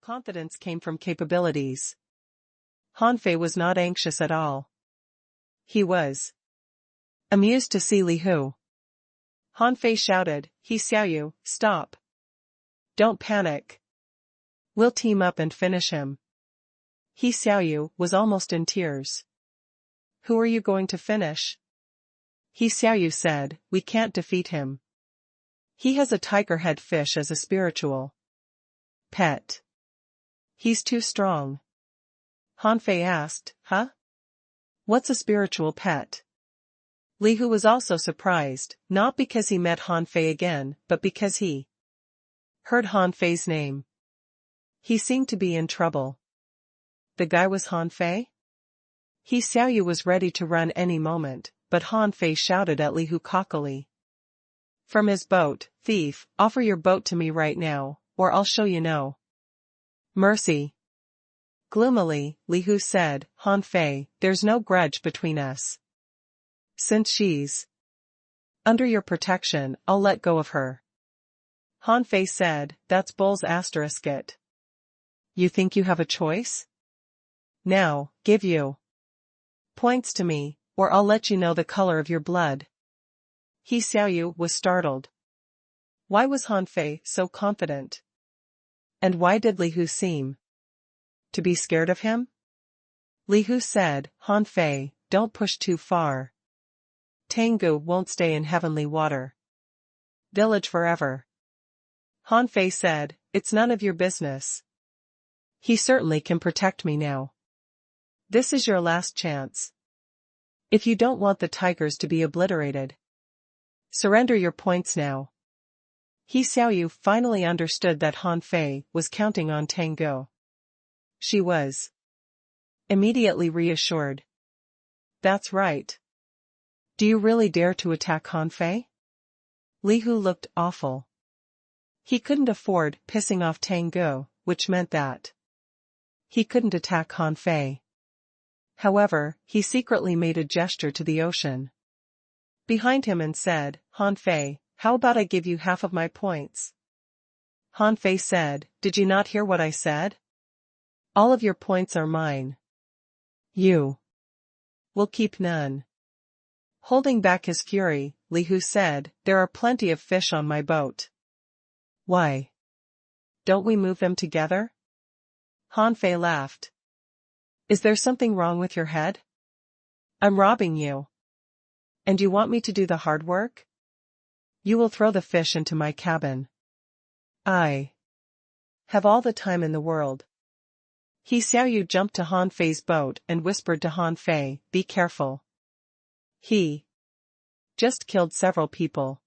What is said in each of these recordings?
confidence came from capabilities. Hanfei was not anxious at all. He was amused to see Li Hu. Hanfei shouted, "He Xiaoyu, stop. Don't panic. We'll team up and finish him." He Xiaoyu was almost in tears. "Who are you going to finish?" He Xiaoyu said, "We can't defeat him. He has a tiger head fish as a spiritual pet. He's too strong." Hanfei asked, "Huh? What's a spiritual pet?" Li Hu was also surprised, not because he met Hanfei again, but because he heard Hanfei's name. He seemed to be in trouble. The guy was Hanfei? He Xiaoyu was ready to run any moment, but Hanfei shouted at Li Hu cockily from his boat, "Thief, offer your boat to me right now, or I'll show you no mercy." Gloomily, Li Hu said, "Hanfei, there's no grudge between us. Since she's under your protection, I'll let go of her." Hanfei said, "That's bull's asterisk it. You think you have a choice? Now, give you points to me, or I'll let you know the color of your blood." He Xiaoyu was startled. Why was Hanfei so confident? And why did Li Hu seem to be scared of him? Li Hu said, "Hanfei, don't push too far. Tengu won't stay in heavenly water village forever." Hanfei said, "It's none of your business. He certainly can protect me now. This is your last chance. If you don't want the tigers to be obliterated, surrender your points now." He Xiaoyu finally understood that Hanfei was counting on Tengu. She was immediately reassured. "That's right. Do you really dare to attack Hanfei?" Li Hu looked awful. He couldn't afford pissing off Tengu, which meant that he couldn't attack Hanfei. However, he secretly made a gesture to the ocean behind him and said, "Hanfei, how about I give you half of my points?" Hanfei said, "Did you not hear what I said? All of your points are mine. You will keep none." Holding back his fury, Li Hu said, "There are plenty of fish on my boat. Why don't we move them together?" Hanfei laughed. "Is there something wrong with your head? I'm robbing you. And you want me to do the hard work? You will throw the fish into my cabin. I have all the time in the world." He Xiaoyu jumped to Hanfei's boat and whispered to Hanfei, "Be careful. He just killed several people."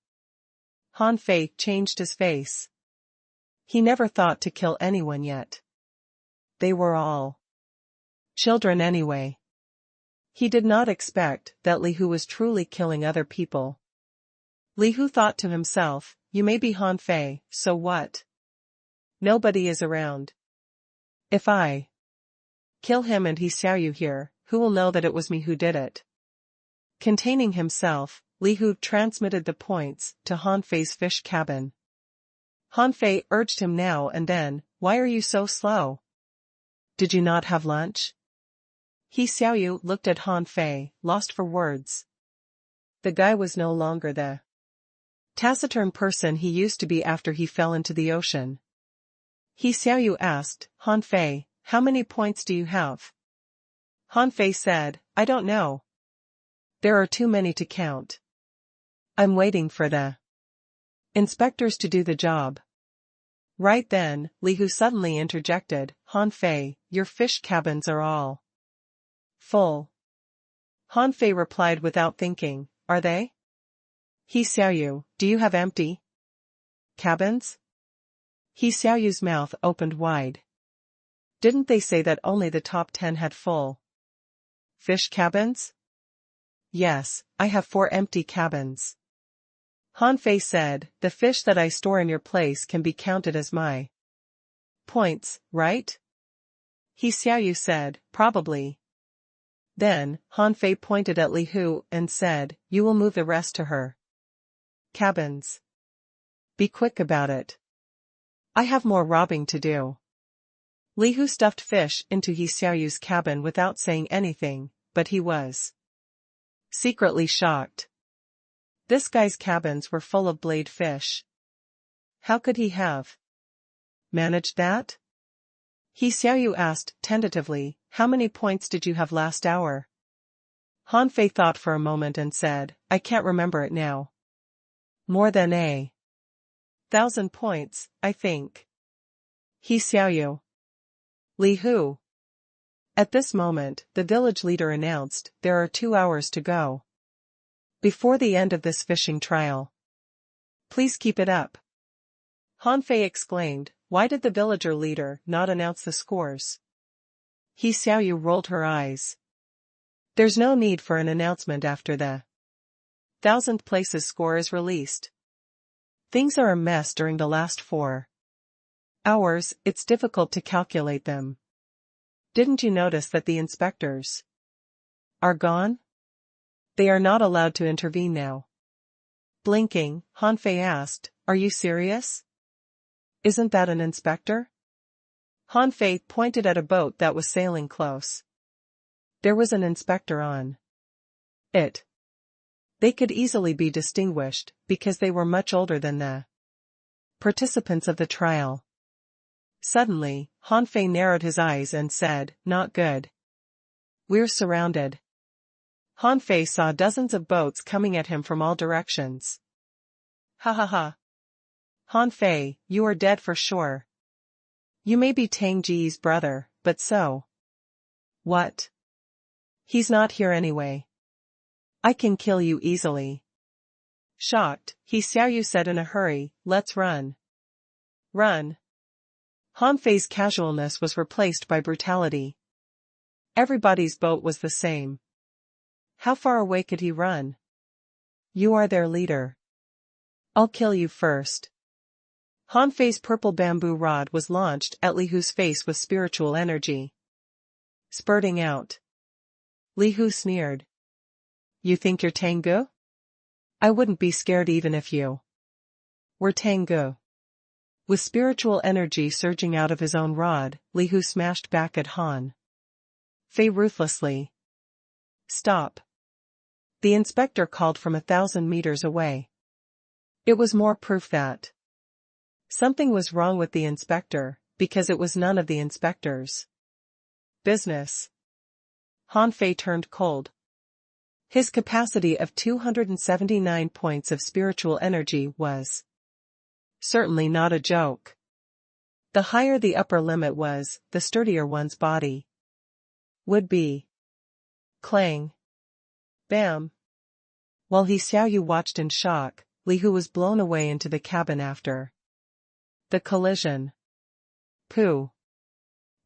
Hanfei changed his face. He never thought to kill anyone yet. They were all children anyway. He did not expect that Li Hu was truly killing other people. Li Hu thought to himself, "You may be Hanfei, so what? Nobody is around. If I kill him and he Xiaoyu here, who will know that it was me who did it?" Containing himself, Li Hu transmitted the points to Hanfei's fish cabin. Hanfei urged him now and then, "Why are you so slow? Did you not have lunch?" He Xiaoyu looked at Hanfei, lost for words. The guy was no longer the taciturn person he used to be after he fell into the ocean. He Xiaoyu asked, "Hanfei, how many points do you have?" Hanfei said, "I don't know. There are too many to count. I'm waiting for the inspectors to do the job." Right then, Li Hu suddenly interjected, "Hanfei, your fish cabins are all full." Hanfei replied without thinking, "Are they?" He Xiaoyu, "Do you have empty cabins?" He Xiaoyu's mouth opened wide. "Didn't they say that only the top 10 had full fish cabins?" "Yes, I have 4 empty cabins." Hanfei said, "The fish that I store in your place can be counted as my points, right?" He Xiaoyu said, "Probably." Then, Hanfei pointed at Li Hu and said, "You will move the rest to her cabins. Be quick about it. I have more robbing to do." Li Hu stuffed fish into He Xiaoyu's cabin without saying anything, but he was secretly shocked. This guy's cabins were full of blade fish. How could he have managed that? He Xiaoyu asked tentatively, how many points did you have last hour? Han Fei thought for a moment and said, I can't remember it now. More than 1,000 points, I think. He Xiaoyu. Li Hu. At this moment, the village leader announced, there are 2 hours to go before the end of this fishing trial. Please keep it up. Han Fei exclaimed, why did the villager leader not announce the scores? He Xiaoyu rolled her eyes. There's no need for an announcement after the 1,000th place's score is released. Things are a mess during the last 4 hours, it's difficult to calculate them. Didn't you notice that the inspectors are gone? They are not allowed to intervene now. Blinking, Han Fei asked, are you serious? Isn't that an inspector? Han Fei pointed at a boat that was sailing close. There was an inspector on it. They could easily be distinguished, because they were much older than the participants of the trial. Suddenly, Han Fei narrowed his eyes and said, not good. We're surrounded. Han Fei saw dozens of boats coming at him from all directions. Ha ha ha. Han Fei, you are dead for sure. You may be Tang Ji's brother, but so what? He's not here anyway. I can kill you easily. Shocked, He Xiaoyu said in a hurry, let's run. Run. Han Fei's casualness was replaced by brutality. Everybody's boat was the same. How far away could he run? You are their leader. I'll kill you first. Han Fei's purple bamboo rod was launched at Li Hu's face with spiritual energy spurting out. Li Hu sneered. You think you're Tengu? I wouldn't be scared even if you were Tengu. With spiritual energy surging out of his own rod, Li Hu smashed back at Han Fei ruthlessly. Stop. The inspector called from 1,000 meters away. It was more proof that something was wrong with the inspector, because it was none of the inspector's business. Han Fei turned cold. His capacity of 279 points of spiritual energy was certainly not a joke. The higher the upper limit was, the sturdier one's body would be. Clang. Bam. While He Xiaoyu watched in shock, Li Hu was blown away into the cabin after the collision. Pooh.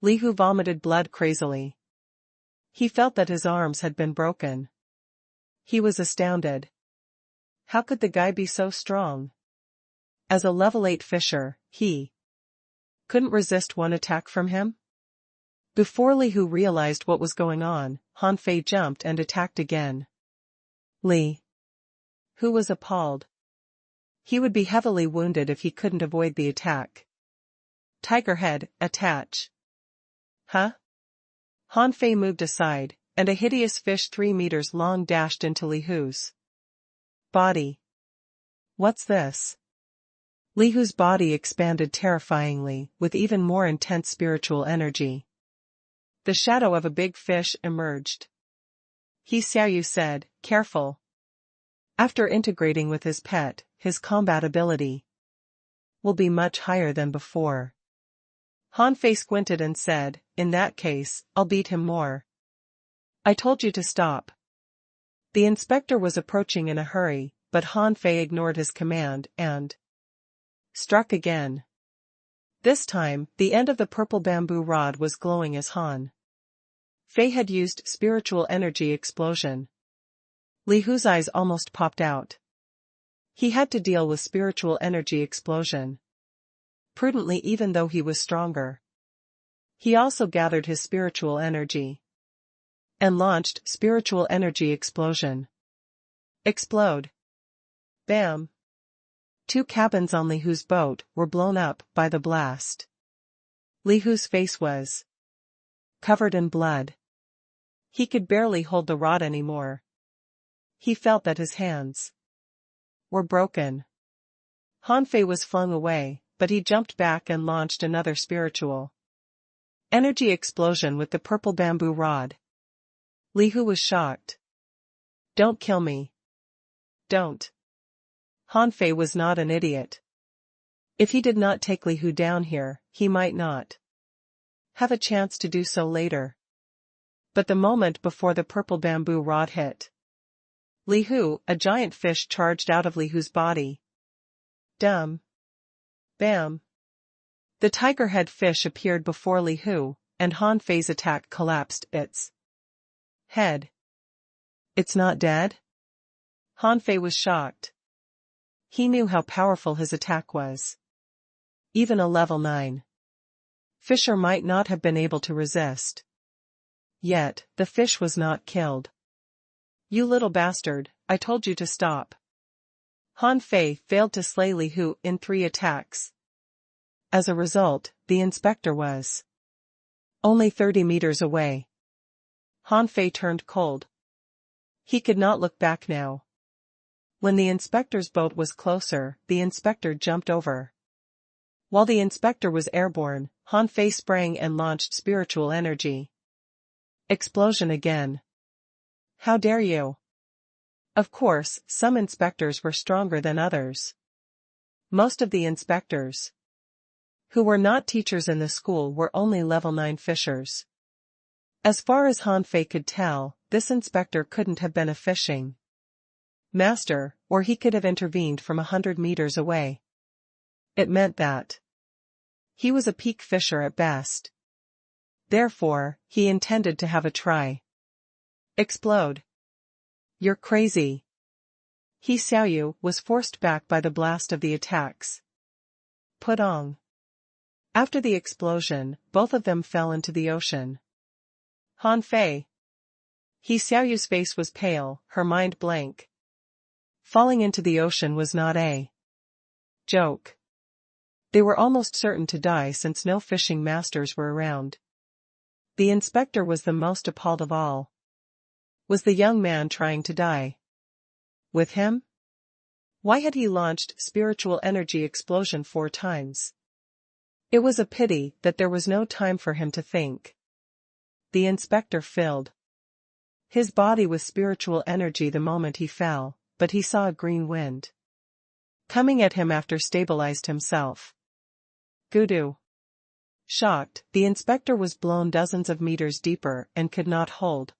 Li Hu vomited blood crazily. He felt that his arms had been broken. He was astounded. How could the guy be so strong? As a level 8 fisher, he couldn't resist one attack from him? Before Li Hu realized what was going on, Han Fei jumped and attacked again. Li Hu was appalled. He would be heavily wounded if he couldn't avoid the attack. Tiger head, attach. Huh? Han Fei moved aside, and a hideous fish 3 meters long dashed into Li Hu's body. What's this? Li Hu's body expanded terrifyingly, with even more intense spiritual energy. The shadow of a big fish emerged. He Xiaoyu said, careful. After integrating with his pet, his combat ability will be much higher than before. Han Fei squinted and said, in that case, I'll beat him more. I told you to stop. The inspector was approaching in a hurry, but Han Fei ignored his command and struck again. This time, the end of the purple bamboo rod was glowing as Han Fei had used spiritual energy explosion. Li Hu's eyes almost popped out. He had to deal with spiritual energy explosion prudently, even though he was stronger. He also gathered his spiritual energy and launched spiritual energy explosion. Explode. Bam. 2 cabins on Li Hu's boat were blown up by the blast. Li Hu's face was covered in blood. He could barely hold the rod anymore. He felt that his hands were broken. Han Fei was flung away, but he jumped back and launched another spiritual energy explosion with the purple bamboo rod. Li Hu was shocked. Don't kill me. Don't. Han Fei was not an idiot. If he did not take Li Hu down here, he might not have a chance to do so later. But the moment before the purple bamboo rod hit Li Hu, a giant fish charged out of Li Hu's body. Dum. Bam. The tiger-head fish appeared before Li Hu, and Han Fei's attack collapsed its head. It's not dead? Han Fei was shocked. He knew how powerful his attack was. Even a level 9 fisher might not have been able to resist. Yet, the fish was not killed. You little bastard, I told you to stop. Han Fei failed to slay Li Hu in 3 attacks. As a result, the inspector was only 30 meters away. Han Fei turned cold. He could not look back now. When the inspector's boat was closer, the inspector jumped over. While the inspector was airborne, Han Fei sprang and launched spiritual energy. Explosion again. How dare you? Of course, some inspectors were stronger than others. Most of the inspectors who were not teachers in the school were only level 9 fishers. As far as Han Fei could tell, this inspector couldn't have been a fishing master, or he could have intervened from 100 meters away. It meant that he was a peak fisher at best. Therefore, he intended to have a try. Explode. You're crazy. He Xiaoyu was forced back by the blast of the attacks. Pudong. After the explosion, both of them fell into the ocean. Han Fei. He Xiaoyu's face was pale, her mind blank. Falling into the ocean was not a joke. They were almost certain to die since no fishing masters were around. The inspector was the most appalled of all. Was the young man trying to die with him? Why had he launched spiritual energy explosion 4 times? It was a pity that there was no time for him to think. The inspector filled his body with spiritual energy the moment he fell, but he saw a green wind coming at him after stabilized himself. Gudu. Shocked, the inspector was blown dozens of meters deeper and could not hold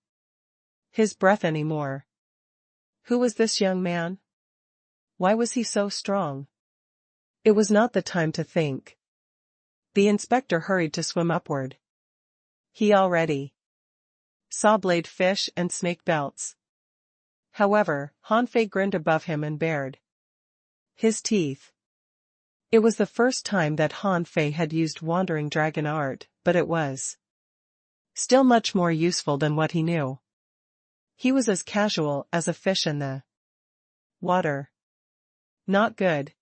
his breath anymore. Who was this young man? Why was he so strong? It was not the time to think. The inspector hurried to swim upward. He already saw blade fish and snake belts. However, Han Fei grinned above him and bared his teeth. It was the first time that Han Fei had used wandering dragon art, but it was still much more useful than what he knew. He was as casual as a fish in the water. Not good.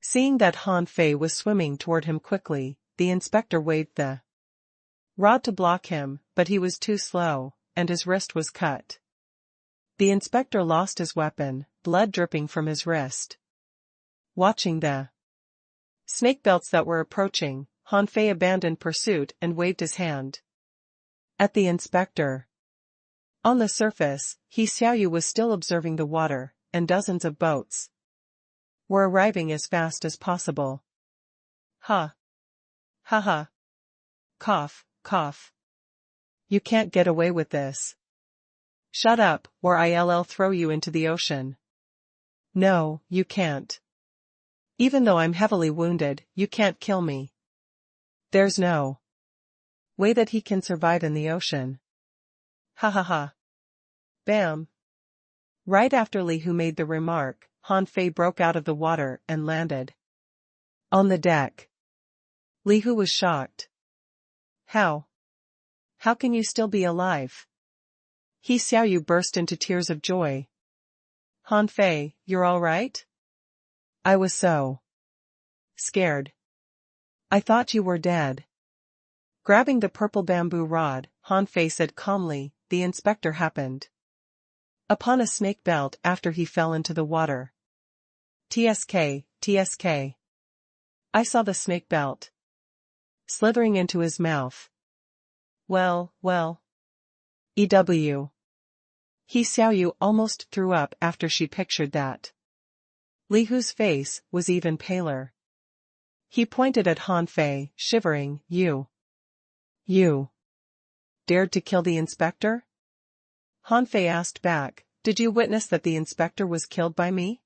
Seeing that Han Fei was swimming toward him quickly, the inspector waved the rod to block him, but he was too slow, and his wrist was cut. The inspector lost his weapon, blood dripping from his wrist. Watching the snake belts that were approaching, Han Fei abandoned pursuit and waved his hand at the inspector. On the surface, He Xiaoyu was still observing the water, and dozens of boats were arriving as fast as possible. Ha. Ha ha. Cough, cough. You can't get away with this. Shut up, or I'll throw you into the ocean. No, you can't. Even though I'm heavily wounded, you can't kill me. There's no way that he can survive in the ocean. Ha ha ha. Bam. Right after Li Hu made the remark, Han Fei broke out of the water and landed on the deck. Li Hu was shocked. How? How can you still be alive? He Xiaoyu burst into tears of joy. Han Fei, you're all right? I was so scared. I thought you were dead. Grabbing the purple bamboo rod, Han Fei said calmly, the inspector happened upon a snake belt after he fell into the water. TSK, TSK. I saw the snake belt slithering into his mouth. Well. EW. He Xiaoyu almost threw up after she pictured that. Li Hu's face was even paler. He pointed at Han Fei, shivering, You dared to kill the inspector? Han Fei asked back, Did you witness that the inspector was killed by me?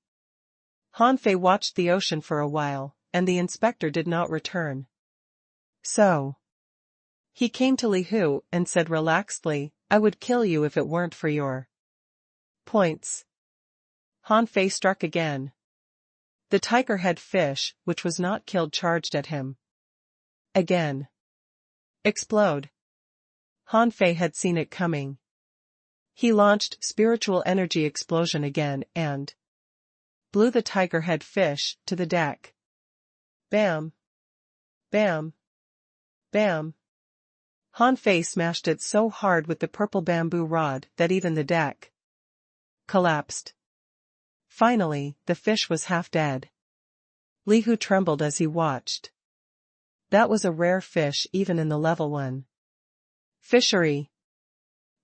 Han Fei watched the ocean for a while, and the inspector did not return. So he came to Li Hu and said relaxedly, I would kill you if it weren't for your points. Han Fei struck again. The tiger-head fish, which was not killed, charged at him. Again. Explode. Han Fei had seen it coming. He launched spiritual energy explosion again and blew the tiger-head fish to the deck. Bam. Bam. Bam. Han Fei smashed it so hard with the purple bamboo rod that even the deck collapsed. Finally, the fish was half dead. Li Hu trembled as he watched. That was a rare fish even in the level 1 fishery.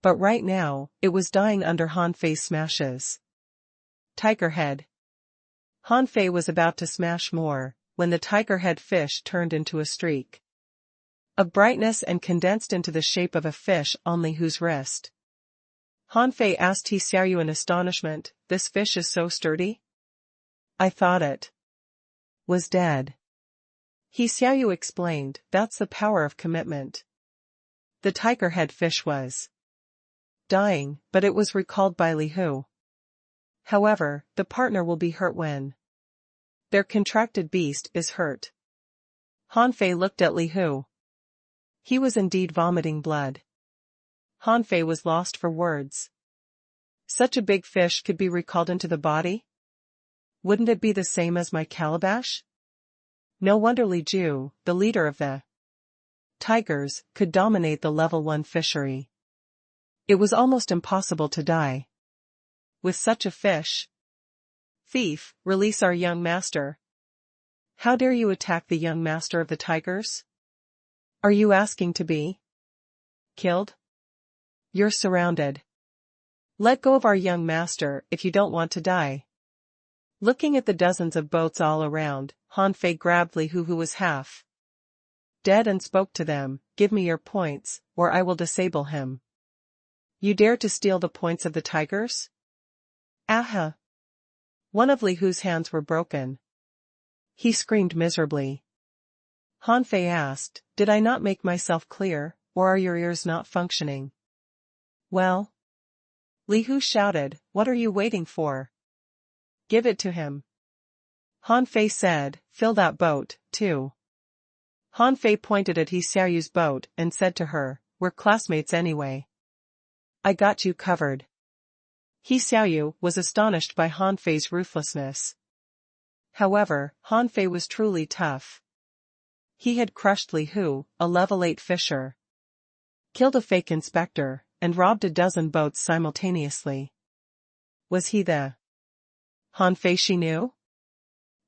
But right now, it was dying under Han Fei's smashes. Tigerhead. Han Fei was about to smash more, when the tigerhead fish turned into a streak of brightness and condensed into the shape of a fish on Li Hu's wrist. Han Fei asked He Xiaoyu in astonishment, This fish is so sturdy? I thought it was dead. He Xiaoyu explained, That's the power of commitment. The tigerhead fish was dying, but it was recalled by Li Hu. However, the partner will be hurt when their contracted beast is hurt. Han Fei looked at Li Hu. He was indeed vomiting blood. Han Fei was lost for words. Such a big fish could be recalled into the body? Wouldn't it be the same as my calabash? No wonder Li Ju, the leader of the tigers, could dominate the level 1 fishery. It was almost impossible to die with such a fish. Thief, release our young master. How dare you attack the young master of the tigers? Are you asking to be killed? You're surrounded. Let go of our young master if you don't want to die. Looking at the dozens of boats all around, Han Fei grabbed Li Hu, who was half dead, and spoke to them, Give me your points, or I will disable him. You dare to steal the points of the tigers? Aha! One of Li Hu's hands were broken. He screamed miserably. Han Fei asked, Did I not make myself clear, or are your ears not functioning? Well? Li Hu shouted, What are you waiting for? Give it to him. Han Fei said, Fill that boat, too. Han Fei pointed at He Xiaoyu's boat and said to her, We're classmates anyway. I got you covered. He Xiaoyu was astonished by Han Fei's ruthlessness. However, Han Fei was truly tough. He had crushed Li Hu, a level 8 fisher, killed a fake inspector, and robbed a dozen boats simultaneously. Was he the Han Fei she knew?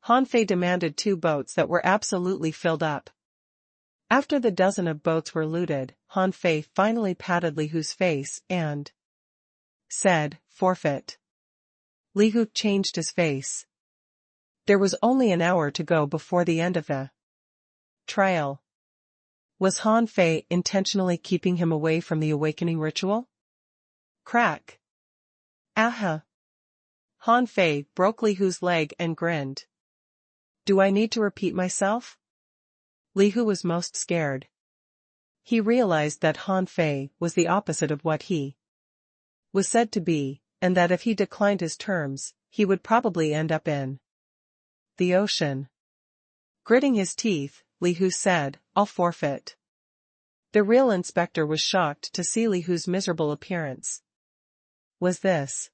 Han Fei demanded 2 boats that were absolutely filled up. After the dozen of boats were looted, Han Fei finally patted Li Hu's face and said, Forfeit. Li Hu changed his face. There was only an hour to go before the end of the trial. Was Han Fei intentionally keeping him away from the awakening ritual? Crack. Aha. Han Fei broke Li Hu's leg and grinned. Do I need to repeat myself? Li Hu was most scared. He realized that Han Fei was the opposite of what he was said to be, and that if he declined his terms, he would probably end up in the ocean. Gritting his teeth, Li Hu said, I'll forfeit. The real inspector was shocked to see Li Hu's miserable appearance. Was this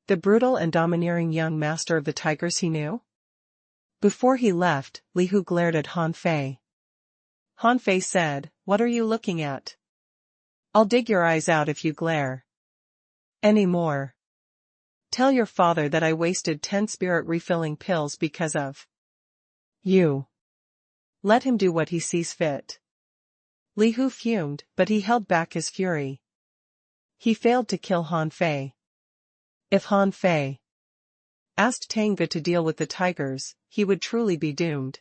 the brutal and domineering young master of the tigers he knew? Before he left, Li Hu glared at Han Fei. Han Fei said, what are you looking at? I'll dig your eyes out if you glare. Any more? Tell your father that I wasted 10 spirit refilling pills because of you. Let him do what he sees fit. Li Hu fumed, but he held back his fury. He failed to kill Han Fei. If Han Fei asked Tanga to deal with the tigers, he would truly be doomed.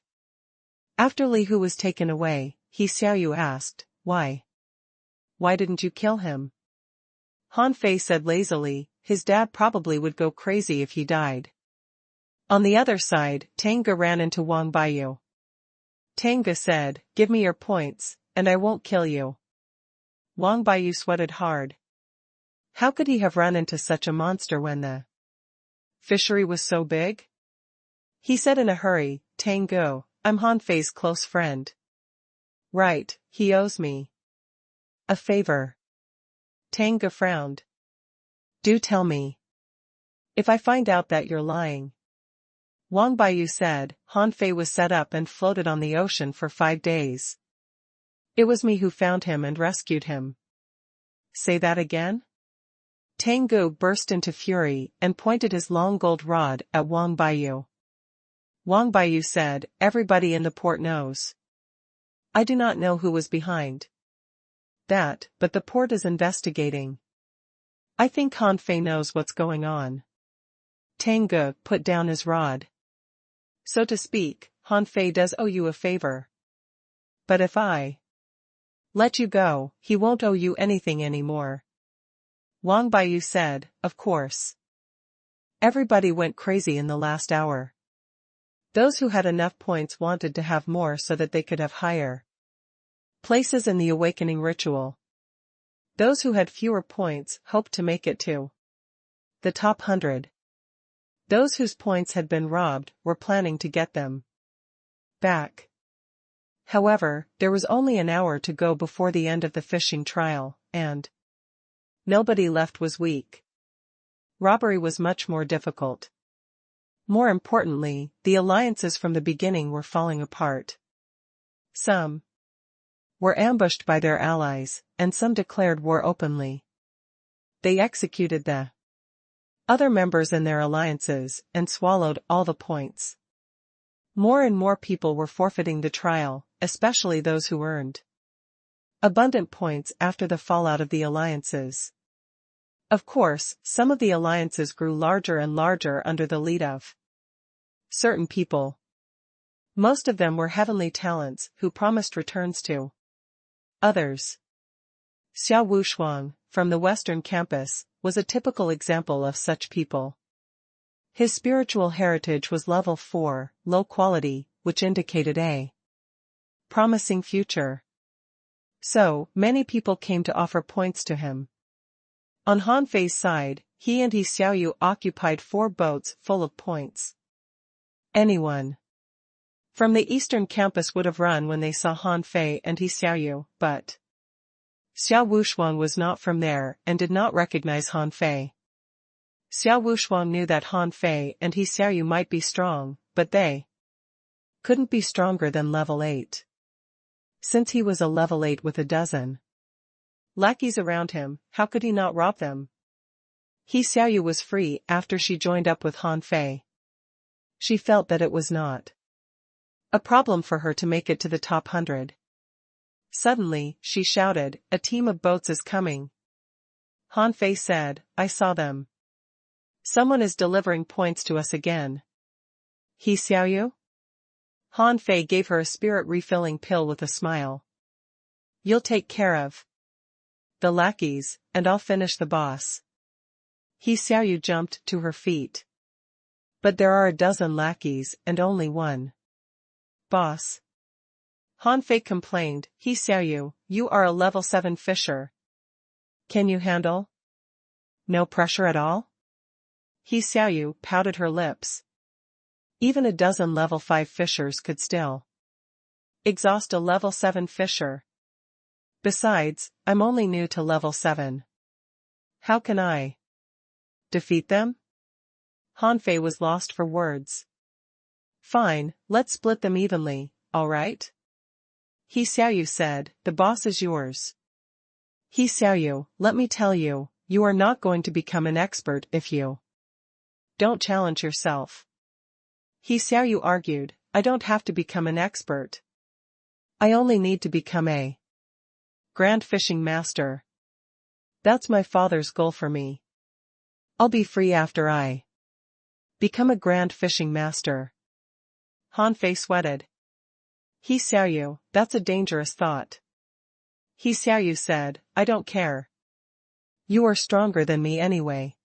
After Li Hu was taken away, He Xiaoyu asked, why? Why didn't you kill him? Han Fei said lazily, his dad probably would go crazy if he died. On the other side, Tanga ran into Wang Baiyu. Tanga said, give me your points, and I won't kill you. Wang Baiyu sweated hard. How could he have run into such a monster when the fishery was so big? He said in a hurry, Tanga, I'm Han Fei's close friend. Right, he owes me a favor. Tanga frowned. Do tell me. If I find out that you're lying. Wang Baiyu said, Han Fei was set up and floated on the ocean for 5 days. It was me who found him and rescued him. Say that again? Tanga burst into fury and pointed his long gold rod at Wang Baiyu. Wang Baiyu said, everybody in the port knows. I do not know who was behind that, but the port is investigating. I think Han Fei knows what's going on. Tanga put down his rod. So to speak, Han Fei does owe you a favor. But if I let you go, he won't owe you anything anymore. Wang Baiyu said, of course. Everybody went crazy in the last hour. Those who had enough points wanted to have more so that they could have higher places in the awakening ritual. Those who had fewer points hoped to make it to the top 100. Those whose points had been robbed were planning to get them back. However, there was only an hour to go before the end of the fishing trial, and nobody left was weak. Robbery was much more difficult. More importantly, the alliances from the beginning were falling apart. Some were ambushed by their allies, and some declared war openly. They executed the other members in their alliances and swallowed all the points. More and more people were forfeiting the trial, especially those who earned abundant points after the fallout of the alliances. Of course, some of the alliances grew larger and larger under the lead of certain people. Most of them were heavenly talents who promised returns to others. Xiao Wushuang, from the Western Campus, was a typical example of such people. His spiritual heritage was level 4, low quality, which indicated a promising future. So, many people came to offer points to him. On Han Fei's side, he and He Xiaoyu occupied 4 boats full of points. Anyone from the Eastern Campus would have run when they saw Han Fei and He Xiaoyu, but Xiao Wushuang was not from there and did not recognize Han Fei. Xiao Wushuang knew that Han Fei and He Xiaoyu might be strong, but they couldn't be stronger than level 8. Since he was a level 8 with a dozen lackeys around him, how could he not rob them? He Xiaoyu was free after she joined up with Han Fei. She felt that it was not a problem for her to make it to the top 100. Suddenly, she shouted, a team of boats is coming. Han Fei said, I saw them. Someone is delivering points to us again. He Xiaoyu? Han Fei gave her a spirit refilling pill with a smile. You'll take care of the lackeys, and I'll finish the boss. He Xiaoyu jumped to her feet. But there are a dozen lackeys and only one boss. Han Fei complained, He Xiaoyu, you are a level 7 fisher. Can you handle? No pressure at all? He Xiaoyu pouted her lips. Even a dozen level 5 fishers could still exhaust a level 7 fisher. Besides, I'm only new to level 7. How can I defeat them? Han Fei was lost for words. Fine, let's split them evenly, alright? He Xiaoyu said, the boss is yours. He Xiaoyu, let me tell you, you are not going to become an expert if you don't challenge yourself. He Xiaoyu argued, I don't have to become an expert. I only need to become a grand fishing master. That's my father's goal for me. I'll be free after I become a grand fishing master. Han Fei sweated. He Xiaoyu, that's a dangerous thought. He Xiaoyu said, I don't care. You are stronger than me anyway.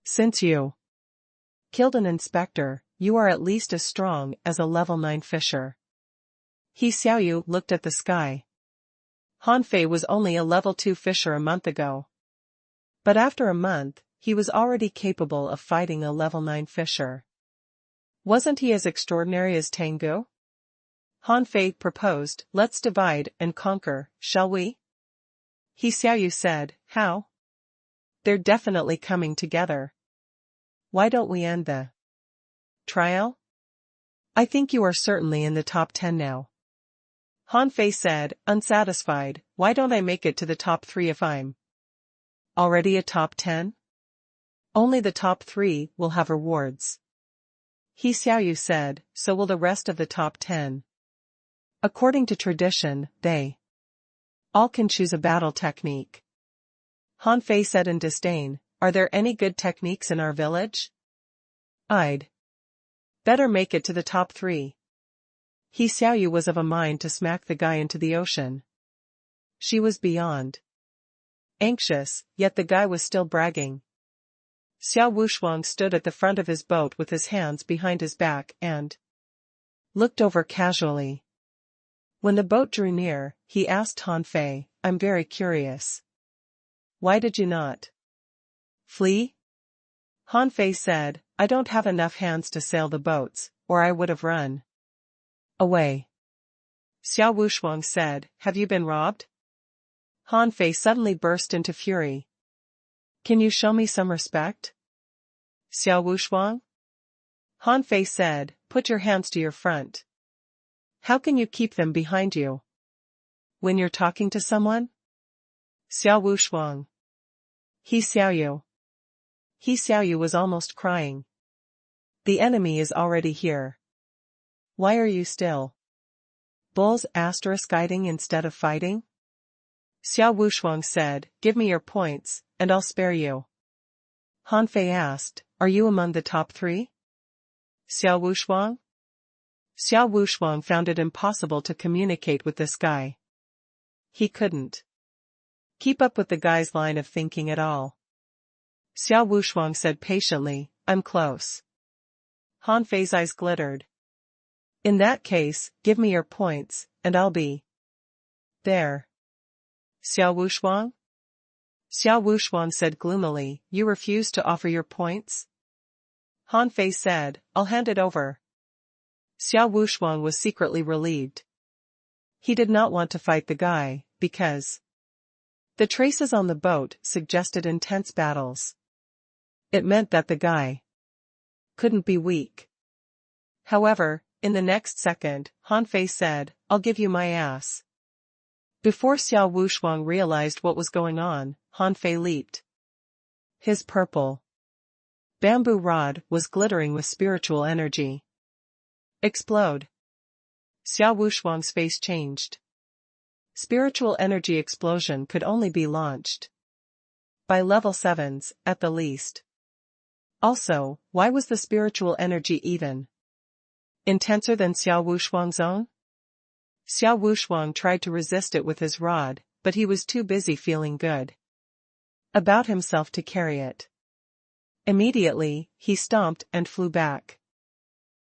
Since you killed an inspector, you are at least as strong as a level 9 fisher. He Xiaoyu looked at the sky. Han Fei was only a level 2 fisher a month ago. But after a month, he was already capable of fighting a level 9 fisher. Wasn't he as extraordinary as Tengu? Han Fei proposed, let's divide and conquer, shall we? He Xiaoyu said, how? They're definitely coming together. Why don't we end the trial? I think you are certainly in the top 10 now. Han Fei said, unsatisfied, why don't I make it to the top 3 if I'm already a top 10? Only the top 3 will have rewards. He Xiaoyu said, so will the rest of the top 10. According to tradition, they all can choose a battle technique. Han Fei said in disdain, are there any good techniques in our village? I'd better make it to the top 3. He Xiaoyu was of a mind to smack the guy into the ocean. She was beyond anxious, yet the guy was still bragging. Xiao Wushuang stood at the front of his boat with his hands behind his back and looked over casually. When the boat drew near, he asked Han Fei, I'm very curious. Why did you not flee? Han Fei said, I don't have enough hands to sail the boats, or I would have run away. Xiao Wushuang said, have you been robbed? Han Fei suddenly burst into fury. Can you show me some respect? Xiao Wushuang? Han Fei said, put your hands to your front. How can you keep them behind you when you're talking to someone? Xiao Wushuang. He Xiaoyu. He Xiaoyu was almost crying. The enemy is already here. Why are you still bulls guiding instead of fighting? Xiao Wushuang said, give me your points, and I'll spare you. Han Fei asked, are you among the top 3? Xiao Wushuang? Xiao Wushuang found it impossible to communicate with this guy. He couldn't keep up with the guy's line of thinking at all. Xiao Wushuang said patiently, I'm close. Han Fei's eyes glittered. In that case, give me your points, and I'll be there. Xiao Wushuang? Xiao Wushuang said gloomily, you refuse to offer your points? Han Fei said, I'll hand it over. Xiao Wushuang was secretly relieved. He did not want to fight the guy, because the traces on the boat suggested intense battles. It meant that the guy couldn't be weak. However, in the next second, Han Fei said, I'll give you my ass. Before Xiao Wushuang realized what was going on, Han Fei leaped. His purple bamboo rod was glittering with spiritual energy. Explode. Xiao Wushuang's face changed. Spiritual energy explosion could only be launched by level 7s, at the least. Also, why was the spiritual energy even intenser than Xiao Wushuang's own? Xiao Wushuang tried to resist it with his rod, but he was too busy feeling good about himself to carry it. Immediately, he stomped and flew back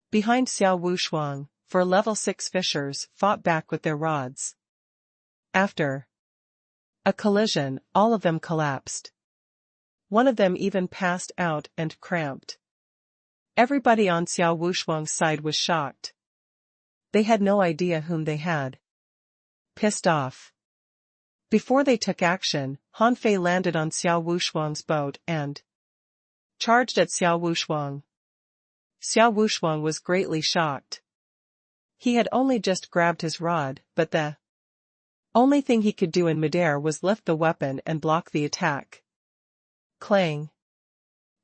behind Xiao Wushuang, for level 6 fishers fought back with their rods. After a collision, all of them collapsed. One of them even passed out and cramped. Everybody on Xiao Wushuang's side was shocked. They had no idea whom they had pissed off. Before they took action, Han Fei landed on Xiao Wushuang's boat and charged at Xiao Wushuang. Xiao Wushuang was greatly shocked. He had only just grabbed his rod, but the only thing he could do in midair was lift the weapon and block the attack. Clang.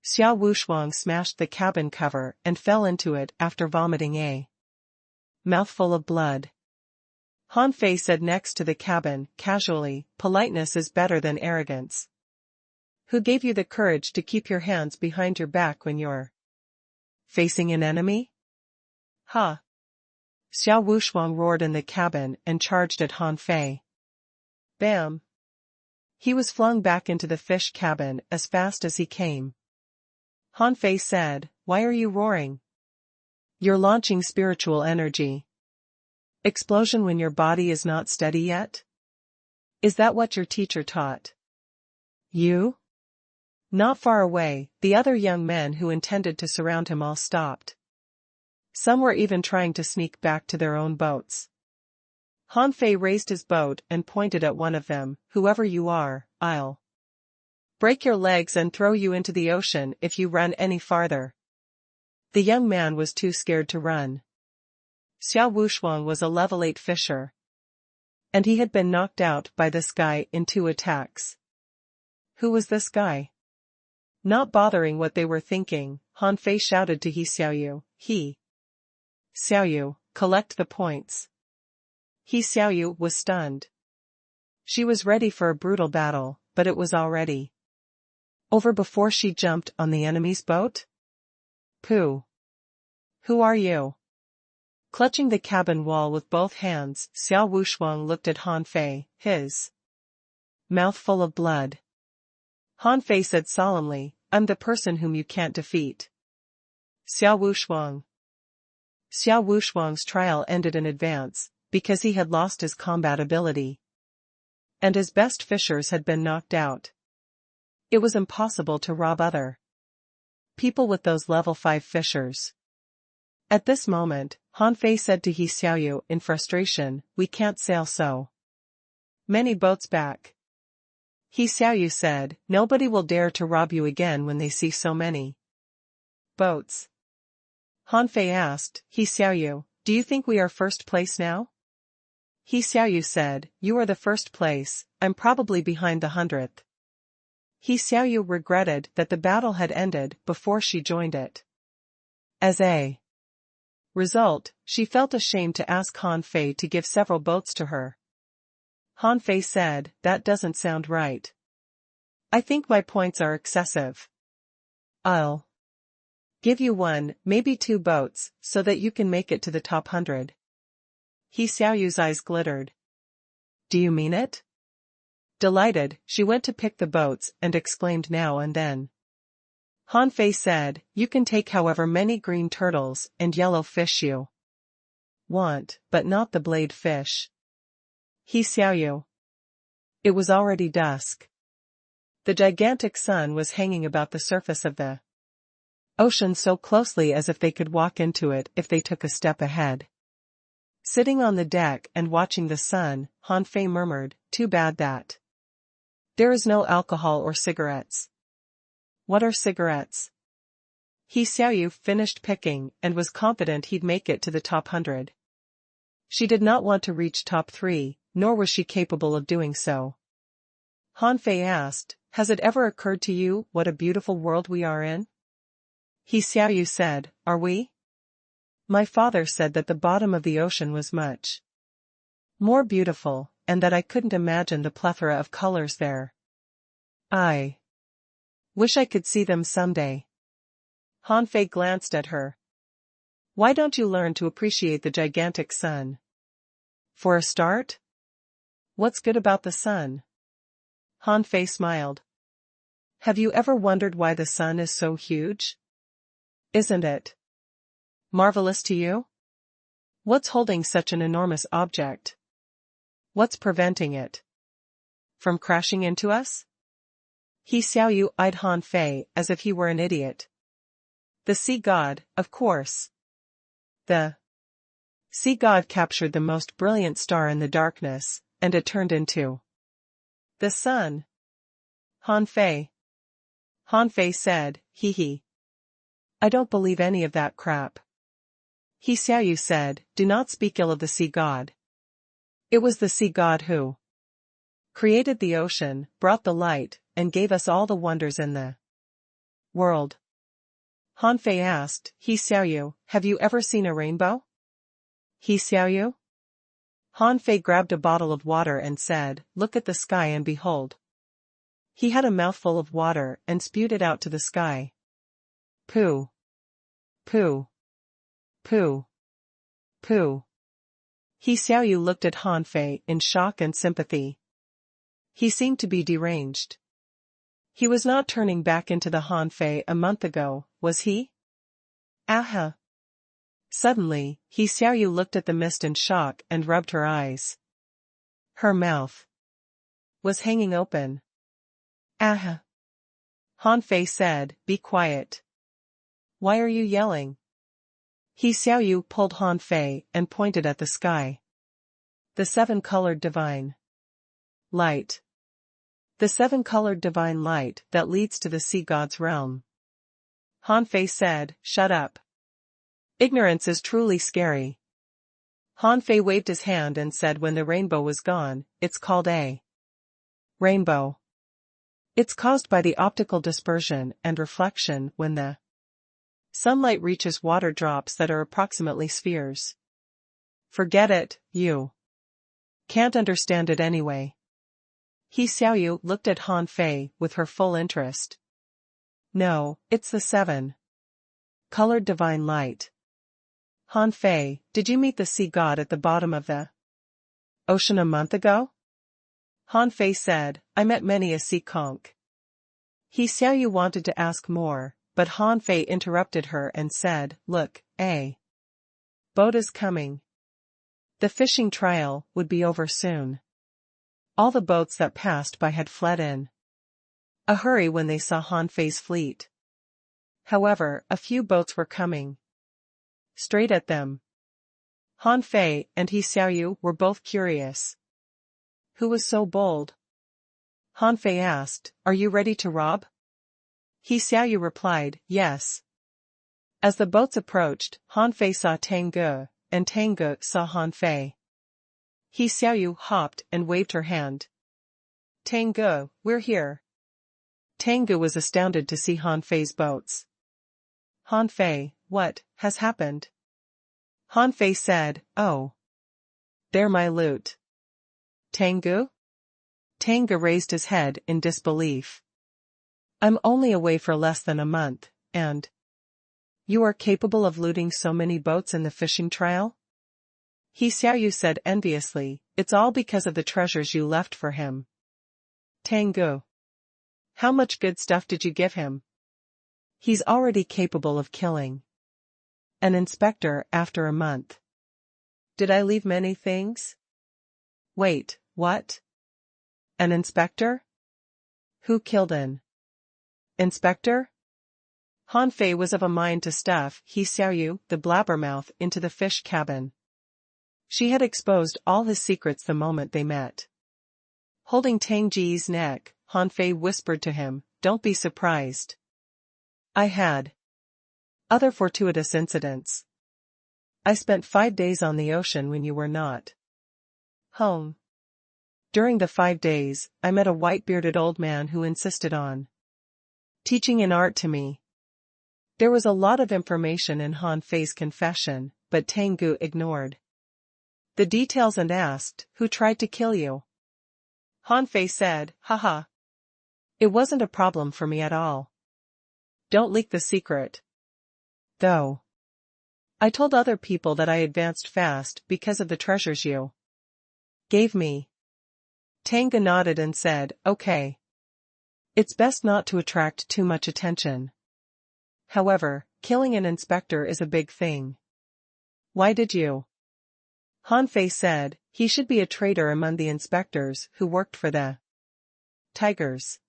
Xiao Wuxuang smashed the cabin cover and fell into it after vomiting a mouthful of blood. Han Fei said next to the cabin, casually, "Politeness is better than arrogance. Who gave you the courage to keep your hands behind your back when you're facing an enemy?" "Ha!" Xiao Wuxuang roared in the cabin and charged at Han Fei. Bam! He was flung back into the fish cabin as fast as he came. Han Fei said, "Why are you roaring? You're launching spiritual energy. Explosion when your body is not steady yet? Is that what your teacher taught you?" Not far away, the other young men who intended to surround him all stopped. Some were even trying to sneak back to their own boats. Han Fei raised his boat and pointed at one of them. "Whoever you are, I'll break your legs and throw you into the ocean if you run any farther." The young man was too scared to run. Xiao Wuxuang was a level 8 fisher. And he had been knocked out by this guy in 2 attacks. Who was this guy? Not bothering what they were thinking, Han Fei shouted to He Xiaoyu, Xiaoyu, collect the points." He Xiaoyu was stunned. She was ready for a brutal battle, but it was already over before she jumped on the enemy's boat? Pooh! Who are you? Clutching the cabin wall with both hands, Xiao Wuxuang looked at Han Fei, his mouth full of blood. Han Fei said solemnly, "I'm the person whom you can't defeat." Xiao Wuxuang. Xiao Wuxuang's trial ended in advance, because he had lost his combat ability. And his best fishers had been knocked out. It was impossible to rob other people with those level 5 fishers. At this moment, Han Fei said to He Xiaoyu in frustration, "We can't sail so many boats back." He Xiaoyu said, "Nobody will dare to rob you again when they see so many boats." Han Fei asked, "He Xiaoyu, do you think we are first place now?" He Xiaoyu said, "You are the first place, I'm probably behind the 100th. He Xiaoyu regretted that the battle had ended before she joined it. As a result, she felt ashamed to ask Han Fei to give several boats to her. Han Fei said, "That doesn't sound right. I think my points are excessive. I'll give you 1, maybe 2 boats, so that you can make it to the top 100. He Xiaoyu's eyes glittered. "Do you mean it?" Delighted, she went to pick the boats and exclaimed now and then. Han Fei said, "You can take however many green turtles and yellow fish you want, but not the blade fish." He Xiaoyu. It was already dusk. The gigantic sun was hanging about the surface of the ocean so closely as if they could walk into it if they took a step ahead. Sitting on the deck and watching the sun, Han Fei murmured, "Too bad that there is no alcohol or cigarettes." "What are cigarettes?" He Xiaoyu finished picking and was confident he'd make it to the top 100. She did not want to reach top 3, nor was she capable of doing so. Han Fei asked, "Has it ever occurred to you what a beautiful world we are in?" He Xiaoyu said, "Are we? My father said that the bottom of the ocean was much more beautiful, and that I couldn't imagine the plethora of colors there. I wish I could see them someday." Han Fei glanced at her. "Why don't you learn to appreciate the gigantic sun? For a start? What's good about the sun?" Han Fei smiled. "Have you ever wondered why the sun is so huge? Isn't it marvelous to you? What's holding such an enormous object? What's preventing it from crashing into us?" He Xiaoyu eyed Han Fei as if he were an idiot. "The sea god, of course. The sea god captured the most brilliant star in the darkness, and it turned into the sun." Han Fei. Han Fei said, "Hee hee. I don't believe any of that crap." He Xiaoyu said, do not speak ill of the sea god. It was the sea god who created the ocean, brought the light, and gave us all the wonders in the world. Han Fei asked, He Xiaoyu, have you ever seen a rainbow? He Xiaoyu? Han Fei grabbed a bottle of water and said, look at the sky and behold. He had a mouthful of water and spewed it out to the sky. Pooh. Pooh. Pooh. Pooh. He Xiaoyu looked at Han Fei in shock and sympathy. He seemed to be deranged. He was not turning back into the Han Fei a month ago, was he? Aha. Suddenly, He Xiaoyu looked at the mist in shock and rubbed her eyes. Her mouth was hanging open. Aha. Han Fei said, be quiet. Why are you yelling? He Xiaoyu pulled Han Fei and pointed at the sky. The seven-colored divine light. The seven-colored divine light that leads to the sea god's realm. Han Fei said, shut up. Ignorance is truly scary. Han Fei waved his hand and said when the rainbow was gone, it's called a rainbow. It's caused by the optical dispersion and reflection when the sunlight reaches water drops that are approximately spheres. Forget it, you can't understand it anyway. He Xiaoyu looked at Han Fei with her full interest. No, it's the seven-colored divine light. Han Fei, did you meet the sea god at the bottom of the ocean a month ago? Han Fei said, I met many a sea conch. He Xiaoyu wanted to ask more, but Han Fei interrupted her and said, look, a boat is coming. The fishing trial would be over soon. All the boats that passed by had fled in a hurry when they saw Han Fei's fleet. However, a few boats were coming straight at them. Han Fei and He Xiaoyu were both curious. Who was so bold? Han Fei asked, are you ready to rob? He Xiaoyu replied, yes. As the boats approached, Han Fei saw Tang Ge, and Tang Ge saw Han Fei. He Xiaoyu hopped and waved her hand. Tang Ge, we're here. Tang Ge was astounded to see Han Fei's boats. Han Fei, what has happened? Han Fei said, oh. They're my loot. Tang Ge? Tang Ge raised his head in disbelief. I'm only away for less than a month, and you are capable of looting so many boats in the fishing trial? He Xiaoyu said enviously, it's all because of the treasures you left for him. Tang Ge. How much good stuff did you give him? He's already capable of killing an inspector after a month. Did I leave many things? Wait, what? An inspector? Who killed an inspector? Han Fei was of a mind to stuff He Xiaoyu, the blabbermouth, into the fish cabin. She had exposed all his secrets the moment they met. Holding Tang Ji's neck, Han Fei whispered to him, don't be surprised. I had other fortuitous incidents. I spent 5 days on the ocean when you were not home. During the 5 days, I met a white-bearded old man who insisted on teaching an art to me. There was a lot of information in Han Fei's confession, but Tang Ge ignored the details and asked, who tried to kill you? Han Fei said, haha. It wasn't a problem for me at all. Don't leak the secret. Though. I told other people that I advanced fast because of the treasures you gave me. Tang Ge nodded and said, okay. It's best not to attract too much attention. However, killing an inspector is a big thing. Why did you? Han Fei said, he should be a traitor among the inspectors who worked for the tigers.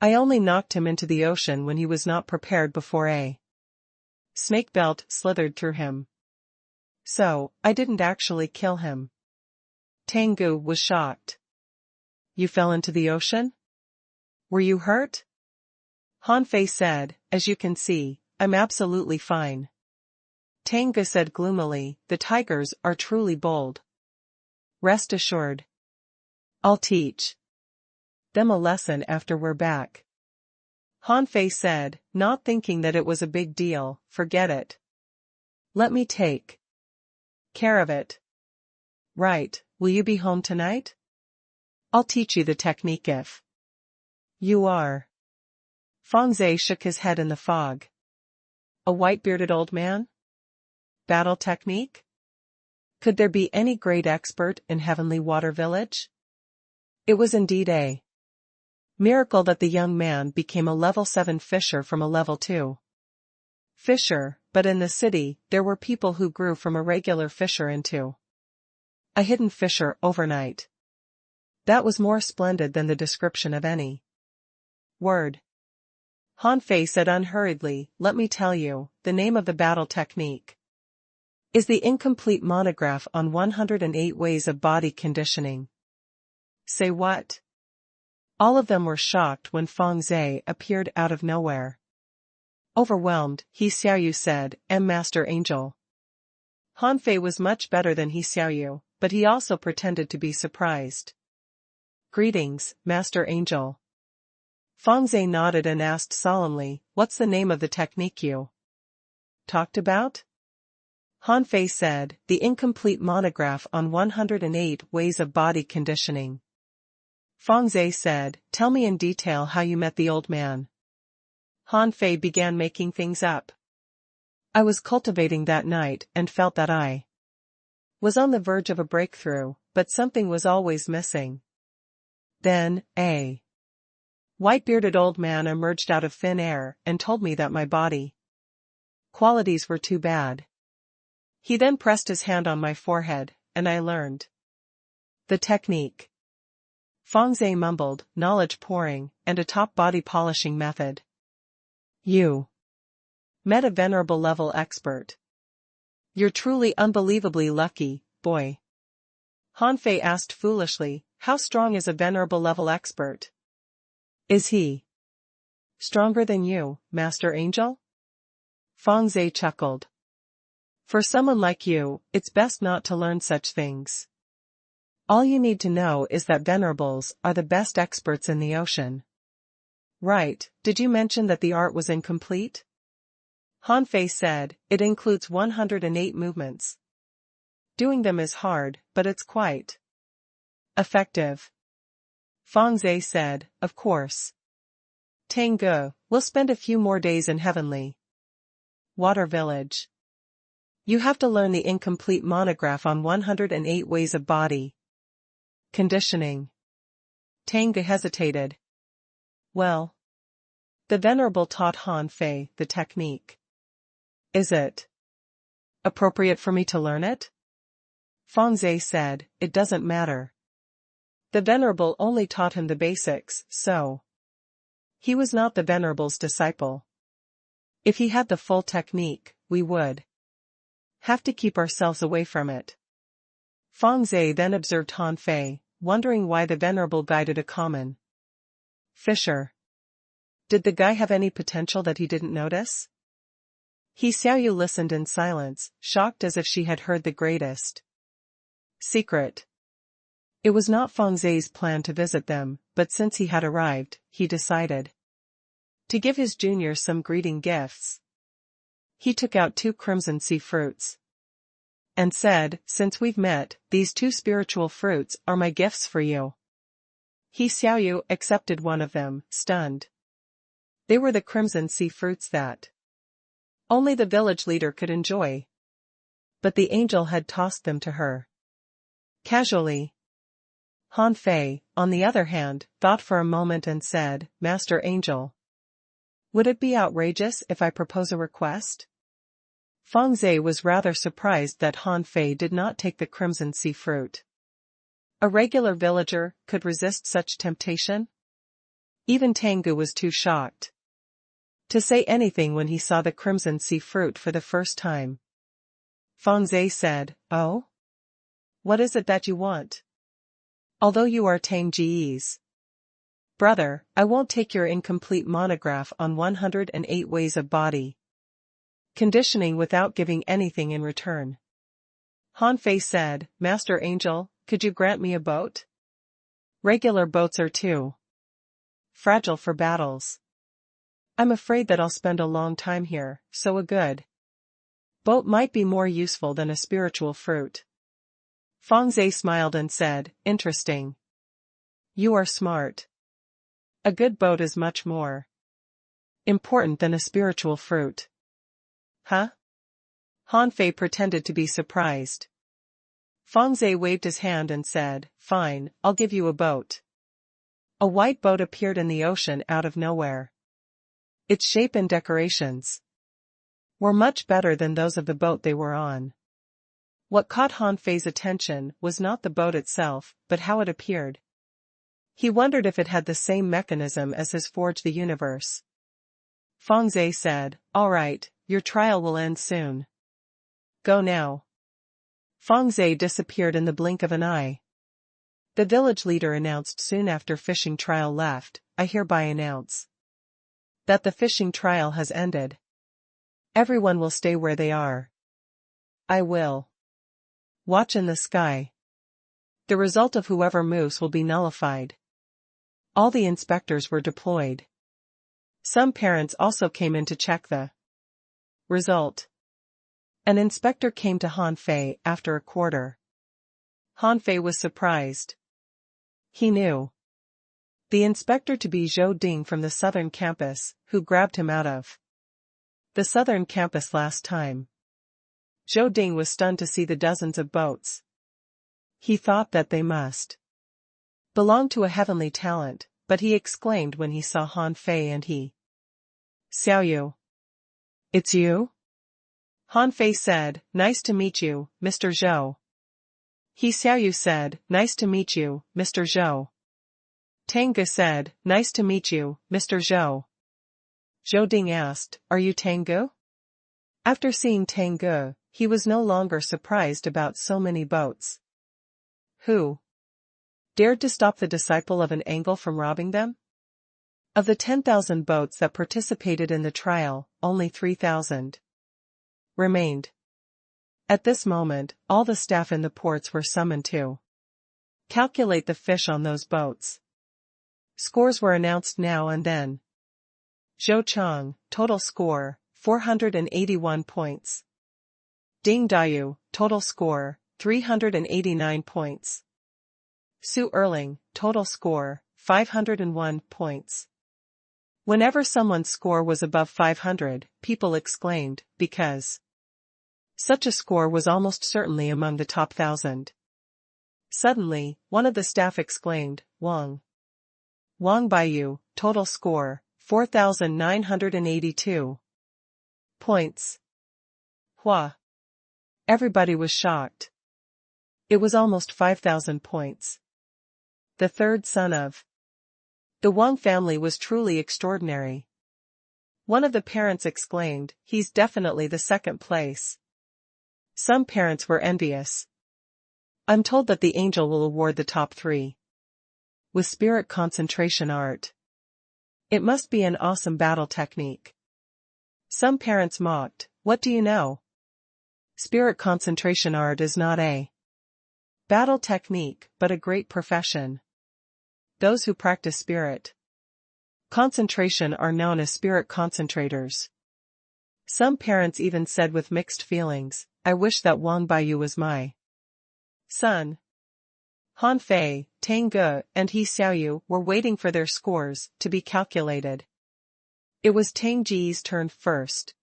I only knocked him into the ocean when he was not prepared before a snake belt slithered through him. So, I didn't actually kill him. Tang Ge was shocked. You fell into the ocean? Were you hurt? Han Fei said, as you can see, I'm absolutely fine. Tanga said gloomily, the tigers are truly bold. Rest assured. I'll teach them a lesson after we're back. Han Fei said, not thinking that it was a big deal, forget it. Let me take care of it. Right, will you be home tonight? I'll teach you the technique if you are. Feng Zhe shook his head in the fog. A white-bearded old man? Battle technique? Could there be any great expert in Heavenly Water Village? It was indeed a miracle that the young man became a level 7 fisher from a level 2 fisher, but in the city, there were people who grew from a regular fisher into a hidden fisher overnight. That was more splendid than the description of any word. Han Fei said unhurriedly, let me tell you, the name of the battle technique is the incomplete monograph on 108 ways of body conditioning. Say what? All of them were shocked when Feng Zhe appeared out of nowhere. Overwhelmed, He Xiaoyu said, Master Angel. Han Fei was much better than He Xiaoyu, but he also pretended to be surprised. Greetings, Master Angel. Feng Zhe nodded and asked solemnly, what's the name of the technique you talked about? Han Fei said, the incomplete monograph on 108 ways of body conditioning. Feng Zhe said, tell me in detail how you met the old man. Han Fei began making things up. I was cultivating that night and felt that I was on the verge of a breakthrough, but something was always missing. Then, a white-bearded old man emerged out of thin air and told me that my body qualities were too bad. He then pressed his hand on my forehead, and I learned the technique. Feng Zhe mumbled, knowledge pouring, and a top body polishing method. You met a venerable level expert. You're truly unbelievably lucky, boy. Han Fei asked foolishly, how strong is a venerable level expert? Is he stronger than you, Master Angel? Feng Zhe chuckled. For someone like you, it's best not to learn such things. All you need to know is that venerables are the best experts in the ocean. Right, did you mention that the art was incomplete? Han Fei said, it includes 108 movements. Doing them is hard, but it's quite effective. Feng Zhe said, of course. Tanggu, we'll spend a few more days in Heavenly Water Village. You have to learn the incomplete monograph on 108 ways of body conditioning. Tanggu hesitated. Well, the Venerable taught Han Fei the technique. Is it appropriate for me to learn it? Feng Zhe said, it doesn't matter. The Venerable only taught him the basics, so he was not the Venerable's disciple. If he had the full technique, we would have to keep ourselves away from it. Feng Zhe then observed Han Fei, wondering why the Venerable guided a common fisher. Did the guy have any potential that he didn't notice? He Xiaoyu listened in silence, shocked as if she had heard the greatest secret. It was not Feng Zhe's plan to visit them, but since he had arrived, he decided to give his junior some greeting gifts. He took out 2 crimson sea fruits and said, since we've met, these 2 spiritual fruits are my gifts for you. He Xiaoyu accepted one of them, stunned. They were the crimson sea fruits that only the village leader could enjoy. But the angel had tossed them to her casually. Han Fei, on the other hand, thought for a moment and said, Master Angel, would it be outrageous if I propose a request? Feng Zhe was rather surprised that Han Fei did not take the crimson sea fruit. A regular villager could resist such temptation? Even Tanggu was too shocked to say anything when he saw the crimson sea fruit for the first time. Feng Zhe said, oh? What is it that you want? Although you are Tang Ji's brother, I won't take your incomplete monograph on 108 ways of body conditioning without giving anything in return. Han Fei said, Master Angel, could you grant me a boat? Regular boats are too fragile for battles. I'm afraid that I'll spend a long time here, so a good boat might be more useful than a spiritual fruit. Feng Zhe smiled and said, Interesting. You are smart. A good boat is much more important than a spiritual fruit. Huh? Han Fei pretended to be surprised. Feng Zhe waved his hand and said, Fine, I'll give you a boat. A white boat appeared in the ocean out of nowhere. Its shape and decorations were much better than those of the boat they were on. What caught Han Fei's attention was not the boat itself, but how it appeared. He wondered if it had the same mechanism as his Forge the Universe. Feng Zhe said, All right, your trial will end soon. Go now. Feng Zhe disappeared in the blink of an eye. The village leader announced soon after fishing trial left, I hereby announce that the fishing trial has ended. Everyone will stay where they are. I will watch in the sky. The result of whoever moves will be nullified. All the inspectors were deployed. Some parents also came in to check the result. An inspector came to Han Fei after a quarter. Han Fei was surprised. He knew the inspector to be Zhou Ding from the southern campus, who grabbed him out of the southern campus last time. Zhou Ding was stunned to see the dozens of boats. He thought that they must belong to a heavenly talent, but he exclaimed when he saw Han Fei and he. Xiaoyu. It's you? Han Fei said, Nice to meet you, Mr. Zhou. He Xiaoyu said, Nice to meet you, Mr. Zhou. Tang Ge said, Nice to meet you, Mr. Zhou. Zhou Ding asked, Are you Tang Ge? After seeing Tang Ge, he was no longer surprised about so many boats. Who dared to stop the disciple of an angle from robbing them? Of the 10,000 boats that participated in the trial, only 3,000 remained. At this moment, all the staff in the ports were summoned to calculate the fish on those boats. Scores were announced now and then. Zhou Chang, total score, 481 points. Ding Daiyu, total score, 389 points. Su Erling, total score, 501 points. Whenever someone's score was above 500, people exclaimed, because such a score was almost certainly among the top 1,000. Suddenly, one of the staff exclaimed, Wang Baiyu, total score, 4,982 points. Hua. Everybody was shocked. It was almost 5,000 points. The third son of the Wang family was truly extraordinary. One of the parents exclaimed, He's definitely the second place. Some parents were envious. I'm told that the angel will award the top 3 with spirit concentration art. It must be an awesome battle technique. Some parents mocked, What do you know? Spirit concentration art is not a battle technique, but a great profession. Those who practice spirit concentration are known as spirit concentrators. Some parents even said with mixed feelings, I wish that Wang Baiyu was my son. Han Fei, Tang Ge, and He Xiaoyu were waiting for their scores to be calculated. It was Tang Ji's turn first.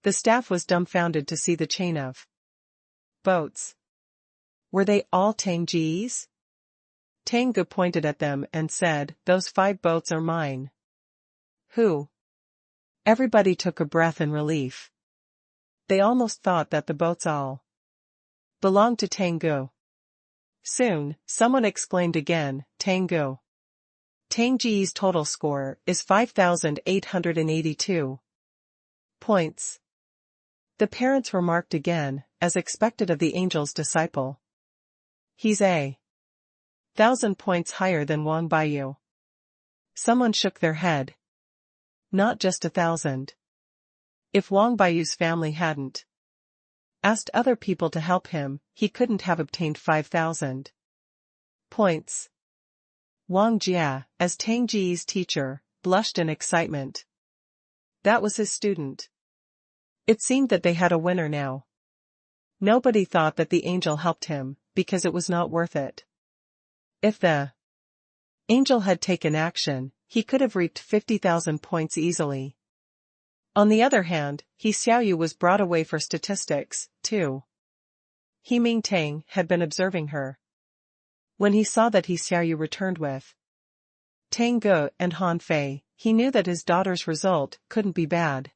The staff was dumbfounded to see the chain of boats. Were they all Tang Ji's? Tang Ge pointed at them and said, Those 5 boats are mine. Who? Everybody took a breath in relief. They almost thought that the boats all belonged to Tang Ge. Soon, someone exclaimed again, Tang Ge. Tang Ji's total score is 5,882 points. The parents remarked again, as expected of the angel's disciple. He's 1,000 points higher than Wang Baiyu. Someone shook their head. Not just 1,000. If Wang Baiyu's family hadn't asked other people to help him, he couldn't have obtained 5,000 points. Wang Jia, as Tang Ji's teacher, blushed in excitement. That was his student. It seemed that they had a winner now. Nobody thought that the angel helped him, because it was not worth it. If the angel had taken action, he could have reaped 50,000 points easily. On the other hand, He Xiaoyu was brought away for statistics, too. He Mingtang had been observing her. When he saw that He Xiaoyu returned with Tang Ge and Han Fei, he knew that his daughter's result couldn't be bad.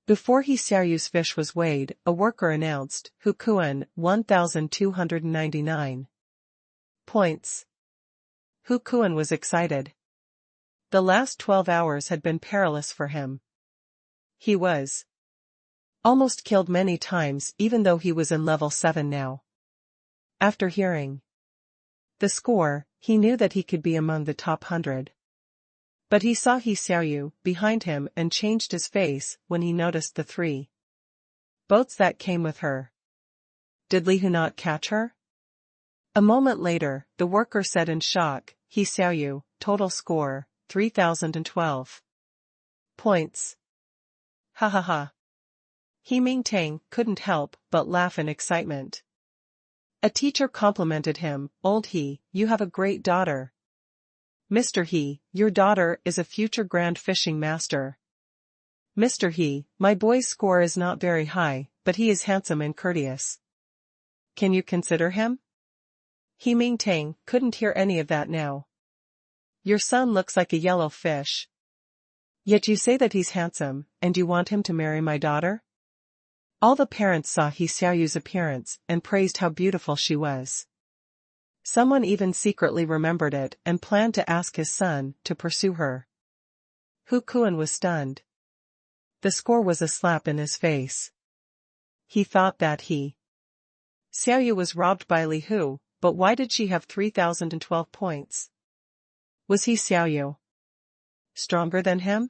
Before He Xiaoyu's fish was weighed, a worker announced, Hu Kuan, 1,299 points. Hu Kuan was excited. The last 12 hours had been perilous for him. He was almost killed many times even though he was in level 7 now. After hearing the score, he knew that he could be among the top 100. But he saw He Xiaoyu behind him and changed his face when he noticed the 3 boats that came with her. Did Li Hu not catch her? A moment later, the worker said in shock, He Xiaoyu, total score, 3,012 points. Ha ha ha. He Mingtang couldn't help but laugh in excitement. A teacher complimented him, Old He, you have a great daughter. Mr. He, your daughter is a future grand fishing master. Mr. He, my boy's score is not very high, but he is handsome and courteous. Can you consider him? He Mingtang couldn't hear any of that now. Your son looks like a yellow fish. Yet you say that he's handsome, and you want him to marry my daughter? All the parents saw He Xiaoyu's appearance and praised how beautiful she was. Someone even secretly remembered it and planned to ask his son to pursue her. Hu Kuan was stunned. The score was a slap in his face. He thought that He Xiaoyu was robbed by Li Hu, but why did she have 3,012 points? Was He Xiaoyu stronger than him?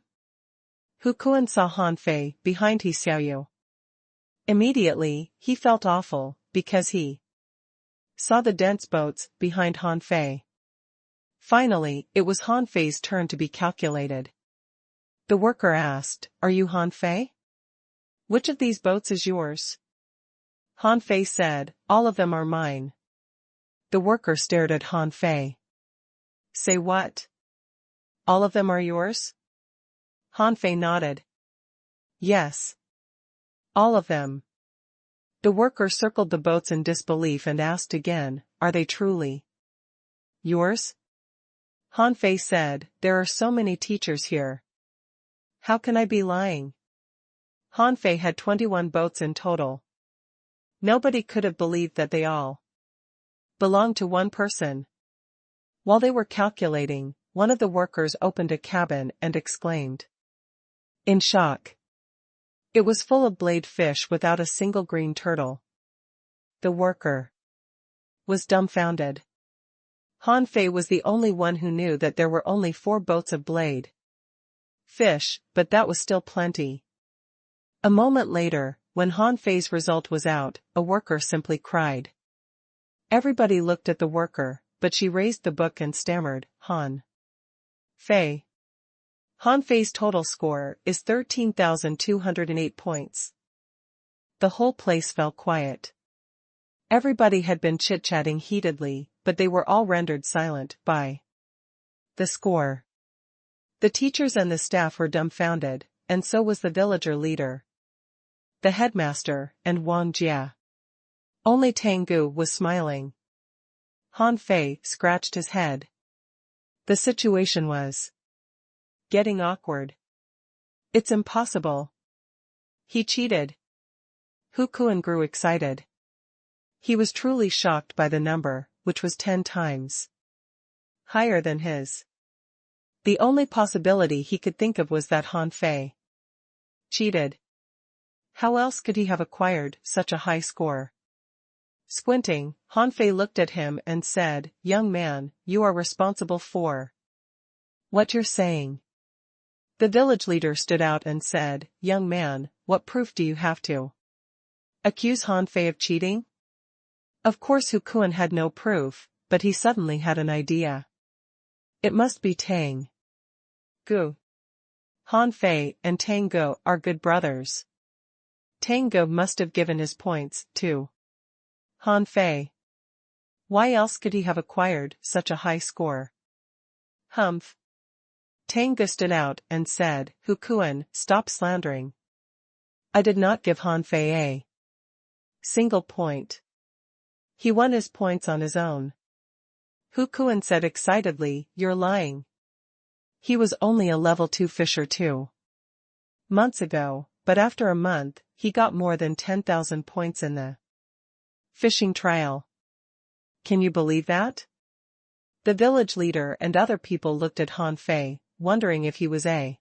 Hu Kuan saw Han Fei behind He Xiaoyu. Immediately, he felt awful, because he saw the dense boats behind Han Fei. Finally, it was Han Fei's turn to be calculated. The worker asked, Are you Han Fei? Which of these boats is yours? Han Fei said, All of them are mine. The worker stared at Han Fei. Say what? All of them are yours? Han Fei nodded. Yes. All of them. The worker circled the boats in disbelief and asked again, Are they truly yours? Han Fei said, There are so many teachers here. How can I be lying? Han Fei had 21 boats in total. Nobody could have believed that they all belonged to one person. While they were calculating, one of the workers opened a cabin and exclaimed in shock. It was full of blade fish without a single green turtle. The worker was dumbfounded. Han Fei was the only one who knew that there were only 4 boats of blade fish, but that was still plenty. A moment later, when Han Fei's result was out, a worker simply cried. Everybody looked at the worker, but she raised the book and stammered, Han Fei. Han Fei's total score is 13,208 points. The whole place fell quiet. Everybody had been chit-chatting heatedly, but they were all rendered silent by the score. The teachers and the staff were dumbfounded, and so was the villager leader, the headmaster, and Wang Jia. Only Tang Gu was smiling. Han Fei scratched his head. The situation was getting awkward. It's impossible. He cheated. Hu Kuan grew excited. He was truly shocked by the number, which was 10 times higher than his. The only possibility he could think of was that Han Fei cheated. How else could he have acquired such a high score? Squinting, Han Fei looked at him and said, Young man, you are responsible for what you're saying. The village leader stood out and said, "Young man, what proof do you have to accuse Han Fei of cheating?" Of course Hukuan had no proof, but he suddenly had an idea. It must be Tang Gu. Han Fei and Tang Gu are good brothers. Tang Gu must have given his points to Han Fei. Why else could he have acquired such a high score? Humph. Tang Gu stood out and said, "Hukuan, stop slandering. I did not give Han Fei a single point. He won his points on his own." Hukuan said excitedly, "You're lying. He was only a level 2 fisher 2 months ago, but after a month, he got more than 10,000 points in the fishing trial. Can you believe that?" The village leader and other people looked at Han Fei, wondering if he was a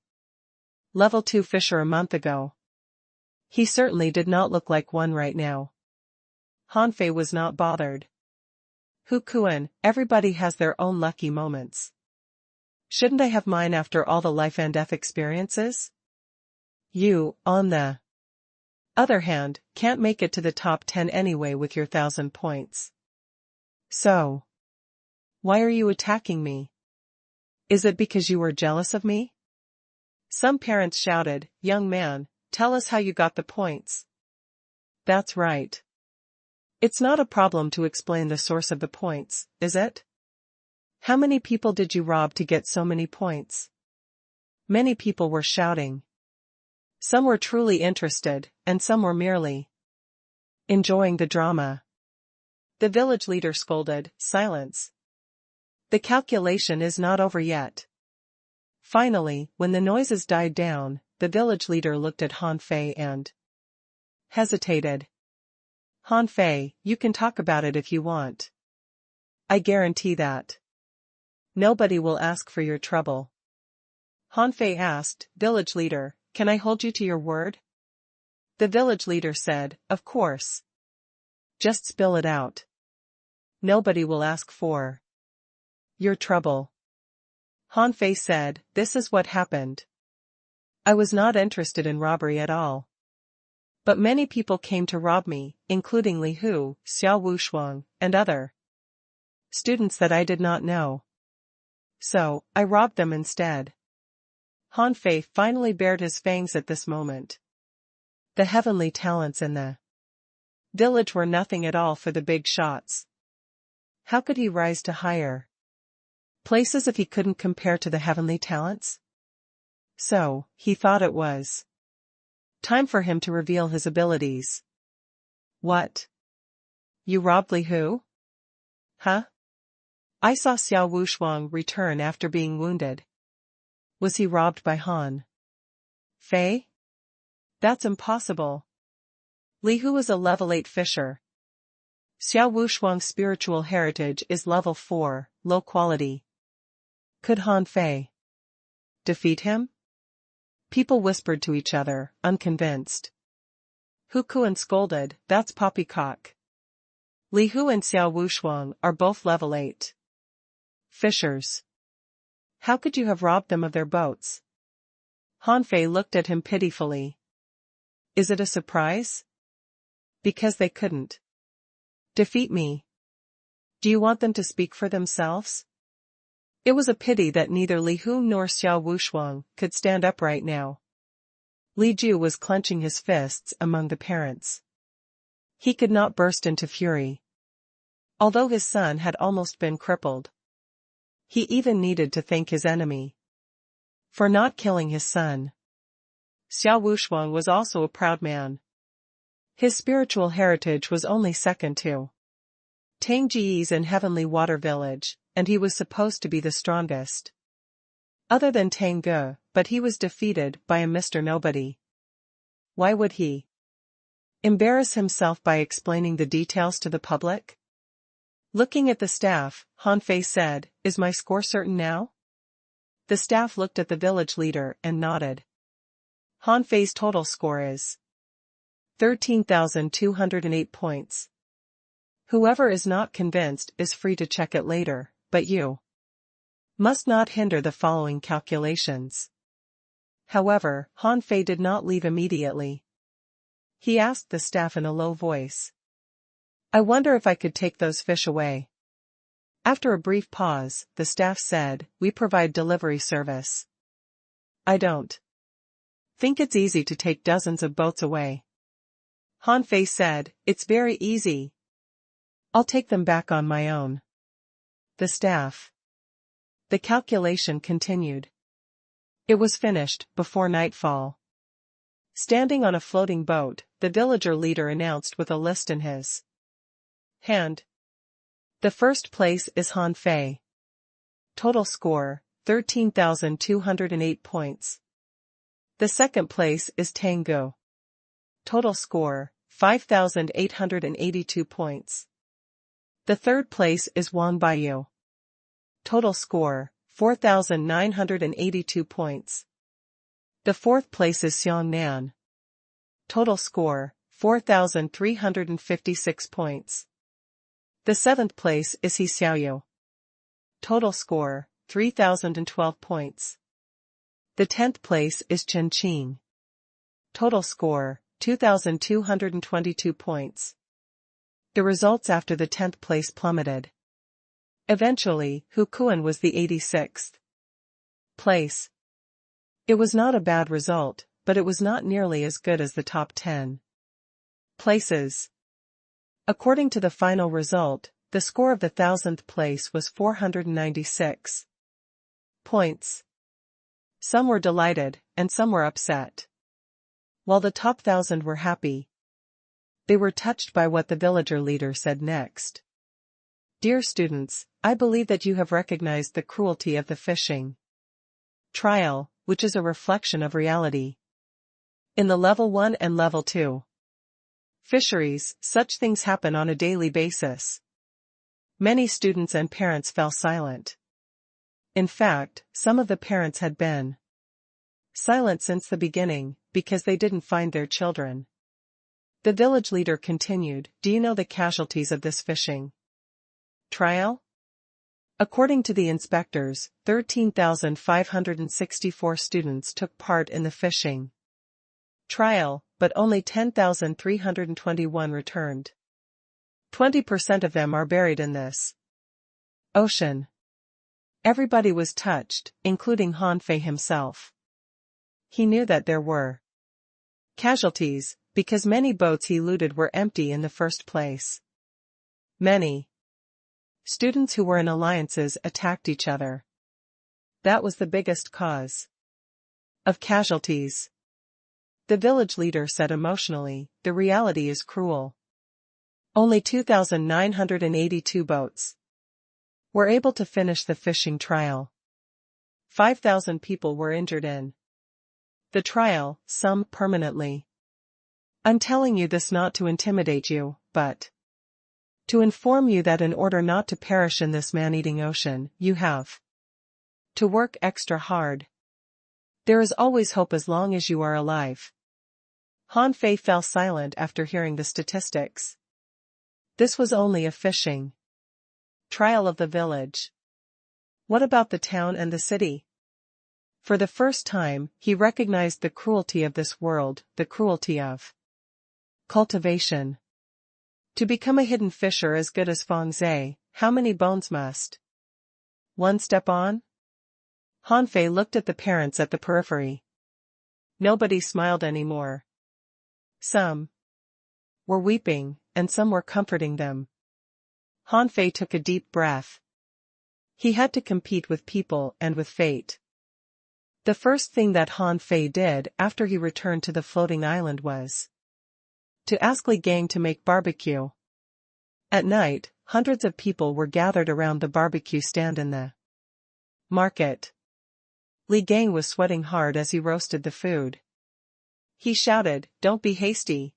level 2 fisher a month ago. He certainly did not look like one right now. Han Fei was not bothered. "Hukuan, everybody has their own lucky moments. Shouldn't I have mine after all the life and death experiences? You, on the other hand, can't make it to the top 10 anyway with your 1,000 points. So, why are you attacking me? Is it because you were jealous of me?" Some parents shouted, "Young man, tell us how you got the points." That's right. It's not a problem to explain the source of the points, is it? How many people did you rob to get so many points? Many people were shouting. Some were truly interested, and some were merely enjoying the drama. The village leader scolded, "Silence. The calculation is not over yet." Finally, when the noises died down, the village leader looked at Han Fei and hesitated. "Han Fei, you can talk about it if you want. I guarantee that nobody will ask for your trouble." Han Fei asked, "Village leader, can I hold you to your word?" The village leader said, "Of course. Just spill it out. Nobody will ask for your trouble." Han Fei said, "This is what happened. I was not interested in robbery at all. But many people came to rob me, including Li Hu, Xiao Wushuang, and other students that I did not know. So, I robbed them instead." Han Fei finally bared his fangs at this moment. The heavenly talents in the village were nothing at all for the big shots. How could he rise to higher places if he couldn't compare to the heavenly talents? So, he thought it was time for him to reveal his abilities. "What? You robbed Li Hu? Huh? I saw Xiao Wushuang return after being wounded. Was he robbed by Han Fei? That's impossible. Li Hu is a level 8 fisher. Xiao Wushuang's spiritual heritage is level 4, low quality. Could Han Fei defeat him?" People whispered to each other, unconvinced. Hukuan scolded, "That's poppycock. Li Hu and Xiao Wushuang are both level 8 fishers. How could you have robbed them of their boats?" Han Fei looked at him pitifully. "Is it a surprise? Because they couldn't defeat me. Do you want them to speak for themselves?" It was a pity that neither Li Hu nor Xiao Wushuang could stand up right now. Li Ju was clenching his fists among the parents. He could not burst into fury. Although his son had almost been crippled, he even needed to thank his enemy for not killing his son. Xiao Wushuang was also a proud man. His spiritual heritage was only second to Tang Ji's in Heavenly Water Village, and he was supposed to be the strongest other than Tang Ge, but he was defeated by a Mr. Nobody. Why would he embarrass himself by explaining the details to the public? Looking at the staff, Han Fei said, "Is my score certain now?" The staff looked at the village leader and nodded. Han Fei's total score is 13,208 points. Whoever is not convinced is free to check it later, but you must not hinder the following calculations. However, Han Fei did not leave immediately. He asked the staff in a low voice. "I wonder if I could take those fish away." After a brief pause, the staff said, "We provide delivery service." "I don't think it's easy to take dozens of boats away." Han Fei said, "It's very easy. I'll take them back on my own." The staff. The calculation continued. It was finished before nightfall. Standing on a floating boat, the villager leader announced with a list in his hand. The first place is Han Fei. Total score, 13,208 points. The second place is Tango. Total score, 5,882 points. The third place is Wang Baiyu. Total score, 4,982 points. The fourth place is Xiang Nan. Total score, 4,356 points. The seventh place is He Xiaoyu. Total score, 3,012 points. The 10th place is Chen Qing. Total score, 2,222 points. The results after the 10th place plummeted. Eventually, Hu Kuan was the 86th place. It was not a bad result, but it was not nearly as good as the top 10 places. According to the final result, the score of the 1000th place was 496 points. Some were delighted, and some were upset. While the top 1000 were happy, they were touched by what the villager leader said next. "Dear students, I believe that you have recognized the cruelty of the fishing trial, which is a reflection of reality. In the level 1 and level 2 fisheries, such things happen on a daily basis." Many students and parents fell silent. In fact, some of the parents had been silent since the beginning, because they didn't find their children. The village leader continued, "Do you know the casualties of this fishing trial? According to the inspectors, 13,564 students took part in the fishing trial, but only 10,321 returned. 20% of them are buried in this ocean." Everybody was touched, including Han Fei himself. He knew that there were casualties, because many boats he looted were empty in the first place. Many students who were in alliances attacked each other. That was the biggest cause of casualties. The village leader said emotionally, "The reality is cruel. Only 2,982 boats were able to finish the fishing trial. 5,000 people were injured in the trial, some permanently. I'm telling you this not to intimidate you, but to inform you that in order not to perish in this man-eating ocean, you have to work extra hard. There is always hope as long as you are alive." Han Fei fell silent after hearing the statistics. This was only a fishing trial of the village. What about the town and the city? For the first time, he recognized the cruelty of this world, the cruelty of cultivation. To become a hidden fisher as good as Feng Zhe, how many bones must one step on? Han Fei looked at the parents at the periphery. Nobody smiled anymore. Some were weeping, and some were comforting them. Han Fei took a deep breath. He had to compete with people and with fate. The first thing that Han Fei did after he returned to the floating island was to ask Li Gang to make barbecue. At night, hundreds of people were gathered around the barbecue stand in the market. Li Gang was sweating hard as he roasted the food. He shouted, "Don't be hasty.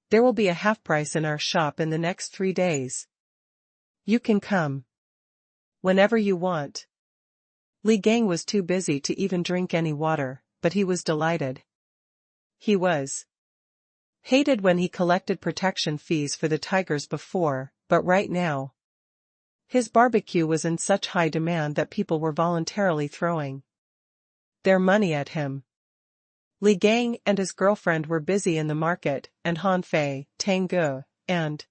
There will be a half price in our shop in the next 3 days. You can come whenever you want." Li Gang was too busy to even drink any water, but he was delighted. He was hated when he collected protection fees for the tigers before, but right now, his barbecue was in such high demand that people were voluntarily throwing their money at him. Li Gang and his girlfriend were busy in the market, and Han Fei, Tang Ge, and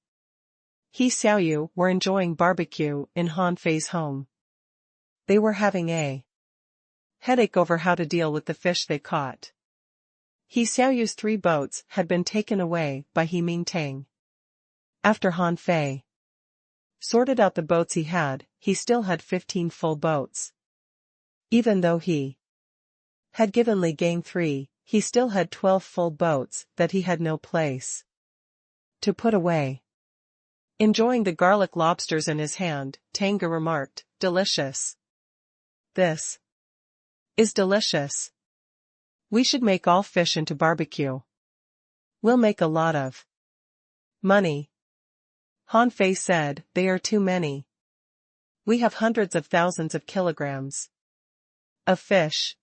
He Xiaoyu were enjoying barbecue in Han Fei's home. They were having a headache over how to deal with the fish they caught. He Xiaoyu's 3 boats had been taken away by He Mingtang. After Han Fei sorted out the boats he still had 15 full boats. Even though he had given Li Gang 3, he still had 12 full boats that he had no place to put away. Enjoying the garlic lobsters in his hand, Tanga remarked, "Delicious. This is delicious. We should make all fish into barbecue. We'll make a lot of money." Han Fei said, "They are too many. We have hundreds of thousands of kilograms of fish."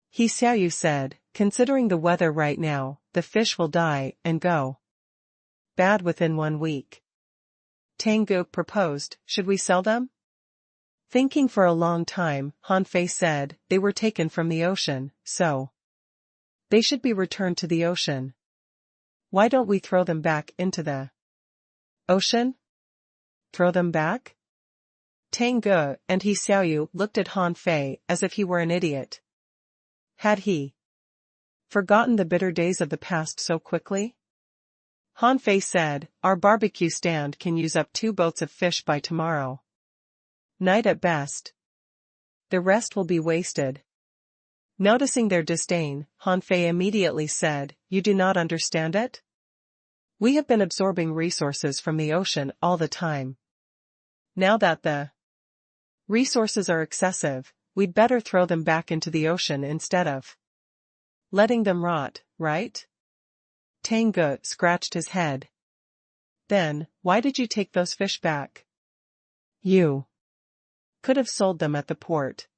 He Xiaoyu said, "Considering the weather right now, the fish will die and go bad within 1 week." Tang Ge proposed, "Should we sell them?" Thinking for a long time, Han Fei said, "They were taken from the ocean, so they should be returned to the ocean. Why don't we throw them back into the ocean?" Throw them back? Tang Ge and He Xiaoyu looked at Han Fei as if he were an idiot. Had he forgotten the bitter days of the past so quickly? Han Fei said, "Our barbecue stand can use up 2 boats of fish by tomorrow night at best. The rest will be wasted." Noticing their disdain, Han Fei immediately said, "You do not understand it? We have been absorbing resources from the ocean all the time. Now that the resources are excessive, we'd better throw them back into the ocean instead of letting them rot, right?" Tang Ge scratched his head. "Then, why did you take those fish back? You could have sold them at the port."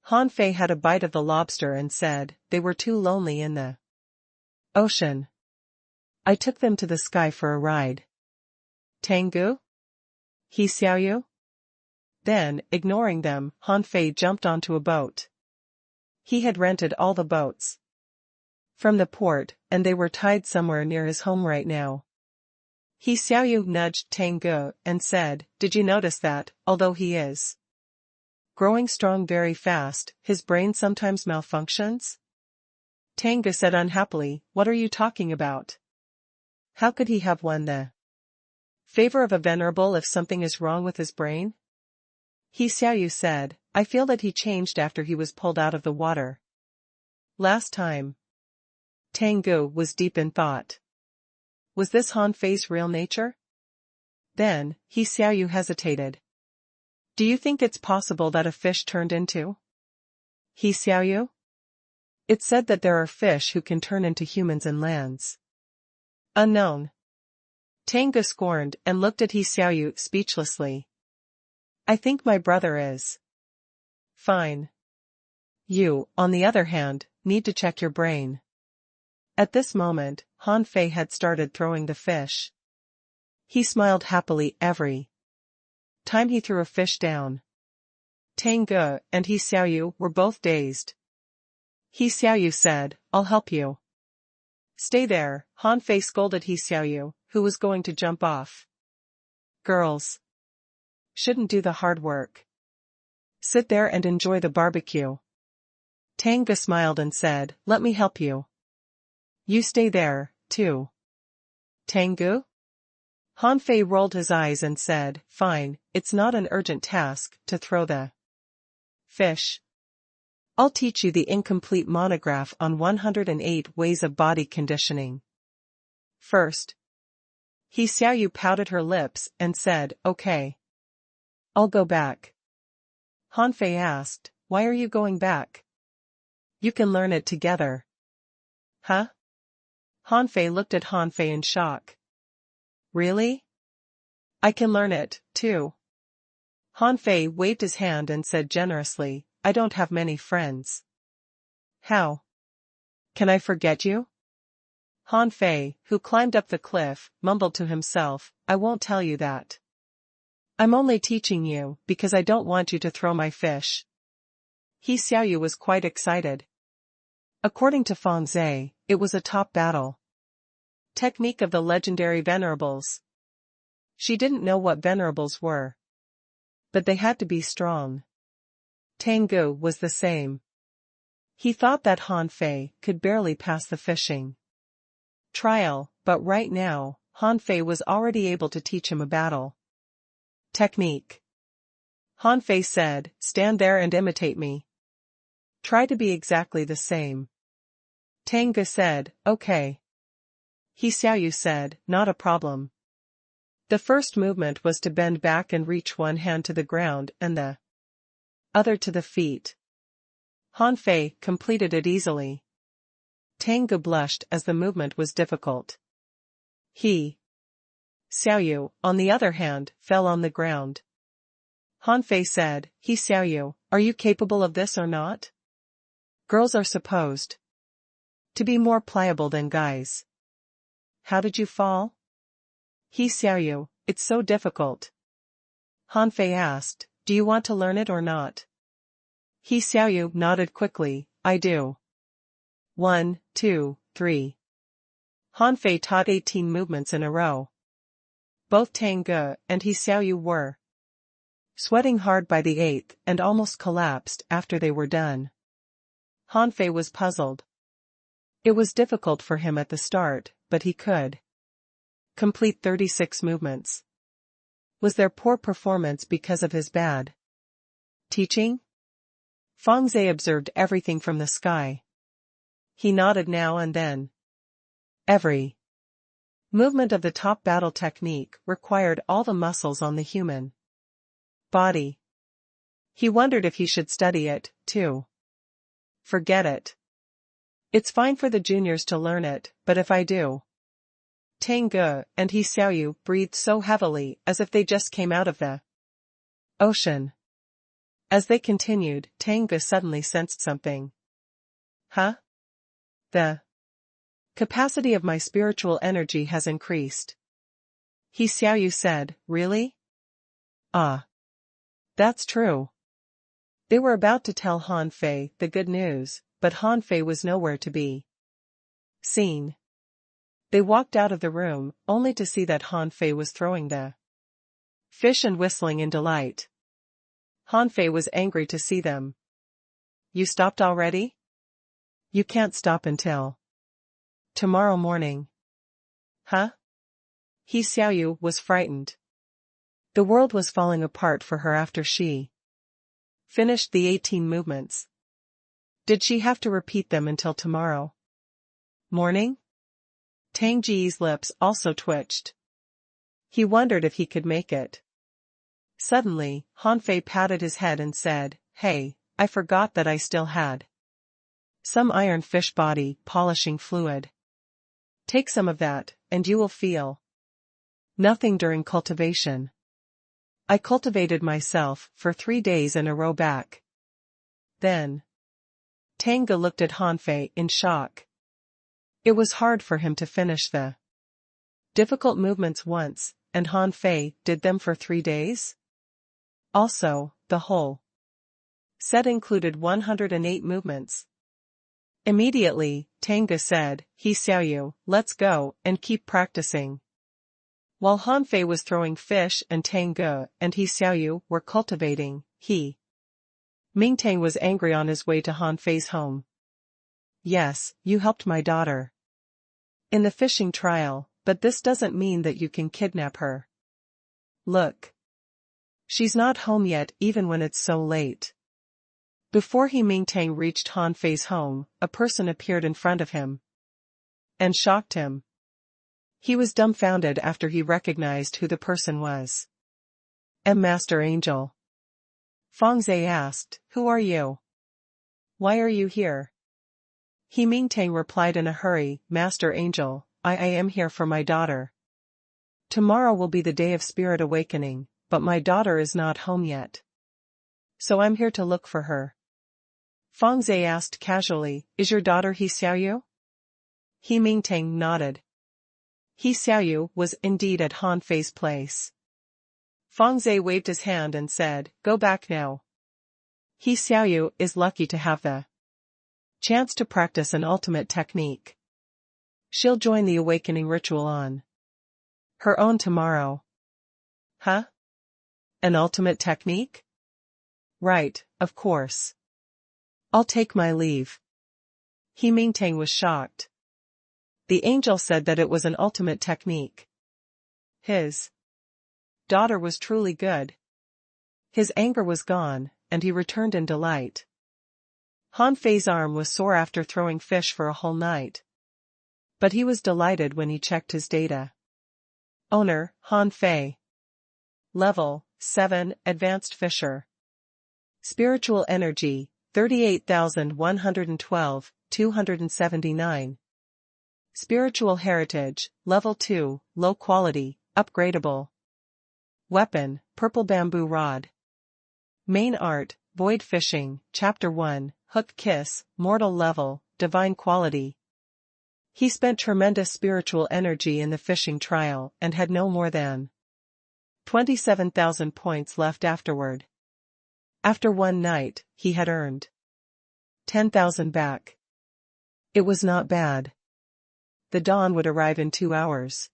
Han Fei had a bite of the lobster and said, "They were too lonely in the ocean. I took them to the sky for a ride." Tang Ge? He Xiaoyu? Then, ignoring them, Han Fei jumped onto a boat. He had rented all the boats from the port, and they were tied somewhere near his home right now. He Xiaoyu nudged Tang Ge and said, "Did you notice that, although he is growing strong very fast, his brain sometimes malfunctions?" Tang Ge said unhappily, "What are you talking about? How could he have won the favor of a venerable if something is wrong with his brain?" He Xiaoyu said, "I feel that he changed after he was pulled out of the water last time." Tang Ge was deep in thought. Was this Han Fei's real nature? Then, He Xiaoyu hesitated. "Do you think it's possible that a fish turned into He Xiaoyu? It's said that there are fish who can turn into humans in lands unknown." Tang Ge scorned and looked at He Xiaoyu speechlessly. "I think my brother is fine. You, on the other hand, need to check your brain." At this moment, Han Fei had started throwing the fish. He smiled happily every time he threw a fish down. Tang Ge and He Xiaoyu were both dazed. He Xiaoyu said, "I'll help you." "Stay there," Han Fei scolded He Xiaoyu, who was going to jump off. "Girls shouldn't do the hard work. Sit there and enjoy the barbecue." Tang Ge smiled and said, "Let me help you." "You stay there, too." Tang Ge? Han Fei rolled his eyes and said, "Fine, it's not an urgent task to throw the fish. I'll teach you the incomplete monograph on 108 ways of body conditioning. First." He Xiaoyu pouted her lips and said, "Okay. I'll go back." Han Fei asked, "Why are you going back?" "You can learn it together." "Huh?" Han Fei looked at Han Fei in shock. "Really? I can learn it, too." Han Fei waved his hand and said generously, "I don't have many friends." "How can I forget you?" Han Fei, who climbed up the cliff, mumbled to himself, "I won't tell you that. I'm only teaching you because I don't want you to throw my fish." He Xiaoyu was quite excited. According to Feng Zhe, it was a top battle technique of the legendary venerables. She didn't know what venerables were, but they had to be strong. Tang Ge was the same. He thought that Han Fei could barely pass the fishing trial, but right now, Han Fei was already able to teach him a battle technique. Han Fei said, "Stand there and imitate me. Try to be exactly the same." Tang Ge said, "Okay." He Xiaoyu said, "Not a problem." The first movement was to bend back and reach one hand to the ground and the other to the feet. Han Fei completed it easily. Tang Ge blushed as the movement was difficult. He Xiaoyu, on the other hand, fell on the ground. Han Fei said, "He Xiaoyu, are you capable of this or not? Girls are supposed to be more pliable than guys. How did you fall?" He Xiaoyu, "It's so difficult." Han Fei asked, "Do you want to learn it or not?" He Xiaoyu nodded quickly, "I do." 1, 2, 3. Han Fei taught 18 movements in a row. Both Tang Ge and He Xiaoyu were sweating hard by the 8th and almost collapsed after they were done. Han Fei was puzzled. It was difficult for him at the start, but he could complete 36 movements. Was their poor performance because of his bad teaching? Feng Zhe observed everything from the sky. He nodded now and then. Every movement of the top battle technique required all the muscles on the human body. He wondered if he should study it, too. Forget it. It's fine for the juniors to learn it, but if I do. Tang Ge and He Xiaoyu breathed so heavily as if they just came out of the ocean. As they continued, Tang Ge suddenly sensed something. Huh? The capacity of my spiritual energy has increased. He Xiaoyu said, "Really?" "Ah. That's true." They were about to tell Han Fei the good news, but Han Fei was nowhere to be seen. They walked out of the room, only to see that Han Fei was throwing the fish and whistling in delight. Han Fei was angry to see them. "You stopped already? You can't stop until tomorrow morning." Huh? He Xiaoyu was frightened. The world was falling apart for her after she finished the 18 movements. Did she have to repeat them until tomorrow morning? Tang Ji's lips also twitched. He wondered if he could make it. Suddenly, Han Fei patted his head and said, "Hey, I forgot that I still had some iron fish body polishing fluid. Take some of that, and you will feel nothing during cultivation. I cultivated myself for 3 days in a row back then." Tang Ge looked at Han Fei in shock. It was hard for him to finish the difficult movements once, and Han Fei did them for 3 days? Also, the whole set included 108 movements. Immediately, Tang Ge said, "He Xiaoyu, let's go and keep practicing." While Han Fei was throwing fish and Tang Ge and He Xiaoyu were cultivating, He Mingtang was angry on his way to Han Fei's home. "Yes, you helped my daughter in the fishing trial, but this doesn't mean that you can kidnap her. Look. She's not home yet even when it's so late." Before He Mingtang reached Han Fei's home, a person appeared in front of him and shocked him. He was dumbfounded after he recognized who the person was. Master Angel. Feng Zhe asked, "Who are you? Why are you here?" He Mingtang replied in a hurry, "Master Angel, I am here for my daughter. Tomorrow will be the day of spirit awakening, but my daughter is not home yet. So I'm here to look for her." Feng Zhe asked casually, "Is your daughter He Xiaoyu?" He Mingtang nodded. He Xiaoyu was indeed at Han Fei's place. Feng Zhe waved his hand and said, "Go back now. He Xiaoyu is lucky to have the Chance to practice an ultimate technique. She'll join the awakening ritual on her own tomorrow. Huh? An ultimate technique? Right, of course. I'll take my leave. He Mingtang was shocked. The angel said that it was an ultimate technique. His daughter was truly good. His anger was gone, and he returned in delight. Han Fei's arm was sore after throwing fish for a whole night. But he was delighted when he checked his data. Owner, Han Fei. Level, 7, Advanced Fisher. Spiritual Energy, 38,112, 279. Spiritual Heritage, Level 2, Low Quality, Upgradable. Weapon, Purple Bamboo Rod. Main Art, Void Fishing, Chapter 1, Hook Kiss, Mortal Level, Divine Quality. He spent tremendous spiritual energy in the fishing trial and had no more than 27,000 points left afterward. After one night, he had earned 10,000 back. It was not bad. The dawn would arrive in 2 hours.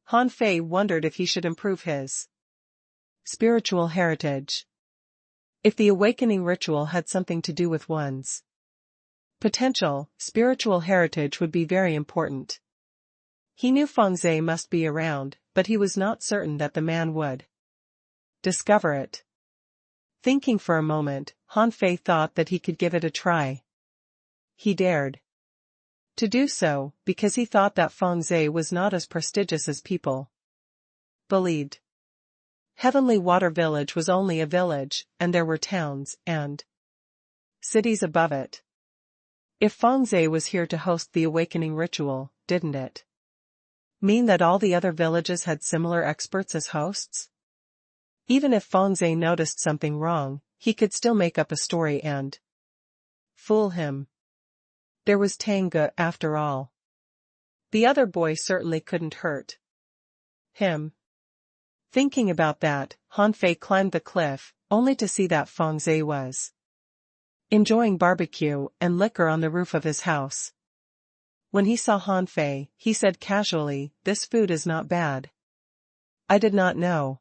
Han Fei wondered if he should improve his spiritual heritage. If the awakening ritual had something to do with one's potential, spiritual heritage would be very important. He knew Fengzhe must be around, but he was not certain that the man would discover it. Thinking for a moment, Han Fei thought that he could give it a try. He dared to do so, because he thought that Fengzhe was not as prestigious as people believed. Heavenly Water Village was only a village, and there were towns and cities above it. If Fengzhe was here to host the awakening ritual, didn't it mean that all the other villages had similar experts as hosts? Even if Fengzhe noticed something wrong, he could still make up a story and fool him. There was Tangge after all. The other boy certainly couldn't hurt him. Thinking about that, Han Fei climbed the cliff, only to see that Fengzhe was enjoying barbecue and liquor on the roof of his house. When he saw Han Fei, he said casually, "This food is not bad. I did not know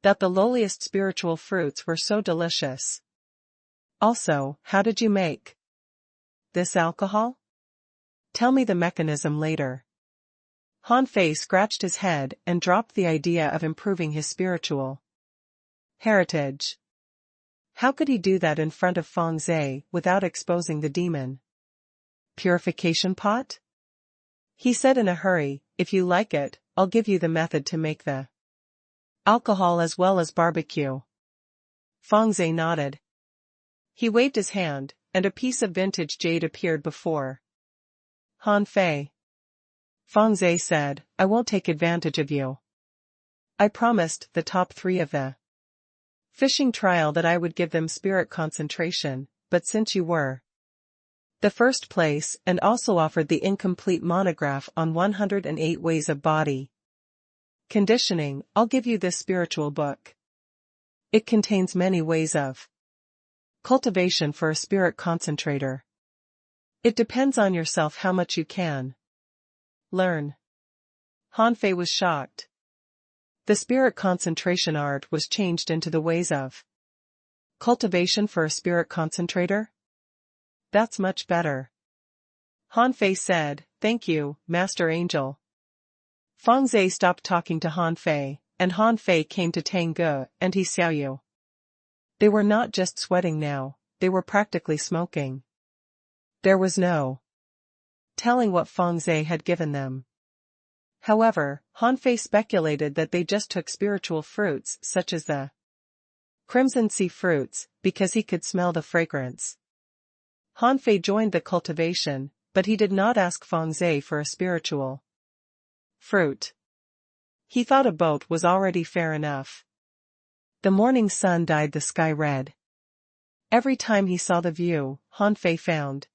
that the lowliest spiritual fruits were so delicious. Also, how did you make this alcohol? Tell me the mechanism later." Han Fei scratched his head and dropped the idea of improving his spiritual heritage. How could he do that in front of Fengzhe without exposing the demon? Purification pot? He said in a hurry, "If you like it, I'll give you the method to make the alcohol as well as barbecue." Fengzhe nodded. He waved his hand, and a piece of vintage jade appeared before Han Fei. Fengzhe said, "I won't take advantage of you. I promised the top 3 of the fishing trial that I would give them spirit concentration, but since you were the first place and also offered the incomplete monograph on 108 ways of body conditioning, I'll give you this spiritual book. It contains many ways of cultivation for a spirit concentrator. It depends on yourself how much you can learn." Han Fei was shocked. The spirit concentration art was changed into the ways of cultivation for a spirit concentrator? That's much better. Han Fei said, "Thank you, Master Angel." Fengzhe stopped talking to Han Fei, and Han Fei came to Tangge and he Xiaoyu. They were not just sweating now, they were practically smoking. There was no telling what Fengzhe had given them. However, Han Fei speculated that they just took spiritual fruits such as the crimson sea fruits, because he could smell the fragrance. Han Fei joined the cultivation, but he did not ask Fengzhe for a spiritual fruit. He thought a boat was already fair enough. The morning sun dyed the sky red. Every time he saw the view, Han Fei found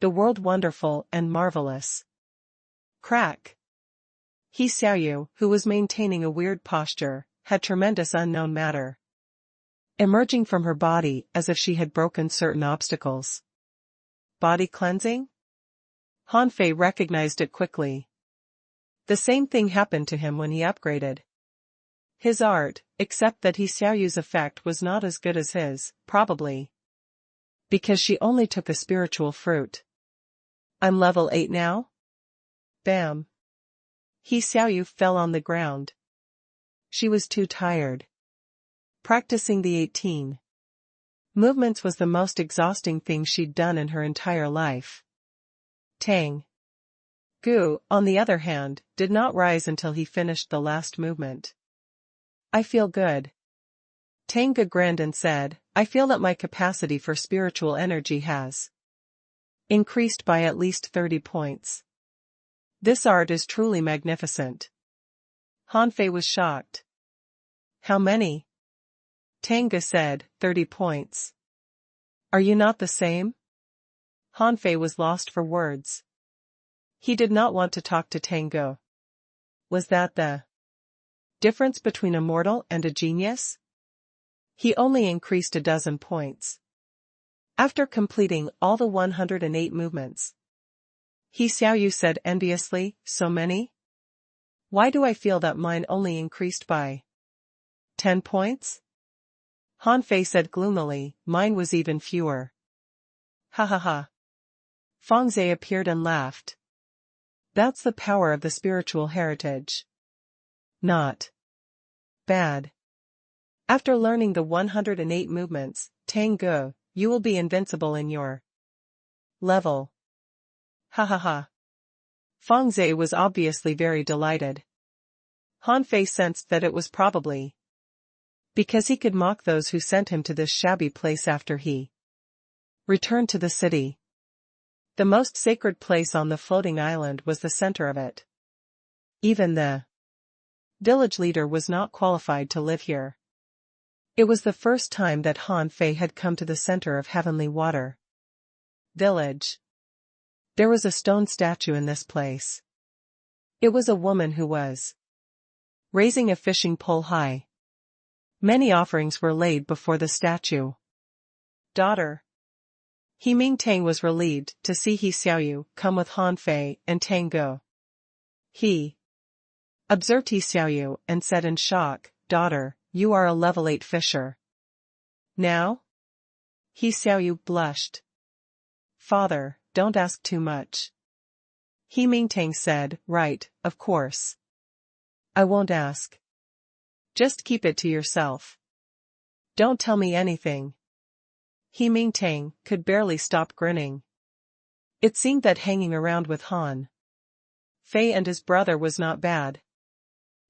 the world wonderful and marvelous. Crack. He Xiaoyu, who was maintaining a weird posture, had tremendous unknown matter emerging from her body as if she had broken certain obstacles. body cleansing? Han Fei recognized it quickly. The same thing happened to him when he upgraded his art, except that Xiaoyu's effect was not as good as his, probably because she only took a spiritual fruit. I'm level 8 now? Bam. Xiaoyu fell on the ground. She was too tired. Practicing the 18 movements was the most exhausting thing she'd done in her entire life. Tang Gu, on the other hand, did not rise until he finished the last movement. I feel good. Tang Gu grinned and said, I feel that my capacity for spiritual energy has increased by at least 30 points. This art is truly magnificent. Han Fei was shocked. How many? Tang Gu said, 30 points. Are you not the same? Han Fei was lost for words. He did not want to talk to Tang Gu. Was that the difference between a mortal and a genius? He only increased a dozen points. After completing all the 108 movements, Xiaoyu said enviously, so many? Why do I feel that mine only increased by 10 points? Han Fei said gloomily, mine was even fewer. Ha ha ha. Feng Zhe appeared and laughed. That's the power of the spiritual heritage. Not bad. After learning the 108 movements, Tang Gu, you will be invincible in your level. Ha ha ha. Feng Zhe was obviously very delighted. Han Fei sensed that it was probably because he could mock those who sent him to this shabby place after he returned to the city. The most sacred place on the floating island was the center of it. Even the village leader was not qualified to live here. It was the first time that Han Fei had come to the center of Heavenly Water Village. There was a stone statue in this place. It was a woman who was raising a fishing pole high. Many offerings were laid before the statue. Daughter. He Mingtang was relieved to see Xiaoyu come with Han Fei and Tang Gu. He observed Xiaoyu and said in shock, Daughter, you are a level 8 fisher. Now? Xiaoyu blushed. Father, don't ask too much. He Mingtang said, right, of course. I won't ask. Just keep it to yourself. Don't tell me anything. He Mingtang could barely stop grinning. It seemed that hanging around with Han Fei and his brother was not bad.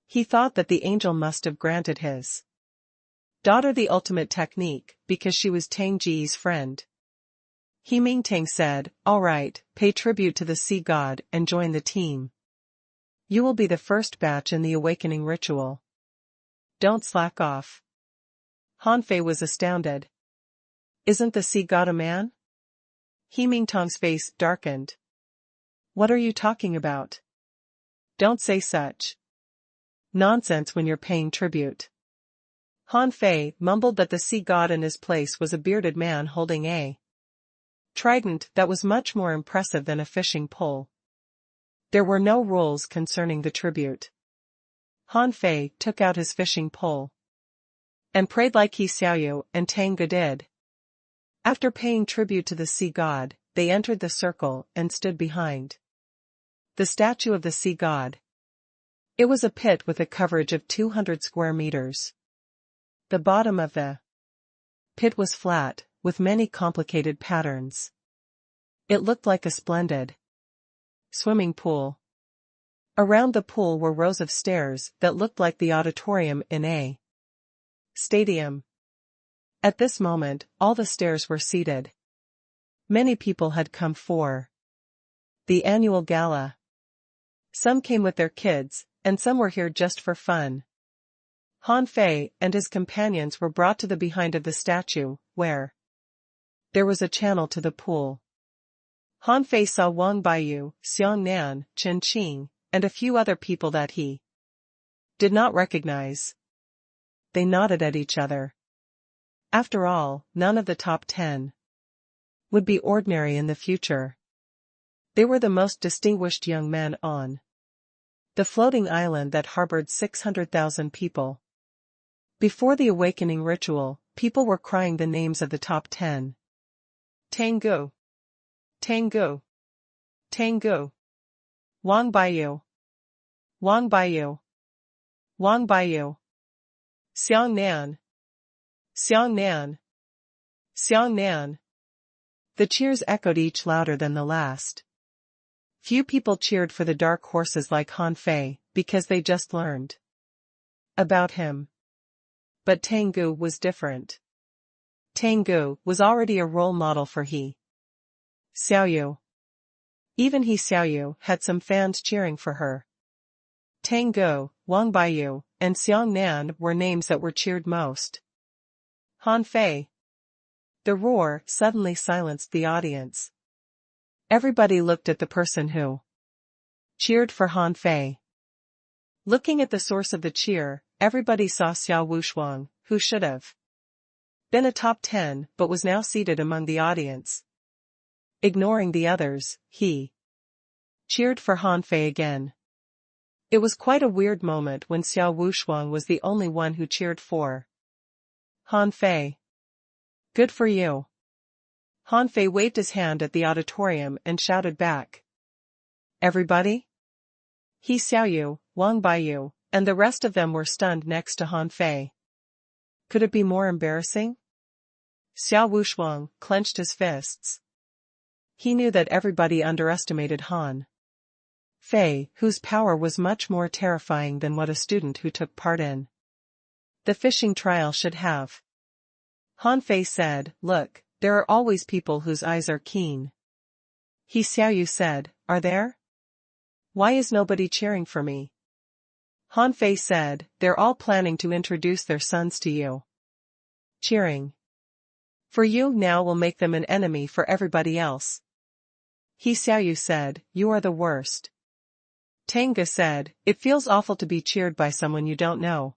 He thought that the angel must have granted his daughter the ultimate technique because she was Tang Ji's friend. He Mingtang said, all right, pay tribute to the sea god and join the team. You will be the first batch in the awakening ritual. Don't slack off. Han Fei was astounded. Isn't the sea god a man? He Mingtang's face darkened. What are you talking about? Don't say such nonsense when you're paying tribute. Han Fei mumbled that the sea god in his place was a bearded man holding a trident that was much more impressive than a fishing pole. There were no rules concerning the tribute. Han Fei took out his fishing pole and prayed like Xiaoyu and Tang Gu did. After paying tribute to the sea god, they entered the circle and stood behind the statue of the sea god. It was a pit with a coverage of 200 square meters. The bottom of the pit was flat, with many complicated patterns. It looked like a splendid swimming pool. Around the pool were rows of stairs that looked like the auditorium in a stadium. At this moment, all the stairs were seated. Many people had come for the annual gala. Some came with their kids, and some were here just for fun. Han Fei and his companions were brought to the behind of the statue, where there was a channel to the pool. Han Fei saw Wang Baiyu, Xiang Nan, Chen Qing, and a few other people that he did not recognize. They nodded at each other. After all, none of the top 10 would be ordinary in the future. They were the most distinguished young men on the floating island that harbored 600,000 people. Before the awakening ritual, people were crying the names of the top 10. Tango. Tango. Tango. Wang Baiyu. Wang Baiyu. Wang Baiyu. Xiang Nan. Xiang Nan. Xiang Nan. The cheers echoed each louder than the last. Few people cheered for the dark horses like Han Fei, because they just learned about him. But Tengu was different. Tengu was already a role model for He Xiaoyu. Even He Xiaoyu had some fans cheering for her. Tengu, Wang Baiyu, and Xiang Nan were names that were cheered most. Han Fei. The roar suddenly silenced the audience. Everybody looked at the person who cheered for Han Fei. Looking at the source of the cheer, everybody saw Xiao Wushuang, who should have been a top 10 but was now seated among the audience. Ignoring the others, he cheered for Han Fei again. It was quite a weird moment when Xiao Wushuang was the only one who cheered for Han Fei. Good for you. Han Fei waved his hand at the auditorium and shouted back. Everybody? He Xiaoyu, Wang Baiyu, and the rest of them were stunned next to Han Fei. Could it be more embarrassing? Xiao Wushuang clenched his fists. He knew that everybody underestimated Han Fei, whose power was much more terrifying than what a student who took part in the fishing trial should have. Han Fei said, "Look, there are always people whose eyes are keen." He Xiaoyu said, "Are there? Why is nobody cheering for me?" Han Fei said, "They're all planning to introduce their sons to you. Cheering for you now will make them an enemy for everybody else." He Xiaoyu said, "You are the worst." Tenga said, "It feels awful to be cheered by someone you don't know."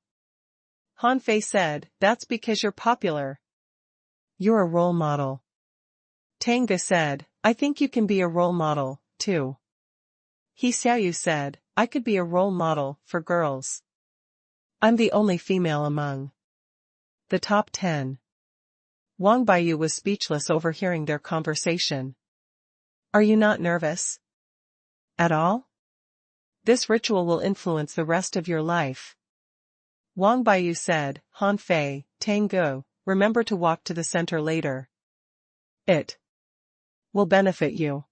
Han Fei said, "That's because you're popular. You're a role model." Tenga said, "I think you can be a role model, too." He Xiaoyu said, "I could be a role model for girls. I'm the only female among the top 10. Wang Baiyu was speechless overhearing their conversation. "Are you not nervous at all? This ritual will influence the rest of your life." Wang Baiyu said, "Han Fei, Tengu, remember to walk to the center later. It will benefit you."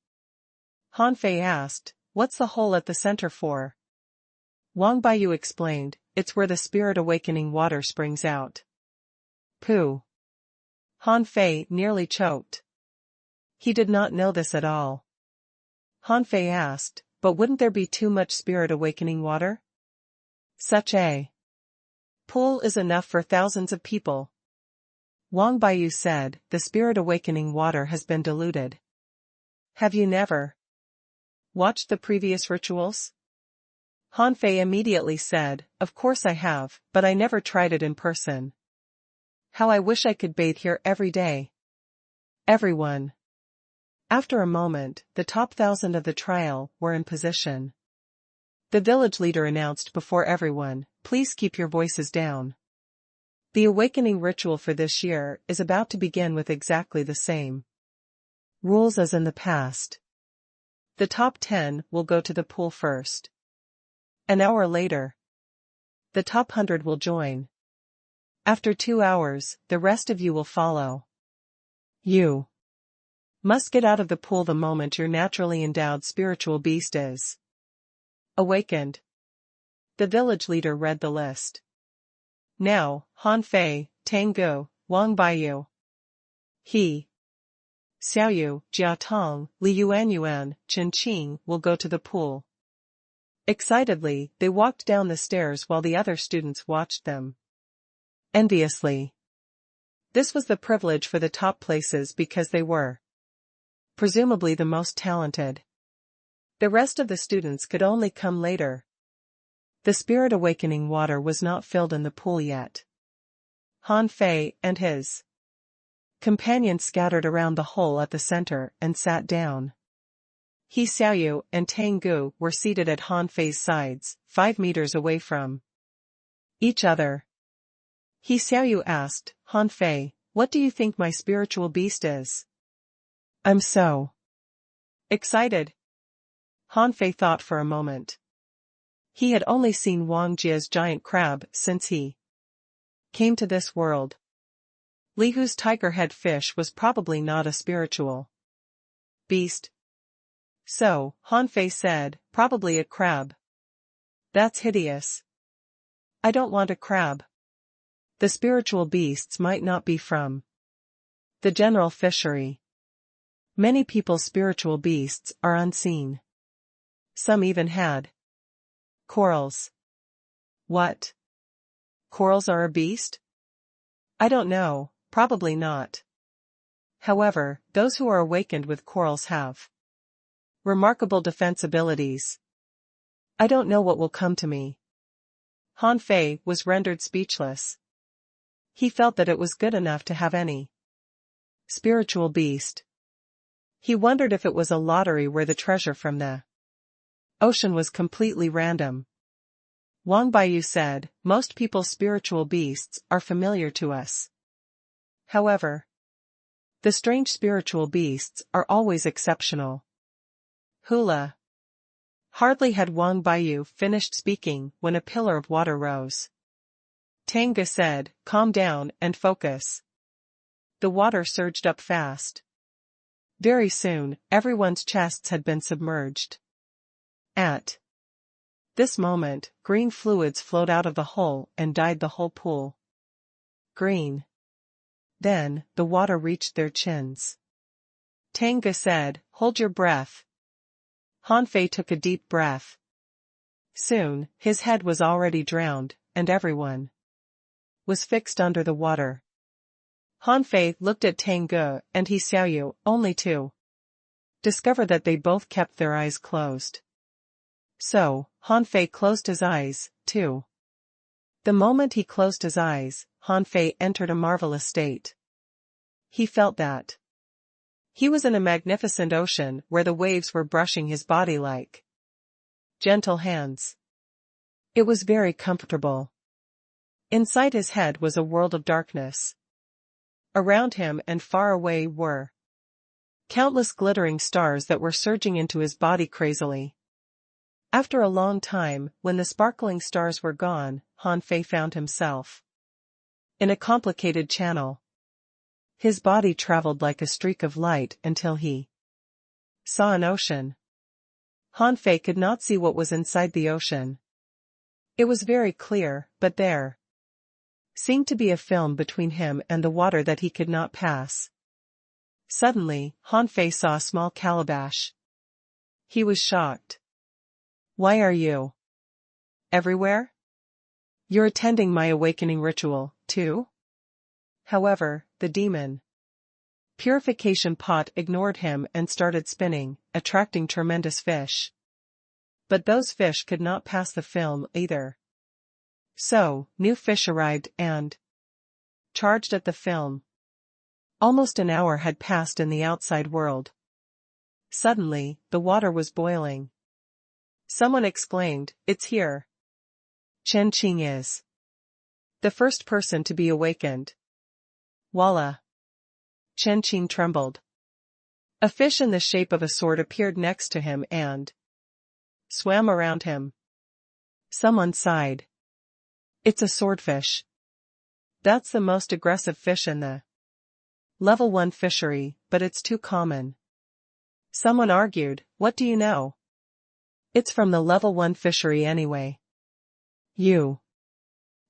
Han Fei asked, "What's the hole at the center for?" Wang Baiyu explained, "It's where the spirit awakening water springs out." Pooh. Han Fei nearly choked. He did not know this at all. Han Fei asked, "But wouldn't there be too much spirit awakening water? Such a pool is enough for thousands of people." Wang Baiyu said, "The spirit awakening water has been diluted. Have you never watched the previous rituals?" Han Fei immediately said, "Of course I have, but I never tried it in person. How I wish I could bathe here every day." Everyone. After a moment, the top 1,000 of the trial were in position. The village leader announced before everyone, "Please keep your voices down. The awakening ritual for this year is about to begin with exactly the same rules as in the past. The top 10 will go to the pool first. An hour later, the top 100 will join. After 2 hours, the rest of you will follow. You must get out of the pool the moment your naturally endowed spiritual beast is awakened." The village leader read the list. Now, Han Fei, Tengu, Wang Baiyu, He Xiaoyu, Jiatong, Li Yuanyuan, Chen Qing will go to the pool. Excitedly, they walked down the stairs while the other students watched them enviously. This was the privilege for the top places because they were presumably the most talented. The rest of the students could only come later. The spirit awakening water was not filled in the pool yet. Han Fei and his Companions scattered around the hole at the center and sat down. He Xiaoyu and Tanggu were seated at Han Fei's sides, 5 meters away from each other. He Xiaoyu asked, Han Fei, what do you think my spiritual beast is? I'm so excited. Han Fei thought for a moment. He had only seen Wang Jia's giant crab since he came to this world. Li Hu's tiger-head fish was probably not a spiritual beast. So, Han Fei said, probably a crab. That's hideous. I don't want a crab. The spiritual beasts might not be from the general fishery. Many people's spiritual beasts are unseen. Some even had corals. What? Corals are a beast? I don't know, probably not. However, those who are awakened with corals have remarkable defense abilities. I don't know what will come to me. Han Fei was rendered speechless. He felt that it was good enough to have any spiritual beast. He wondered if it was a lottery where the treasure from the ocean was completely random. Wang Baiyu said, most people's spiritual beasts are familiar to us. However, the strange spiritual beasts are always exceptional. Hula. Hardly had Wang Baiyu finished speaking when a pillar of water rose. Tangga said, calm down and focus. The water surged up fast. Very soon, everyone's chests had been submerged. At this moment, green fluids flowed out of the hole and dyed the whole pool green. Then, the water reached their chins. Tangga said, hold your breath. Han Fei took a deep breath. Soon, his head was already drowned, and everyone was fixed under the water. Han Fei looked at Tanggu and He Xiaoyu, only to discover that they both kept their eyes closed. So, Han Fei closed his eyes, too. The moment he closed his eyes, Han Fei entered a marvelous state. He felt that he was in a magnificent ocean where the waves were brushing his body like gentle hands. It was very comfortable. Inside his head was a world of darkness. Around him and far away were countless glittering stars that were surging into his body crazily. After a long time, when the sparkling stars were gone, Han Fei found himself in a complicated channel. His body traveled like a streak of light until he saw an ocean. Han Fei could not see what was inside the ocean. It was very clear, but there seemed to be a film between him and the water that he could not pass. Suddenly, Han Fei saw a small calabash. He was shocked. Why are you everywhere? You're attending my awakening ritual, too? However, the demon purification pot ignored him and started spinning, attracting tremendous fish. But those fish could not pass the film either. So, new fish arrived and charged at the film. Almost an hour had passed in the outside world. Suddenly, the water was boiling. Someone exclaimed, it's here. Chen Qing is the first person to be awakened. Voila! Chen Qing trembled. A fish in the shape of a sword appeared next to him and swam around him. Someone sighed. It's a swordfish. That's the most aggressive fish in the level 1 fishery, but it's too common. Someone argued, what do you know? It's from the level 1 fishery anyway. You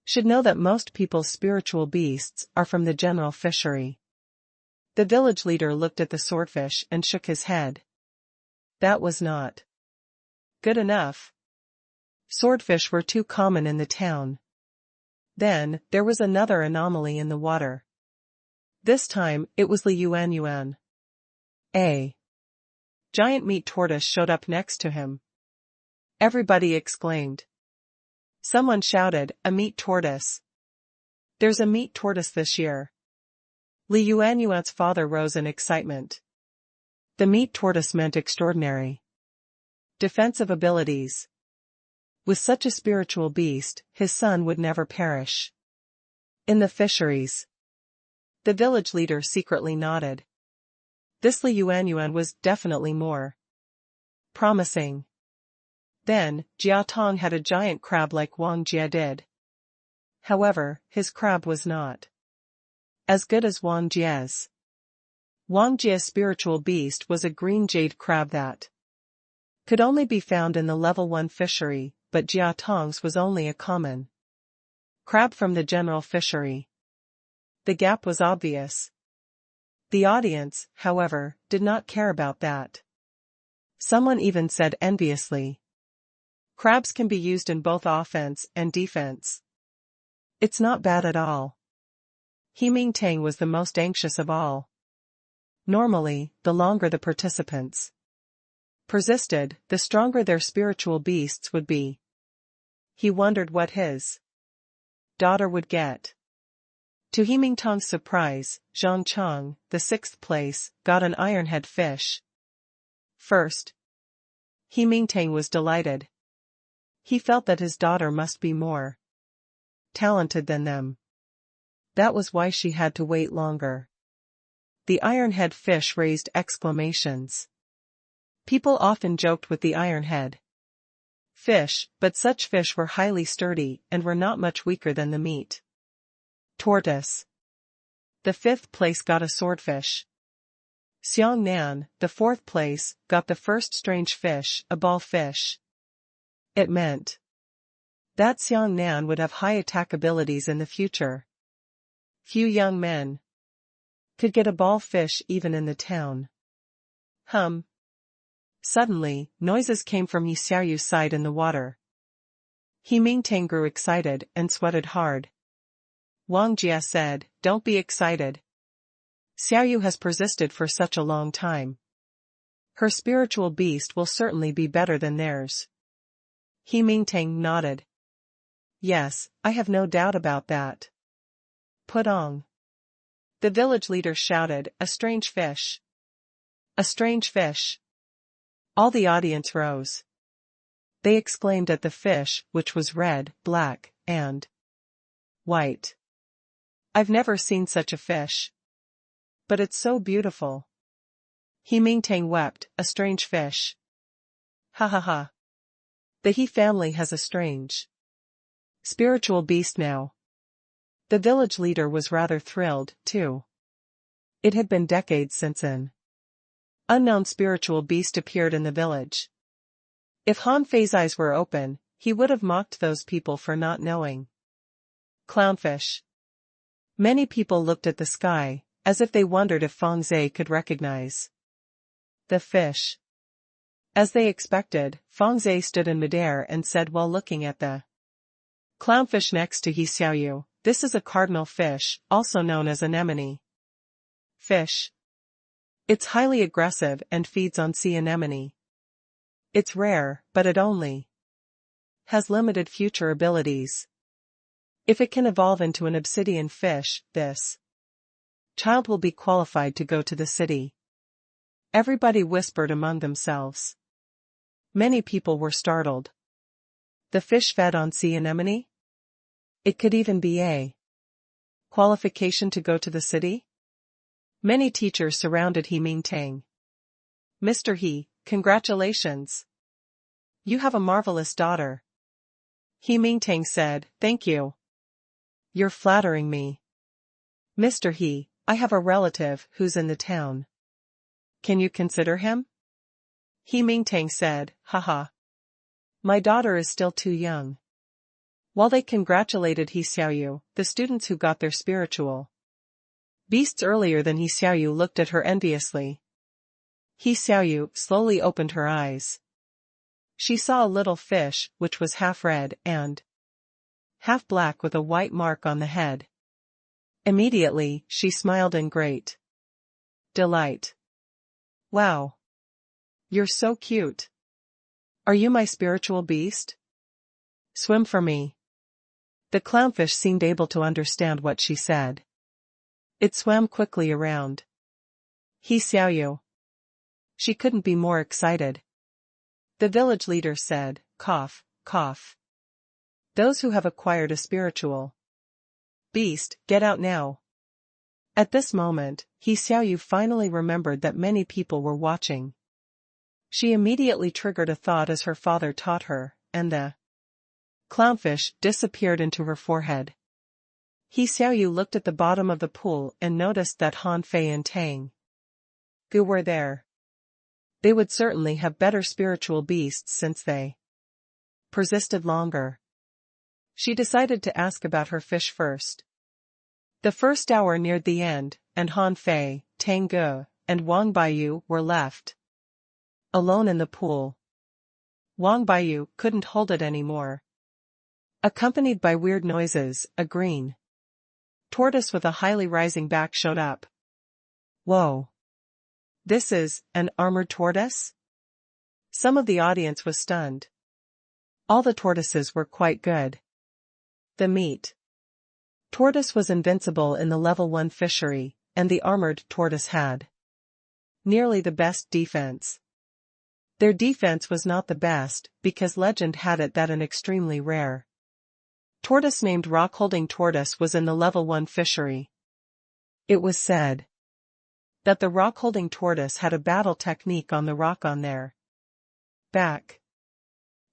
should know that most people's spiritual beasts are from the general fishery. The village leader looked at the swordfish and shook his head. That was not good enough. Swordfish were too common in the town. Then, there was another anomaly in the water. This time, it was Li Yuan. A giant meat tortoise showed up next to him. Everybody exclaimed. Someone shouted, a meat tortoise. There's a meat tortoise this year. Li Yuanyuan's father rose in excitement. The meat tortoise meant extraordinary defensive abilities. With such a spiritual beast, his son would never perish. In the fisheries. The village leader secretly nodded. This Li Yuanyuan was definitely more promising. Then, Jia Tong had a giant crab like Wang Jie did. However, his crab was not as good as Wang Jie's. Wang Jie's spiritual beast was a green jade crab that could only be found in the level 1 fishery, but Jia Tong's was only a common crab from the general fishery. The gap was obvious. The audience, however, did not care about that. Someone even said enviously, crabs can be used in both offense and defense. It's not bad at all. He Mingtang was the most anxious of all. Normally, the longer the participants persisted, the stronger their spiritual beasts would be. He wondered what his daughter would get. To He Mingtang's surprise, Zhang Chang, the 6th place, got an ironhead fish. First, He Mingtang was delighted. He felt that his daughter must be more talented than them. That was why she had to wait longer. The ironhead fish raised exclamations. People often joked with the ironhead fish, but such fish were highly sturdy and were not much weaker than the meat tortoise. The 5th place got a swordfish. Xiang Nan, the 4th place, got the first strange fish, a ball fish. It meant that Xiang Nan would have high attack abilities in the future. Few young men could get a ball fish even in the town. Suddenly, noises came from Yi Xiaoyu's side in the water. He Mingtang grew excited and sweated hard. Wang Jie said, "Don't be excited. Xiaoyu has persisted for such a long time. Her spiritual beast will certainly be better than theirs." He Mingtang nodded. "Yes, I have no doubt about that." Pudong. The village leader shouted, "A strange fish! A strange fish!" All the audience rose. They exclaimed at the fish, which was red, black, and white. "I've never seen such a fish. But it's so beautiful." He Mingtang wept, "A strange fish. Ha ha ha. The He family has a strange spiritual beast now." The village leader was rather thrilled, too. It had been decades since an unknown spiritual beast appeared in the village. If Han Fei's eyes were open, he would have mocked those people for not knowing. Clownfish. Many people looked at the sky, as if they wondered if Feng Zhe could recognize the fish. As they expected, Feng Zhe stood in midair and said while looking at the clownfish next to He Xiaoyu, "This is a cardinal fish, also known as anemone fish. It's highly aggressive and feeds on sea anemone. It's rare, but it only has limited future abilities. If it can evolve into an obsidian fish, this child will be qualified to go to the city." Everybody whispered among themselves. Many people were startled. The fish fed on sea anemone? It could even be a qualification to go to the city? Many teachers surrounded He Mingtang. "Mr. He, congratulations. You have a marvelous daughter." He Mingtang said, "Thank you. You're flattering me. Mr. He, I have a relative who's in the town. Can you consider him?" He Mingtang said, "Haha. My daughter is still too young." While they congratulated He Xiaoyu, the students who got their spiritual beasts earlier than He Xiaoyu looked at her enviously. He Xiaoyu slowly opened her eyes. She saw a little fish, which was half red and half black with a white mark on the head. Immediately, she smiled in great delight. "Wow. You're so cute. Are you my spiritual beast? Swim for me." The clownfish seemed able to understand what she said. It swam quickly around. He Xiaoyu. She couldn't be more excited. The village leader said, cough, cough. Those who have acquired a spiritual beast, get out now. At this moment, He Xiaoyu finally remembered that many people were watching. She immediately triggered a thought as her father taught her, and the clownfish disappeared into her forehead. He Xiaoyu looked at the bottom of the pool and noticed that Han Fei and Tang Gu were there. They would certainly have better spiritual beasts since they persisted longer. She decided to ask about her fish first. The first hour neared the end, and Han Fei, Tang Gu, and Wang Baiyu were left alone in the pool. Wang Baiyu couldn't hold it anymore. Accompanied by weird noises, a green tortoise with a highly rising back showed up. Whoa! This is an armored tortoise? Some of the audience was stunned. All the tortoises were quite good. The meat tortoise was invincible in the level 1 fishery, and the armored tortoise had nearly the best defense. Their defense was not the best, because legend had it that an extremely rare tortoise named rock-holding tortoise was in the level 1 fishery. It was said that the rock-holding tortoise had a battle technique on the rock on their back.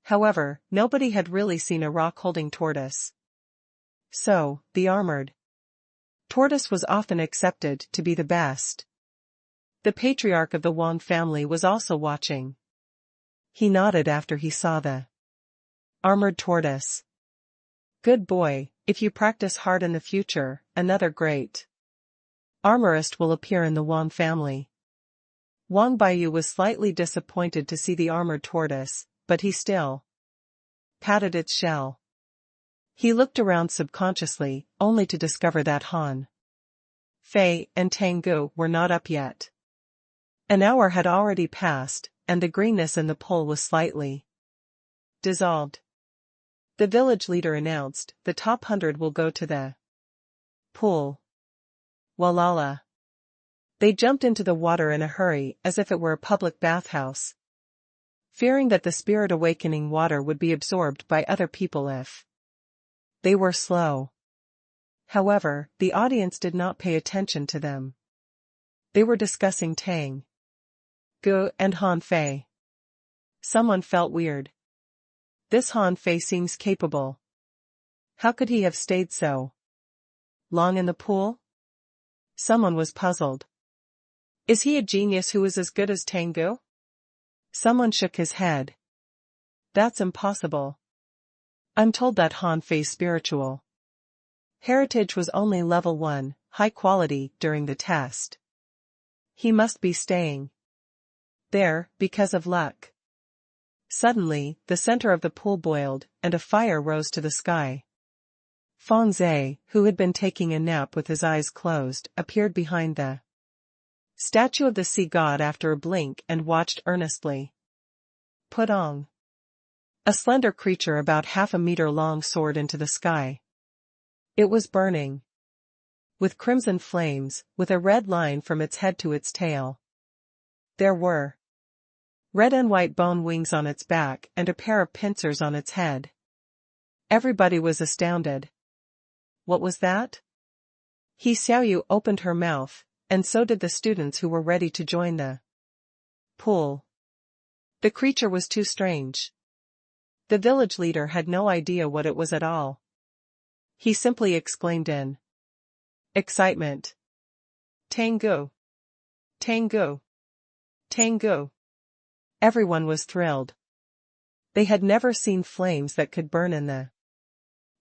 However, nobody had really seen a rock-holding tortoise. So, the armored tortoise was often accepted to be the best. The patriarch of the Wang family was also watching. He nodded after he saw the armored tortoise. Good boy, if you practice hard in the future, another great armorist will appear in the Wang family. Wang Baiyu was slightly disappointed to see the armored tortoise, but he still patted its shell. He looked around subconsciously, only to discover that Han Fei and Tang Gu were not up yet. An hour had already passed, and the greenness in the pool was slightly dissolved. The village leader announced, the top 100 will go to the pool. Walala. They jumped into the water in a hurry as if it were a public bathhouse, fearing that the spirit awakening water would be absorbed by other people if they were slow. However, the audience did not pay attention to them. They were discussing Tang Gu and Han Fei. Someone felt weird. This Han Fei seems capable. How could he have stayed so long in the pool? Someone was puzzled. Is he a genius who is as good as Tang Gu? Someone shook his head. That's impossible. I'm told that Han Fei's spiritual heritage was only level 1, high quality, during the test. He must be staying there, because of luck. Suddenly, the center of the pool boiled, and a fire rose to the sky. Feng Zhe, who had been taking a nap with his eyes closed, appeared behind the statue of the sea god after a blink and watched earnestly. Pudong. A slender creature about half a meter long soared into the sky. It was burning with crimson flames, with a red line from its head to its tail. There were red and white bone wings on its back and a pair of pincers on its head. Everybody was astounded. What was that? He Xiaoyu opened her mouth, and so did the students who were ready to join the pool. The creature was too strange. The village leader had no idea what it was at all. He simply exclaimed in excitement. Tang Gu! Tang Gu! Tang Gu! Everyone was thrilled. They had never seen flames that could burn in the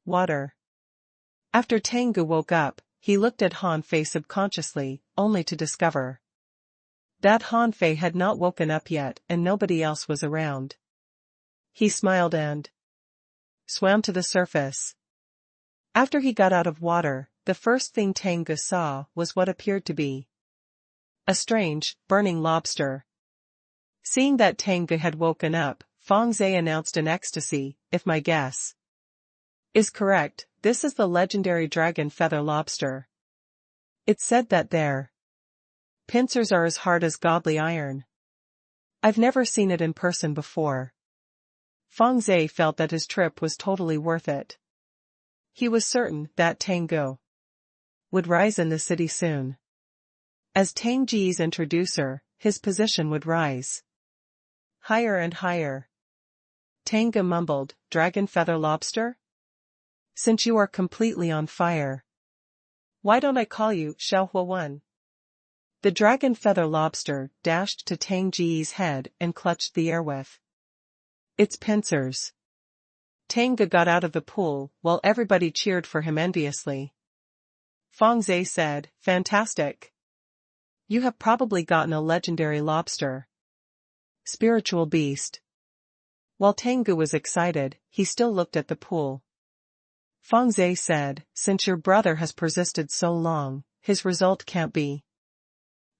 water. After Tang Gu woke up, he looked at Han Fei subconsciously, only to discover that Han Fei had not woken up yet and nobody else was around. He smiled and swam to the surface. After he got out of water, the first thing Tang Gu saw was what appeared to be a strange, burning lobster. Seeing that Tang Gu had woken up, Feng Zhe announced in ecstasy, if my guess is correct, this is the legendary dragon feather lobster. It said that their pincers are as hard as godly iron. I've never seen it in person before. Feng Zhe felt that his trip was totally worth it. He was certain that Tang Go would rise in the city soon. As Tang Ji's introducer, his position would rise higher and higher. Tang Ge mumbled, "Dragon feather lobster? Since you are completely on fire, why don't I call you Xiao Hua Wen?" The dragon feather lobster dashed to Tang Ji's head and clutched the air with its pincers. Tang Ge got out of the pool while everybody cheered for him enviously. Feng Zhe said, "Fantastic. You have probably gotten a legendary lobster. Spiritual beast." While Tang Ge was excited, he still looked at the pool. Feng Zhe said, "Since your brother has persisted so long, his result can't be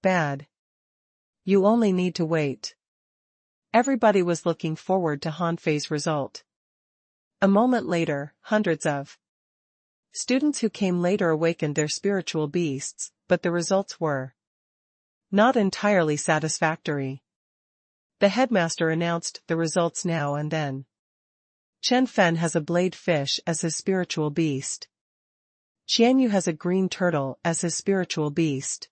bad. You only need to wait." Everybody was looking forward to Han Fei's result. A moment later, hundreds of students who came later awakened their spiritual beasts, but the results were not entirely satisfactory. The headmaster announced the results now and then. Chen Fen has a blade fish as his spiritual beast. Qian Yu has a green turtle as his spiritual beast.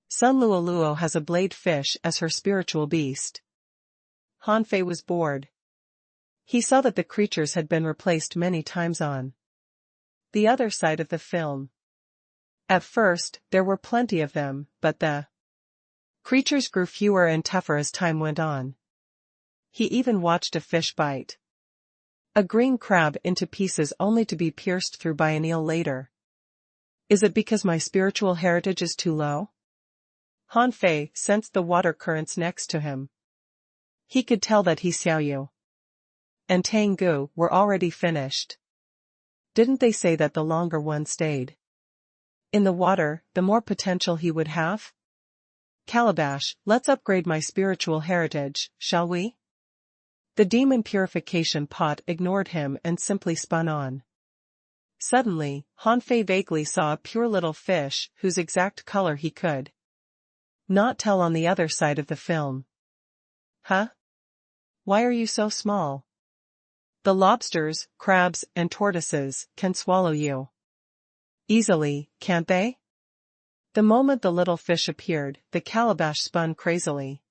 Sun Luoluo has a blade fish as her spiritual beast. Han Fei was bored. He saw that the creatures had been replaced many times on the other side of the film. At first, there were plenty of them, but the creatures grew fewer and tougher as time went on. He even watched a fish bite a green crab into pieces only to be pierced through by an eel later. Is it because my spiritual heritage is too low? Han Fei sensed the water currents next to him. He could tell that he Xiaoyu and Tang Ge were already finished. Didn't they say that the longer one stayed in the water, the more potential he would have? Calabash, let's upgrade my spiritual heritage, shall we? The demon purification pot ignored him and simply spun on. Suddenly, Han Fei vaguely saw a pure little fish whose exact color he could not tell on the other side of the film. Huh? Why are you so small? The lobsters, crabs, and tortoises can swallow you easily, can't they? The moment the little fish appeared, the calabash spun crazily.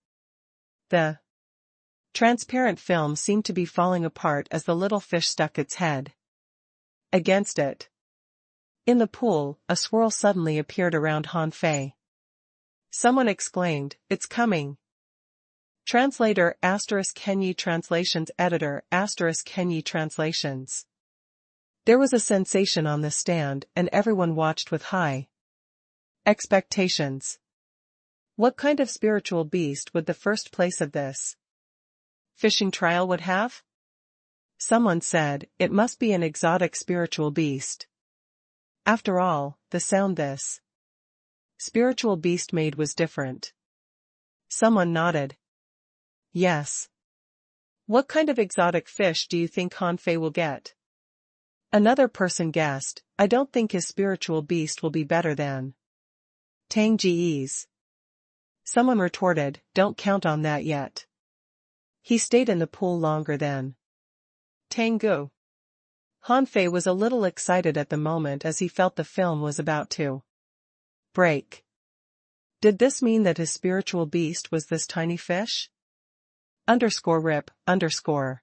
The transparent film seemed to be falling apart as the little fish stuck its head against it. In the pool, a swirl suddenly appeared around Han Fei. Someone exclaimed, "It's coming." Translator ** Henyi Translations Editor ** Henyi Translations. There was a sensation on the stand and everyone watched with high expectations. What kind of spiritual beast would the first place of this fishing trial would have? Someone said, "It must be an exotic spiritual beast." After all, the sound this spiritual beast made was different. Someone nodded. Yes. What kind of exotic fish do you think Han Fei will get? Another person guessed, "I don't think his spiritual beast will be better than Tang Ji's." Someone retorted, "Don't count on that yet. He stayed in the pool longer than Tang Ge." Han Fei was a little excited at the moment as he felt the film was about to break. Did this mean that his spiritual beast was this tiny fish? _rip_.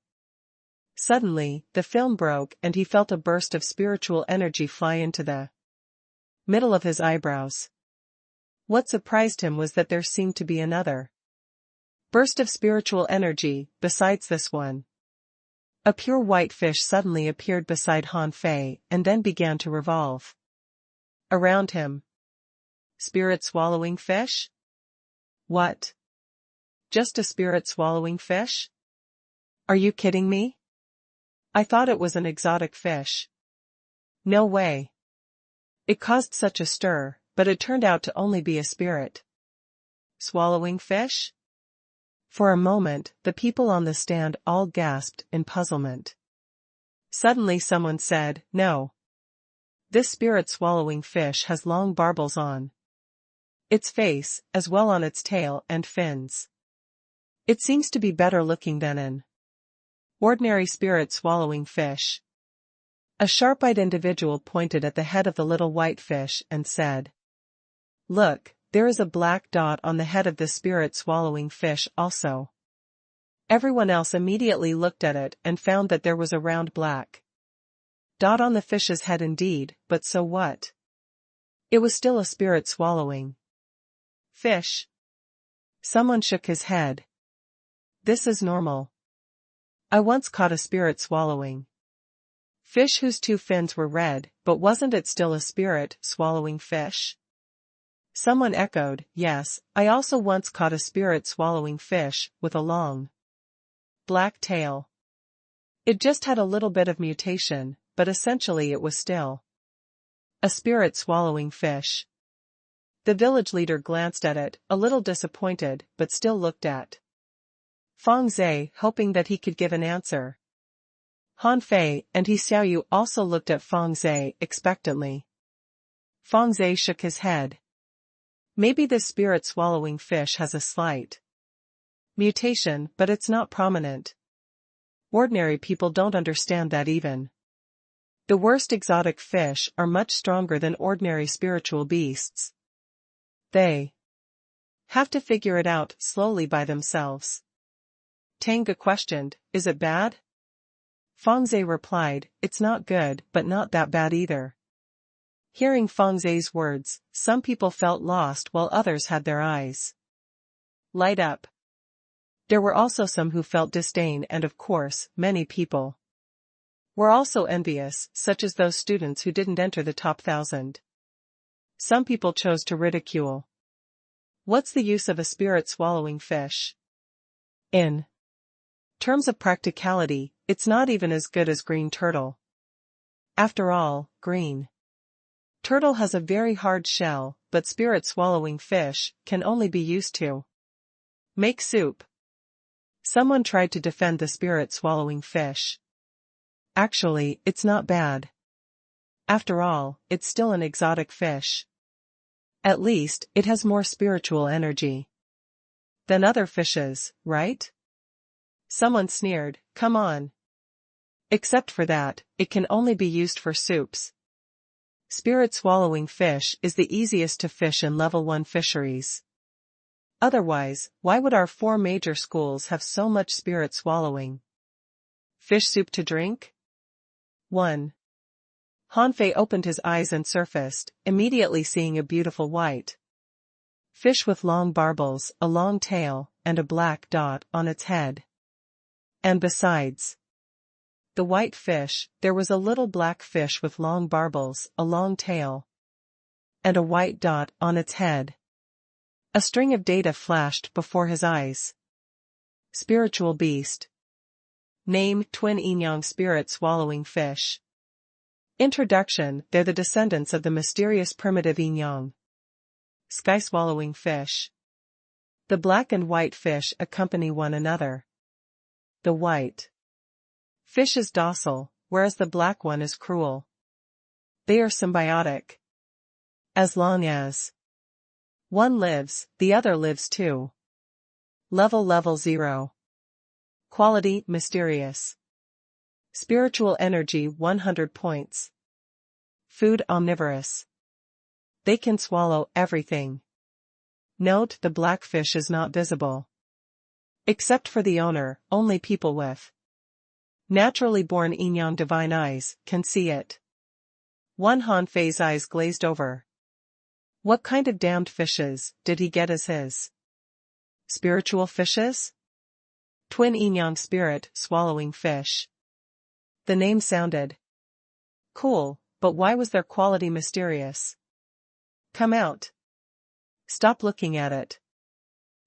Suddenly, the film broke and he felt a burst of spiritual energy fly into the middle of his eyebrows. What surprised him was that there seemed to be another burst of spiritual energy, besides this one. A pure white fish suddenly appeared beside Han Fei and then began to revolve around him. Spirit-swallowing fish? What? Just a spirit-swallowing fish? Are you kidding me? I thought it was an exotic fish. No way. It caused such a stir, but it turned out to only be a spirit-swallowing fish? For a moment, the people on the stand all gasped in puzzlement. Suddenly someone said, "No. This spirit-swallowing fish has long barbels on its face, as well on its tail and fins. It seems to be better looking than an ordinary spirit-swallowing fish. A sharp-eyed individual pointed at the head of the little white fish and said, "Look, there is a black dot on the head of the spirit-swallowing fish also." Everyone else immediately looked at it and found that there was a round black dot on the fish's head indeed, but so what? It was still a spirit-swallowing fish. Someone shook his head. "This is normal. I once caught a spirit-swallowing fish whose two fins were red, but wasn't it still a spirit-swallowing fish?" Someone echoed, "Yes, I also once caught a spirit-swallowing fish with a long black tail. It just had a little bit of mutation, but essentially it was still a spirit-swallowing fish." The village leader glanced at it, a little disappointed, but still looked at Feng Zhe, hoping that he could give an answer. Han Fei and He Xiaoyu also looked at Feng Zhe expectantly. Feng Zhe shook his head. "Maybe this spirit-swallowing fish has a slight mutation, but it's not prominent. Ordinary people don't understand that even. The worst exotic fish are much stronger than ordinary spiritual beasts. They have to figure it out slowly by themselves." Tanga questioned, "Is it bad?" Feng Zhe replied, "It's not good, but not that bad either." Hearing Feng Zhe's words, some people felt lost while others had their eyes light up. There were also some who felt disdain and of course, many people were also envious, such as those students who didn't enter the top 1,000. Some people chose to ridicule. What's the use of a spirit-swallowing fish? In terms of practicality, it's not even as good as green turtle. After all, green turtle has a very hard shell, but spirit-swallowing fish can only be used to make soup. Someone tried to defend the spirit-swallowing fish. Actually, it's not bad. After all, it's still an exotic fish. At least, it has more spiritual energy than other fishes, right? Someone sneered, "Come on. Except for that, it can only be used for soups. Spirit-swallowing fish is the easiest to fish in level 1 fisheries. Otherwise, why would our 4 major schools have so much spirit-swallowing fish soup to drink?" 1. Han Fei opened his eyes and surfaced, immediately seeing a beautiful white fish with long barbels, a long tail, and a black dot on its head. And besides the white fish, there was a little black fish with long barbels, a long tail, and a white dot on its head. A string of data flashed before his eyes. Spiritual beast. Name: twin yin-yang spirit-swallowing fish. Introduction: they're the descendants of the mysterious primitive yin-yang sky-swallowing fish. The black and white fish accompany one another. The white fish is docile, whereas the black one is cruel. They are symbiotic. As long as one lives, the other lives too. Level 0. Quality: mysterious. Spiritual energy 100 points. Food: omnivorous. They can swallow everything. Note: the blackfish is not visible. Except for the owner, only people with naturally born yin-yang divine eyes can see it. 1. Han Fei's eyes glazed over. What kind of damned fishes did he get as his spiritual fishes? Twin yin-yang spirit swallowing fish. The name sounded cool, but why was their quality mysterious? Come out. Stop looking at it.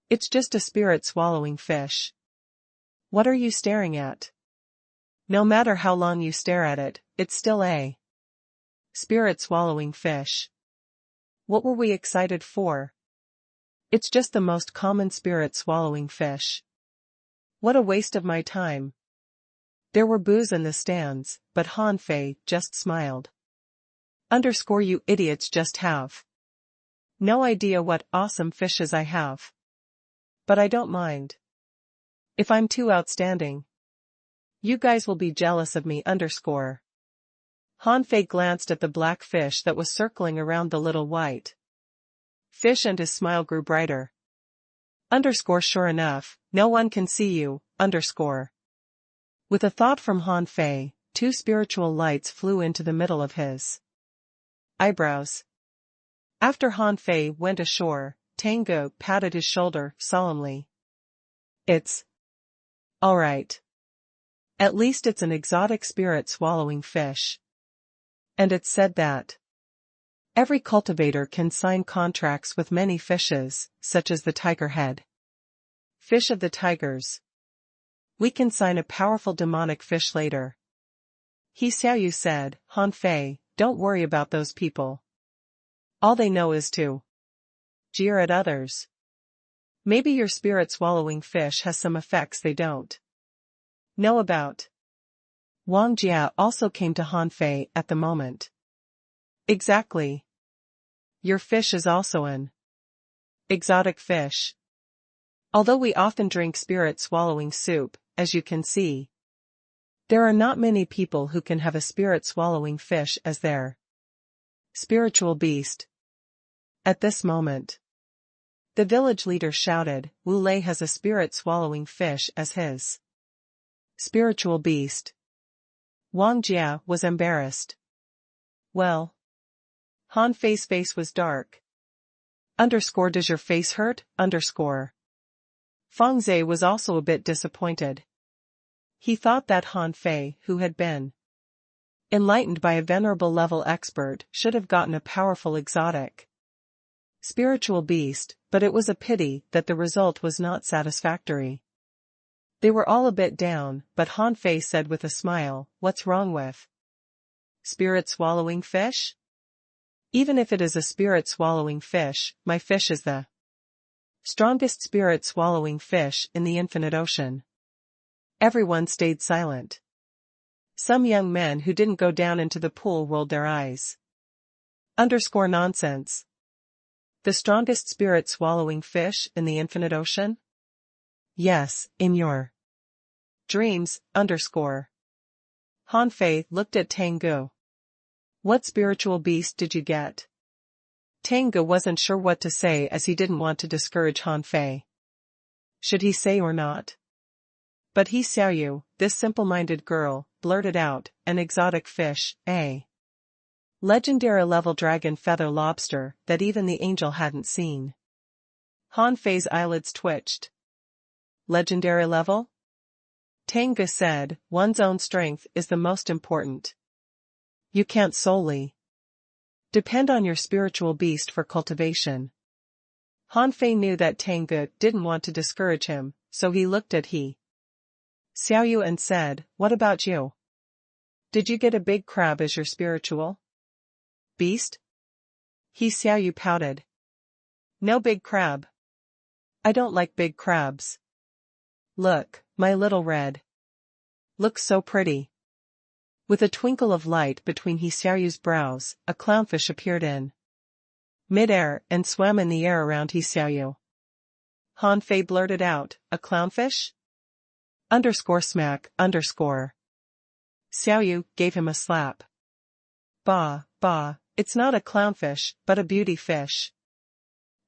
It's just a spirit-swallowing fish. What are you staring at? No matter how long you stare at it, it's still a spirit-swallowing fish. What were we excited for? It's just the most common spirit-swallowing fish. What a waste of my time. There were boos in the stands, but Han Fei just smiled. Underscore you idiots just have no idea what awesome fishes I have. But I don't mind. If I'm too outstanding, you guys will be jealous of me. Underscore. Hanfei glanced at the black fish that was circling around the little white fish and his smile grew brighter. Underscore sure enough, no one can see you. Underscore. With a thought from Hanfei, two spiritual lights flew into the middle of his eyebrows. After Hanfei went ashore, Tango patted his shoulder solemnly. It's all right. At least it's an exotic spirit-swallowing fish. And it's said that every cultivator can sign contracts with many fishes, such as the tigerhead fish of the tigers. We can sign a powerful demonic fish later. He Xiaoyu said, Hanfei, don't worry about those people. All they know is to jeer at others. Maybe your spirit-swallowing fish has some effects they don't know about. Wang Jia also came to Hanfei at the moment. Exactly. Your fish is also an exotic fish. Although we often drink spirit-swallowing soup, as you can see, there are not many people who can have a spirit-swallowing fish as their spiritual beast. At this moment, the village leader shouted, Wu Lei has a spirit-swallowing fish as his spiritual beast. Wang Jia was embarrassed. Well, Hanfei's face was dark. Underscore does your face hurt? Underscore. Feng Zhe was also a bit disappointed. He thought that Hanfei, who had been enlightened by a venerable level expert, should have gotten a powerful exotic spiritual beast, but it was a pity that the result was not satisfactory. They were all a bit down, but Hanfei said with a smile, what's wrong with spirit-swallowing fish? Even if it is a spirit-swallowing fish, my fish is the strongest spirit-swallowing fish in the infinite ocean. Everyone stayed silent. Some young men who didn't go down into the pool rolled their eyes. Underscore nonsense. The strongest spirit-swallowing fish in the infinite ocean? Yes, in your dreams. Underscore. Hanfei looked at Tangu. What spiritual beast did you get? Tangu wasn't sure what to say as he didn't want to discourage Hanfei. Should he say or not? But he Xiaoyu, this simple-minded girl, blurted out, an exotic fish, a legendary level dragon feather lobster that even the angel hadn't seen. Hanfei's eyelids twitched. Legendary level? Tangu said, one's own strength is the most important. You can't solely depend on your spiritual beast for cultivation. Hanfei knew that Tangu didn't want to discourage him, so he looked at he Xiaoyu and said, what about you? Did you get a big crab as your spiritual beast? He Xiaoyu pouted. No big crab. I don't like big crabs. Look, my little red. Looks so pretty. With a twinkle of light between he Xiaoyu's brows, a clownfish appeared in mid-air and swam in the air around he Xiaoyu. Hanfei blurted out, a clownfish? Underscore smack, underscore. Xiaoyu gave him a slap. Bah, it's not a clownfish, but a beauty fish.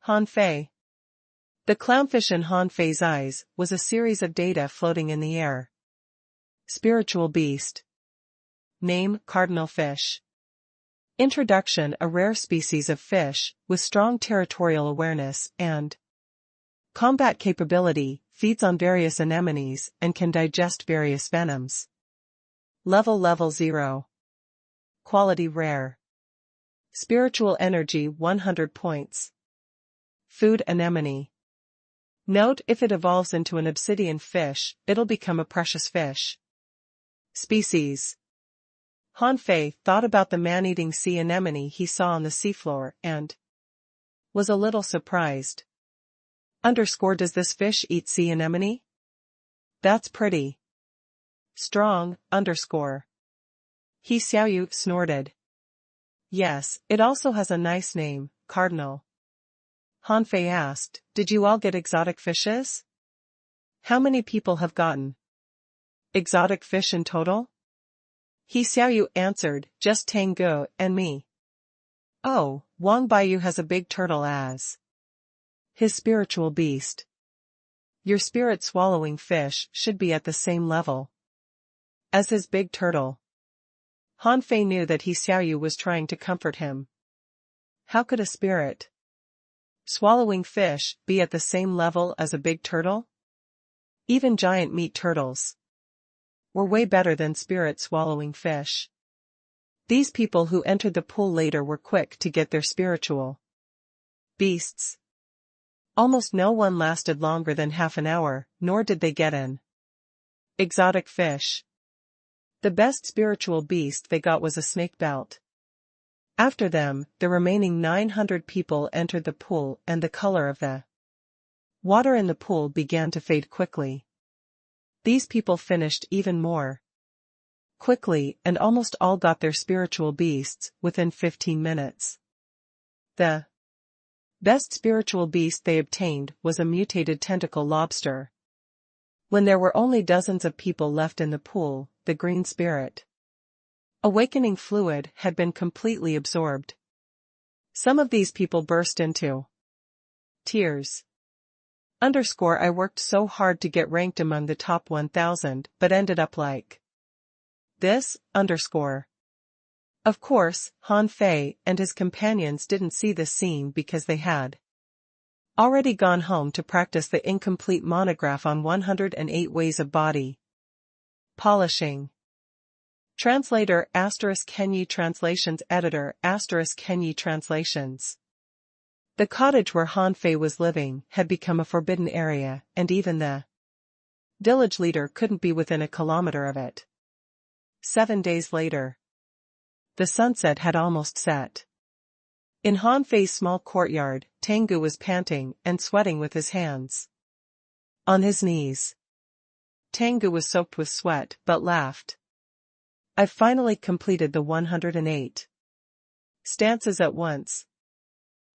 Hanfei. The clownfish in Hanfei's eyes was a series of data floating in the air. Spiritual beast. Name, cardinal fish. Introduction, a rare species of fish, with strong territorial awareness and combat capability, feeds on various anemones and can digest various venoms. Level 0. Quality rare. Spiritual energy 100 points. Food anemone. Note, if it evolves into an obsidian fish, it'll become a precious fish. Species. Hanfei thought about the man-eating sea anemone he saw on the seafloor and was a little surprised. Underscore does this fish eat sea anemone? That's pretty strong, underscore. He Xiaoyu snorted. Yes, it also has a nice name, Cardinal. Hanfei asked, did you all get exotic fishes? How many people have gotten exotic fish in total? He Xiaoyu answered, just Tango and me. Oh, Wang Baiyu has a big turtle as his spiritual beast. Your spirit-swallowing fish should be at the same level as his big turtle. Hanfei knew that He Xiaoyu was trying to comfort him. How could a spirit-swallowing fish be at the same level as a big turtle? Even giant meat turtles were way better than spirit-swallowing fish. These people who entered the pool later were quick to get their spiritual beasts. Almost no one lasted longer than half an hour, nor did they get an exotic fish. The best spiritual beast they got was a snake belt. After them, the remaining 900 people entered the pool and the color of the water in the pool began to fade quickly. These people finished even more quickly and almost all got their spiritual beasts within 15 minutes. The best spiritual beast they obtained was a mutated tentacle lobster. When there were only dozens of people left in the pool, the green spirit awakening fluid had been completely absorbed. Some of these people burst into tears. I worked so hard to get ranked among the top 1,000 but ended up like this. Of course, Hanfei and his companions didn't see this scene because they had already gone home to practice the incomplete monograph on 108 ways of body polishing. Translator * Kenyi Translations Editor * Kenyi Translations. The cottage where Hanfei was living had become a forbidden area, and even the village leader couldn't be within a kilometer of it. 7 days later, the sunset had almost set. In Hanfei's small courtyard, Tengu was panting and sweating with his hands on his knees. Tengu was soaked with sweat but laughed. I've finally completed the 108 stances at once.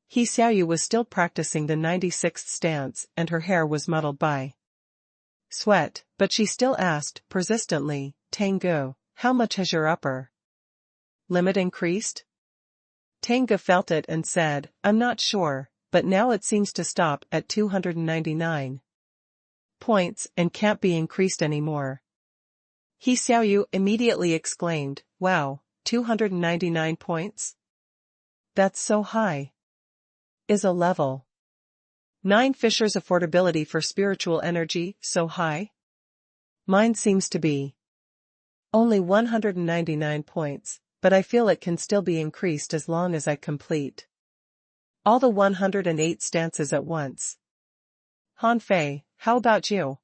He Xiaoyu was still practicing the 96th stance and her hair was muddled by sweat, but she still asked, persistently, Tengu, how much has your upper limit increased? Tengu felt it and said, I'm not sure, but now it seems to stop at 299 points and can't be increased anymore. He Xiaoyu immediately exclaimed, wow, 299 points? That's so high. Is a level 9 Fisher's affordability for spiritual energy so high? Mine seems to be only 199 points, but I feel it can still be increased as long as I complete all the 108 stances at once. Hanfei, how about you?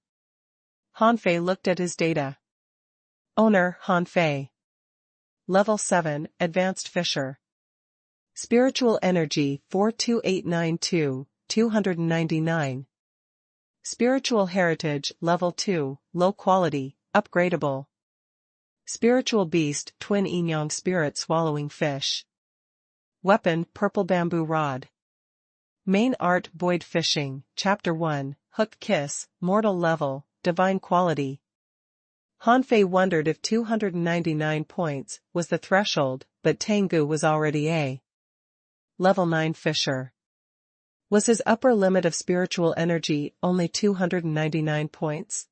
Hanfei looked at his data. Owner, Hanfei. Level 7, Advanced Fisher. Spiritual Energy 42892, 299. Spiritual Heritage Level 2, Low Quality, Upgradable. Spiritual Beast Twin Inyang Spirit Swallowing Fish. Weapon Purple Bamboo Rod. Main Art Void Fishing, Chapter 1, Hook Kiss, Mortal Level, Divine Quality. Hanfei wondered if 299 points was the threshold, but Tengu was already a Level 9 Fisher. Was his upper limit of spiritual energy only 299 points?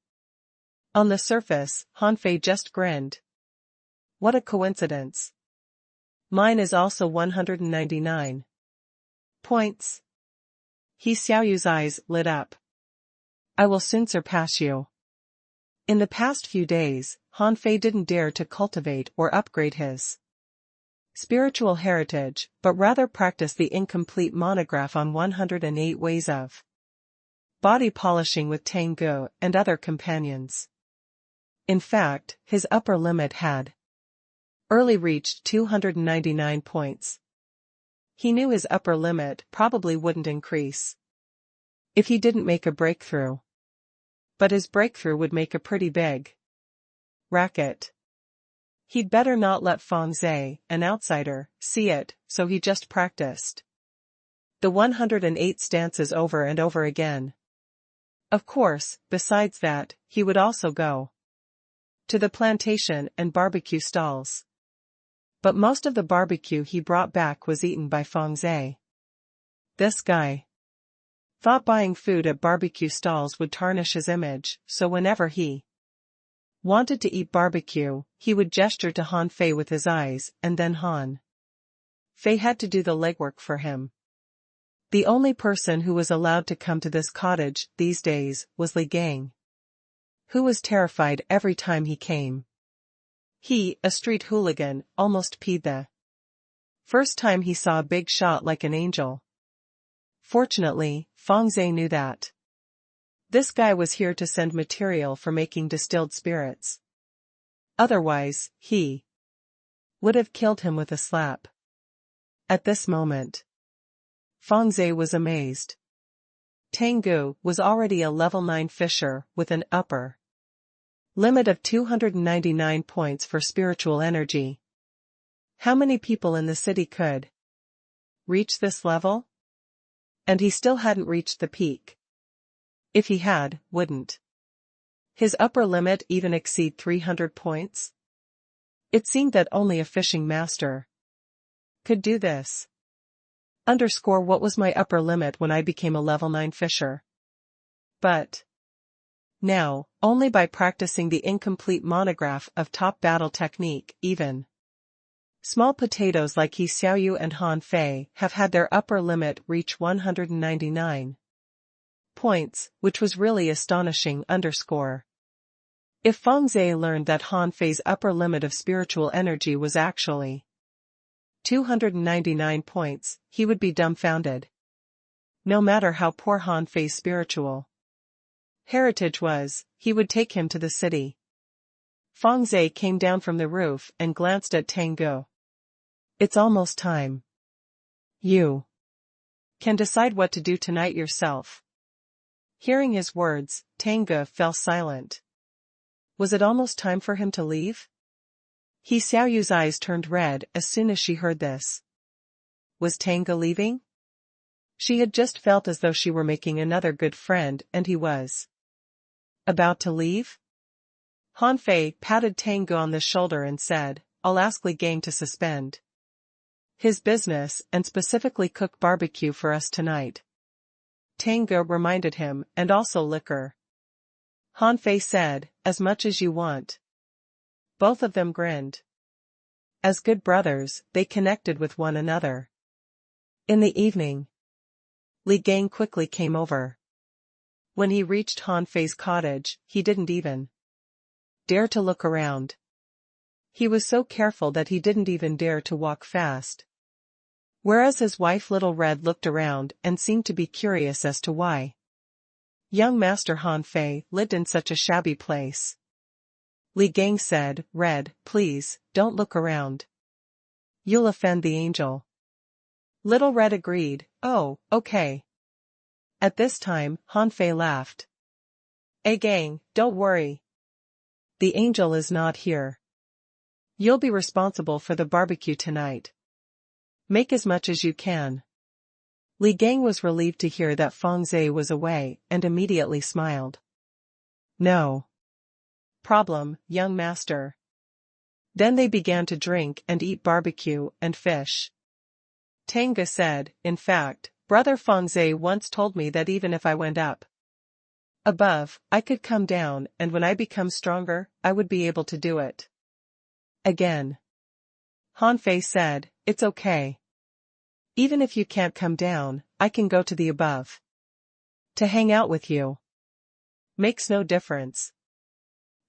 On the surface, Hanfei just grinned. What a coincidence. Mine is also 199 points. He Xiaoyu's eyes lit up. I will soon surpass you. In the past few days, Hanfei didn't dare to cultivate or upgrade his spiritual heritage, but rather practice the incomplete monograph on 108 ways of body polishing with Tengu and other companions. In fact, his upper limit had early reached 299 points. He knew his upper limit probably wouldn't increase if he didn't make a breakthrough. But his breakthrough would make a pretty big racket. He'd better not let Feng Zhe, an outsider, see it, so he just practiced the 108 stances over and over again. Of course, besides that, he would also go to the plantation and barbecue stalls. But most of the barbecue he brought back was eaten by Feng Zhe. This guy thought buying food at barbecue stalls would tarnish his image, so whenever he wanted to eat barbecue, he would gesture to Han Fei with his eyes, and then Han Fei had to do the legwork for him. The only person who was allowed to come to this cottage these days was Li Gang, who was terrified every time he came. He, a street hooligan, almost peed the first time he saw a big shot like an angel. Fortunately, Feng Zhe knew that this guy was here to send material for making distilled spirits. Otherwise, he would have killed him with a slap. At this moment, Feng Zhe was amazed. Tengu was already a level 9 fisher with an upper limit of 299 points for spiritual energy. How many people in the city could reach this level? And he still hadn't reached the peak. If he had, wouldn't his upper limit even exceed 300 points? It seemed that only a fishing master could do this. What was my upper limit when I became a level 9 fisher? But now, only by practicing the incomplete monograph of top battle technique, even small potatoes like He Xiaoyu and Han Fei have had their upper limit reach 199 points, which was really astonishing. If Feng Zhe learned that Han Fei's upper limit of spiritual energy was actually 299 points, he would be dumbfounded. No matter how poor Han Fei's spiritual heritage was, he would take him to the city. Feng Zhe came down from the roof and glanced at Tengu. It's almost time. You can decide what to do tonight yourself. Hearing his words, Tengu fell silent. Was it almost time for him to leave? He Xiaoyu's eyes turned red as soon as she heard this. Was Tengu leaving? She had just felt as though she were making another good friend, and he was about to leave? Han Fei patted Tengu on the shoulder and said, I'll ask Li Gang to suspend his business and specifically cook barbecue for us tonight. Tengu reminded him, and also liquor. Han Fei said, as much as you want. Both of them grinned. As good brothers, they connected with one another. In the evening, Li Gang quickly came over. When he reached Han Fei's cottage, he didn't even dare to look around. He was so careful that he didn't even dare to walk fast. Whereas his wife Little Red looked around and seemed to be curious as to why young Master Han Fei lived in such a shabby place. Li Gang said, Red, please, don't look around. You'll offend the angel. Little Red agreed, oh, okay. At this time, Han Fei laughed. Gang, don't worry. The angel is not here. You'll be responsible for the barbecue tonight. Make as much as you can. Li Gang was relieved to hear that Feng Zhe was away and immediately smiled. No problem, young master. Then they began to drink and eat barbecue and fish. Tengu said, in fact, Brother Feng Zhe once told me that even if I went up above, I could come down, and when I become stronger, I would be able to do it again. Han Fei said, it's okay. Even if you can't come down, I can go to the above to hang out with you. Makes no difference.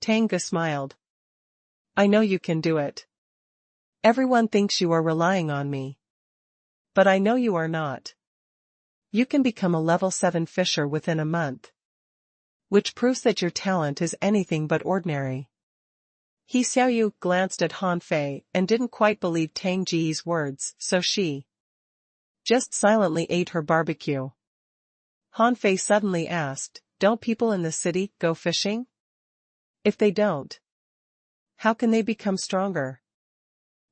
Tengu smiled. I know you can do it. Everyone thinks you are relying on me. But I know you are not. You can become a level 7 fisher within a month. Which proves that your talent is anything but ordinary. He Xiaoyu glanced at Han Fei and didn't quite believe Tang Ji's words, so she just silently ate her barbecue. Han Fei suddenly asked, don't people in the city go fishing? If they don't, How can they become stronger?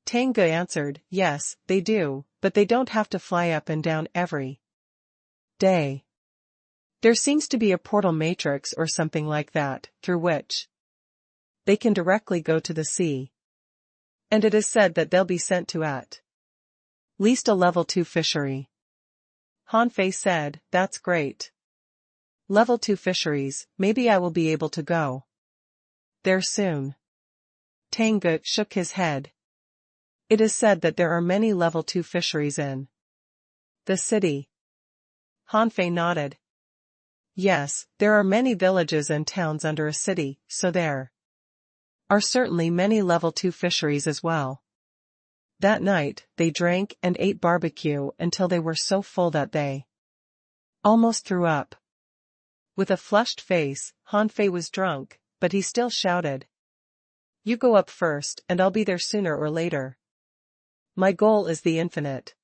Tengu answered, yes, they do, but they don't have to fly up and down every day. There seems to be a portal matrix or something like that, through which they can directly go to the sea. And it is said that they'll be sent to at least a level 2 fishery. Hanfei said, that's great. Level 2 fisheries, maybe I will be able to go there soon. Tengu shook his head. It is said that there are many level 2 fisheries in the city. Hanfei nodded. Yes, there are many villages and towns under a city, so there are certainly many level 2 fisheries as well. That night, they drank and ate barbecue until they were so full that they almost threw up. With a flushed face, Hanfei was drunk, but he still shouted. You go up first and I'll be there sooner or later. My goal is the infinite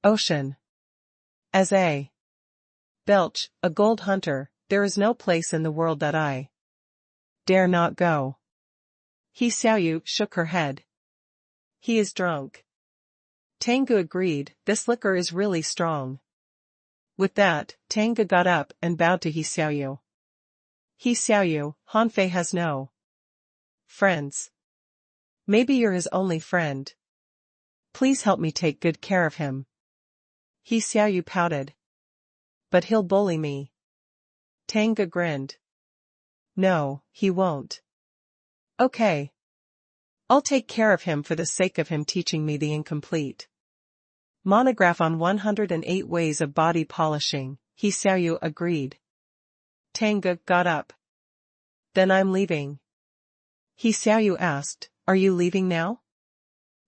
ocean. As a Belch, a gold hunter, there is no place in the world that I dare not go. He Xiaoyu shook her head. He is drunk. Tengu agreed, this liquor is really strong. With that, Tengu got up and bowed to He Xiaoyu. He Xiaoyu, Hanfei has no friends. Maybe you're his only friend. Please help me take good care of him. He Xiaoyu pouted. But he'll bully me. Tengu grinned. No, he won't. Okay. I'll take care of him for the sake of him teaching me the incomplete monograph on 108 ways of body polishing, He Xiaoyu agreed. Tengu got up. Then I'm leaving. He Xiaoyu asked, are you leaving now?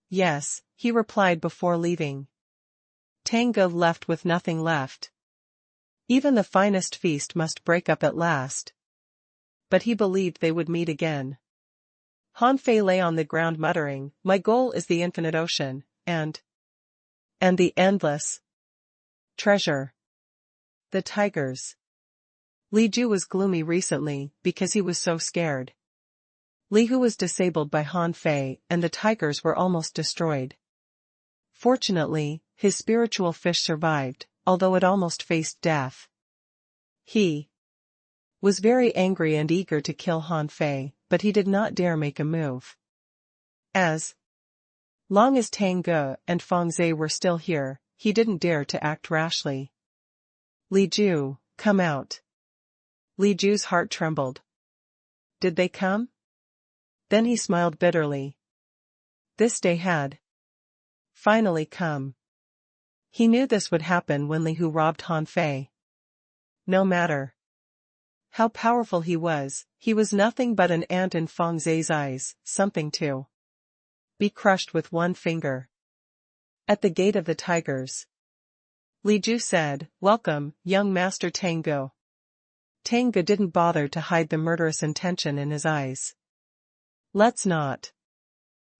Yes, he replied before leaving. Tengu left with nothing left. Even the finest feast must break up at last. But he believed they would meet again. Hanfei lay on the ground muttering, my goal is the infinite ocean, and the endless treasure. The tigers. Li Ju was gloomy recently because he was so scared. Li Hu was disabled by Hanfei and the tigers were almost destroyed. Fortunately, his spiritual fish survived, although it almost faced death. He was very angry and eager to kill Hanfei, but he did not dare make a move. As long as Tengu and Fangzhe were still here, he didn't dare to act rashly. Li Ju, come out. Li Ju's heart trembled. Did they come? Then he smiled bitterly. This day had finally come. He knew this would happen when Li Hu robbed Hanfei. No matter how powerful he was nothing but an ant in Fangzhe's eyes, something to be crushed with one finger. At the gate of the tigers, Li Ju said, welcome, young Master Tengu. Tengu didn't bother to hide the murderous intention in his eyes. Let's not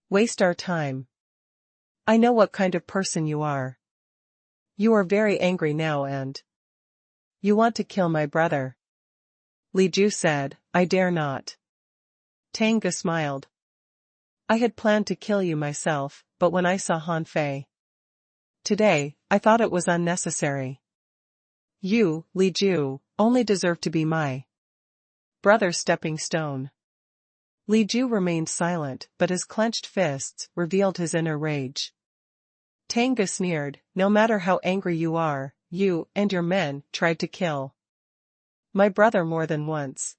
waste our time. I know what kind of person you are. You are very angry now and you want to kill my brother. Li Ju said, I dare not. Tengu smiled. I had planned to kill you myself, but when I saw Hanfei today, I thought it was unnecessary. You, Li Ju, only deserve to be my brother's stepping stone. Li Ju remained silent, but his clenched fists revealed his inner rage. Tengu sneered, no matter how angry you are, you and your men tried to kill my brother more than once.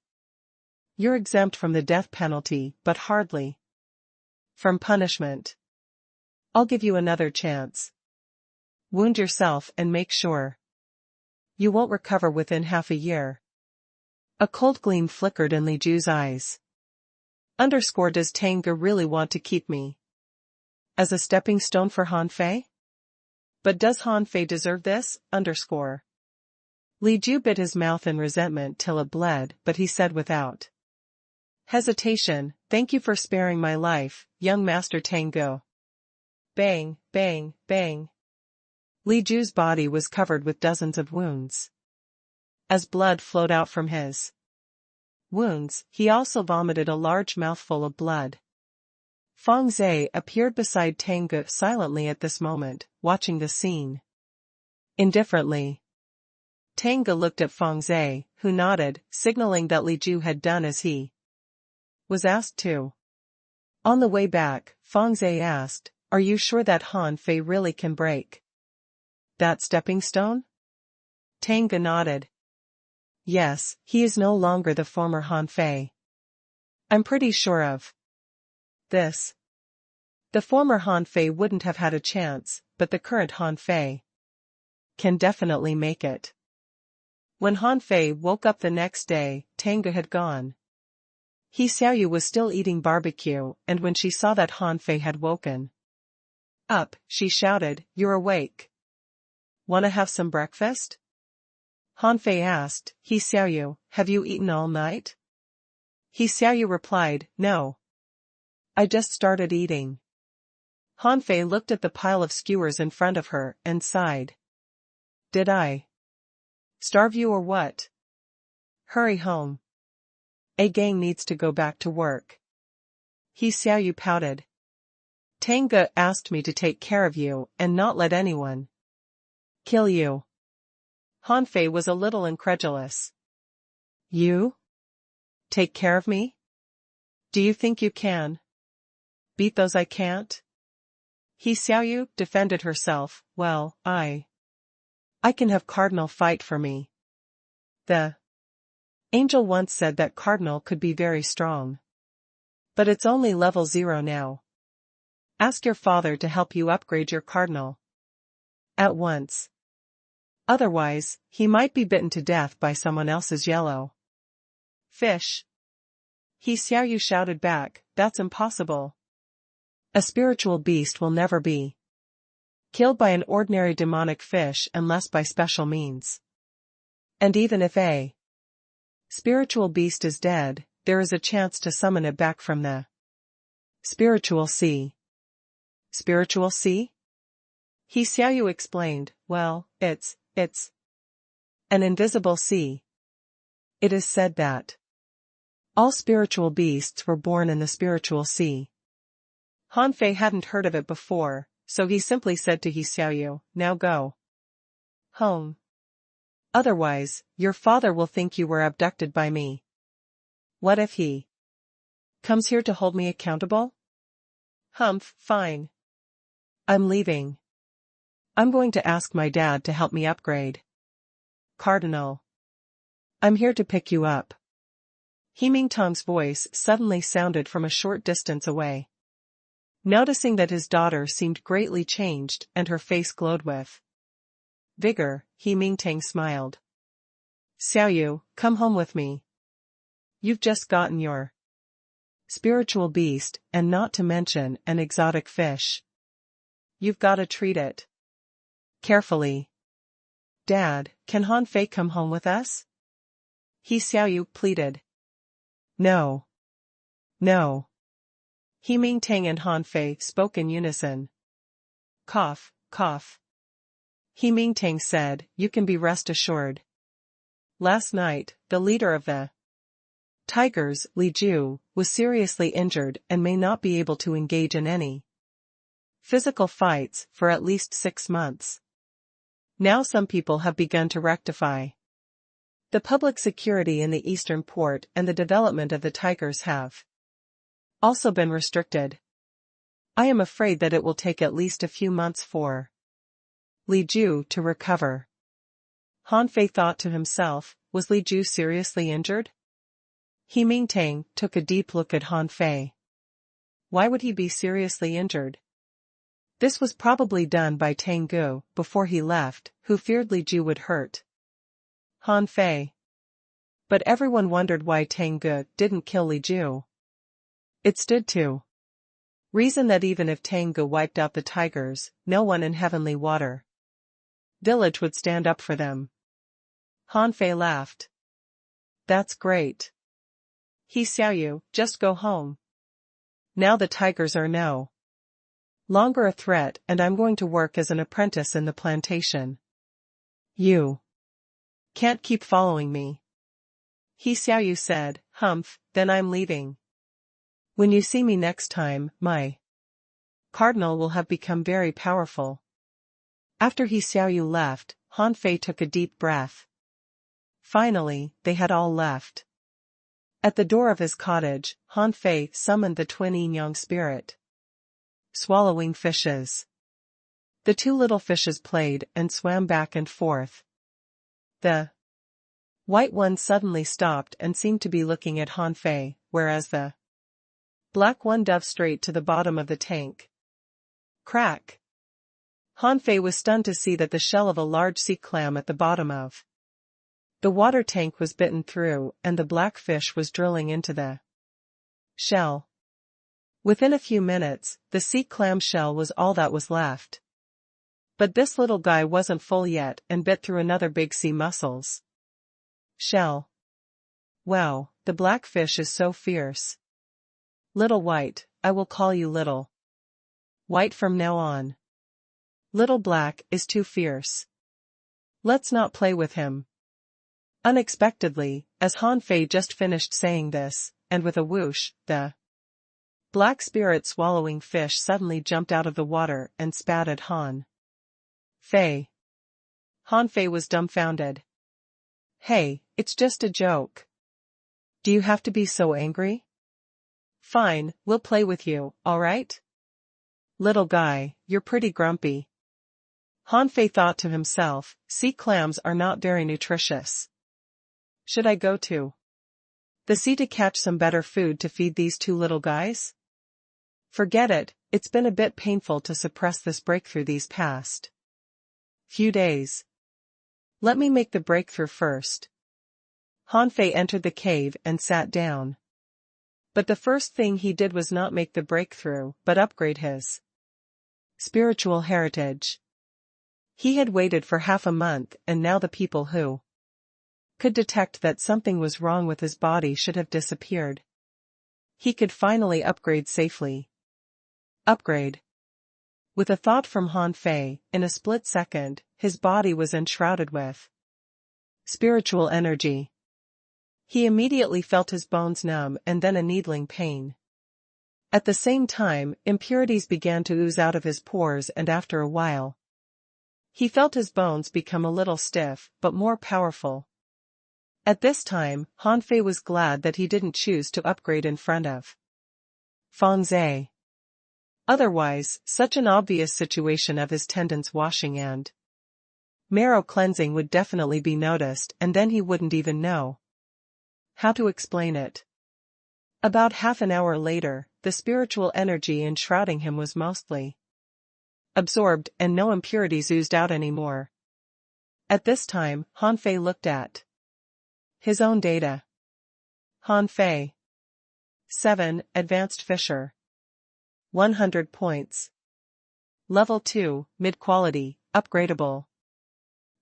You're exempt from the death penalty, but hardly from punishment. I'll give you another chance. Wound yourself and make sure you won't recover within half a year. A cold gleam flickered in Li Ju's eyes. Does Tengu really want to keep me as a stepping stone for Hanfei? But does Hanfei deserve this? Li Ju bit his mouth in resentment till it bled, but he said without hesitation, thank you for sparing my life, young Master Tengu. Bang, bang, bang. Li Ju's body was covered with dozens of wounds. As blood flowed out from his wounds, he also vomited a large mouthful of blood. Feng Zhe appeared beside Tanggu silently at this moment, watching the scene. Indifferently. Tanggu looked at Feng Zhe, who nodded, signaling that Li Ju had done as he was asked to. On the way back, Feng Zhe asked, "Are you sure that Han Fei really can break that stepping stone?" Tanggu nodded. "Yes, he is no longer the former Han Fei. I'm pretty sure of this. The former Han Fei wouldn't have had a chance, but the current Han Fei can definitely make it." When Han Fei woke up the next day, Tanggu had gone. He Xiaoyu was still eating barbecue, and when she saw that Han Fei had woken up, she shouted, "You're awake. Wanna have some breakfast?" Han Fei asked, "He Xiaoyu, have you eaten all night?" He Xiaoyu replied, "No. I just started eating." Han Fei looked at the pile of skewers in front of her and sighed. "Did I starve you or what? Hurry home. A gang needs to go back to work." He Xiaoyu pouted. "Tanggu asked me to take care of you and not let anyone kill you." Han Fei was a little incredulous. "You? Take care of me? Do you think you can beat those I can't?" He Xiaoyu defended herself, "Well, I can have Cardinal fight for me. The angel once said that Cardinal could be very strong. But it's only level 0 now. Ask your father to help you upgrade your Cardinal at once. Otherwise, he might be bitten to death by someone else's yellow fish." He Xiaoyu shouted back, "That's impossible. A spiritual beast will never be killed by an ordinary demonic fish unless by special means. And even if a spiritual beast is dead, there is a chance to summon it back from the spiritual sea." "Spiritual sea?" He Xiaoyu explained, "Well, it's an invisible sea. It is said that all spiritual beasts were born in the spiritual sea." Han Fei hadn't heard of it before, so he simply said to He Xiaoyu, "Now go home. Otherwise, your father will think you were abducted by me. What if he comes here to hold me accountable?" "Humph, fine. I'm leaving. I'm going to ask my dad to help me upgrade Cardinal. I'm here to pick you up." He Mingtong's voice suddenly sounded from a short distance away. Noticing that his daughter seemed greatly changed and her face glowed with vigor, He Mingtang smiled. "Xiaoyu, come home with me. You've just gotten your spiritual beast, and not to mention an exotic fish. You've gotta treat it carefully." "Dad, can Han Fei come home with us?" He Xiaoyu pleaded. No. No. He Mingtang and Han Fei spoke in unison. Cough, cough. He Mingtang said, "You can be rest assured. Last night, the leader of the tigers, Li Ju, was seriously injured and may not be able to engage in any physical fights for at least 6 months. Now some people have begun to rectify. The public security in the eastern port and the development of the tigers have also been restricted. I am afraid that it will take at least a few months for Li Ju to recover." Han Fei thought to himself, was Li Ju seriously injured? He Mingtang took a deep look at Han Fei. Why would he be seriously injured? This was probably done by Tanggu before he left, who feared Li Ju would hurt Han Fei. But everyone wondered why Tanggu didn't kill Li Ju. It stood to reason that even if Tanggu wiped out the tigers, no one in Heavenly Water Village would stand up for them. Han Fei laughed. "That's great. He Xiaoyu, just go home. Now the tigers are no longer a threat and I'm going to work as an apprentice in the plantation. You can't keep following me." He Xiaoyu said, "Humph, then I'm leaving." When you see me next time, my cardinal will have become very powerful. After he Xiaoyu left, Han Fei took a deep breath. Finally, they had all left. At the door of his cottage, Han Fei summoned the twin yin-yang spirit. Swallowing fishes. The two little fishes played and swam back and forth. The white one suddenly stopped and seemed to be looking at Han Fei, whereas the black one dove straight to the bottom of the tank. Crack! Han Fei was stunned to see that the shell of a large sea clam at the bottom of the water tank was bitten through, and the black fish was drilling into the shell. Within a few minutes, the sea clam shell was all that was left. But this little guy wasn't full yet and bit through another big sea mussels shell. Wow, the black fish is so fierce. Little White, I will call you Little White from now on. Little Black is too fierce. Let's not play with him. Unexpectedly, as Han Fei just finished saying this, and with a whoosh, the black spirit swallowing fish suddenly jumped out of the water and spat at Han Fei. Han Fei was dumbfounded. Hey, it's just a joke. Do you have to be so angry? Fine, we'll play with you, alright? Little guy, you're pretty grumpy. Han Fei thought to himself, sea clams are not very nutritious. Should I go to the sea to catch some better food to feed these two little guys? Forget it, it's been a bit painful to suppress this breakthrough these past few days. Let me make the breakthrough first. Han Fei entered the cave and sat down. But the first thing he did was not make the breakthrough, but upgrade his spiritual heritage. He had waited for half a month, and now the people who could detect that something was wrong with his body should have disappeared. He could finally upgrade safely. Upgrade. With a thought from Han Fei, in a split second, his body was enshrouded with spiritual energy. He immediately felt his bones numb and then a needling pain. At the same time, impurities began to ooze out of his pores, and after a while, he felt his bones become a little stiff, but more powerful. At this time, Han Fei was glad that he didn't choose to upgrade in front of Fang Zhe. Otherwise, such an obvious situation of his tendons washing and marrow cleansing would definitely be noticed, and then he wouldn't even know how to explain it. About half an hour later, the spiritual energy enshrouding him was mostly absorbed and no impurities oozed out anymore. At this time, Han Fei looked at his own data. Han Fei. 7, Advanced Fisher. 100 points. Level 2, Mid-Quality, Upgradable.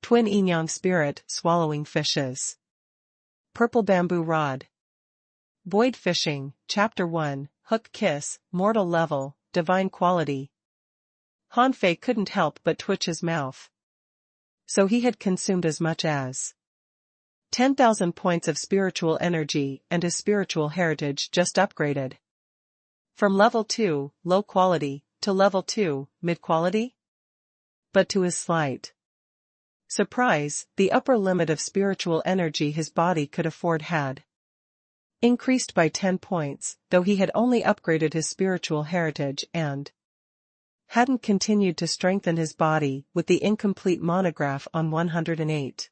Twin yin-yang Spirit, Swallowing Fishes. Purple Bamboo Rod. Void Fishing, Chapter 1, Hook Kiss, Mortal Level, Divine Quality. Han Fei couldn't help but twitch his mouth. So he had consumed as much as 10,000 points of spiritual energy, and his spiritual heritage just upgraded. From level 2, low quality, to level 2, mid-quality? But to his slight surprise, the upper limit of spiritual energy his body could afford had increased by 10 points, though he had only upgraded his spiritual heritage and hadn't continued to strengthen his body with the incomplete monograph on 108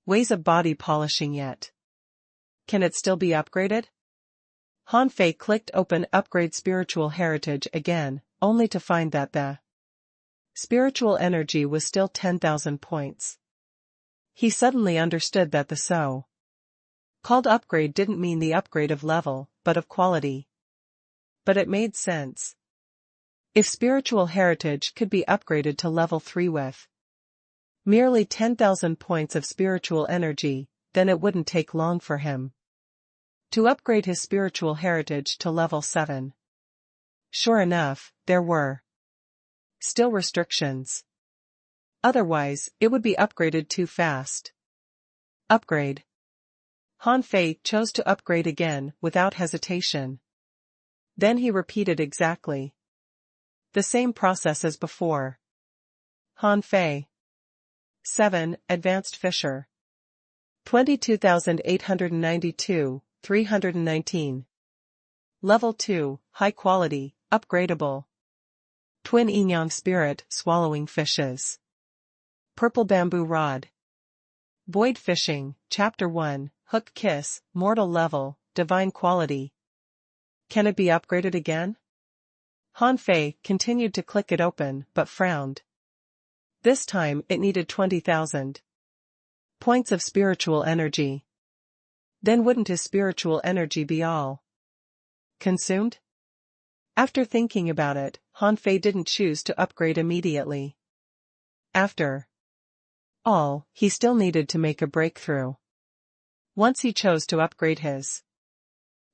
ways of body polishing yet. Can it still be upgraded? Han Fei clicked open Upgrade Spiritual Heritage again, only to find that the spiritual energy was still 10,000 points. He suddenly understood that the so-called upgrade didn't mean the upgrade of level, but of quality. But it made sense. If spiritual heritage could be upgraded to level 3 with merely 10,000 points of spiritual energy, then it wouldn't take long for him to upgrade his spiritual heritage to level 7. Sure enough, there were still restrictions. Otherwise, it would be upgraded too fast. Upgrade. Han Fei chose to upgrade again, without hesitation. Then he repeated exactly the same process as before. Han Fei. 7. Advanced Fisher. 22,892, 319. Level 2, High Quality, Upgradable. Twin Yin-Yang Spirit, Swallowing Fishes. Purple Bamboo Rod. Void Fishing, Chapter 1, Hook Kiss, Mortal Level, Divine Quality. Can it be upgraded again? Han Fei continued to click it open but frowned. This time it needed 20,000 points of spiritual energy. Then wouldn't his spiritual energy be all consumed? After thinking about it, Han Fei didn't choose to upgrade immediately. After all, he still needed to make a breakthrough. Once he chose to upgrade his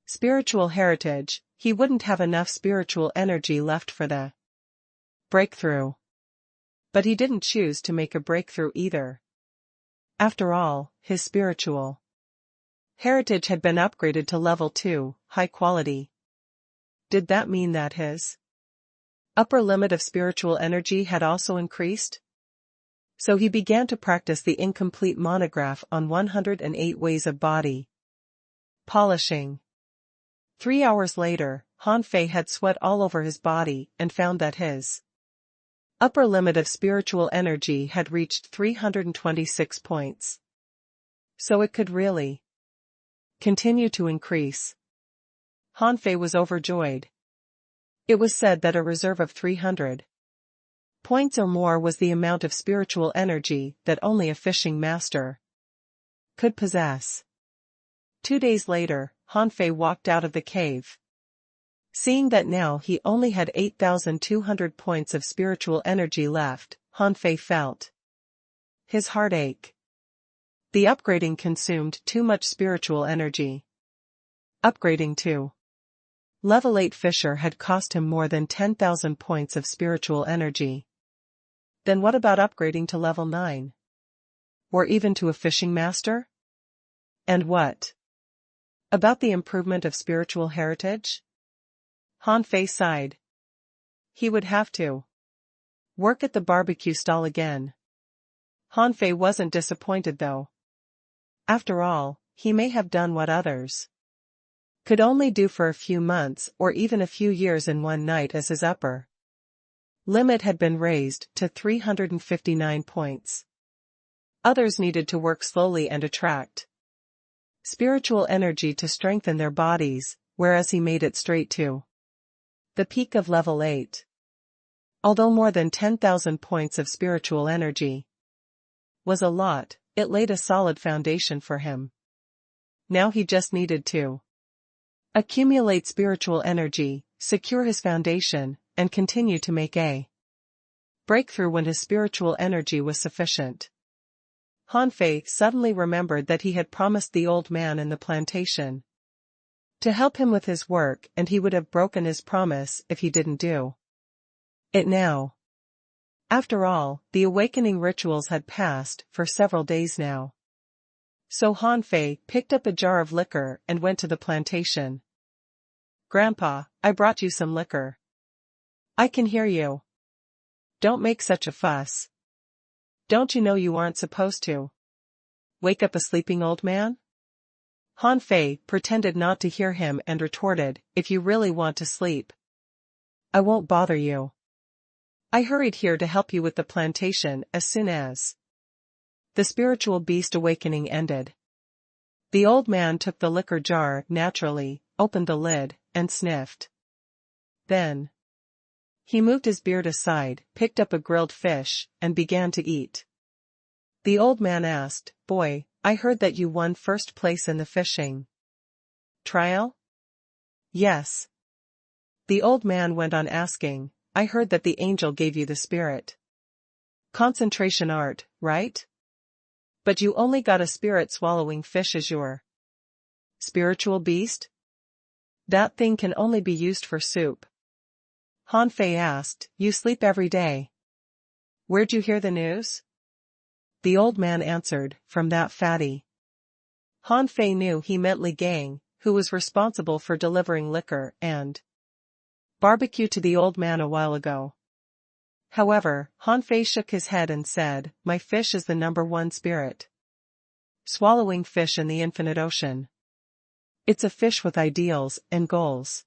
spiritual heritage, he wouldn't have enough spiritual energy left for the breakthrough. But he didn't choose to make a breakthrough either. After all, his spiritual heritage had been upgraded to level 2, high quality. Did that mean that his upper limit of spiritual energy had also increased? So he began to practice the incomplete monograph on 108 ways of body polishing. 3 hours later, Han Fei had sweat all over his body and found that his upper limit of spiritual energy had reached 326 points. So it could really continue to increase. Han Fei was overjoyed. It was said that a reserve of 300 points or more was the amount of spiritual energy that only a fishing master could possess. 2 days later, Han Fei walked out of the cave. Seeing that now he only had 8,200 points of spiritual energy left, Han Fei felt his heart ache. The upgrading consumed too much spiritual energy. Upgrading to level 8 Fisher had cost him more than 10,000 points of spiritual energy. Then what about upgrading to level 9? Or even to a fishing master? And what about the improvement of spiritual heritage? Han Fei sighed. He would have to work at the barbecue stall again. Han Fei wasn't disappointed though. After all, he may have done what others could only do for a few months or even a few years in one night, as his upper limit had been raised to 359 points. Others needed to work slowly and attract spiritual energy to strengthen their bodies, whereas he made it straight to the peak of level 8. Although more than 10,000 points of spiritual energy was a lot, it laid a solid foundation for him. Now he just needed to accumulate spiritual energy, secure his foundation, and continue to make a breakthrough when his spiritual energy was sufficient. Han Fei suddenly remembered that he had promised the old man in the plantation to help him with his work, and he would have broken his promise if he didn't do it now. After all, the awakening rituals had passed for several days now. So Han Fei picked up a jar of liquor and went to the plantation. "Grandpa, I brought you some liquor." "I can hear you. Don't make such a fuss. Don't you know you aren't supposed to wake up a sleeping old man?" Han Fei pretended not to hear him and retorted, "If you really want to sleep, I won't bother you. I hurried here to help you with the plantation as soon as the spiritual beast awakening ended." The old man took the liquor jar naturally, opened the lid, and sniffed. Then he moved his beard aside, picked up a grilled fish, and began to eat. The old man asked, "Boy, I heard that you won first place in the fishing trial?" "Yes." The old man went on asking, "I heard that the angel gave you the spirit concentration art, right? But you only got a spirit swallowing fish as your spiritual beast? That thing can only be used for soup." Han Fei asked, "You sleep every day. Where'd you hear the news?" The old man answered, "From that fatty." Han Fei knew he meant Li Gang, who was responsible for delivering liquor, and Barbecue to the old man a while ago. However, Han-Fei shook his head and said, my fish is the number one spirit. Swallowing fish in the infinite ocean. It's a fish with ideals and goals.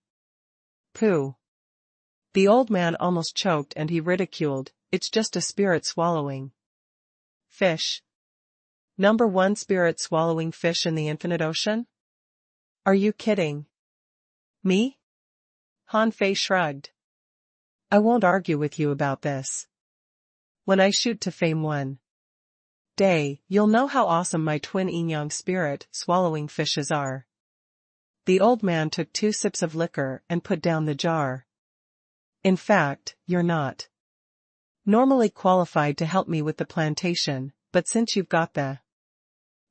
Pooh. The old man almost choked and he ridiculed, it's just a spirit swallowing. Fish. Number one spirit swallowing fish in the infinite ocean? Are you kidding? Me? Han-Fei shrugged. I won't argue with you about this. When I shoot to fame one day, you'll know how awesome my twin yin-yang spirit swallowing fishes are. The old man took 2 sips of liquor and put down the jar. In fact, you're not normally qualified to help me with the plantation, but since you've got the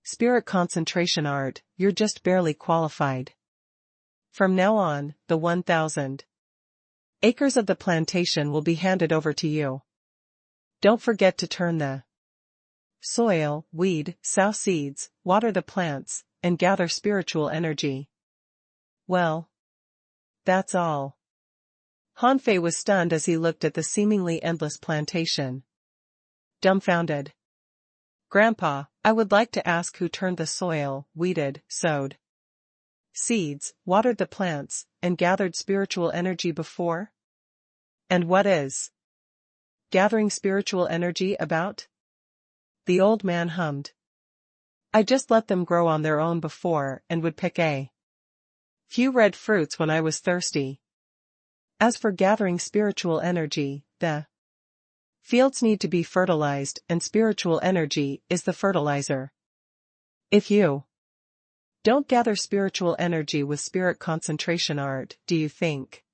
spirit concentration art, you're just barely qualified. From now on, the 1,000 acres of the plantation will be handed over to you. Don't forget to turn the soil, weed, sow seeds, water the plants, and gather spiritual energy. Well, that's all. Han-Fei was stunned as he looked at the seemingly endless plantation. Dumbfounded. Grandpa, I would like to ask who turned the soil, weeded, sowed seeds, watered the plants, and gathered spiritual energy before? And what is gathering spiritual energy about? The old man hummed. I just let them grow on their own before and would pick a few red fruits when I was thirsty. As for gathering spiritual energy, the fields need to be fertilized and spiritual energy is the fertilizer. If you don't gather spiritual energy with spirit concentration art, do you think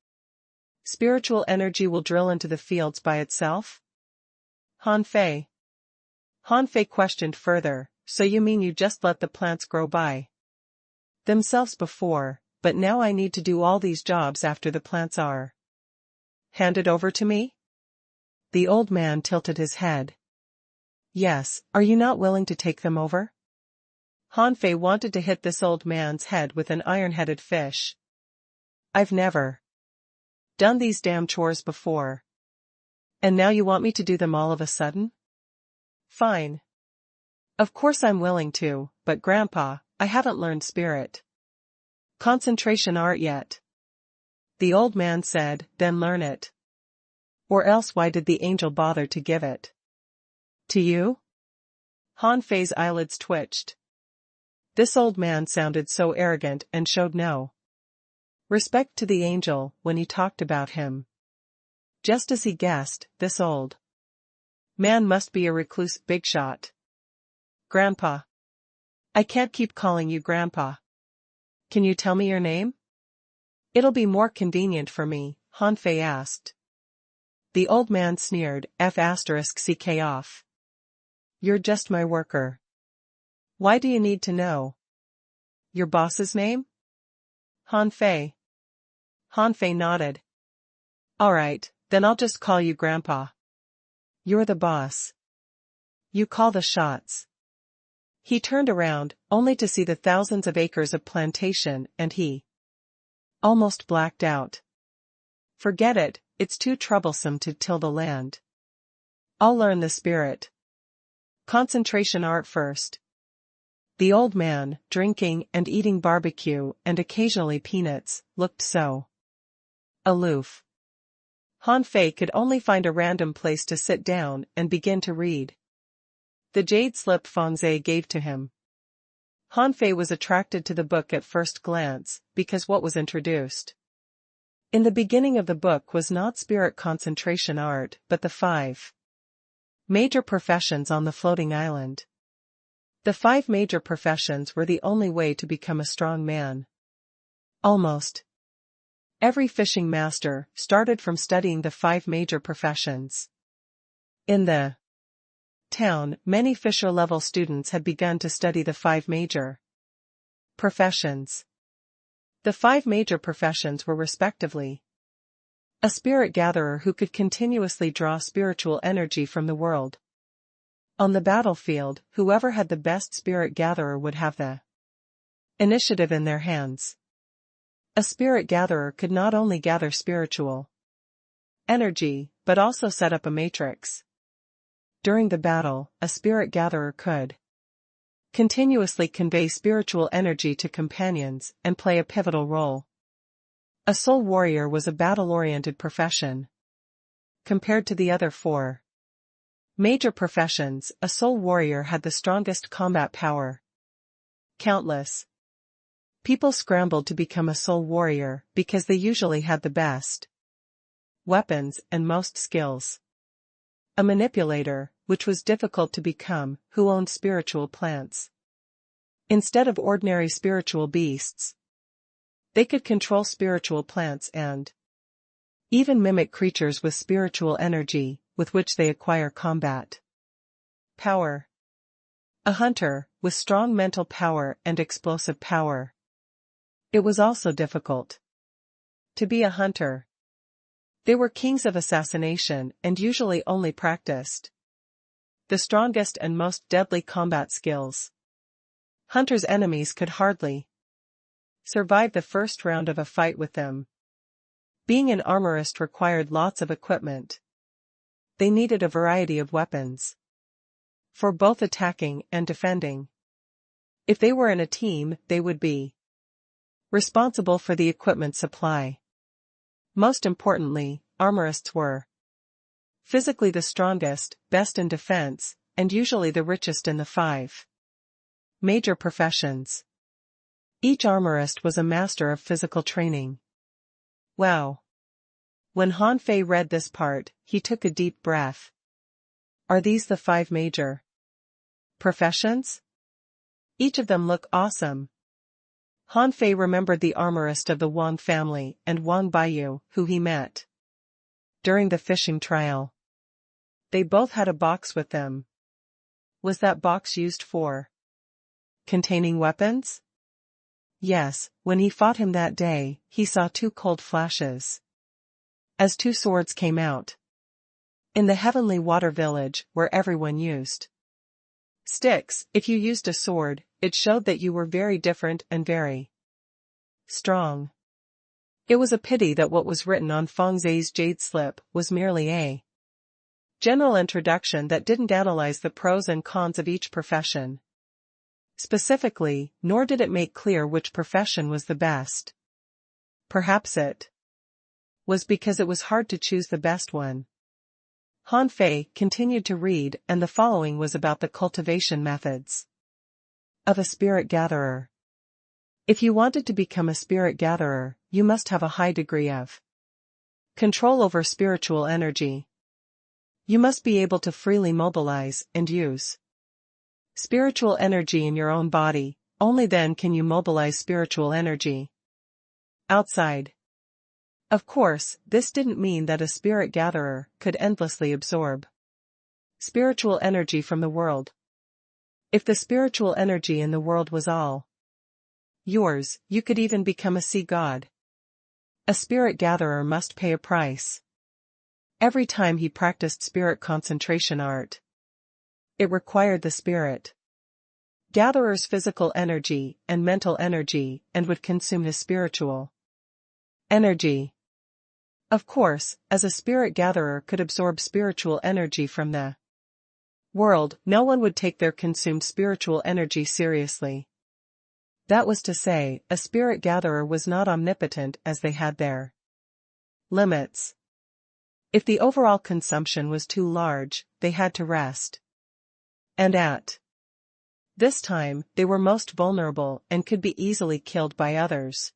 spiritual energy will drill into the fields by itself? Han-Fei. Han-Fei questioned further, so you mean you just let the plants grow by themselves before, but now I need to do all these jobs after the plants are handed over to me? The old man tilted his head. Yes, are you not willing to take them over? Han-Fei wanted to hit this old man's head with an iron-headed fish. I've never done these damn chores before. And now you want me to do them all of a sudden? Fine. Of course I'm willing to, but Grandpa, I haven't learned spirit concentration art yet. The old man said, then learn it. Or else why did the angel bother to give it to you? Han-Fei's eyelids twitched. This old man sounded so arrogant and showed no respect to the angel when he talked about him. Just as he guessed, this old man must be a recluse big shot. Grandpa. I can't keep calling you Grandpa. Can you tell me your name? It'll be more convenient for me, Han-Fei asked. The old man sneered, F***ck off. You're just my worker. Why do you need to know your boss's name? Han-Fei. Han-Fei nodded. All right, then I'll just call you Grandpa. You're the boss. You call the shots. He turned around, only to see the thousands of acres of plantation, and he almost blacked out. Forget it, it's too troublesome to till the land. I'll learn the spirit concentration art first. The old man, drinking and eating barbecue and occasionally peanuts, looked so aloof. Han-Fei could only find a random place to sit down and begin to read the jade slip Feng Zhe gave to him. Han-Fei was attracted to the book at first glance, because what was introduced in the beginning of the book was not spirit concentration art, but the 5 major professions on the floating island. The 5 major professions were the only way to become a strong man. Almost every fishing master started from studying the 5 major professions. In the town, many fisher-level students had begun to study the 5 major professions. The 5 major professions were respectively a spirit gatherer who could continuously draw spiritual energy from the world. On the battlefield, whoever had the best spirit gatherer would have the initiative in their hands. A spirit gatherer could not only gather spiritual energy, but also set up a matrix. During the battle, a spirit gatherer could continuously convey spiritual energy to companions and play a pivotal role. A soul warrior was a battle-oriented profession. Compared to the other four major professions, a soul warrior had the strongest combat power. Countless people scrambled to become a soul warrior because they usually had the best weapons and most skills. A manipulator, which was difficult to become, who owned spiritual plants. Instead of ordinary spiritual beasts, they could control spiritual plants and even mimic creatures with spiritual energy, with which they acquire combat power. A hunter, with strong mental power and explosive power. It was also difficult to be a hunter. They were kings of assassination and usually only practiced the strongest and most deadly combat skills. Hunters' enemies could hardly survive the first round of a fight with them. Being an armorist required lots of equipment. They needed a variety of weapons for both attacking and defending. If they were in a team, they would be responsible for the equipment supply. Most importantly, armorists were physically the strongest, best in defense, and usually the richest in the 5 major professions. Each armorist was a master of physical training. Wow! When Han Fei read this part, he took a deep breath. Are these the 5 major professions? Each of them look awesome. Han Fei remembered the armorist of the Wang family and Wang Baiyu, who he met during the fishing trial. They both had a box with them. Was that box used for containing weapons? Yes, when he fought him that day, he saw 2 cold flashes as 2 swords came out. In the heavenly water village, where everyone used sticks, if you used a sword, it showed that you were very different and very strong. It was a pity that what was written on Feng Zai's jade slip was merely a general introduction that didn't analyze the pros and cons of each profession specifically, nor did it make clear which profession was the best. Perhaps it was because it was hard to choose the best one. Han Fei continued to read, and the following was about the cultivation methods of a spirit gatherer. If you wanted to become a spirit gatherer, you must have a high degree of control over spiritual energy. You must be able to freely mobilize and use spiritual energy in your own body. Only then can you mobilize spiritual energy outside. Of course, this didn't mean that a spirit gatherer could endlessly absorb spiritual energy from the world. If the spiritual energy in the world was all yours, you could even become a sea god. A spirit gatherer must pay a price every time he practiced spirit concentration art. It required the spirit gatherer's physical energy and mental energy and would consume his spiritual energy. Of course, as a spirit gatherer could absorb spiritual energy from the world, no one would take their consumed spiritual energy seriously. That was to say, a spirit gatherer was not omnipotent as they had their limits. If the overall consumption was too large, they had to rest. And at this time, they were most vulnerable and could be easily killed by others.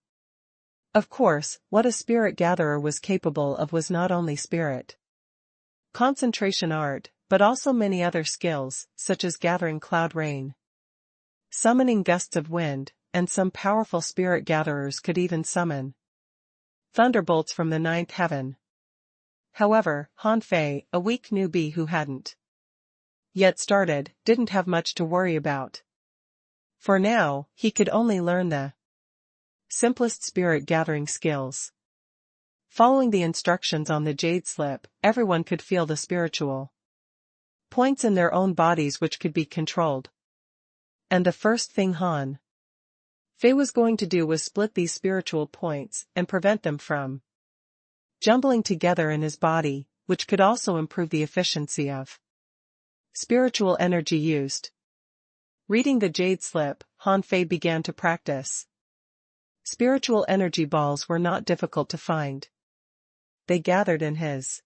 Of course, what a spirit gatherer was capable of was not only spirit concentration art, but also many other skills, such as gathering cloud rain, summoning gusts of wind, and some powerful spirit gatherers could even summon thunderbolts from the 9th heaven. However, Han Fei, a weak newbie who hadn't yet started, didn't have much to worry about. For now, he could only learn the simplest spirit gathering skills. Following the instructions on the jade slip, everyone could feel the spiritual points in their own bodies which could be controlled. And the first thing Han Fei was going to do was split these spiritual points and prevent them from jumbling together in his body, which could also improve the efficiency of spiritual energy used. Reading the jade slip, Han Fei began to practice. Spiritual energy balls were not difficult to find. They gathered in his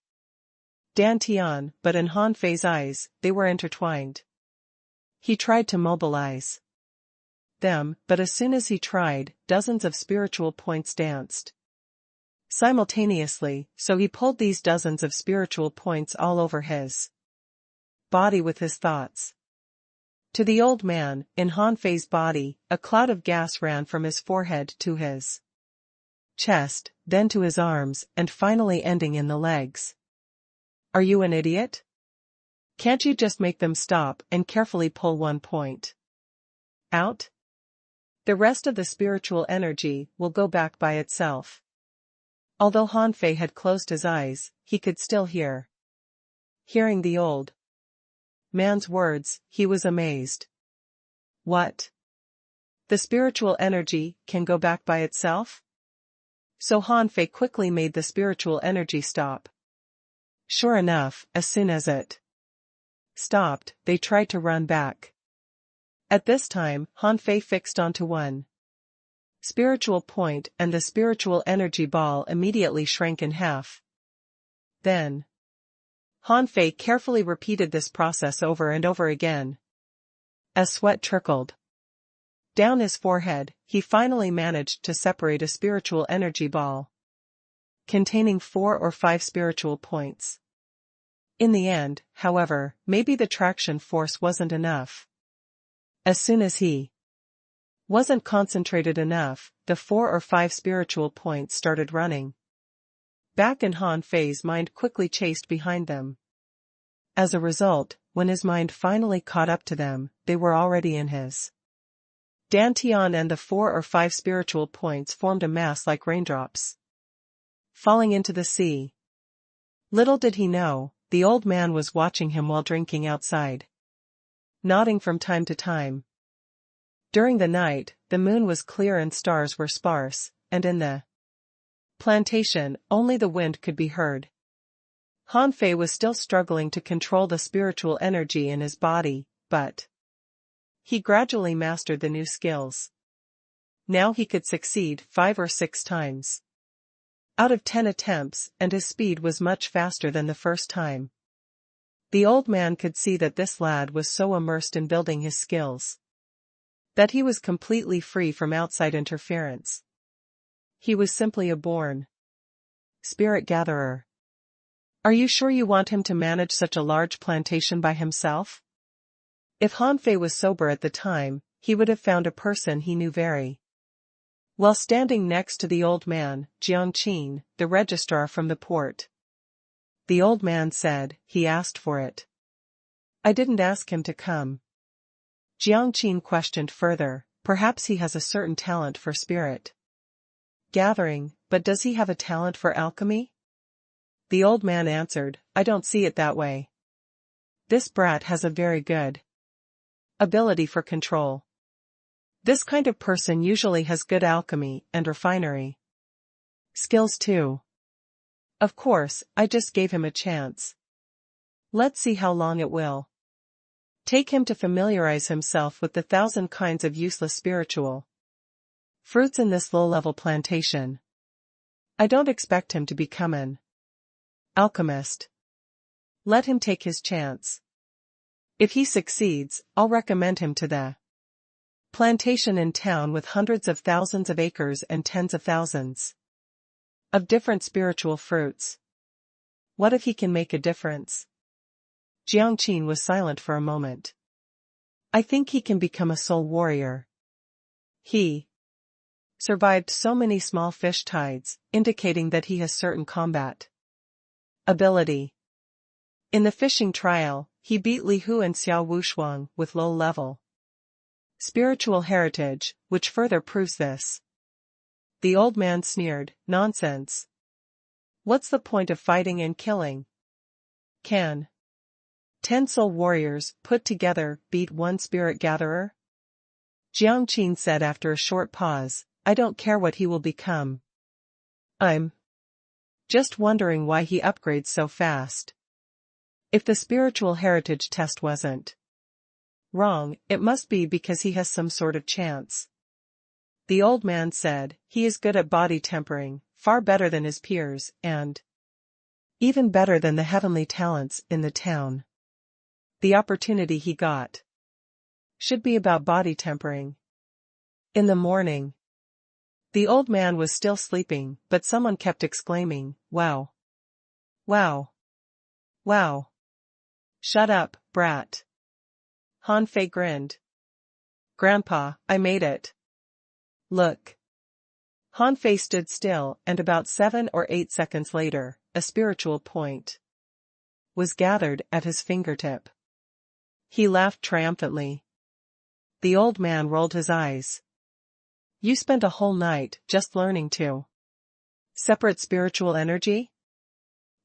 dantian, but in Han Fei's eyes, they were intertwined. He tried to mobilize them, but as soon as he tried, dozens of spiritual points danced simultaneously, so he pulled these dozens of spiritual points all over his body with his thoughts. To the old man, in Han Fei's body, a cloud of gas ran from his forehead to his chest, then to his arms, and finally ending in the legs. Are you an idiot? Can't you just make them stop and carefully pull one point out? The rest of the spiritual energy will go back by itself. Although Han Fei had closed his eyes, he could still hear. Hearing the old man's words, he was amazed. What? The spiritual energy can go back by itself? So Han Fei quickly made the spiritual energy stop. Sure enough, as soon as it stopped, they tried to run back. At this time, Han Fei fixed onto one spiritual point and the spiritual energy ball immediately shrank in half. Then, Han Fei carefully repeated this process over and over again. As sweat trickled down his forehead, he finally managed to separate a spiritual energy ball containing 4 or 5 spiritual points. In the end, however, maybe the traction force wasn't enough. As soon as he wasn't concentrated enough, the 4 or 5 spiritual points started running back and Han Fei's mind quickly chased behind them. As a result, when his mind finally caught up to them, they were already in his dantian and the 4 or 5 spiritual points formed a mass like raindrops falling into the sea. Little did he know, the old man was watching him while drinking outside, nodding from time to time. During the night, the moon was clear and stars were sparse, and in the plantation, only the wind could be heard. Han Fei was still struggling to control the spiritual energy in his body, but he gradually mastered the new skills. Now he could succeed 5 or 6 times out of 10 attempts, and his speed was much faster than the first time. The old man could see that this lad was so immersed in building his skills that he was completely free from outside interference. He was simply a born spirit gatherer. Are you sure you want him to manage such a large plantation by himself? If Han Fei was sober at the time, he would have found a person he knew very well standing next to the old man, Jiang Qin, the registrar from the port. The old man said, he asked for it. I didn't ask him to come. Jiang Qin questioned further, perhaps he has a certain talent for spirit gathering, but does he have a talent for alchemy? The old man answered, I don't see it that way. This brat has a very good ability for control. This kind of person usually has good alchemy and refinery skills too. Of course, I just gave him a chance. Let's see how long it will take him to familiarize himself with the 1,000 kinds of useless spiritual fruits in this low-level plantation. I don't expect him to become an alchemist. Let him take his chance. If he succeeds, I'll recommend him to the plantation in town with hundreds of thousands of acres and tens of thousands of different spiritual fruits. What if he can make a difference? Jiang Qin was silent for a moment. I think he can become a soul warrior. He survived so many small fish tides, indicating that he has certain combat ability. In the fishing trial, he beat Li Hu and Xiao Wushuang with low-level spiritual heritage, which further proves this. The old man sneered, nonsense. What's the point of fighting and killing? Can 10 soul warriors, put together, beat one spirit gatherer? Jiang Qin said after a short pause, I don't care what he will become. I'm just wondering why he upgrades so fast. If the spiritual heritage test wasn't wrong, it must be because he has some sort of chance. The old man said, he is good at body tempering, far better than his peers, and even better than the heavenly talents in the town. The opportunity he got should be about body tempering. In the morning, the old man was still sleeping, but someone kept exclaiming, wow. Wow. Wow. Shut up, brat. Han Fei grinned. Grandpa, I made it. Look. Han Fei stood still, and about 7 or 8 seconds later, a spiritual point was gathered at his fingertip. He laughed triumphantly. The old man rolled his eyes. You spent a whole night just learning to separate spiritual energy?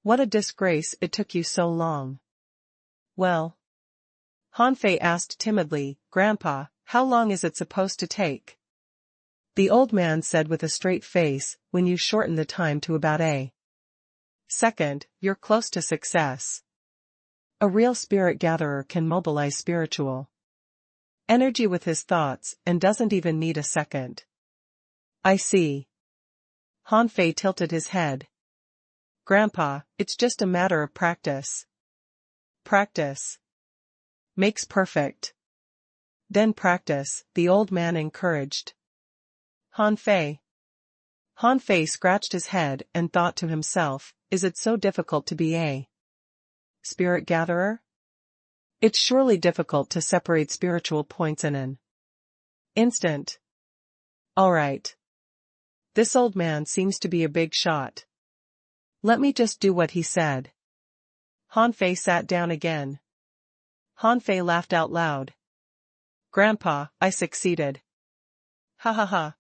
What a disgrace it took you so long. Well, Han Fei asked timidly, Grandpa, how long is it supposed to take? The old man said with a straight face, when you shorten the time to about a second, you're close to success. A real spirit gatherer can mobilize spiritual energy with his thoughts and doesn't even need a second. I see. Han Fei tilted his head. Grandpa, it's just a matter of practice. Practice makes perfect. Then practice, the old man encouraged. Han Fei. Han Fei scratched his head and thought to himself, is it so difficult to be a spirit gatherer? It's surely difficult to separate spiritual points in an instant. All right. This old man seems to be a big shot. Let me just do what he said. Han Fei sat down again. Han Fei laughed out loud. Grandpa, I succeeded. Ha ha ha.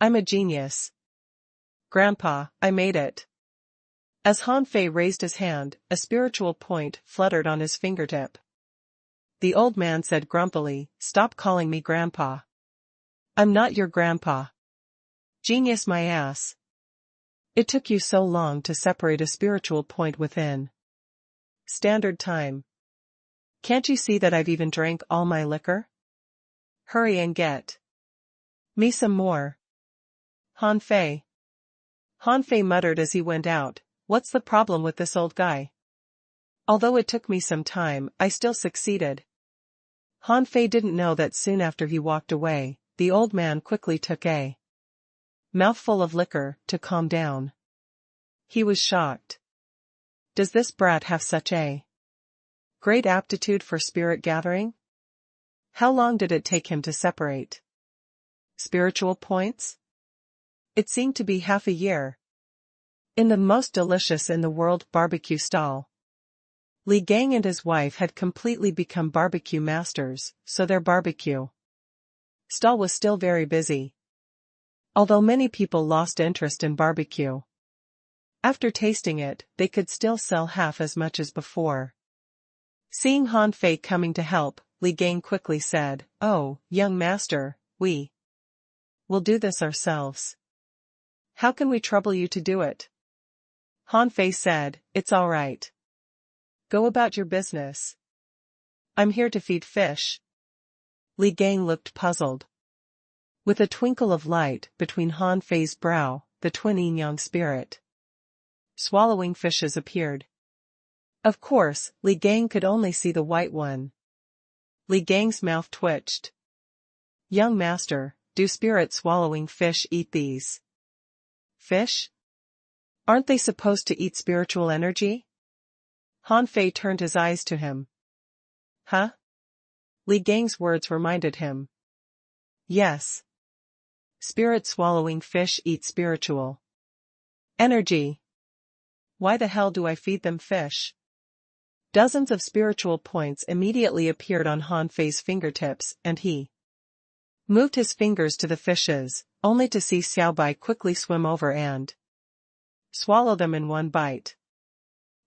I'm a genius. Grandpa, I made it. As Han Fei raised his hand, a spiritual point fluttered on his fingertip. The old man said grumpily, Stop calling me Grandpa. I'm not your grandpa. Genius my ass. It took you so long to separate a spiritual point within standard time. Can't you see that I've even drank all my liquor? Hurry and get me some more. Han Fei. Han Fei muttered as he went out, What's the problem with this old guy? Although it took me some time, I still succeeded. Han Fei didn't know that soon after he walked away, the old man quickly took a mouthful of liquor to calm down. He was shocked. Does this brat have such a great aptitude for spirit gathering? How long did it take him to separate spiritual points? It seemed to be half a year. In the most delicious in the world barbecue stall, Li Gang and his wife had completely become barbecue masters, so their barbecue stall was still very busy. Although many people lost interest in barbecue, after tasting it, they could still sell half as much as before. Seeing Han Fei coming to help, Li Gang quickly said, Oh, young master, we will do this ourselves. How can we trouble you to do it? Han Fei said, It's all right. Go about your business. I'm here to feed fish. Li Gang looked puzzled. With a twinkle of light between Han Fei's brow, the twin yin-yang spirit swallowing fishes appeared. Of course, Li Gang could only see the white one. Li Gang's mouth twitched. Young master, do spirit swallowing fish eat these fish? Aren't they supposed to eat spiritual energy? Han Fei turned his eyes to him. Huh? Li Gang's words reminded him. Yes. Spirit swallowing fish eat spiritual energy. Why the hell do I feed them fish? Dozens of spiritual points immediately appeared on Han Fei's fingertips, and he moved his fingers to the fishes, only to see Xiaobai quickly swim over and swallow them in one bite.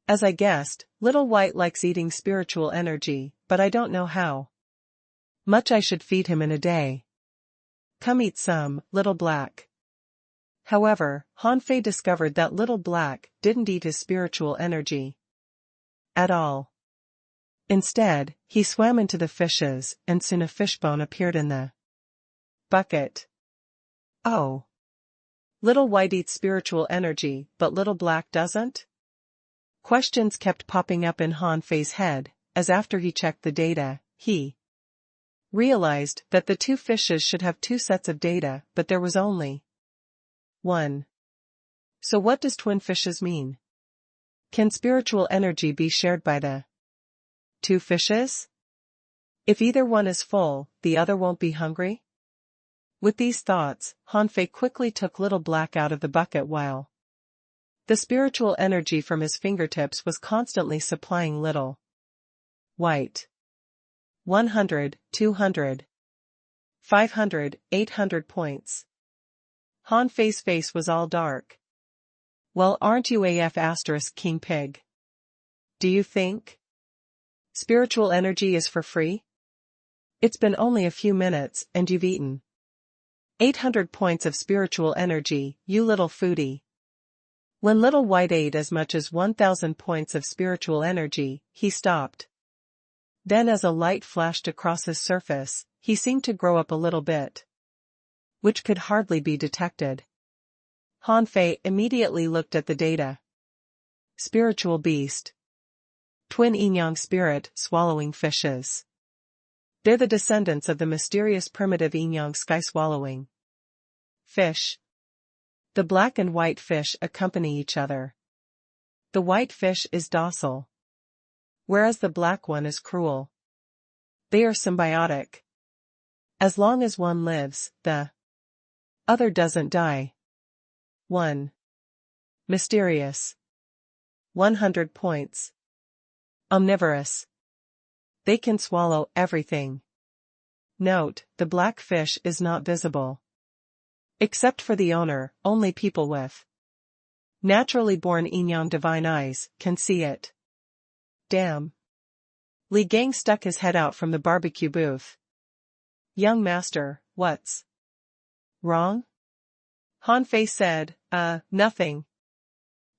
As I guessed, Little White likes eating spiritual energy, but I don't know how. Much I should feed him in a day. Come eat some, Little Black. However, Han-Fei discovered that Little Black didn't eat his spiritual energy at all. Instead, he swam into the fishes, and soon a fishbone appeared in the bucket. Oh. Little White eats spiritual energy, but Little Black doesn't? Questions kept popping up in Han-Fei's head, as after he checked the data, he realized that the two fishes should have two sets of data, but there was only one. So what does twin fishes mean? Can spiritual energy be shared by the two fishes? If either one is full, the other won't be hungry? With these thoughts, Han-Fei quickly took Little Black out of the bucket while the spiritual energy from his fingertips was constantly supplying Little White. 100, 200, 500, 800 points. Han-Fei's face was all dark. Well, aren't you AF * King Pig? Do you think spiritual energy is for free? It's been only a few minutes and you've eaten 800 points of spiritual energy, you little foodie. When Little White ate as much as 1,000 points of spiritual energy, he stopped. Then as a light flashed across his surface, he seemed to grow up a little bit, which could hardly be detected. Han-Fei immediately looked at the data. Spiritual beast. Twin yin-yang spirit swallowing fishes. They're the descendants of the mysterious primitive yin-yang sky-swallowing fish. The black and white fish accompany each other. The white fish is docile, whereas the black one is cruel. They are symbiotic. As long as one lives, the other doesn't die. 1. Mysterious. 100 points. Omnivorous. They can swallow everything. Note, the black fish is not visible. Except for the owner, only people with naturally born yin-yang divine eyes can see it. Damn. Li Gang stuck his head out from the barbecue booth. Young master, what's wrong? Han-Fei said, nothing.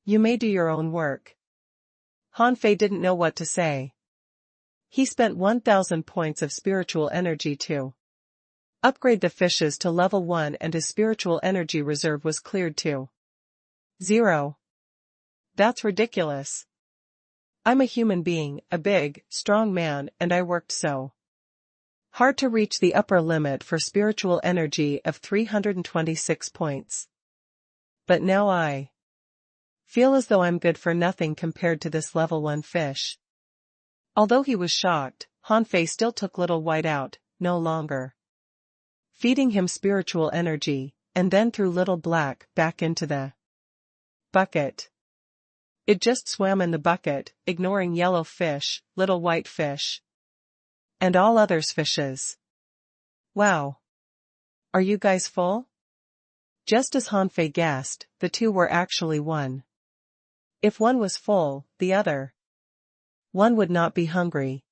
You may do your own work. Han-Fei didn't know what to say. He spent 1,000 points of spiritual energy to upgrade the fishes to level 1 and his spiritual energy reserve was cleared to 0. That's ridiculous. I'm a human being, a big, strong man, and I worked so hard to reach the upper limit for spiritual energy of 326 points. But now I feel as though I'm good for nothing compared to this level 1 fish. Although he was shocked, Han-Fei still took Little White out, no longer feeding him spiritual energy, and then threw Little Black back into the bucket. It just swam in the bucket, ignoring yellow fish, Little White fish, and all others fishes. Wow. Are you guys full? Just as Han-Fei guessed, the two were actually one. If one was full, the other one would not be hungry.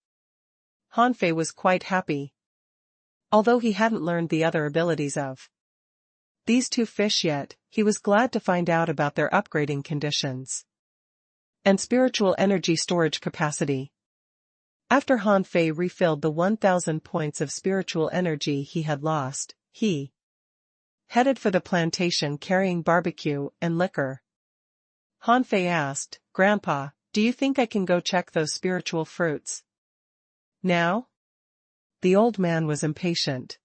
Han-Fei was quite happy. Although he hadn't learned the other abilities of these two fish yet, he was glad to find out about their upgrading conditions and spiritual energy storage capacity. After Han-Fei refilled the 1,000 points of spiritual energy he had lost, he headed for the plantation carrying barbecue and liquor. Han-Fei asked, Grandpa, do you think I can go check those spiritual fruits now? The old man was impatient.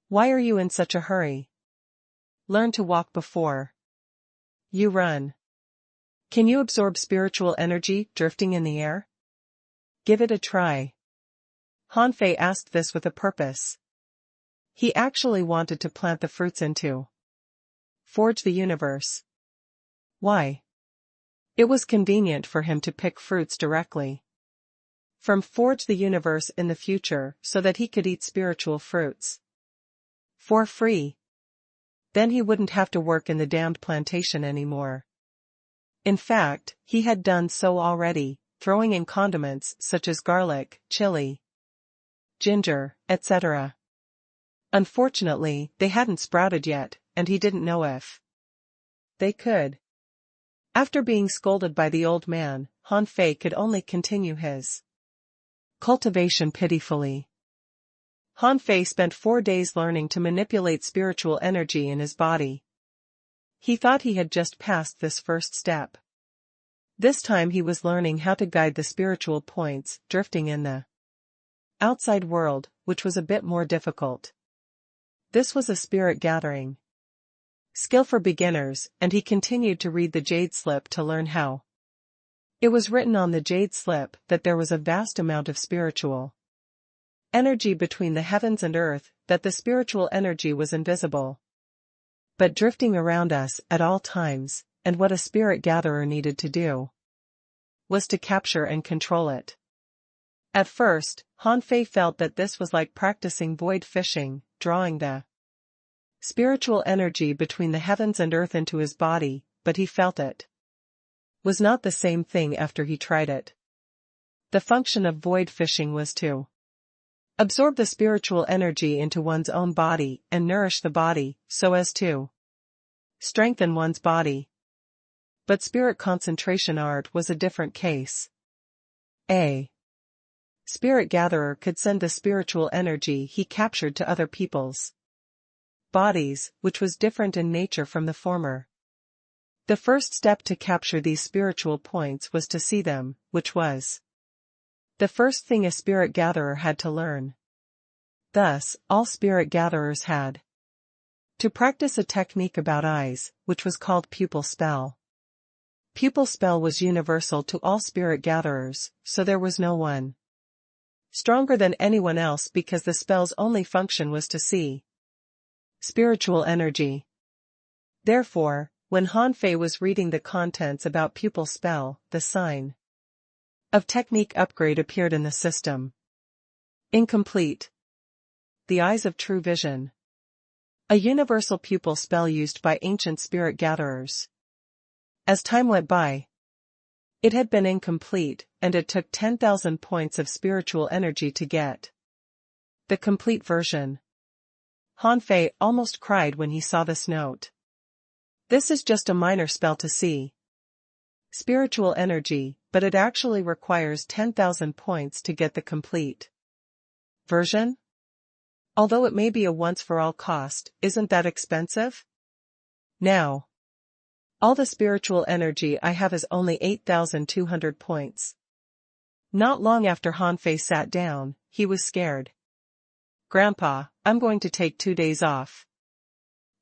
Why are you in such a hurry? Learn to walk before you run. Can you absorb spiritual energy drifting in the air? Give it a try. Han-Fei asked this with a purpose. He actually wanted to plant the fruits into Forge the Universe. Why? It was convenient for him to pick fruits directly from Forge the Universe in the future so that he could eat spiritual fruits for free. Then he wouldn't have to work in the damned plantation anymore. In fact, he had done so already, throwing in condiments such as garlic, chili, ginger, etc. Unfortunately, they hadn't sprouted yet, and he didn't know if they could. After being scolded by the old man, Han Fei could only continue his cultivation pitifully. Han Fei spent 4 days learning to manipulate spiritual energy in his body. He thought he had just passed this first step. This time he was learning how to guide the spiritual points drifting in the outside world, which was a bit more difficult. This was a spirit gathering skill for beginners, and he continued to read the jade slip to learn how. It was written on the jade slip that there was a vast amount of spiritual energy between the heavens and earth, that the spiritual energy was invisible, but drifting around us at all times, and what a spirit gatherer needed to do was to capture and control it. At first, Han Fei felt that this was like practicing void fishing, drawing the spiritual energy between the heavens and earth into his body, but he felt it was not the same thing after he tried it. The function of void fishing was to absorb the spiritual energy into one's own body and nourish the body, so as to strengthen one's body. But spirit concentration art was a different case. A spirit gatherer could send the spiritual energy he captured to other people's bodies, which was different in nature from the former. The first step to capture these spiritual points was to see them, which was the first thing a spirit gatherer had to learn. Thus, all spirit gatherers had to practice a technique about eyes, which was called pupil spell. Pupil spell was universal to all spirit gatherers, so there was no one stronger than anyone else because the spell's only function was to see spiritual energy. Therefore, when Han Fei was reading the contents about pupil spell, the sign of technique upgrade appeared in the system. Incomplete. The eyes of true vision. A universal pupil spell used by ancient spirit gatherers. As time went by, it had been incomplete, and it took 10,000 points of spiritual energy to get the complete version. Han Fei almost cried when he saw this note. This is just a minor spell to see spiritual energy, but it actually requires 10,000 points to get the complete version? Although it may be a once-for-all cost, isn't that expensive? Now, all the spiritual energy I have is only 8,200 points. Not long after Han Fei sat down, he was scared. Grandpa, I'm going to take 2 days off.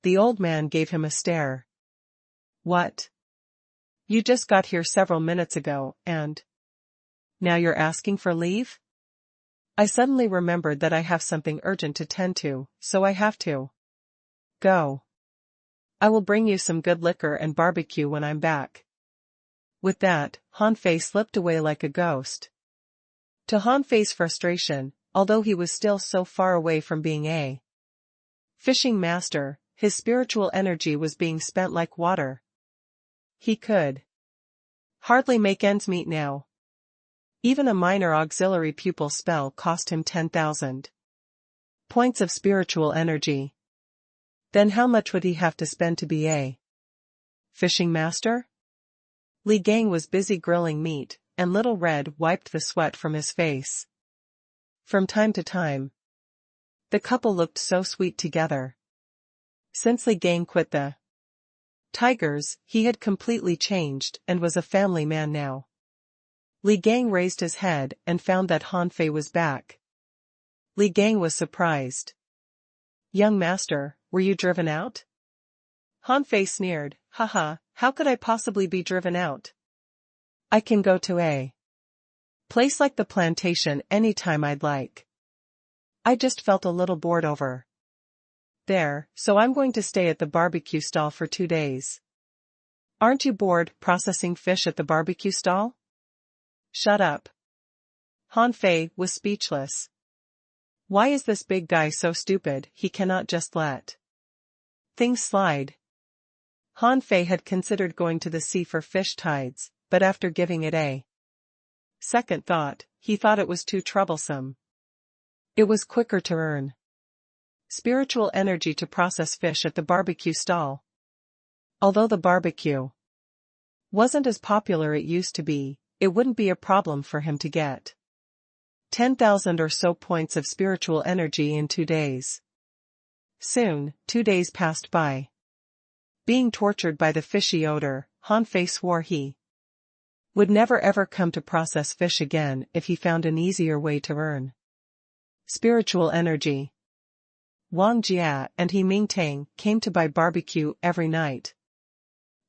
The old man gave him a stare. What? You just got here several minutes ago, and now you're asking for leave? I suddenly remembered that I have something urgent to tend to, so I have to go. I will bring you some good liquor and barbecue when I'm back. With that, Han Fei slipped away like a ghost. To Han Fei's frustration, although he was still so far away from being a fishing master, his spiritual energy was being spent like water. He could hardly make ends meet now. Even a minor auxiliary pupil spell cost him 10,000 points of spiritual energy. Then how much would he have to spend to be a fishing master? Li Gang was busy grilling meat, and Little Red wiped the sweat from his face. From time to time, the couple looked so sweet together. Since Li Gang quit the tigers, he had completely changed and was a family man now. Li Gang raised his head and found that Han Fei was back. Li Gang was surprised. Young master, were you driven out? Han Fei sneered, haha, how could I possibly be driven out? I can go to a place like the plantation any time I'd like. I just felt a little bored over there, so I'm going to stay at the barbecue stall for 2 days. Aren't you bored processing fish at the barbecue stall? Shut up. Han Fei was speechless. Why is this big guy so stupid he cannot just let things slide? Han Fei had considered going to the sea for fish tides, but after giving it a second thought, he thought it was too troublesome. It was quicker to earn spiritual energy to process fish at the barbecue stall. Although the barbecue wasn't as popular it used to be, it wouldn't be a problem for him to get 10,000 or so points of spiritual energy in 2 days. Soon, 2 days passed by. Being tortured by the fishy odor, Hanfei swore he would never ever come to process fish again if he found an easier way to earn spiritual energy. Wang Jia and he Mingtang came to buy barbecue every night.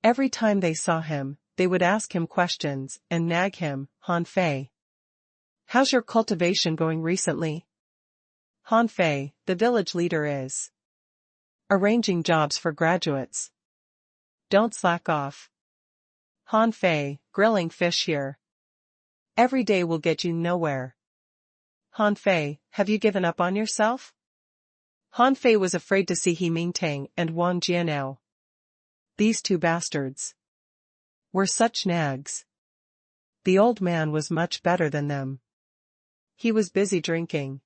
Every time they saw him, they would ask him questions and nag him. Hanfei, how's your cultivation going recently? Hanfei, the village leader, is arranging jobs for graduates. Don't slack off. Hanfei, grilling fish here every day will get you nowhere. Hanfei, have you given up on yourself? Hanfei was afraid to see He Mingtang and Wang Jia now. These two bastards were such nags. The old man was much better than them. He was busy drinking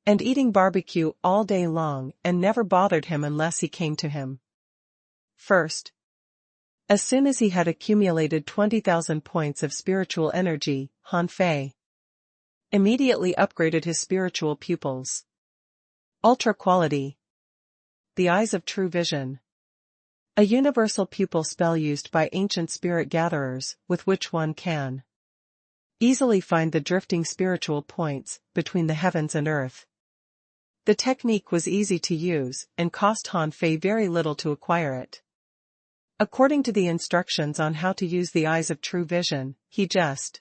and eating barbecue all day long and never bothered him unless he came to him first. As soon as he had accumulated 20,000 points of spiritual energy, Hanfei immediately upgraded his spiritual pupils. Ultra quality. The Eyes of True Vision. A universal pupil spell used by ancient spirit gatherers, with which one can easily find the drifting spiritual points between the heavens and earth. The technique was easy to use and cost Hanfei very little to acquire it. According to the instructions on how to use the Eyes of True Vision, he just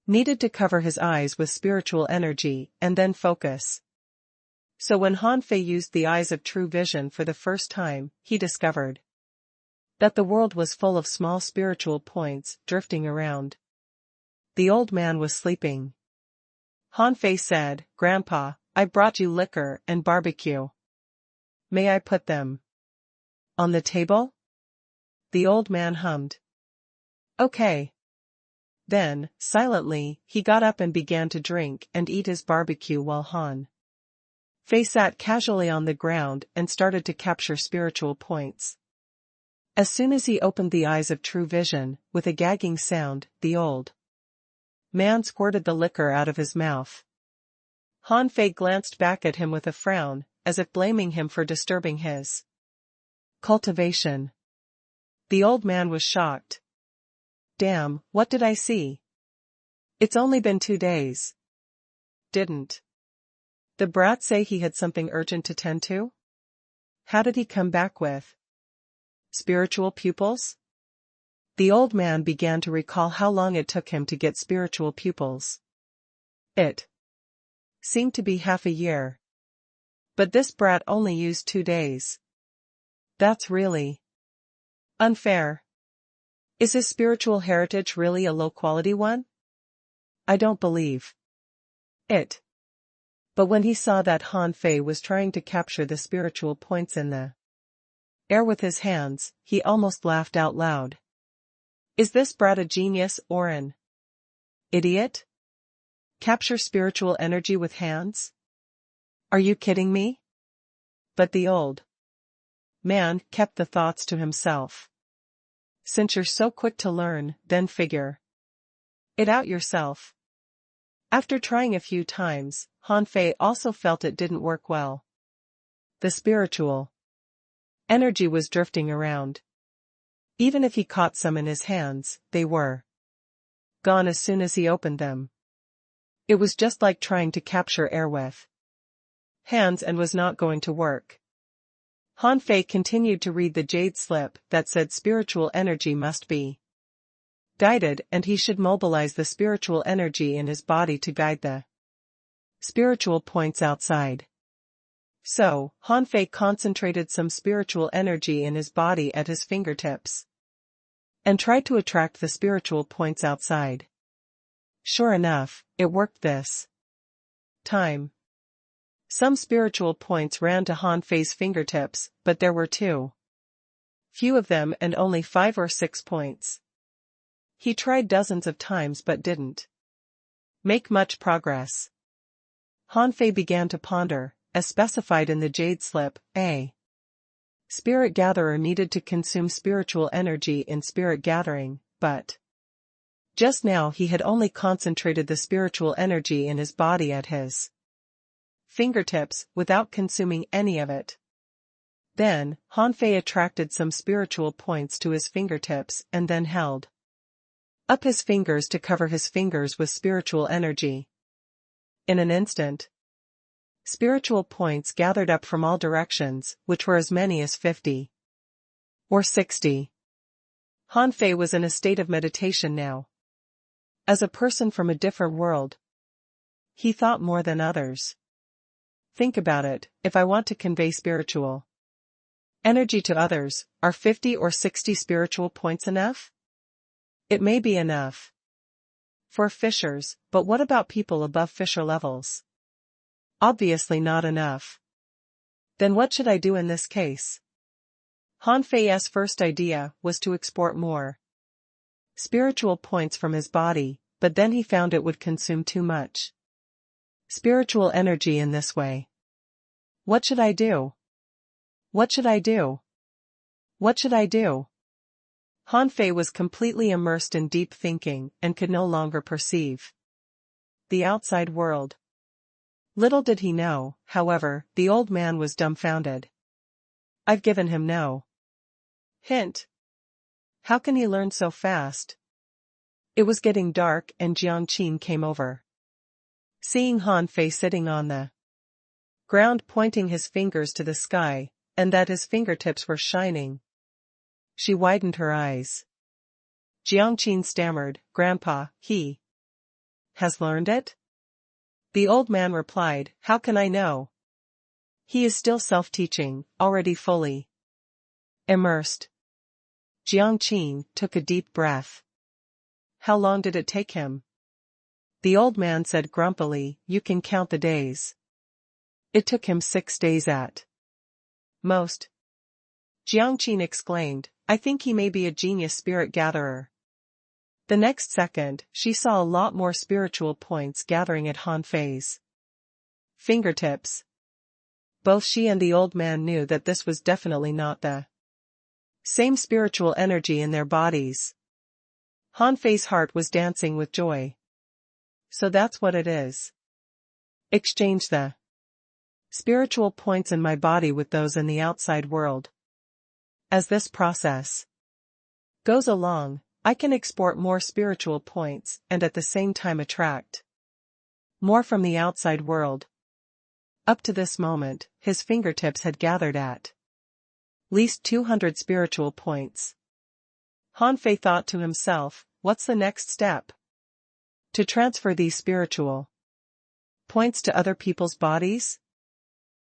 needed to cover his eyes with spiritual energy and then focus. So when Hanfei used the Eyes of True Vision for the first time, he discovered that the world was full of small spiritual points drifting around. The old man was sleeping. Hanfei said, "Grandpa, I brought you liquor and barbecue. May I put them on the table?" The old man hummed. "Okay." Then, silently, he got up and began to drink and eat his barbecue while Hanfei sat casually on the ground and started to capture spiritual points. As soon as he opened the Eyes of True Vision, with a gagging sound, the old man squirted the liquor out of his mouth. Hanfei glanced back at him with a frown, as if blaming him for disturbing his cultivation. The old man was shocked. "Damn, what did I see? It's only been 2 days. Didn't the brat say he had something urgent to tend to? How did he come back with spiritual pupils?" The old man began to recall how long it took him to get spiritual pupils. It seemed to be half a year. But this brat only used 2 days. That's really unfair. Is his spiritual heritage really a low-quality one? I don't believe it. But when he saw that Hanfei was trying to capture the spiritual points in the air with his hands, he almost laughed out loud. Is this brat a genius or an idiot? Capture spiritual energy with hands? Are you kidding me? But the old man kept the thoughts to himself. Since you're so quick to learn, then figure it out yourself. After trying a few times, Hanfei also felt it didn't work well. The spiritual energy was drifting around. Even if he caught some in his hands, they were gone as soon as he opened them. It was just like trying to capture air with hands and was not going to work. Hanfei continued to read the jade slip that said spiritual energy must be guided and he should mobilize the spiritual energy in his body to guide the spiritual points outside. So, Hanfei concentrated some spiritual energy in his body at his fingertips and tried to attract the spiritual points outside. Sure enough, it worked this time. Some spiritual points ran to Hanfei's fingertips, but there were too few of them and only 5 or 6 points. He tried dozens of times but didn't make much progress. Han Fei began to ponder, as specified in the jade slip, a spirit gatherer needed to consume spiritual energy in spirit gathering, but just now he had only concentrated the spiritual energy in his body at his fingertips, without consuming any of it. Then, Han Fei attracted some spiritual points to his fingertips and then held up his fingers to cover his fingers with spiritual energy. In an instant, spiritual points gathered up from all directions, which were as many as 50 or 60. Han Fei was in a state of meditation now. As a person from a different world, he thought more than others. Think about it, if I want to convey spiritual energy to others, are 50 or 60 spiritual points enough? It may be enough for fishers, but what about people above fisher levels? Obviously not enough. Then what should I do in this case? Han Fei's first idea was to export more spiritual points from his body, but then he found it would consume too much spiritual energy in this way. What should I do? What should I do? What should I do? Han Fei was completely immersed in deep thinking and could no longer perceive the outside world. Little did he know, however, the old man was dumbfounded. I've given him no hint. How can he learn so fast? It was getting dark and Jiang Qin came over. Seeing Han Fei sitting on the ground pointing his fingers to the sky, and that his fingertips were shining, she widened her eyes. Jiang Qin stammered, Grandpa, he has learned it? The old man replied, How can I know? He is still self-teaching, already fully immersed. Jiang Qin took a deep breath. How long did it take him? The old man said grumpily, You can count the days. It took him 6 days at most. Jiang Qin exclaimed, I think he may be a genius spirit gatherer. The next second, she saw a lot more spiritual points gathering at Han Fei's fingertips. Both she and the old man knew that this was definitely not the same spiritual energy in their bodies. Han Fei's heart was dancing with joy. So that's what it is. Exchange the spiritual points in my body with those in the outside world. As this process goes along, I can export more spiritual points and at the same time attract more from the outside world. Up to this moment, his fingertips had gathered at least 200 spiritual points. Han Fei thought to himself, what's the next step? To transfer these spiritual points to other people's bodies?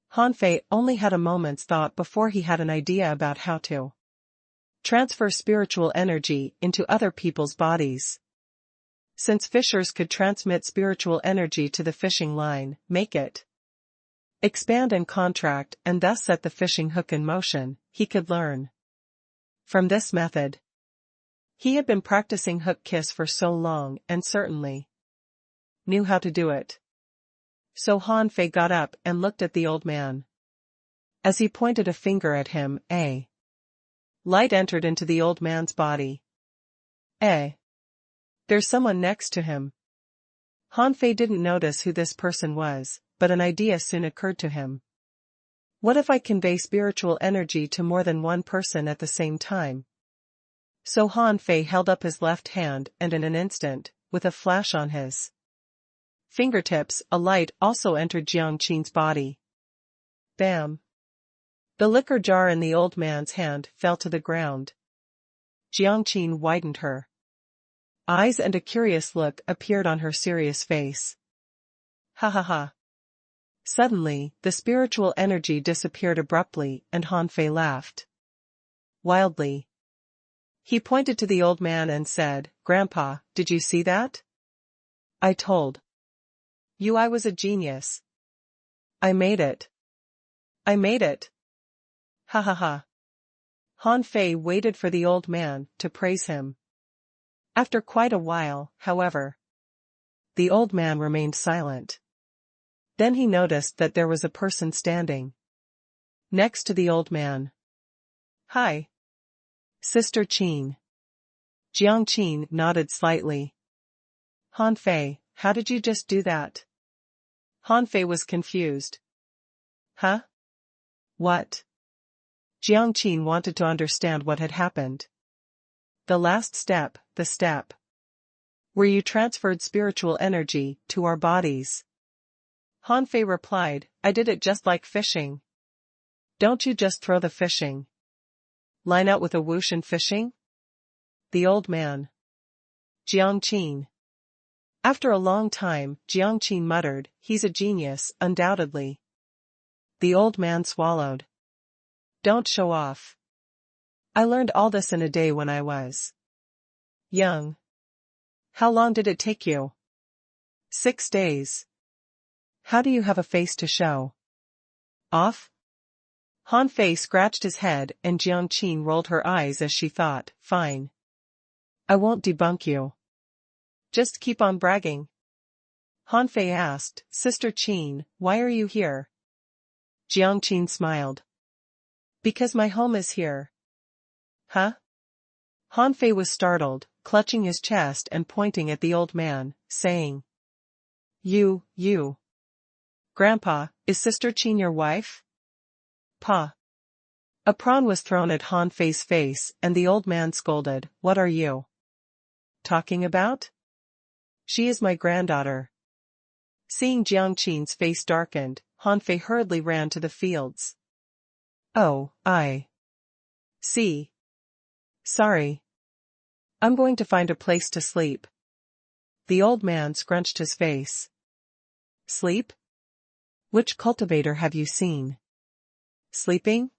Han Fei only had a moment's thought before he had an idea about how to transfer spiritual energy into other people's bodies. Since fishers could transmit spiritual energy to the fishing line, make it expand and contract and thus set the fishing hook in motion, he could learn from this method. He had been practicing hook kiss for so long and certainly knew how to do it. So Han Fei got up and looked at the old man. As he pointed a finger at him, a light entered into the old man's body. There's someone next to him. Han Fei didn't notice who this person was, but an idea soon occurred to him. What if I convey spiritual energy to more than one person at the same time? So Han Fei held up his left hand and in an instant, with a flash on his fingertips, a light also entered Jiang Qin's body. Bam! The liquor jar in the old man's hand fell to the ground. Jiang Qin widened her eyes and a curious look appeared on her serious face. Ha ha ha. Suddenly, the spiritual energy disappeared abruptly and Han Fei laughed wildly. He pointed to the old man and said, Grandpa, did you see that? I told you I was a genius. I made it. I made it. Ha ha ha. Han Fei waited for the old man to praise him. After quite a while, however, the old man remained silent. Then he noticed that there was a person standing next to the old man. "Hi. Sister Qin." Jiang Qin nodded slightly. "Han Fei, how did you just do that?" Han Fei was confused. "Huh? What?" Jiang Qin wanted to understand what had happened. "The last step, the step where you transferred spiritual energy to our bodies." Han Fei replied, "I did it just like fishing." "Don't you just throw the fishing line out with a whoosh and fishing?" The old man. Jiang Qin. After a long time, Jiang Qin muttered, "He's a genius, undoubtedly." The old man swallowed. "Don't show off. I learned all this in a day when I was young." "How long did it take you?" 6 days. "How do you have a face to show off?" Han Fei scratched his head and Jiang Qin rolled her eyes as she thought, "Fine. I won't debunk you. Just keep on bragging." Han Fei asked, "Sister Qin, why are you here?" Jiang Qin smiled. "Because my home is here." "Huh?" Han Fei was startled, clutching his chest and pointing at the old man, saying, You. Grandpa, is Sister Qin your wife?" "Pa." A prawn was thrown at Han Fei's face and the old man scolded, "What are you talking about? She is my granddaughter." Seeing Jiang Qin's face darkened, Han Fei hurriedly ran to the fields. "Oh, I see. Sorry. I'm going to find a place to sleep." The old man scrunched his face. "Sleep? Which cultivator have you seen sleeping?"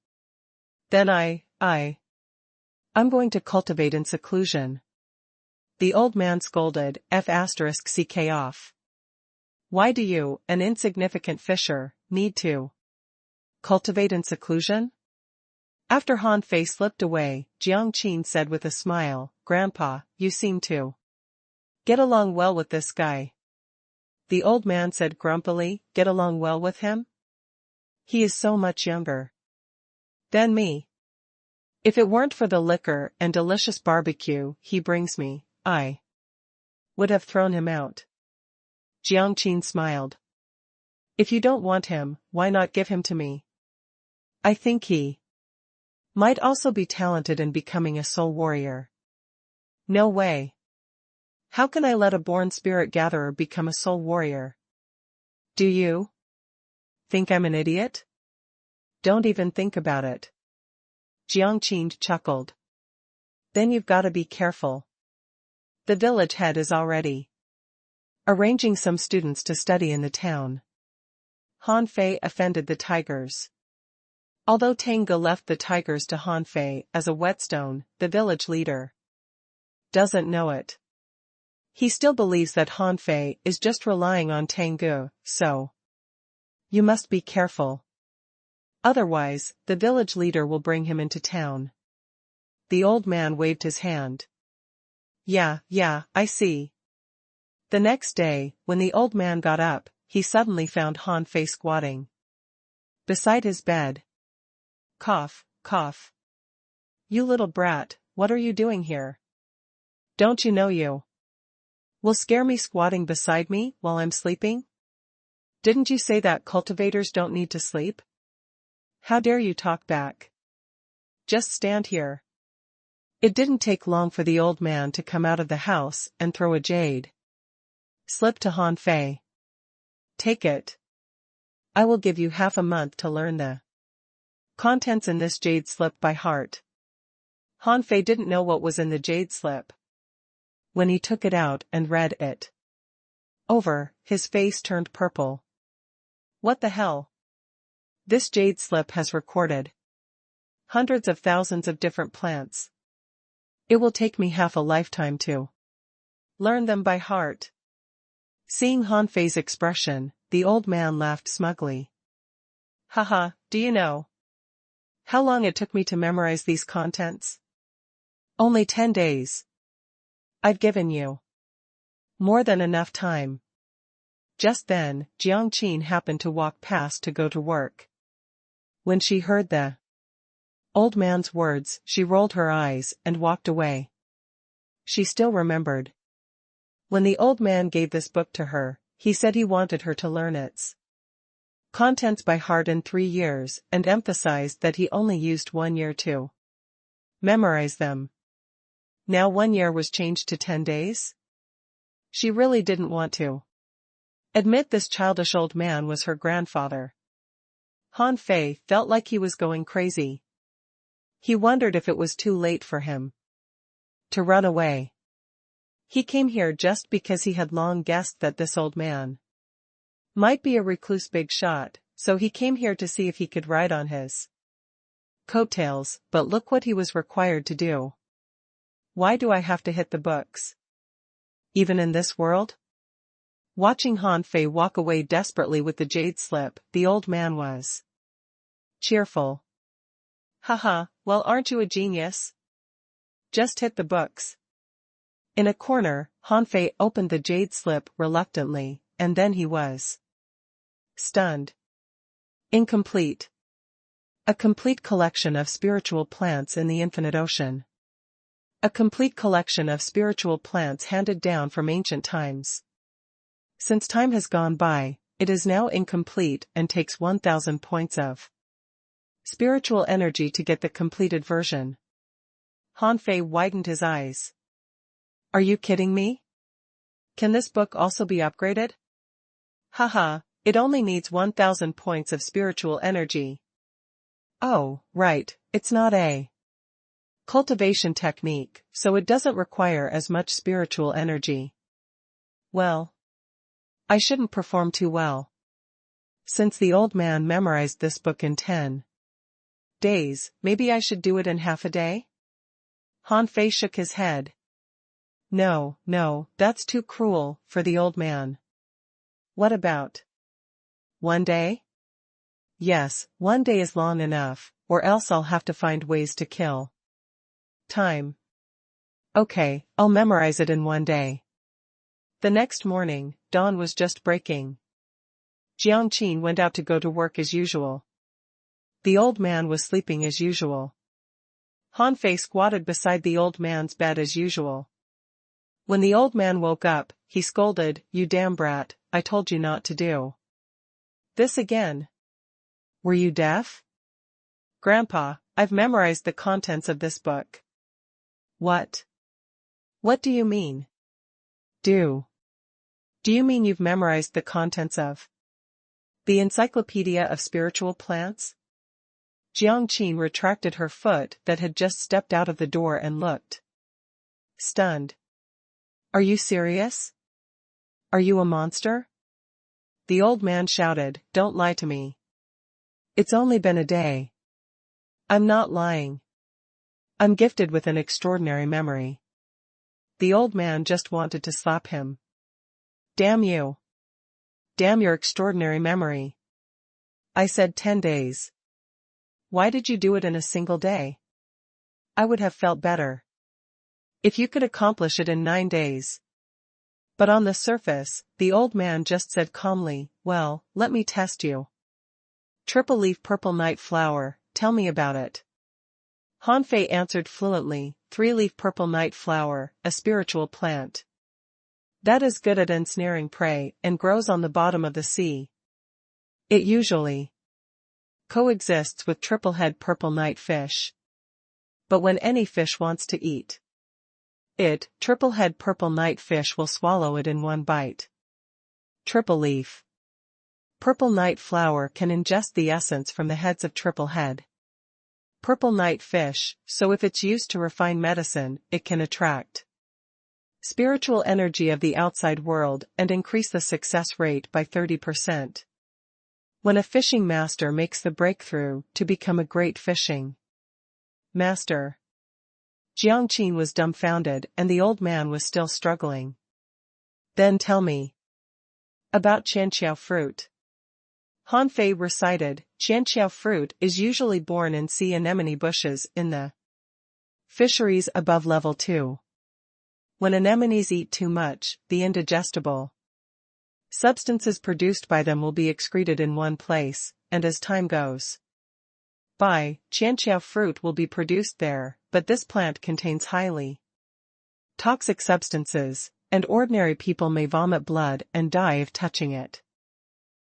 "Then I'm going to cultivate in seclusion." The old man scolded, *ck off. "Why do you, an insignificant fisher, need to cultivate in seclusion?" After Han Fei slipped away, Jiang Qin said with a smile, "Grandpa, you seem to get along well with this guy." The old man said grumpily, "Get along well with him? He is so much younger than me. If it weren't for the liquor and delicious barbecue he brings me, I would have thrown him out." Jiang Qin smiled. "If you don't want him, why not give him to me? I think he might also be talented in becoming a soul warrior." "No way. How can I let a born spirit gatherer become a soul warrior? Do you think I'm an idiot? Don't even think about it." Jiang Qin chuckled. "Then you've got to be careful. The village head is already arranging some students to study in the town." Han Fei offended the tigers. Although Tengu left the tigers to Han Fei as a whetstone, the village leader doesn't know it. He still believes that Han Fei is just relying on Tengu, so you must be careful. Otherwise, the village leader will bring him into town. The old man waved his hand. Yeah, I see." The next day, when the old man got up, he suddenly found Han Fei squatting beside his bed. Cough, cough. "You little brat, what are you doing here? Don't you know you will scare me squatting beside me while I'm sleeping? Didn't you say that cultivators don't need to sleep? How dare you talk back? Just stand here." It didn't take long for the old man to come out of the house and throw a jade slip to Han Fei. "Take it. I will give you half a month to learn the contents in this jade slip by heart." Han Fei didn't know what was in the jade slip. When he took it out and read it over, his face turned purple. "What the hell? This jade slip has recorded hundreds of thousands of different plants. It will take me half a lifetime to learn them by heart." Seeing Han Fei's expression, the old man laughed smugly. "Haha, do you know how long it took me to memorize these contents? Only 10 days. I've given you more than enough time." Just then, Jiang Qin happened to walk past to go to work. When she heard the old man's words, she rolled her eyes and walked away. She still remembered. When the old man gave this book to her, he said he wanted her to learn its contents by heart in 3 years and emphasized that he only used 1 year to memorize them. Now 1 year was changed to 10 days? She really didn't want to admit this childish old man was her grandfather. Han Fei felt like he was going crazy. He wondered if it was too late for him to run away. He came here just because he had long guessed that this old man might be a recluse big shot, so he came here to see if he could ride on his coattails, but look what he was required to do. Why do I have to hit the books? Even in this world? Watching Han Fei walk away desperately with the jade slip, the old man was cheerful. Haha, well, aren't you a genius? Just hit the books. In a corner, Han Fei opened the jade slip reluctantly, and then he was stunned. Incomplete. A complete collection of spiritual plants in the infinite ocean. A complete collection of spiritual plants handed down from ancient times. Since time has gone by, it is now incomplete and takes 1,000 points of spiritual energy to get the completed version. Han Fei widened his eyes. Are you kidding me? Can this book also be upgraded? Haha, it only needs 1,000 points of spiritual energy. Oh, right, it's not a cultivation technique, so it doesn't require as much spiritual energy. Well, I shouldn't perform too well. Since the old man memorized this book in 10 days, maybe I should do it in half a day? Han Fei shook his head. No, that's too cruel for the old man. What about 1 day? Yes, 1 day is long enough, or else I'll have to find ways to kill time. Okay, I'll memorize it in 1 day. The next morning, dawn was just breaking. Jiang Qin went out to go to work as usual. The old man was sleeping as usual. Han Fei squatted beside the old man's bed as usual. When the old man woke up, he scolded, "You damn brat, I told you not to do this again. Were you deaf?" "Grandpa, I've memorized the contents of this book." "What? What do you mean? Do you mean you've memorized the contents of the Encyclopedia of Spiritual Plants?" Jiang Qin retracted her foot that had just stepped out of the door and looked stunned. "Are you serious? Are you a monster?" The old man shouted, "Don't lie to me. It's only been a day." "I'm not lying. I'm gifted with an extraordinary memory." The old man just wanted to slap him. "Damn you. Damn your extraordinary memory. I said 10 days. Why did you do it in a single day? I would have felt better if you could accomplish it in 9 days. But on the surface, the old man just said calmly, "Well, let me test you. Triple leaf purple night flower, tell me about it." Han Fei answered fluently, 3-leaf purple night flower, a spiritual plant that is good at ensnaring prey and grows on the bottom of the sea. It usually coexists with triple-head purple night fish. But when any fish wants to eat it, triple-head purple night fish will swallow it in 1 bite. Triple leaf purple night flower can ingest the essence from the heads of triple-head purple night fish, so if it's used to refine medicine, it can attract spiritual energy of the outside world and increase the success rate by 30%. When a fishing master makes the breakthrough to become a great fishing master. Jiang Qin was dumbfounded and the old man was still struggling. "Then tell me about qianqiao fruit." Han Fei recited, "Qianqiao fruit is usually born in sea anemone bushes in the fisheries above level 2. When anemones eat too much, the indigestible Substances produced by them will be excreted in one place, and as time goes by, qianqiao fruit will be produced there, but this plant contains highly toxic substances, and ordinary people may vomit blood and die if touching it.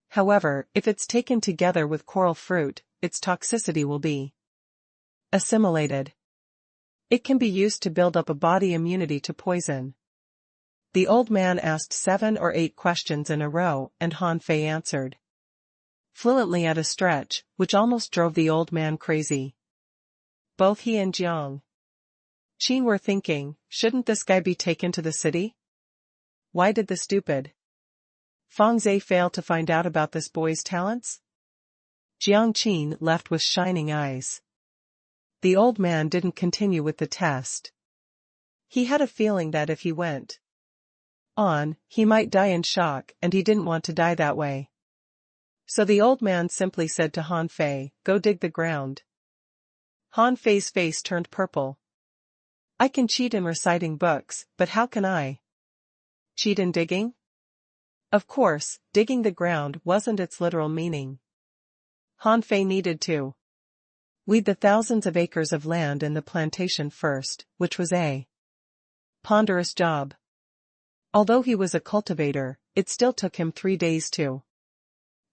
However, if it's taken together with coral fruit, its toxicity will be assimilated. It can be used to build up a body immunity to poison. The old man asked 7 or 8 questions in a row, and Han Fei answered fluently at a stretch, which almost drove the old man crazy. Both he and Jiang Qin were thinking, shouldn't this guy be taken to the city? Why did the stupid Fang Zhe fail to find out about this boy's talents? Jiang Qin left with shining eyes. The old man didn't continue with the test. He had a feeling that if he went on, he might die in shock, and he didn't want to die that way. So the old man simply said to Han Fei, "Go dig the ground." Han Fei's face turned purple. "I can cheat in reciting books, but how can I cheat in digging?" Of course, digging the ground wasn't its literal meaning. Han Fei needed to weed the thousands of acres of land in the plantation first, which was a ponderous job. Although he was a cultivator, it still took him 3 days to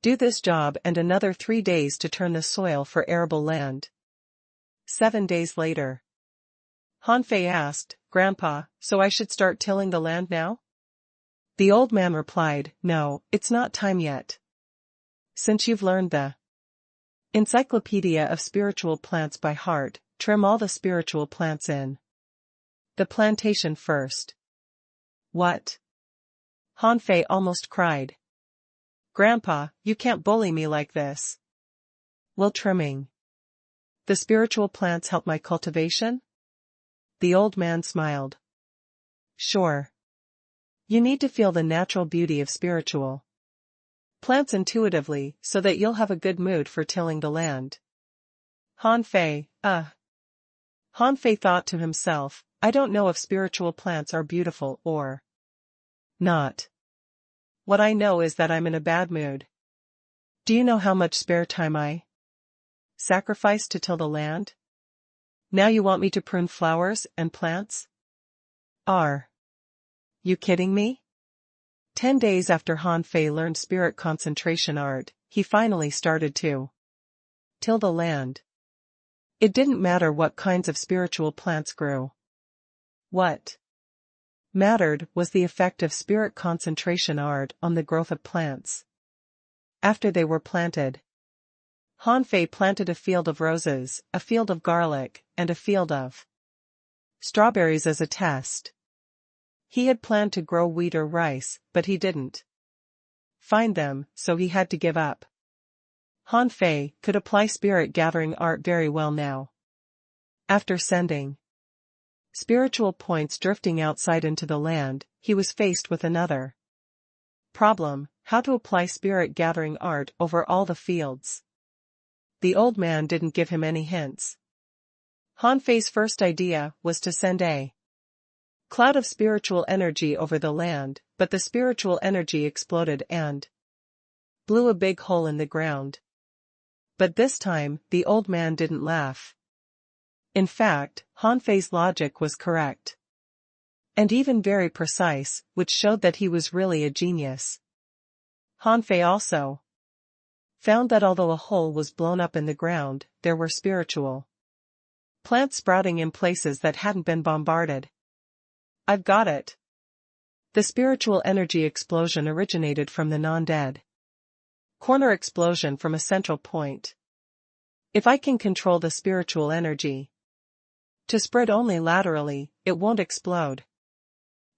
do this job and another 3 days to turn the soil for arable land. 7 days later, Han Fei asked, "Grandpa, so I should start tilling the land now?" The old man replied, "No, it's not time yet. Since you've learned the Encyclopedia of Spiritual Plants by heart, trim all the spiritual plants in the plantation first." "What?" Han Fei almost cried. "Grandpa, you can't bully me like this. Will trimming the spiritual plants help my cultivation?" The old man smiled. "Sure. You need to feel the natural beauty of spiritual plants intuitively so that you'll have a good mood for tilling the land." Han Fei thought to himself, "I don't know if spiritual plants are beautiful or not. What I know is that I'm in a bad mood. Do you know how much spare time I sacrificed to till the land? Now you want me to prune flowers and plants? Are you kidding me?" 10 days after Han Fei learned spirit concentration art, he finally started to till the land. It didn't matter what kinds of spiritual plants grew. What mattered was the effect of spirit concentration art on the growth of plants. After they were planted, Han Fei planted a field of roses, a field of garlic, and a field of strawberries as a test. He had planned to grow wheat or rice, but he didn't find them, so he had to give up. Han Fei could apply spirit gathering art very well now. After sending spiritual points drifting outside into the land, he was faced with another problem: how to apply spirit gathering art over all the fields. The old man didn't give him any hints. Han Fei's first idea was to send a cloud of spiritual energy over the land, but the spiritual energy exploded and blew a big hole in the ground. But this time, the old man didn't laugh. In fact, Han Fei's logic was correct. And even very precise, which showed that he was really a genius. Han Fei also found that although a hole was blown up in the ground, there were spiritual plants sprouting in places that hadn't been bombarded. "I've got it." The spiritual energy explosion originated from the non-dead corner explosion from a central point. If I can control the spiritual energy to spread only laterally, it won't explode.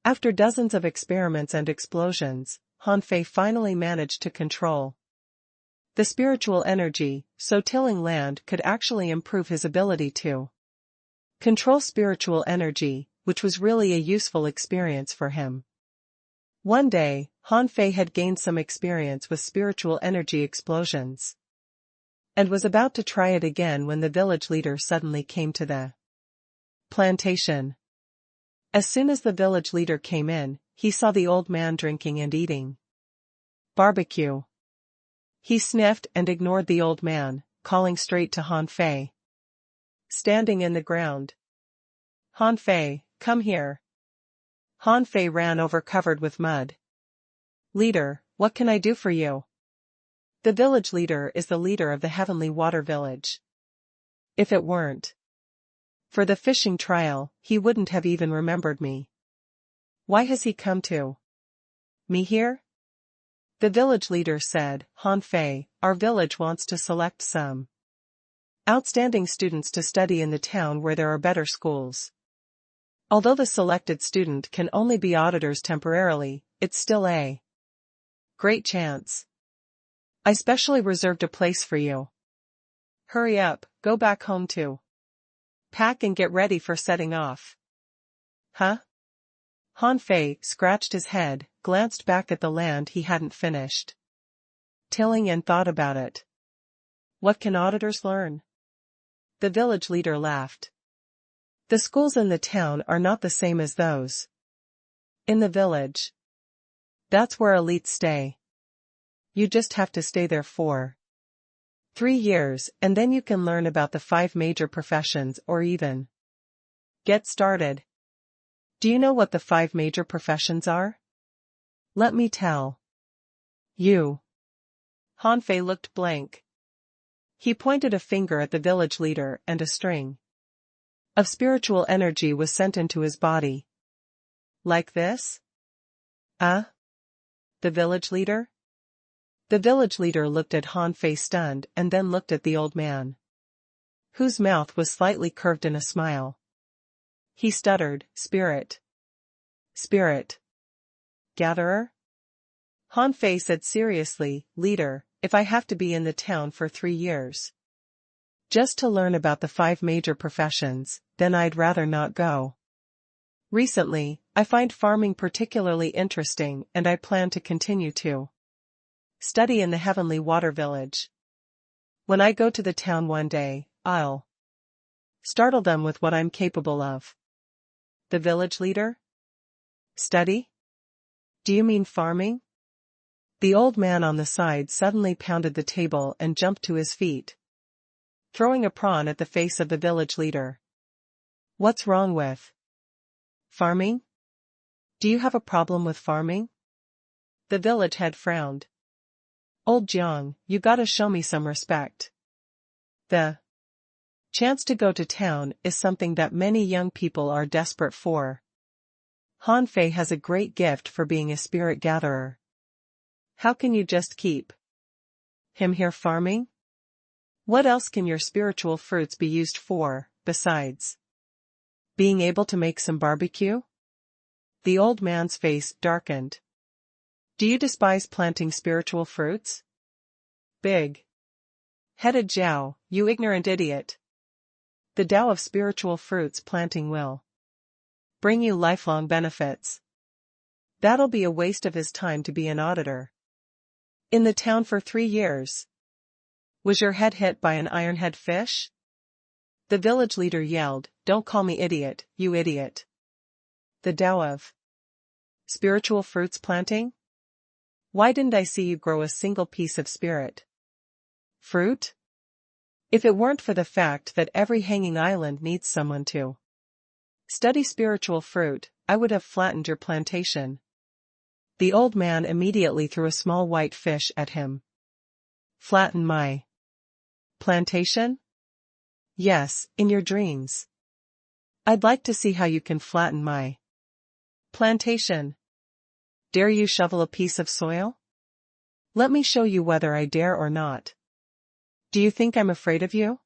After dozens of experiments and explosions, Han Fei finally managed to control the spiritual energy, so tilling land could actually improve his ability to control spiritual energy, which was really a useful experience for him. One day, Han Fei had gained some experience with spiritual energy explosions and was about to try it again when the village leader suddenly came to the plantation. As soon as the village leader came in, he saw the old man drinking and eating Barbecue. He sniffed and ignored the old man, calling straight to Han Fei. Standing in the ground. Han Fei, come here. Han Fei ran over covered with mud. Leader, what can I do for you? The village leader is the leader of the Heavenly Water Village. If it weren't for the fishing trial, he wouldn't have even remembered me. Why has he come to me here? The village leader said, Han Fei, our village wants to select some outstanding students to study in the town where there are better schools. Although the selected student can only be auditors temporarily, it's still a great chance. I specially reserved a place for you. Hurry up, go back home too. Pack and get ready for setting off. Huh? Han Fei scratched his head, glanced back at the land he hadn't finished tilling and thought about it. What can auditors learn? The village leader laughed. The schools in the town are not the same as those in the village. That's where elites stay. You just have to stay there for 3 years, and then you can learn about the 5 major professions or even get started. Do you know what the 5 major professions are? Let me tell you. Han Fei looked blank. He pointed a finger at the village leader, and a string of spiritual energy was sent into his body. Like this? The village leader? The village leader looked at Han Fei stunned and then looked at the old man, whose mouth was slightly curved in a smile. He stuttered, Spirit. Spirit. Gatherer? Han Fei said seriously, Leader, if I have to be in the town for 3 years just to learn about the 5 major professions, then I'd rather not go. Recently, I find farming particularly interesting, and I plan to continue to study in the Heavenly Water Village. When I go to the town one day, I'll startle them with what I'm capable of. The village leader? Study? Do you mean farming? The old man on the side suddenly pounded the table and jumped to his feet, throwing a prawn at the face of the village leader. What's wrong with farming? Do you have a problem with farming? The village head frowned. Old Jiang, you gotta show me some respect. The chance to go to town is something that many young people are desperate for. Han Fei has a great gift for being a spirit gatherer. How can you just keep him here farming? What else can your spiritual fruits be used for, besides being able to make some barbecue? The old man's face darkened. Do you despise planting spiritual fruits? Big-headed Zhao, you ignorant idiot. The Tao of spiritual fruits planting will bring you lifelong benefits. That'll be a waste of his time to be an auditor in the town for 3 years. Was your head hit by an ironhead fish? The village leader yelled, Don't call me idiot, you idiot. The Tao of spiritual fruits planting? Why didn't I see you grow a single piece of spirit fruit? If it weren't for the fact that every hanging island needs someone to study spiritual fruit, I would have flattened your plantation. The old man immediately threw a small white fish at him. Flatten my plantation? Yes, in your dreams. I'd like to see how you can flatten my plantation. Dare you shovel a piece of soil? Let me show you whether I dare or not. Do you think I'm afraid of you?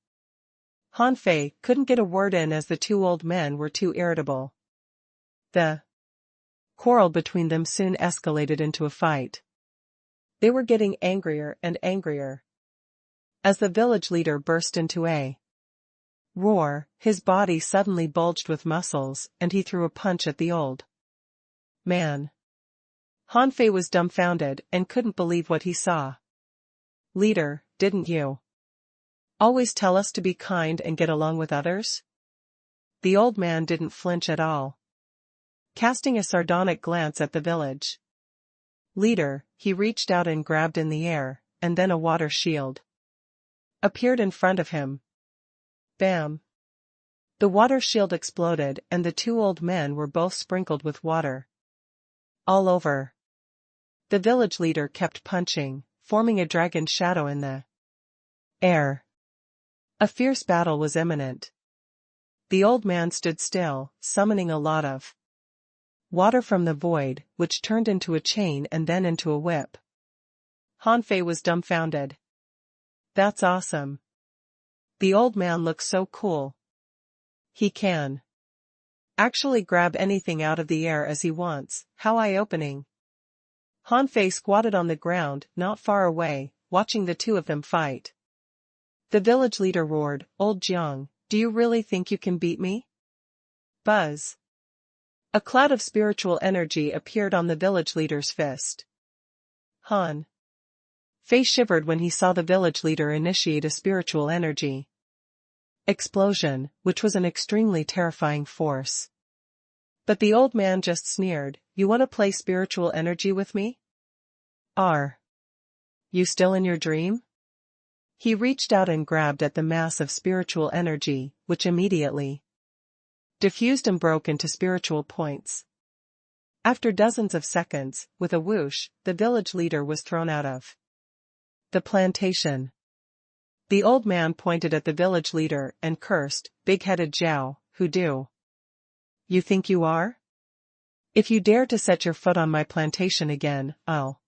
Han Fei couldn't get a word in as the 2 old men were too irritable. The quarrel between them soon escalated into a fight. They were getting angrier and angrier. As the village leader burst into a roar, his body suddenly bulged with muscles, and he threw a punch at the old man. Han Fei was dumbfounded and couldn't believe what he saw. Leader, didn't you always tell us to be kind and get along with others? The old man didn't flinch at all, casting a sardonic glance at the village Leader, he reached out and grabbed in the air, and then a water shield appeared in front of him. Bam! The water shield exploded and the two old men were both sprinkled with water all over. The village leader kept punching, forming a dragon shadow in the air. A fierce battle was imminent. The old man stood still, summoning a lot of water from the void, which turned into a chain and then into a whip. Hanfei was dumbfounded. That's awesome. The old man looks so cool. He can actually grab anything out of the air as he wants. How eye-opening. Hanfei squatted on the ground, not far away, watching the two of them fight. The village leader roared, "Old Jiang, do you really think you can beat me?" Buzz. A cloud of spiritual energy appeared on the village leader's fist. Han Fei shivered when he saw the village leader initiate a spiritual energy explosion, which was an extremely terrifying force. But the old man just sneered, "You want to play spiritual energy with me? Are you still in your dream?" He reached out and grabbed at the mass of spiritual energy, which immediately diffused and broke into spiritual points. After dozens of seconds, with a whoosh, the village leader was thrown out of the plantation. The old man pointed at the village leader and cursed, "Big-headed Zhao, who do you think you are? If you dare to set your foot on my plantation again, I'll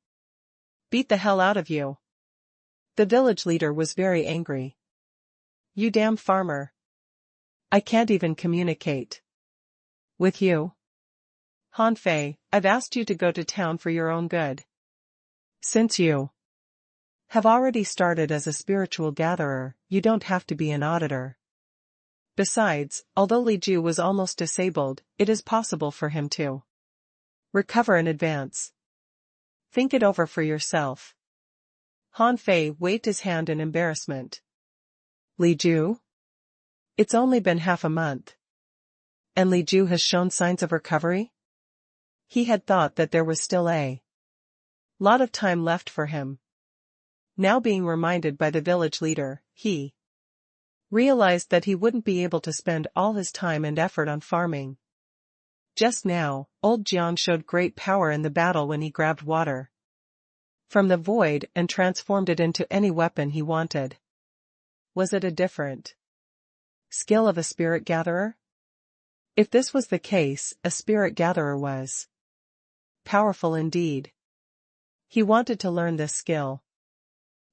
beat the hell out of you." The village leader was very angry. "You damn farmer. I can't even communicate with you. Hanfei, I've asked you to go to town for your own good. Since you have already started as a spiritual gatherer, you don't have to be an auditor. Besides, although Li Ju was almost disabled, it is possible for him to recover in advance. Think it over for yourself." Hanfei waved his hand in embarrassment. "Li Ju? It's only been half a month. And Li Ju has shown signs of recovery?" He had thought that there was still a lot of time left for him. Now being reminded by the village leader, he realized that he wouldn't be able to spend all his time and effort on farming. Just now, old Jiang showed great power in the battle when he grabbed water from the void and transformed it into any weapon he wanted. Was it a different skill of a spirit gatherer? If this was the case, a spirit gatherer was powerful indeed. He wanted to learn this skill.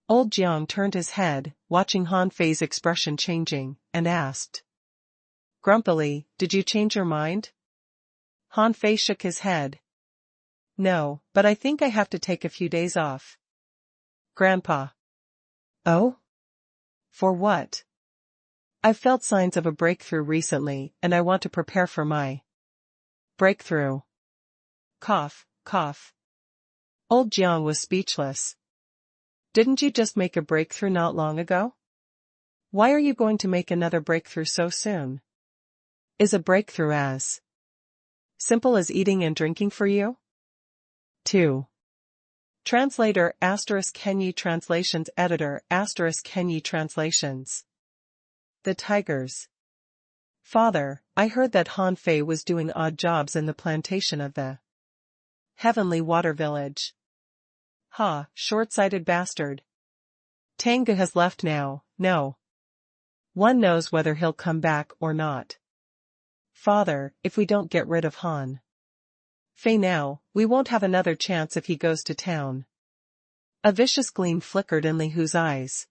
Old Jiang turned his head, watching Hanfei's expression changing, and asked grumpily, "Did you change your mind?" Hanfei shook his head. "No, but I think I have to take a few days off." "Grandpa." "Oh? For what?" "I've felt signs of a breakthrough recently, and I want to prepare for my breakthrough." Cough, cough. Old Jiang was speechless. "Didn't you just make a breakthrough not long ago? Why are you going to make another breakthrough so soon? Is a breakthrough as simple as eating and drinking for you?" 2. Translator ** Kenyi Translations Editor ** Kenyi Translations. The Tigers. "Father, I heard that Hanfei was doing odd jobs in the plantation of the Heavenly Water Village." "Ha, short-sighted bastard. Tengu has left now, no one knows whether he'll come back or not. Father, if we don't get rid of Han Fei now, we won't have another chance if he goes to town." A vicious gleam flickered in Li Hu's eyes.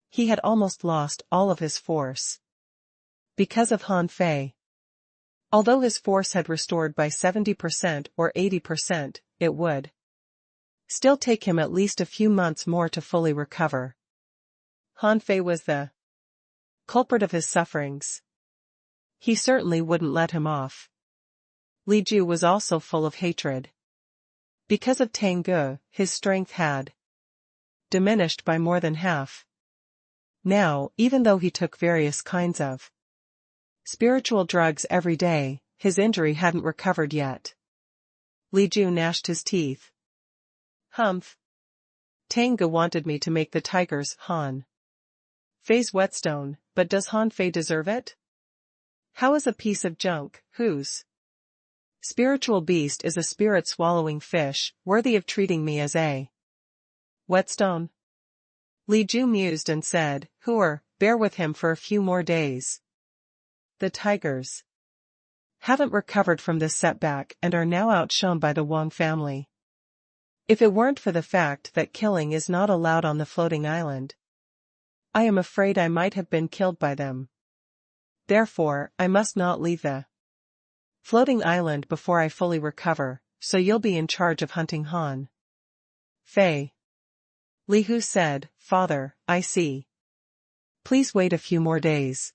He had almost lost all of his force because of Han Fei. Although his force had restored by 70% or 80%, it would still take him at least a few months more to fully recover. Han Fei was the culprit of his sufferings. He certainly wouldn't let him off. Li Ju was also full of hatred. Because of Tengu, his strength had diminished by more than half. Now, even though he took various kinds of spiritual drugs every day, his injury hadn't recovered yet. Li Ju gnashed his teeth. Humph. Tanga wanted me to make the tigers Han Fei's whetstone, but does Han Fei deserve it? How is a piece of junk, whose spiritual beast is a spirit-swallowing fish, worthy of treating me as a whetstone? Li Ju mused and said, bear with him for a few more days. The tigers haven't recovered from this setback and are now outshone by the Wang family. If it weren't for the fact that killing is not allowed on the floating island, I am afraid I might have been killed by them. Therefore, I must not leave the floating island before I fully recover, so you'll be in charge of hunting Han Fei. Li Hu said, Father, I see. Please wait a few more days.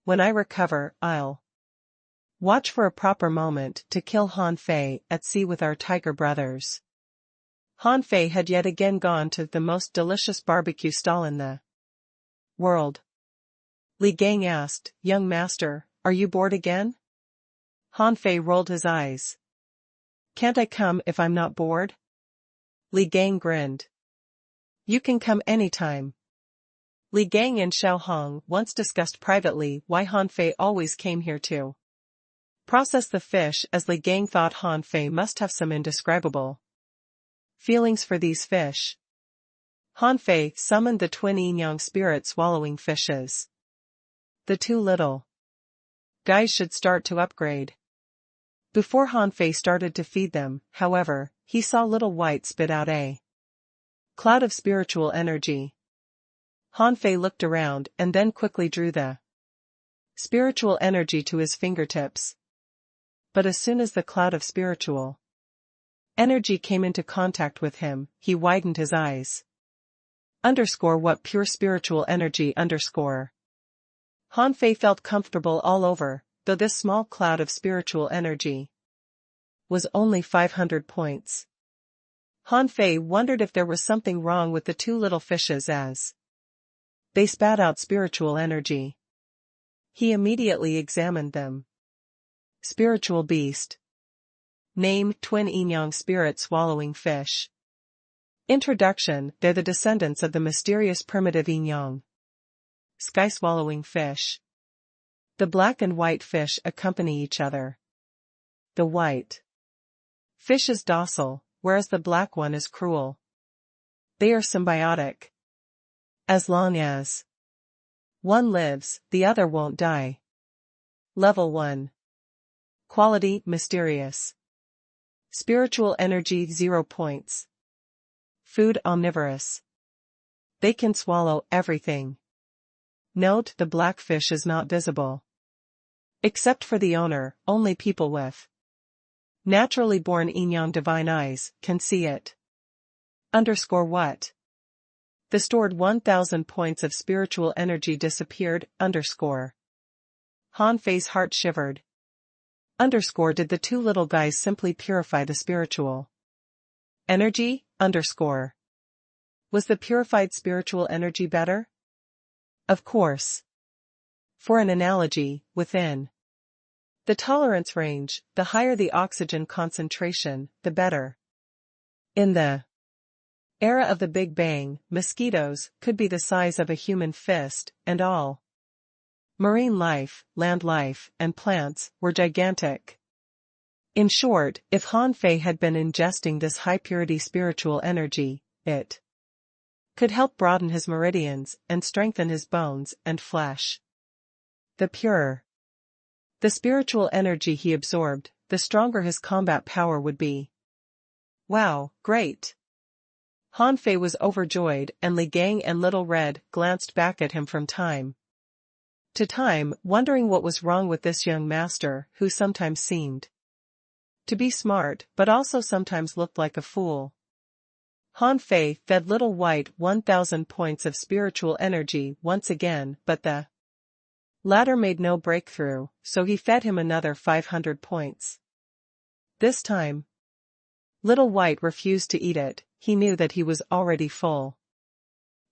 When I recover, I'll watch for a proper moment to kill Han Fei at sea with our tiger brothers. Han Fei had yet again gone to the most delicious barbecue stall in the world. Li Gang asked, Young master, are you bored again? Han Fei rolled his eyes. Can't I come if I'm not bored? Li Gang grinned. You can come anytime. Li Gang and Xiao Hong once discussed privately why Han Fei always came here to process the fish, as Li Gang thought Han Fei must have some indescribable feelings for these fish. Han Fei summoned the twin yin-yang spirit-swallowing fishes. The two little guys should start to upgrade. Before Han Fei started to feed them, however, he saw Little White spit out a cloud of spiritual energy. Han Fei looked around and then quickly drew the spiritual energy to his fingertips. But as soon as the cloud of spiritual energy came into contact with him, he widened his eyes. What pure spiritual energy. Han Fei felt comfortable all over, though this small cloud of spiritual energy was only 500 points. Han Fei wondered if there was something wrong with the two little fishes as they spat out spiritual energy. He immediately examined them. Spiritual beast. Name: twin yin-yang spirit-swallowing fish. Introduction: they're the descendants of the mysterious primitive yin-yang sky-swallowing fish. The black and white fish accompany each other. The white fish is docile, whereas the black one is cruel. They are symbiotic. As long as one lives, the other won't die. Level 1. Quality: mysterious. Spiritual energy: 0 points. Food: omnivorous. They can swallow everything. Note: the black fish is not visible. Except for the owner, only people with naturally born yin-yang divine eyes can see it. What? The stored 1000 points of spiritual energy disappeared. Han Fei's heart shivered. Did the two little guys simply purify the spiritual energy? Was the purified spiritual energy better? Of course. For an analogy, within the tolerance range, the higher the oxygen concentration, the better. In the era of the Big Bang, mosquitoes could be the size of a human fist, and all marine life, land life, and plants were gigantic. In short, if Han Fei had been ingesting this high-purity spiritual energy, it could help broaden his meridians and strengthen his bones and flesh. The purer the spiritual energy he absorbed, the stronger his combat power would be. Wow, great! Han Fei was overjoyed, and Li Gang and Little Red glanced back at him from time to time, wondering what was wrong with this young master, who sometimes seemed to be smart, but also sometimes looked like a fool. Han Fei fed Little White 1000 points of spiritual energy once again, but the latter made no breakthrough, so he fed him another 500 points. This time, Little White refused to eat it. He knew that he was already full.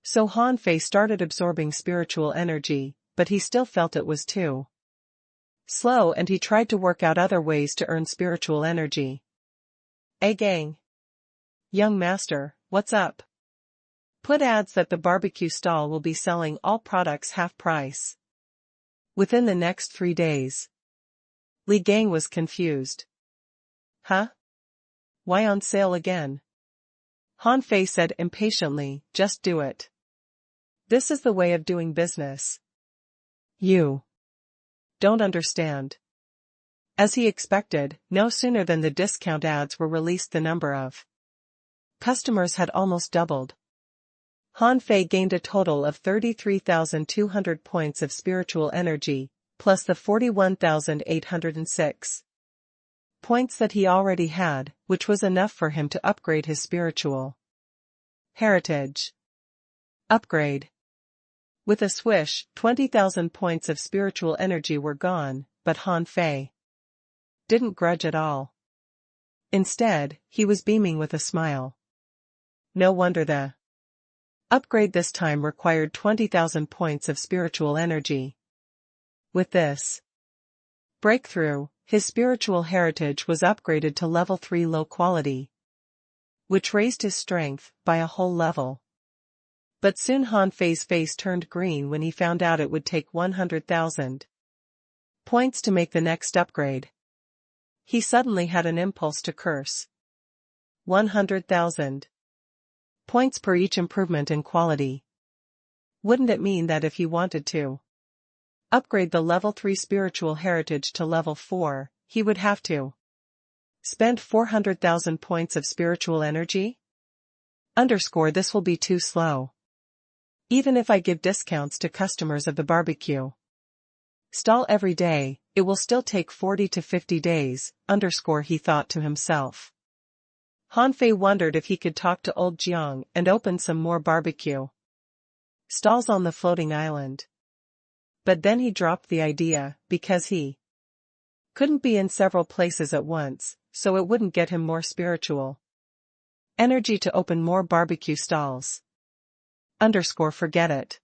So Han Fei started absorbing spiritual energy, but he still felt it was too slow, and he tried to work out other ways to earn spiritual energy. Gang. Young master, what's up? Put ads that the barbecue stall will be selling all products half price within the next 3 days. Li Gang was confused. Huh? Why on sale again? Han Fei said impatiently, just do it. This is the way of doing business. You don't understand. As he expected, no sooner than the discount ads were released, the number of customers had almost doubled. Han Fei gained a total of 33,200 points of spiritual energy, plus the 41,806 points that he already had, which was enough for him to upgrade his spiritual heritage. Upgrade. With a swish, 20,000 points of spiritual energy were gone, but Han Fei didn't grudge at all. Instead, he was beaming with a smile. No wonder the upgrade this time required 20,000 points of spiritual energy. With this breakthrough, his spiritual heritage was upgraded to level 3 low quality, which raised his strength by a whole level. But soon Han Fei's face turned green when he found out it would take 100,000 points to make the next upgrade. He suddenly had an impulse to curse. 100,000 points per each improvement in quality. Wouldn't it mean that if he wanted to upgrade the level 3 spiritual heritage to level 4, he would have to spend 400,000 points of spiritual energy? This will be too slow. Even if I give discounts to customers of the barbecue stall every day, it will still take 40 to 50 days, he thought to himself. Han Fei wondered if he could talk to old Jiang and open some more barbecue stalls on the floating island. But then he dropped the idea, because he couldn't be in several places at once, so it wouldn't get him more spiritual energy to open more barbecue stalls. Forget it.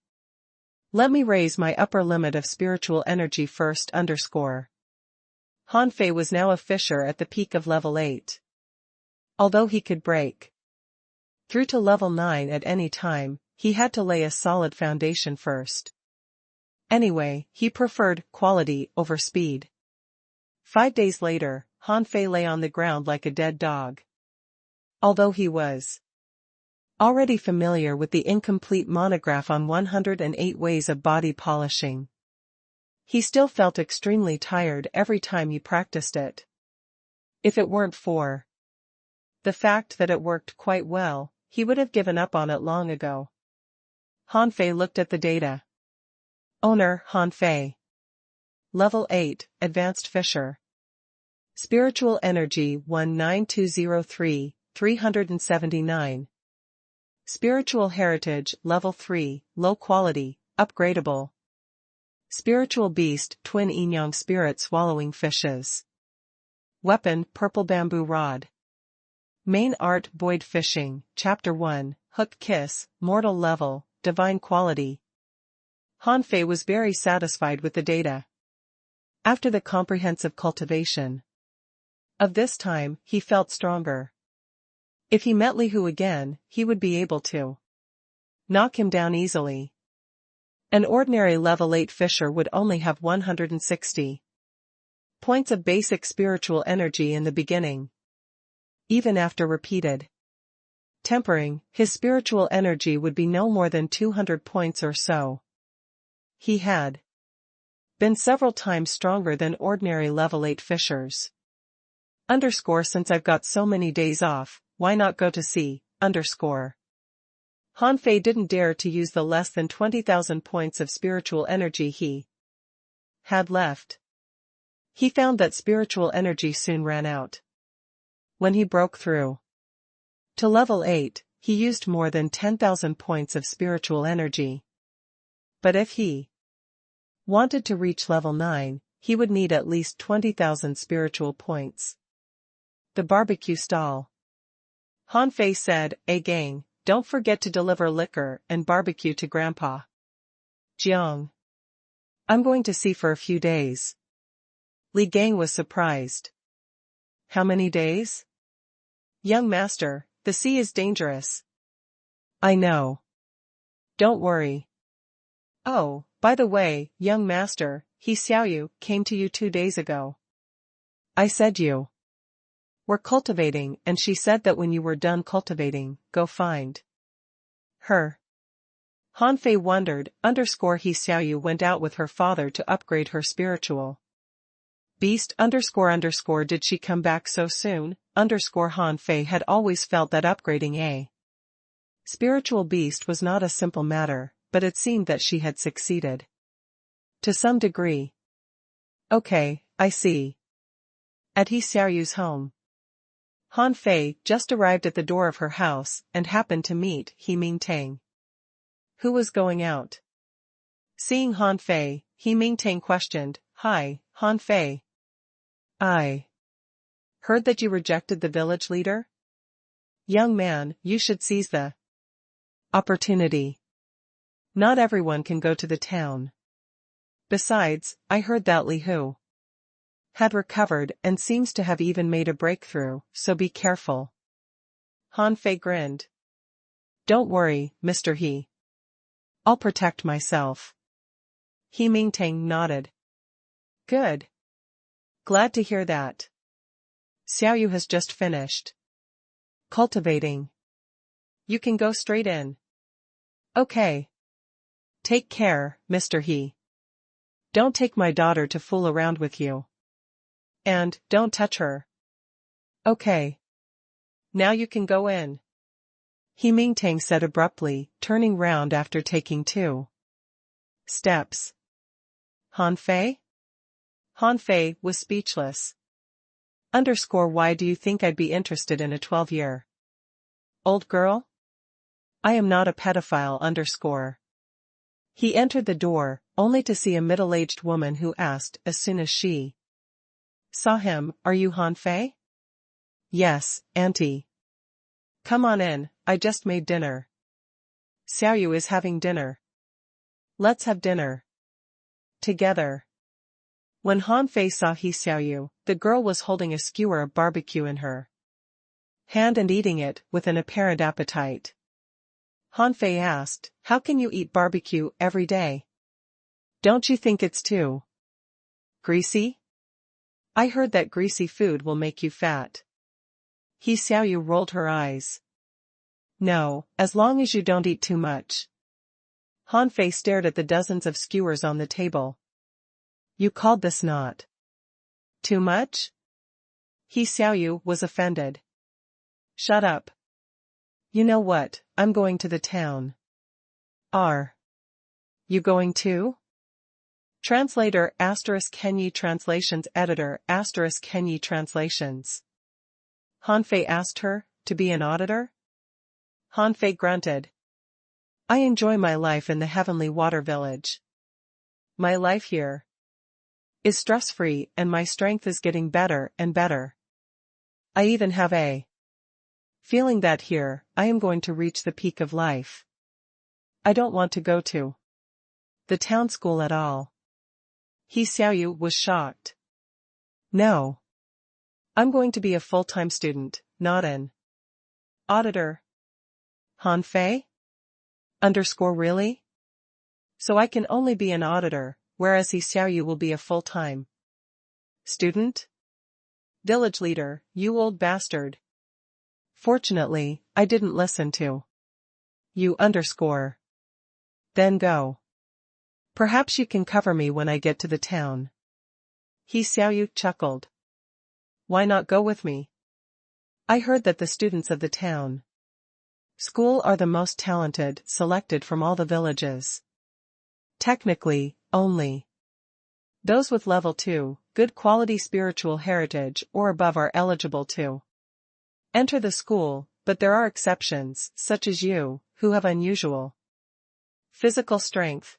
Let me raise my upper limit of spiritual energy first. Han Fei was now a fisher at the peak of level 8. Although he could break through to level 9 at any time, he had to lay a solid foundation first. Anyway, he preferred quality over speed. 5 days later, Han Fei lay on the ground like a dead dog. Although he was already familiar with the incomplete monograph on 108 ways of body polishing, he still felt extremely tired every time he practiced it. If it weren't for the fact that it worked quite well, he would have given up on it long ago. Han Fei looked at the data. Owner, Han Fei. Level 8, Advanced Fisher. Spiritual Energy 19203, 379. Spiritual Heritage, Level 3, Low Quality, Upgradable. Spiritual Beast, Twin Inyang Spirit Swallowing Fishes. Weapon, Purple Bamboo Rod. Main Art, Buoyed Fishing, Chapter 1, Hook Kiss, Mortal Level, Divine Quality. Han Fei was very satisfied with the data. After the comprehensive cultivation of this time, he felt stronger. If he met Li Hu again, he would be able to knock him down easily. An ordinary level 8 fisher would only have 160 points of basic spiritual energy in the beginning. Even after repeated tempering, his spiritual energy would be no more than 200 points or so. He had been several times stronger than ordinary level 8 fishers. Since I've got so many days off, why not go to sea? Han Fei didn't dare to use the less than 20,000 points of spiritual energy he had left. He found that spiritual energy soon ran out. When he broke through to level 8, he used more than 10,000 points of spiritual energy. But if he wanted to reach level 9, he would need at least 20,000 spiritual points. The barbecue stall. Han Fei said, "Hey gang, don't forget to deliver liquor and barbecue to Grandpa Jiang. I'm going to sea for a few days." Li Gang was surprised. "How many days?" "Young master, The sea is dangerous. I know. Don't worry. Oh, by the way, young master, he Xiaoyu came to you 2 days ago. I said you were cultivating, and she said that when you were done cultivating, go find her. Han Fei wondered, he Xiaoyu went out with her father to upgrade her spiritual beast, did she come back so soon, Han Fei had always felt that upgrading a spiritual beast was not a simple matter, but it seemed that she had succeeded. To some degree. Okay, I see. At he Xiaoyu's home. Han Fei just arrived at the door of her house, and happened to meet He Mingtang, who was going out. Seeing Han Fei, He Mingtang questioned, "Hi, Han Fei. I heard that you rejected the village leader? Young man, you should seize the opportunity. Not everyone can go to the town. Besides, I heard that Li Hu had recovered and seems to have even made a breakthrough, so be careful." Han Fei grinned. "Don't worry, Mr. He. I'll protect myself." He Mingtang nodded. "Good. Glad to hear that. Xiaoyu has just finished cultivating. You can go straight in." "Okay. Take care, Mr. He. Don't take my daughter to fool around with you. And, don't touch her." "Okay. Now you can go in," He Mingtang said abruptly, turning round after taking 2 steps. Han Fei? Han Fei was speechless. Why do you think I'd be interested in a 12-year-old girl? I am not a pedophile. He entered the door, only to see a middle-aged woman who asked, as soon as she saw him, "Are you Han Fei?" "Yes, auntie." "Come on in, I just made dinner." "Xiaoyu is having dinner. Let's have dinner together." When Han Fei saw He Xiaoyu, the girl was holding a skewer of barbecue in her hand and eating it with an apparent appetite. Han Fei asked, "How can you eat barbecue every day? Don't you think it's too greasy? I heard that greasy food will make you fat." He Xiaoyu rolled her eyes. "No, as long as you don't eat too much." Han Fei stared at the dozens of skewers on the table. "You called this not too much?" He Xiaoyu was offended. "Shut up. You know what, I'm going to the town." "Are you going too?" Translator *Kenyi Translations Editor *Kenyi Translations. Han Fei asked her, to be an auditor? Han Fei grunted. "I enjoy my life in the Heavenly Water Village. My life here is stress-free and my strength is getting better and better. I even have a feeling that here, I am going to reach the peak of life. I don't want to go to the town school at all." He Xiaoyu was shocked. "No. I'm going to be a full-time student, not an auditor." Han Fei? Really? So I can only be an auditor, whereas He Xiaoyu will be a full-time student? Village leader, you old bastard. Fortunately, I didn't listen to you. Then go. Perhaps you can cover me when I get to the town." He Xiaoyu chuckled. "Why not go with me? I heard that the students of the town school are the most talented, selected from all the villages. Technically, only those with level 2, good quality spiritual heritage or above are eligible to enter the school, but there are exceptions, such as you, who have unusual physical strength."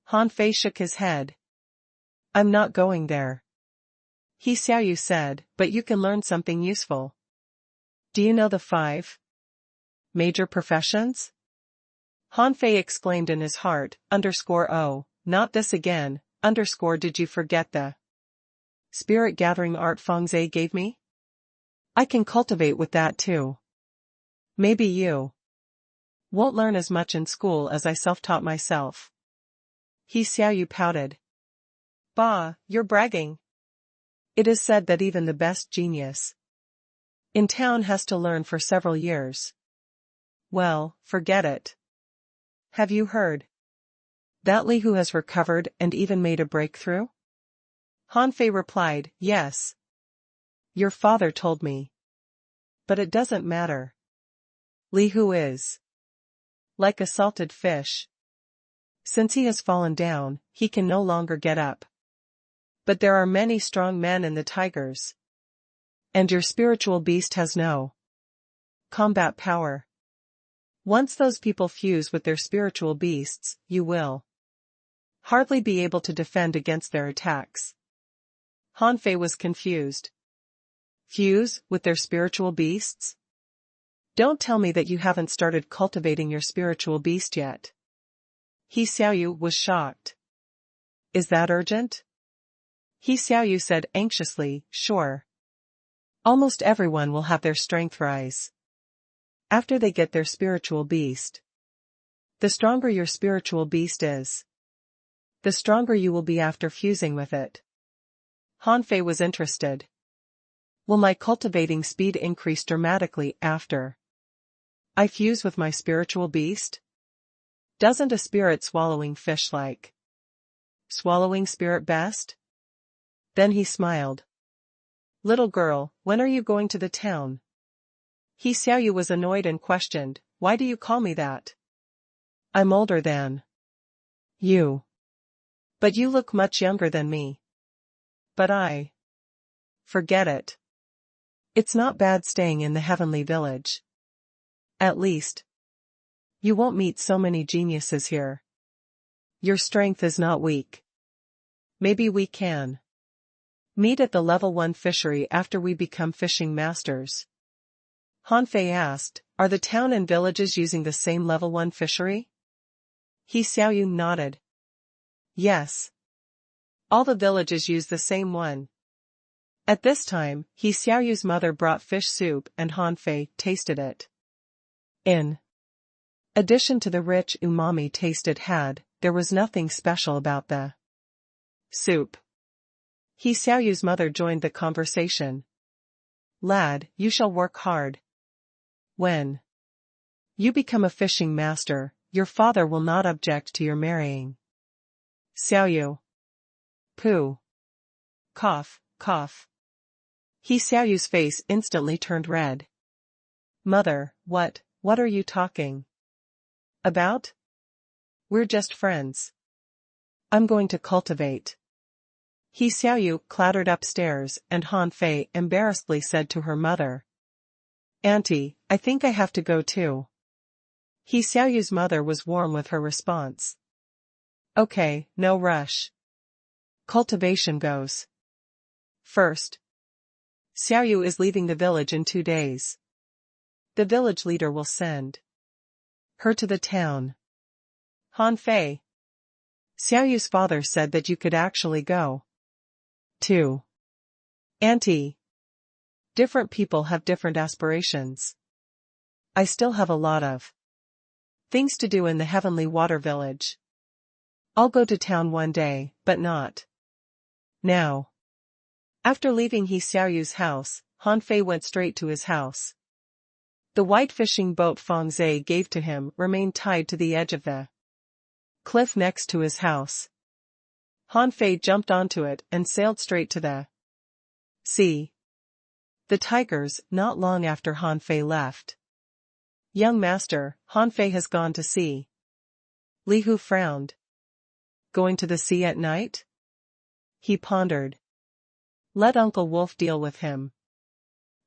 Han Fei shook his head. "I'm not going there." He Xiaoyu said, "But you can learn something useful. Do you know the 5 major professions?" Han Fei exclaimed in his heart, "Oh, not this again, did you forget the spirit gathering art Feng Zhe gave me? I can cultivate with that too." Maybe you won't learn as much in school as I self-taught myself. He Xiaoyu pouted. Bah, you're bragging. It is said that even the best genius in town has to learn for several years. Well, forget it. Have you heard that Li Hu has recovered and even made a breakthrough? Han Fei replied, yes. Your father told me. But it doesn't matter. Li Hu is like a salted fish. Since he has fallen down, he can no longer get up. But there are many strong men in the tigers. And your spiritual beast has no combat power. Once those people fuse with their spiritual beasts, you will hardly be able to defend against their attacks. Han Fei was confused. Fuse with their spiritual beasts? Don't tell me that you haven't started cultivating your spiritual beast yet. He Xiaoyu was shocked. Is that urgent? He Xiaoyu said anxiously, sure. Almost everyone will have their strength rise after they get their spiritual beast. The stronger your spiritual beast is, the stronger you will be after fusing with it. Han Fei was interested. Will my cultivating speed increase dramatically after I fuse with my spiritual beast? Doesn't a spirit swallowing fish like swallowing spirit best? Then he smiled. Little girl, when are you going to the town? He Xiaoyu was annoyed and questioned, why do you call me that? I'm older than you. But you look much younger than me. But I forget it. It's not bad staying in the heavenly village. At least you won't meet so many geniuses here. Your strength is not weak. Maybe we can meet at the level 1 fishery after we become fishing masters. Han Fei asked, are the town and villages using the same level 1 fishery? He Xiaoyu nodded. Yes. All the villages use the same one. At this time, He Xiaoyu's mother brought fish soup and Han Fei tasted it. In addition to the rich umami taste it had, there was nothing special about the soup. He Xiaoyu's mother joined the conversation. Lad, you shall work hard. When you become a fishing master, your father will not object to your marrying Xiaoyu. Pooh. Cough, cough. He Xiaoyu's face instantly turned red. Mother, what are you talking about? We're just friends. I'm going to cultivate. He Xiaoyu clattered upstairs and Han Fei embarrassedly said to her mother. Auntie, I think I have to go too. He Xiaoyu's mother was warm with her response. Okay, no rush. Cultivation goes first. Xiaoyu is leaving the village in 2 days. The village leader will send her to the town. Han Fei. Xiaoyu's father said that you could actually go too. Auntie. Different people have different aspirations. I still have a lot of things to do in the Heavenly Water Village. I'll go to town one day, but not now. After leaving He Xiaoyu's house, Han Fei went straight to his house. The white fishing boat Feng Zhe gave to him remained tied to the edge of the cliff next to his house. Han Fei jumped onto it and sailed straight to the sea. The tigers, not long after Han Fei left. Young master, Han Fei has gone to sea. Li Hu frowned. Going to the sea at night? He pondered. Let Uncle Wolf deal with him.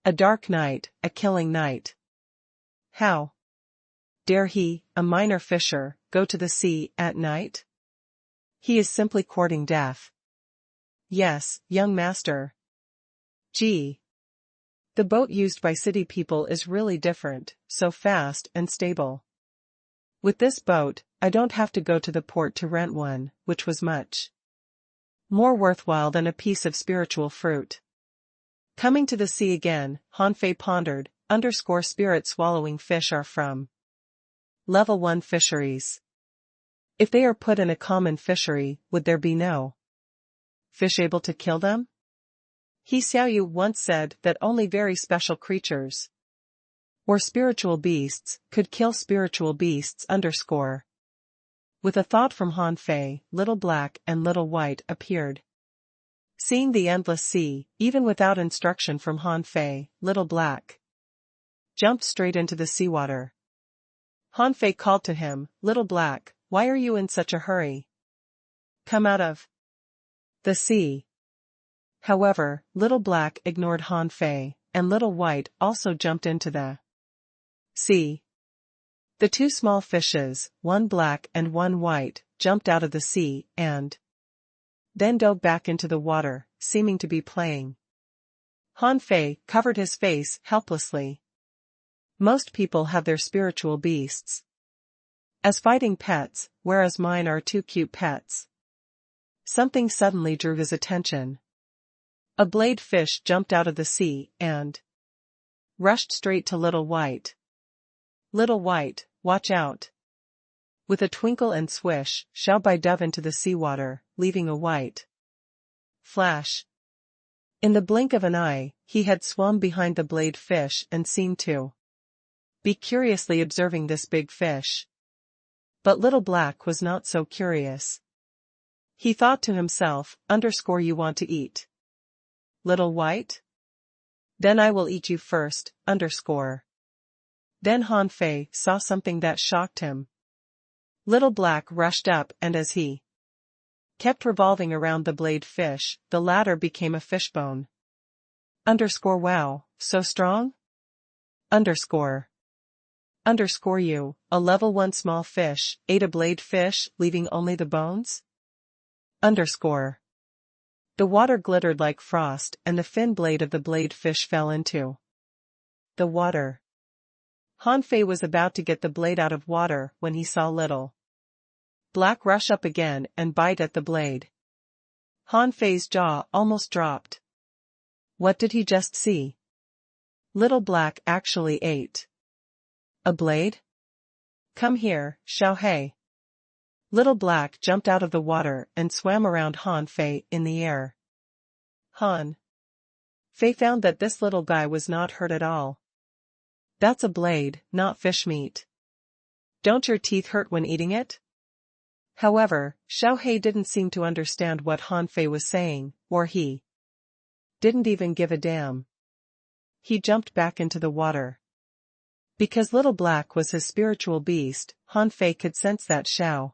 A dark night, a killing night. How dare he, a minor fisher, go to the sea at night? He is simply courting death. Yes, young master. Gee. The boat used by city people is really different, so fast and stable. With this boat, I don't have to go to the port to rent one, which was much more worthwhile than a piece of spiritual fruit. Coming to the sea again, Han Fei pondered, spirit swallowing fish are from Level 1 fisheries. If they are put in a common fishery, would there be no fish able to kill them? He Xiaoyu once said that only very special creatures or spiritual beasts could kill spiritual beasts. With a thought from Han Fei, Little Black and Little White appeared. Seeing the endless sea, even without instruction from Han Fei, Little Black jumped straight into the seawater. Han Fei called to him, Little Black, why are you in such a hurry? Come out of the sea. However, Little Black ignored Han Fei, and Little White also jumped into the sea. The two small fishes, one black and one white, jumped out of the sea and then dove back into the water, seeming to be playing. Han Fei covered his face helplessly. Most people have their spiritual beasts as fighting pets, whereas mine are two cute pets. Something suddenly drew his attention. A blade fish jumped out of the sea and rushed straight to Little White. Little White, watch out. With a twinkle and swish, Xiao Bai dove into the seawater, leaving a white flash. In the blink of an eye, he had swum behind the blade fish and seemed to be curiously observing this big fish. But Little Black was not so curious. He thought to himself, you want to eat Little White? Then I will eat you first, Then Han Fei saw something that shocked him. Little Black rushed up and as he kept revolving around the blade fish, the latter became a fishbone. Wow, so strong? You, a level 1 small fish, ate a blade fish, leaving only the bones? The water glittered like frost and the fin blade of the blade fish fell into the water. Han Fei was about to get the blade out of water when he saw Little Black rush up again and bite at the blade. Han Fei's jaw almost dropped. What did he just see? Little Black actually ate a blade? Come here, Xiao Hei. Little Black jumped out of the water and swam around Han Fei in the air. Han Fei found that this little guy was not hurt at all. That's a blade, not fish meat. Don't your teeth hurt when eating it? However, Xiao Hei didn't seem to understand what Han Fei was saying, or he didn't even give a damn. He jumped back into the water. Because Little Black was his spiritual beast, Han Fei could sense that Xiao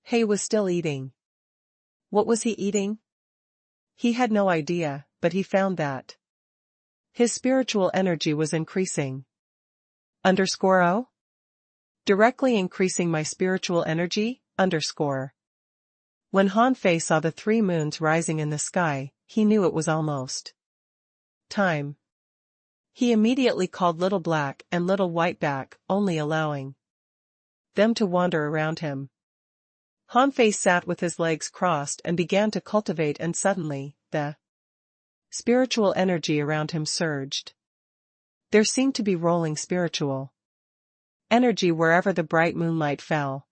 Hei was still eating. What was he eating? He had no idea, but he found that his spiritual energy was increasing. O? Directly increasing my spiritual energy? When Han Fei saw the 3 moons rising in the sky, he knew it was almost time. He immediately called Little Black and Little White back, only allowing them to wander around him. Han Fei sat with his legs crossed and began to cultivate, and suddenly, the spiritual energy around him surged. There seemed to be rolling spiritual energy wherever the bright moonlight fell.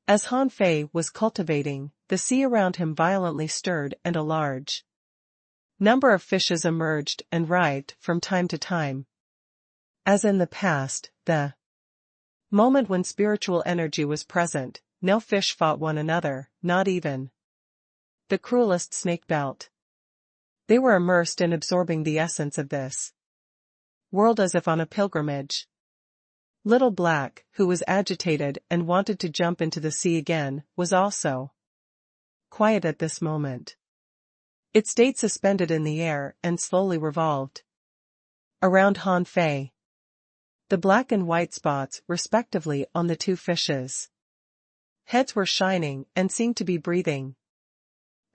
As Han Fei was cultivating, the sea around him violently stirred and a large number of fishes emerged and writhed from time to time. As in the past, the moment when spiritual energy was present, no fish fought one another, not even the cruelest snake belt. They were immersed in absorbing the essence of this world as if on a pilgrimage. Little Black, who was agitated and wanted to jump into the sea again, was also quiet at this moment. It stayed suspended in the air and slowly revolved around Han Fei. The black and white spots, respectively, on the 2 fishes' heads were shining and seemed to be breathing.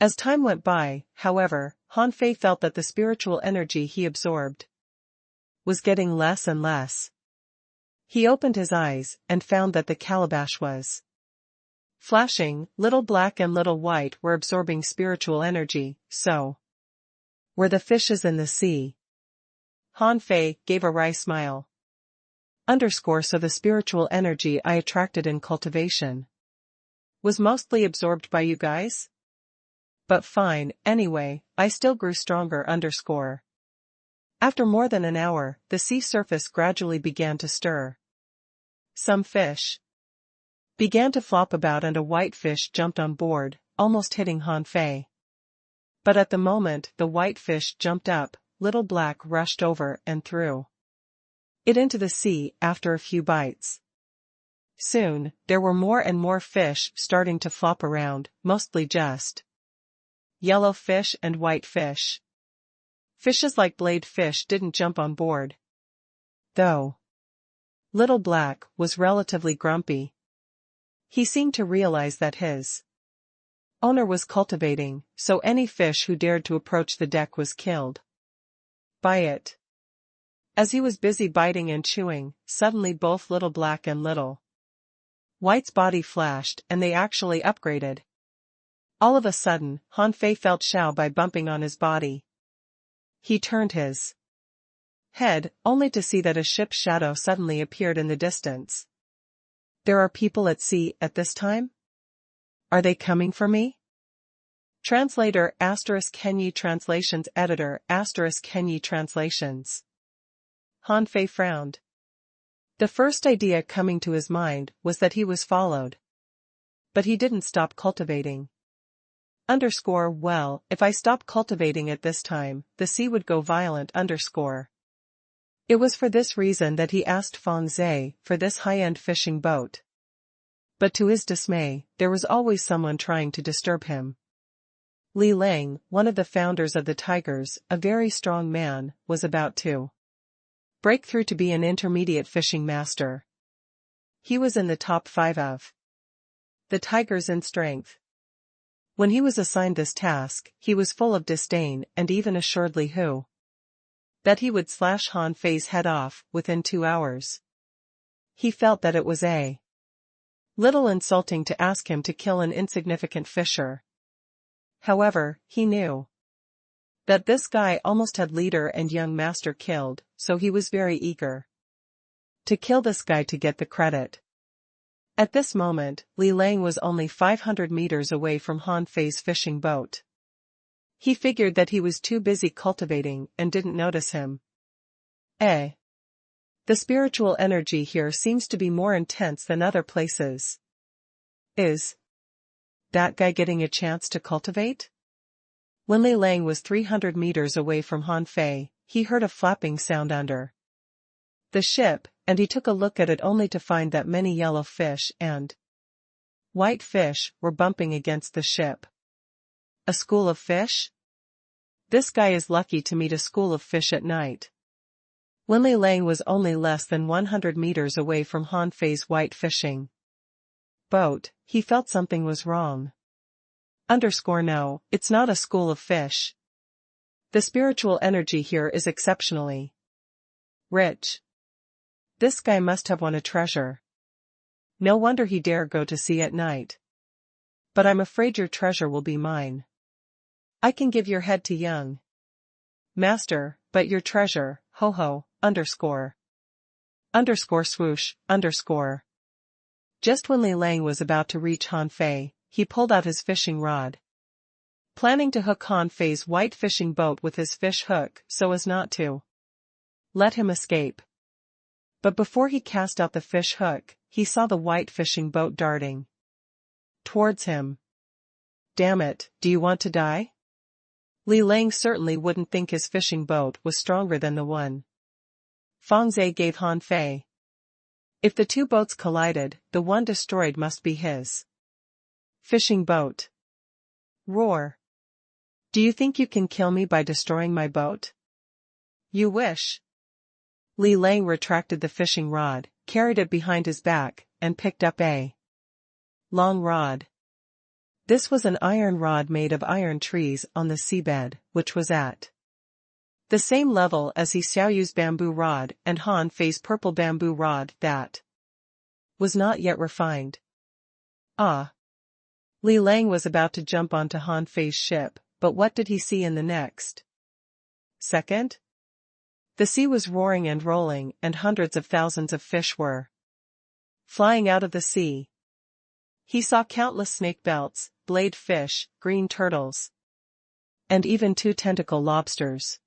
As time went by, however, Han Fei felt that the spiritual energy he absorbed was getting less and less. He opened his eyes and found that the calabash was flashing. Little Black and Little White were absorbing spiritual energy, so were the fishes in the sea. Han Fei gave a wry smile. So the spiritual energy I attracted in cultivation was mostly absorbed by you guys? But fine, anyway, I still grew stronger. After more than an hour, the sea surface gradually began to stir. Some fish began to flop about and a white fish jumped on board, almost hitting Han Fei. But at the moment the white fish jumped up, Little Black rushed over and threw it into the sea after a few bites. Soon, there were more and more fish starting to flop around, mostly just yellow fish and white fish. Fishes like blade fish didn't jump on board, though. Little Black was relatively grumpy. He seemed to realize that his owner was cultivating, so any fish who dared to approach the deck was killed by it. As he was busy biting and chewing, suddenly both Little Black and Little White's body flashed and they actually upgraded. All of a sudden, Han Fei felt Xiao Bai bumping on his body. He turned his head, only to see that a ship's shadow suddenly appeared in the distance. There are people at sea at this time? Are they coming for me? Translator ** Kenyi Translations Editor ** Kenyi Translations. Han Fei frowned. The first idea coming to his mind was that he was followed. But he didn't stop cultivating. Well, if I stop cultivating at this time, the sea would go violent. It was for this reason that he asked Fang Zhe for this high-end fishing boat. But to his dismay, there was always someone trying to disturb him. Li Lang, one of the founders of the Tigers, a very strong man, was about to break through to be an intermediate fishing master. He was in the top 5 of the Tigers in strength. When he was assigned this task, he was full of disdain and even assured Li Hu that he would slash Han Fei's head off within 2 hours. He felt that it was a little insulting to ask him to kill an insignificant fisher. However, he knew that this guy almost had leader and young master killed, so he was very eager to kill this guy to get the credit. At this moment, Li Lang was only 500 meters away from Han Fei's fishing boat. He figured that he was too busy cultivating and didn't notice him. The spiritual energy here seems to be more intense than other places. Is that guy getting a chance to cultivate? When Li Lang was 300 meters away from Han Fei, he heard a flapping sound under the ship, and he took a look at it only to find that many yellow fish and white fish were bumping against the ship. A school of fish? This guy is lucky to meet a school of fish at night. When Li Lang was only less than 100 meters away from Han Fei's white fishing boat, he felt something was wrong. No, it's not a school of fish. The spiritual energy here is exceptionally rich. This guy must have won a treasure. No wonder he dare go to sea at night. But I'm afraid your treasure will be mine. I can give your head to young master, but your treasure, swoosh. Just when Li Lang was about to reach Han Fei, he pulled out his fishing rod, planning to hook Han Fei's white fishing boat with his fish hook so as not to let him escape. But before he cast out the fish hook, he saw the white fishing boat darting towards him. Damn it, do you want to die? Li Lang certainly wouldn't think his fishing boat was stronger than the one Fang Zhe gave Han Fei. If the two boats collided, the one destroyed must be his fishing boat. Roar. Do you think you can kill me by destroying my boat? You wish. Li Lang retracted the fishing rod, carried it behind his back, and picked up a long rod. This was an iron rod made of iron trees on the seabed, which was at the same level as Xiaoyu's bamboo rod and Han Fei's purple bamboo rod that was not yet refined. Li Lang was about to jump onto Han Fei's ship, but what did he see in the next second? The sea was roaring and rolling, and hundreds of thousands of fish were flying out of the sea. He saw countless snake belts, blade fish, green turtles, and even 2 tentacle lobsters.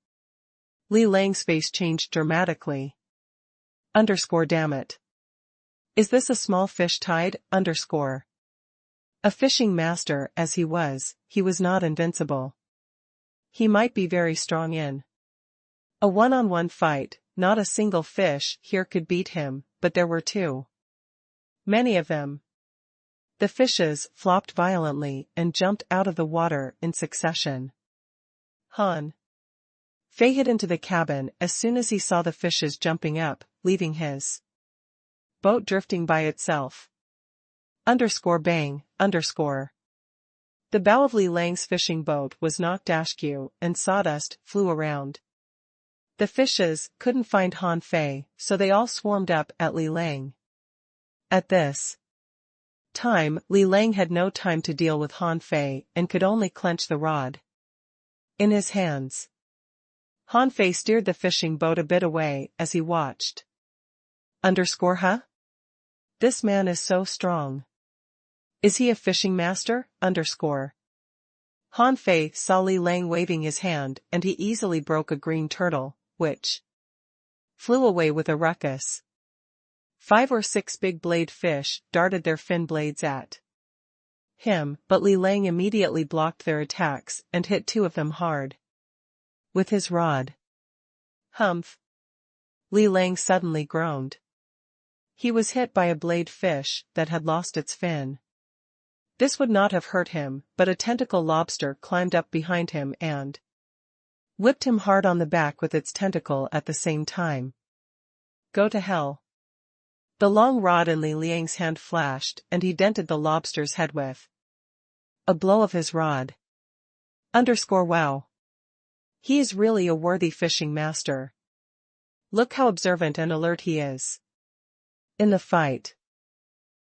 Li Lang's face changed dramatically. Damn it. Is this a small fish tide? A fishing master as he was not invincible. He might be very strong in a one-on-one fight, not a single fish here could beat him, but there were too many of them. The fishes flopped violently and jumped out of the water in succession. Han Fei hid into the cabin as soon as he saw the fishes jumping up, leaving his boat drifting by itself. Bang. The bow of Li Lang's fishing boat was knocked askew, and sawdust flew around. The fishes couldn't find Han Fei, so they all swarmed up at Li Lang. At this time, Li Lang had no time to deal with Han Fei and could only clench the rod in his hands. Han Fei steered the fishing boat a bit away as he watched. Huh? This man is so strong. Is he a fishing master? Han Fei saw Li Lang waving his hand, and he easily broke a green turtle, which flew away with a ruckus. 5 or 6 big blade fish darted their fin blades at him, but Li Lang immediately blocked their attacks and hit 2 of them hard with his rod. Humph! Li Lang suddenly groaned. He was hit by a blade fish that had lost its fin. This would not have hurt him, but a tentacle lobster climbed up behind him and whipped him hard on the back with its tentacle at the same time. Go to hell. The long rod in Li Lang's hand flashed, and he dented the lobster's head with a blow of his rod. Wow. He is really a worthy fishing master. Look how observant and alert he is in the fight.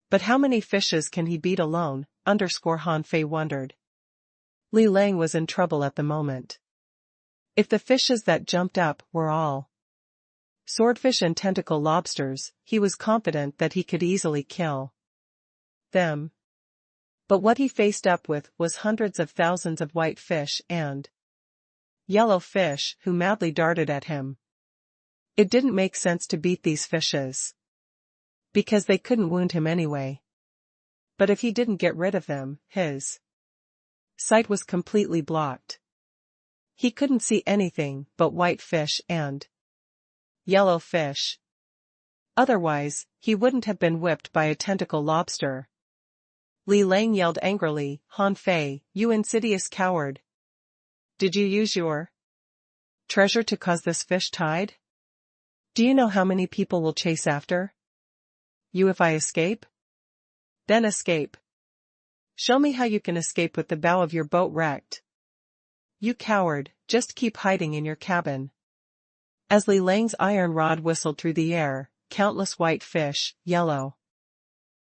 But how many fishes can he beat alone? Han Fei wondered. Li Lang was in trouble at the moment. If the fishes that jumped up were all swordfish and tentacle lobsters, he was confident that he could easily kill them. But what he faced up with was hundreds of thousands of white fish and yellow fish who madly darted at him. It didn't make sense to beat these fishes, because they couldn't wound him anyway. But if he didn't get rid of them, his sight was completely blocked. He couldn't see anything but white fish and yellow fish. Otherwise, he wouldn't have been whipped by a tentacle lobster. Li Lang yelled angrily, Han Fei, you insidious coward. Did you use your treasure to cause this fish tide? Do you know how many people will chase after you if I escape? Then escape. Show me how you can escape with the bow of your boat wrecked. You coward, just keep hiding in your cabin. As Li Lang's iron rod whistled through the air, countless white fish, yellow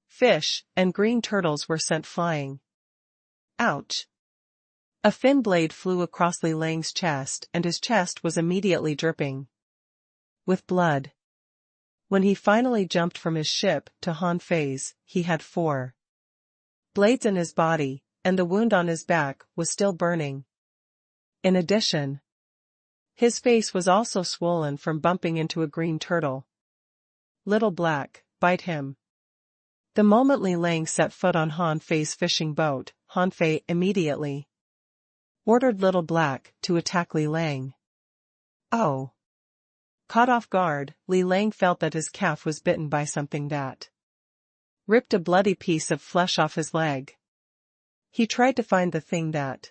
fish, and green turtles were sent flying. Ouch! A fin blade flew across Li Lang's chest, and his chest was immediately dripping with blood. When he finally jumped from his ship to Han Fei's, he had 4 blades in his body, and the wound on his back was still burning. In addition, his face was also swollen from bumping into a green turtle. Little Black, bite him. The moment Li Lang set foot on Han Fei's fishing boat, Han Fei immediately ordered Little Black to attack Li Lang. Oh! Caught off guard, Li Lang felt that his calf was bitten by something that ripped a bloody piece of flesh off his leg. He tried to find the thing that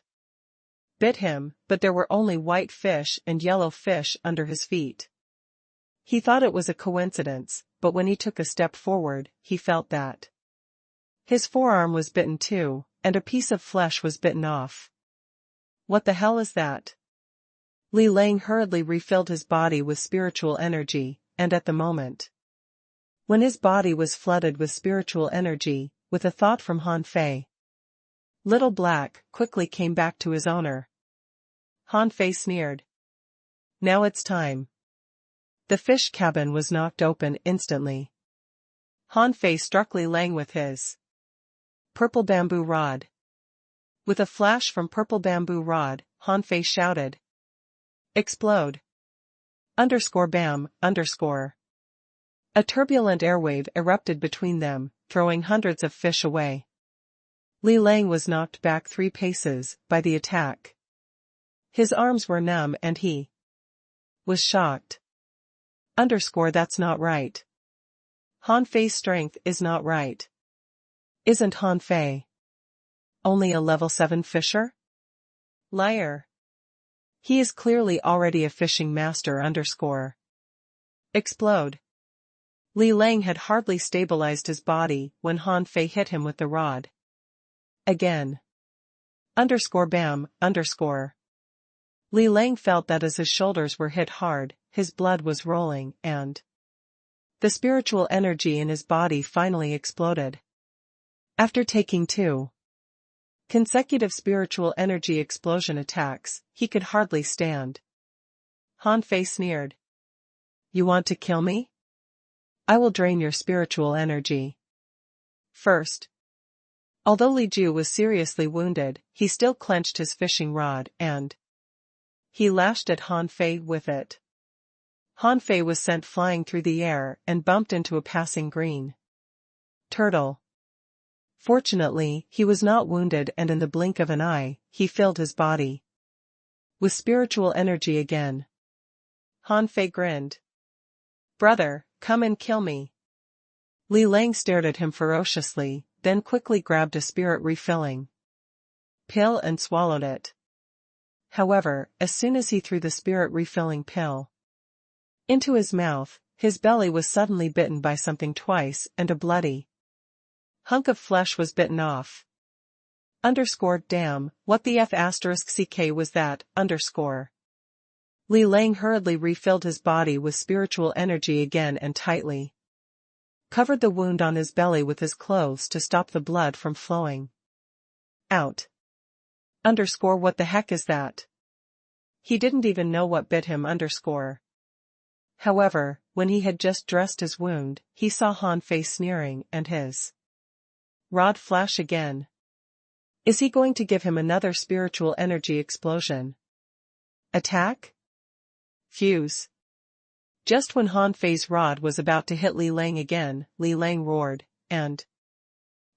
bit him, but there were only white fish and yellow fish under his feet. He thought it was a coincidence, but when he took a step forward, he felt that his forearm was bitten too, and a piece of flesh was bitten off. What the hell is that? Li Lang hurriedly refilled his body with spiritual energy, and at the moment when his body was flooded with spiritual energy, with a thought from Han Fei, Little Black quickly came back to his owner. Han Fei sneered. Now it's time. The fish cabin was knocked open instantly. Han Fei struck Li Lang with his purple bamboo rod. With a flash from purple bamboo rod, Han Fei shouted, "Explode! _bam, _." A turbulent airwave erupted between them, throwing hundreds of fish away. Li Lang was knocked back 3 paces by the attack. His arms were numb and he was shocked. That's not right. Han Fei's strength is not right. Isn't Han Fei only a level 7 fisher? Liar. He is clearly already a fishing master _. Explode. Li Lang had hardly stabilized his body when Han Fei hit him with the rod. Again. _bam, _. Li Lang felt that as his shoulders were hit hard, his blood was rolling and the spiritual energy in his body finally exploded. After taking 2 consecutive spiritual energy explosion attacks, he could hardly stand. Han Fei sneered. "You want to kill me? I will drain your spiritual energy first." Although Li Ju was seriously wounded, he still clenched his fishing rod and he lashed at Han Fei with it. Han Fei was sent flying through the air and bumped into a passing green turtle. Fortunately, he was not wounded and in the blink of an eye, he filled his body with spiritual energy again. Han Fei grinned. "Brother, come and kill me." Li Lang stared at him ferociously, then quickly grabbed a spirit refilling pill and swallowed it. However, as soon as he threw the spirit refilling pill into his mouth, his belly was suddenly bitten by something twice and a bloody hunk of flesh was bitten off. Damn, what the *CK was that, _. Li Lang hurriedly refilled his body with spiritual energy again and tightly covered the wound on his belly with his clothes to stop the blood from flowing out. What the heck is that? He didn't even know what bit him _. However, when he had just dressed his wound, he saw Han Fei sneering and his rod flash again. Is he going to give him another spiritual energy explosion? Attack? Fuse. Just when Han Fei's rod was about to hit Li Lang again, Li Lang roared, and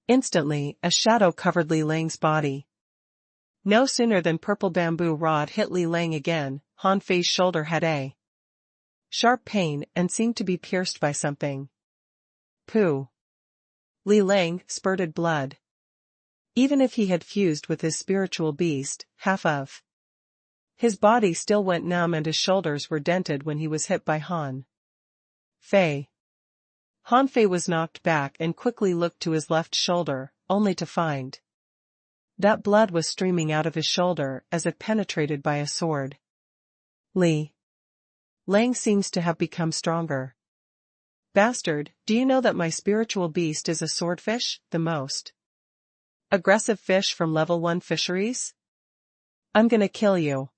instantly, a shadow covered Li Lang's body. No sooner than purple bamboo rod hit Li Lang again, Han Fei's shoulder had a sharp pain and seemed to be pierced by something. Pooh. Li Lang spurted blood. Even if he had fused with his spiritual beast, half of his body still went numb and his shoulders were dented when he was hit by Han Fei. Han Fei was knocked back and quickly looked to his left shoulder, only to find that blood was streaming out of his shoulder as if penetrated by a sword. Li Lang seems to have become stronger. Bastard, do you know that my spiritual beast is a swordfish, the most aggressive fish from level 1 fisheries? I'm gonna kill you.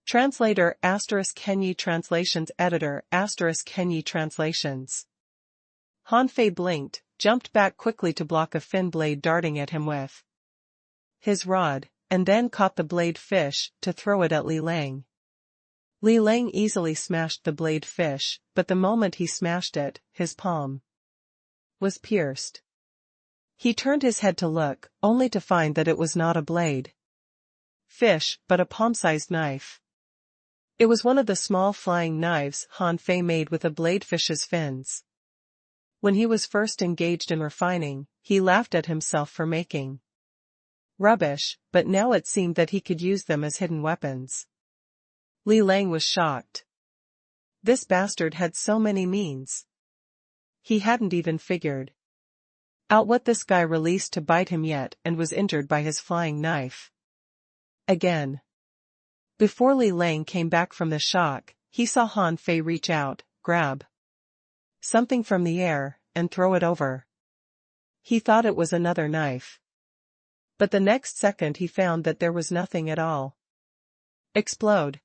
Translator *Kenyi Translations Editor *Kenyi Translations. Han Fei blinked, jumped back quickly to block a fin blade darting at him with his rod, and then caught the blade fish to throw it at Li Lang. Li Lang easily smashed the blade fish, but the moment he smashed it, his palm was pierced. He turned his head to look, only to find that it was not a blade fish, but a palm-sized knife. It was one of the small flying knives Han Fei made with a bladefish's fins. When he was first engaged in refining, he laughed at himself for making rubbish, but now it seemed that he could use them as hidden weapons. Li Lang was shocked. This bastard had so many means. He hadn't even figured out what this guy released to bite him yet and was injured by his flying knife. Again. Before Li Lang came back from the shock, he saw Han Fei reach out, grab something from the air, and throw it over. He thought it was another knife. But the next second he found that there was nothing at all. Explode.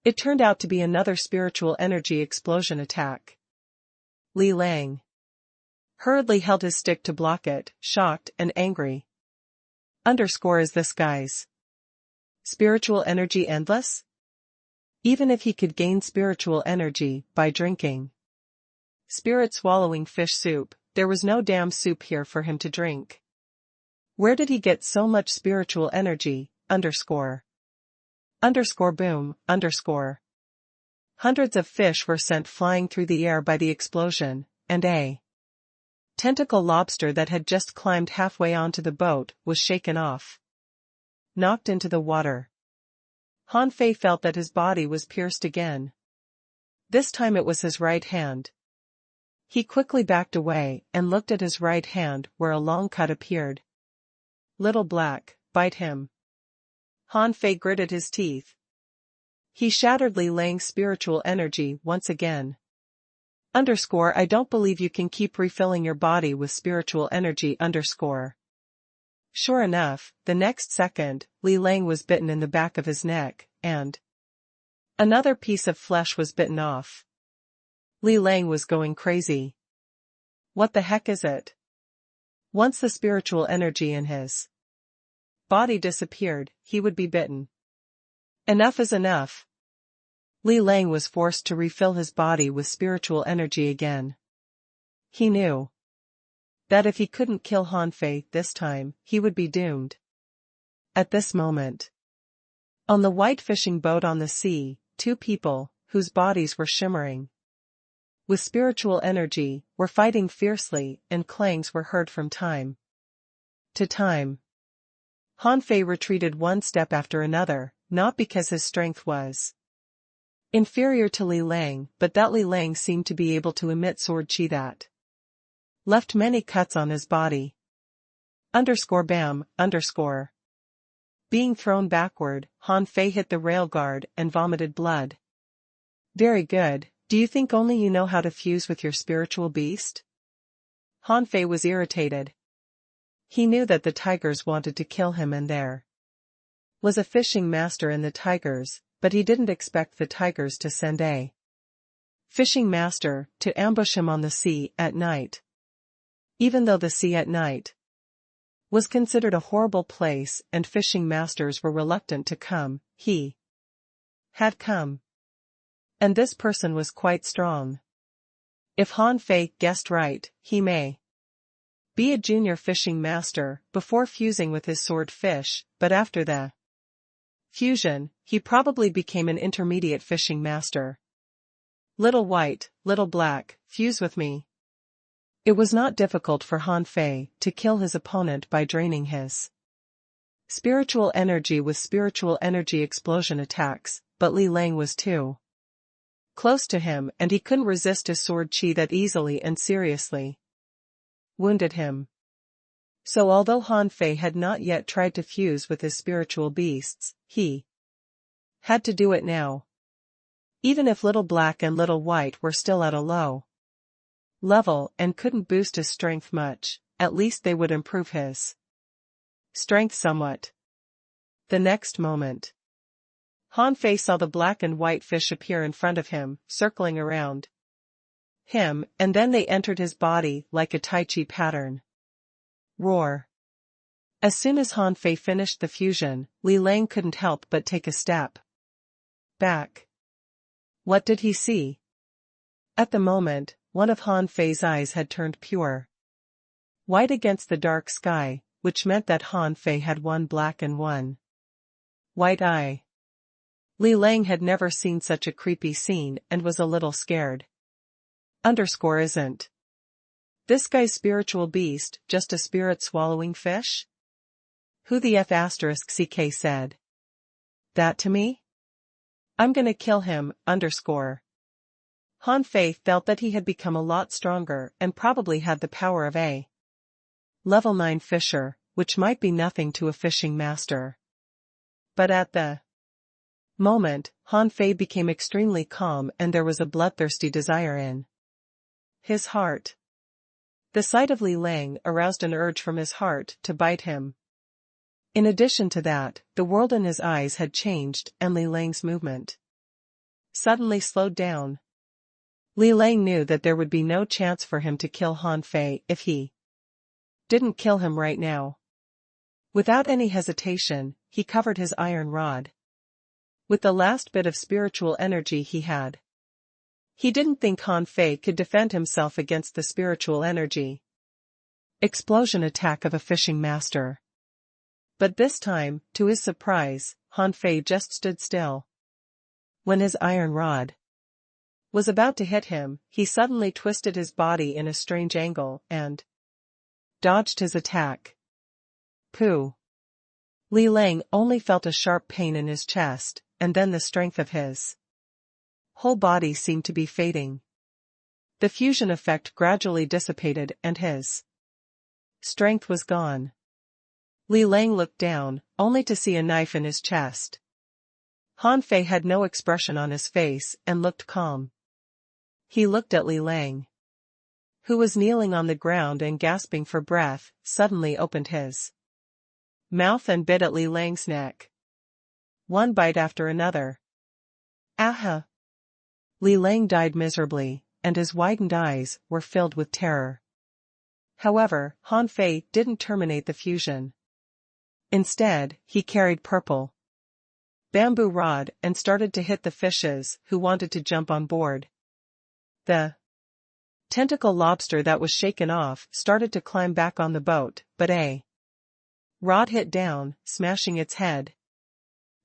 It turned out to be another spiritual energy explosion attack. Li Lang hurriedly held his stick to block it, shocked and angry. Is this guy's spiritual energy endless? Even if he could gain spiritual energy by drinking spirit-swallowing fish soup, there was no damn soup here for him to drink. Where did he get so much spiritual energy? Boom. Hundreds of fish were sent flying through the air by the explosion, and a tentacle lobster that had just climbed halfway onto the boat was shaken off, knocked into the water. Han Fei felt that his body was pierced again. This time it was his right hand. He quickly backed away and looked at his right hand where a long cut appeared. Little Black, bite him. Han Fei gritted his teeth. He shattered Li Lang's spiritual energy once again. I don't believe you can keep refilling your body with spiritual energy. Sure enough, the next second, Li Lang was bitten in the back of his neck, and another piece of flesh was bitten off. Li Lang was going crazy. What the heck is it? Once the spiritual energy in his body disappeared, he would be bitten. Enough is enough. Li Lang was forced to refill his body with spiritual energy again. He knew that if he couldn't kill Han Fei this time, he would be doomed. At this moment, on the white fishing boat on the sea, two people, whose bodies were shimmering with spiritual energy, were fighting fiercely, and clangs were heard from time to time. Han Fei retreated one step after another, not because his strength was inferior to Li Lang, but that Li Lang seemed to be able to emit sword chi that left many cuts on his body. Bam. Being thrown backward, Han Fei hit the rail guard and vomited blood. Very good. Do you think only you know how to fuse with your spiritual beast? Han Fei was irritated. He knew that the tigers wanted to kill him and there was a fishing master in the tigers, but he didn't expect the tigers to send a fishing master to ambush him on the sea at night. Even though the sea at night was considered a horrible place and fishing masters were reluctant to come, he had come. And this person was quite strong. If Han Fei guessed right, he may be a junior fishing master before fusing with his sword fish, but after the fusion, he probably became an intermediate fishing master. Little White, Little Black, fuse with me. It was not difficult for Han Fei to kill his opponent by draining his spiritual energy with spiritual energy explosion attacks, but Li Lang was too close to him and he couldn't resist his sword chi that easily and seriously wounded him. So although Han Fei had not yet tried to fuse with his spiritual beasts, he had to do it now. Even if Little Black and Little White were still at a low level and couldn't boost his strength much, at least they would improve his strength somewhat. The next moment, Han Fei saw the black and white fish appear in front of him, circling around him, and then they entered his body like a Tai Chi pattern. Roar. As soon as Han Fei finished the fusion, Li Lang couldn't help but take a step back. What did he see? At the moment, one of Han Fei's eyes had turned pure white against the dark sky, which meant that Han Fei had one black and one white eye. Li Lang had never seen such a creepy scene and was a little scared. Isn't this guy's spiritual beast just a spirit-swallowing fish? Who the F*** CK said that to me? I'm gonna kill him. Han Fei felt that he had become a lot stronger and probably had the power of a level 9 fisher, which might be nothing to a fishing master. But at the moment, Han Fei became extremely calm and there was a bloodthirsty desire in his heart. The sight of Li Lang aroused an urge from his heart to bite him. In addition to that, the world in his eyes had changed and Li Lang's movement suddenly slowed down. Li Lang knew that there would be no chance for him to kill Han Fei if he didn't kill him right now. Without any hesitation, he covered his iron rod with the last bit of spiritual energy he had. He didn't think Han Fei could defend himself against the spiritual energy. Explosion attack of a fishing master. But this time, to his surprise, Han Fei just stood still. When his iron rod was about to hit him, he suddenly twisted his body in a strange angle and dodged his attack. Pooh! Li Lang only felt a sharp pain in his chest, and then the strength of his whole body seemed to be fading. The fusion effect gradually dissipated and his strength was gone. Li Lang looked down, only to see a knife in his chest. Han Fei had no expression on his face and looked calm. He looked at Li Lang, who was kneeling on the ground and gasping for breath, suddenly opened his mouth and bit at Li Lang's neck. One bite after another. Aha! Li Lang died miserably, and his widened eyes were filled with terror. However, Han Fei didn't terminate the fusion. Instead, he carried purple bamboo rod and started to hit the fishes who wanted to jump on board. The tentacle lobster that was shaken off started to climb back on the boat, but a rod hit down, smashing its head.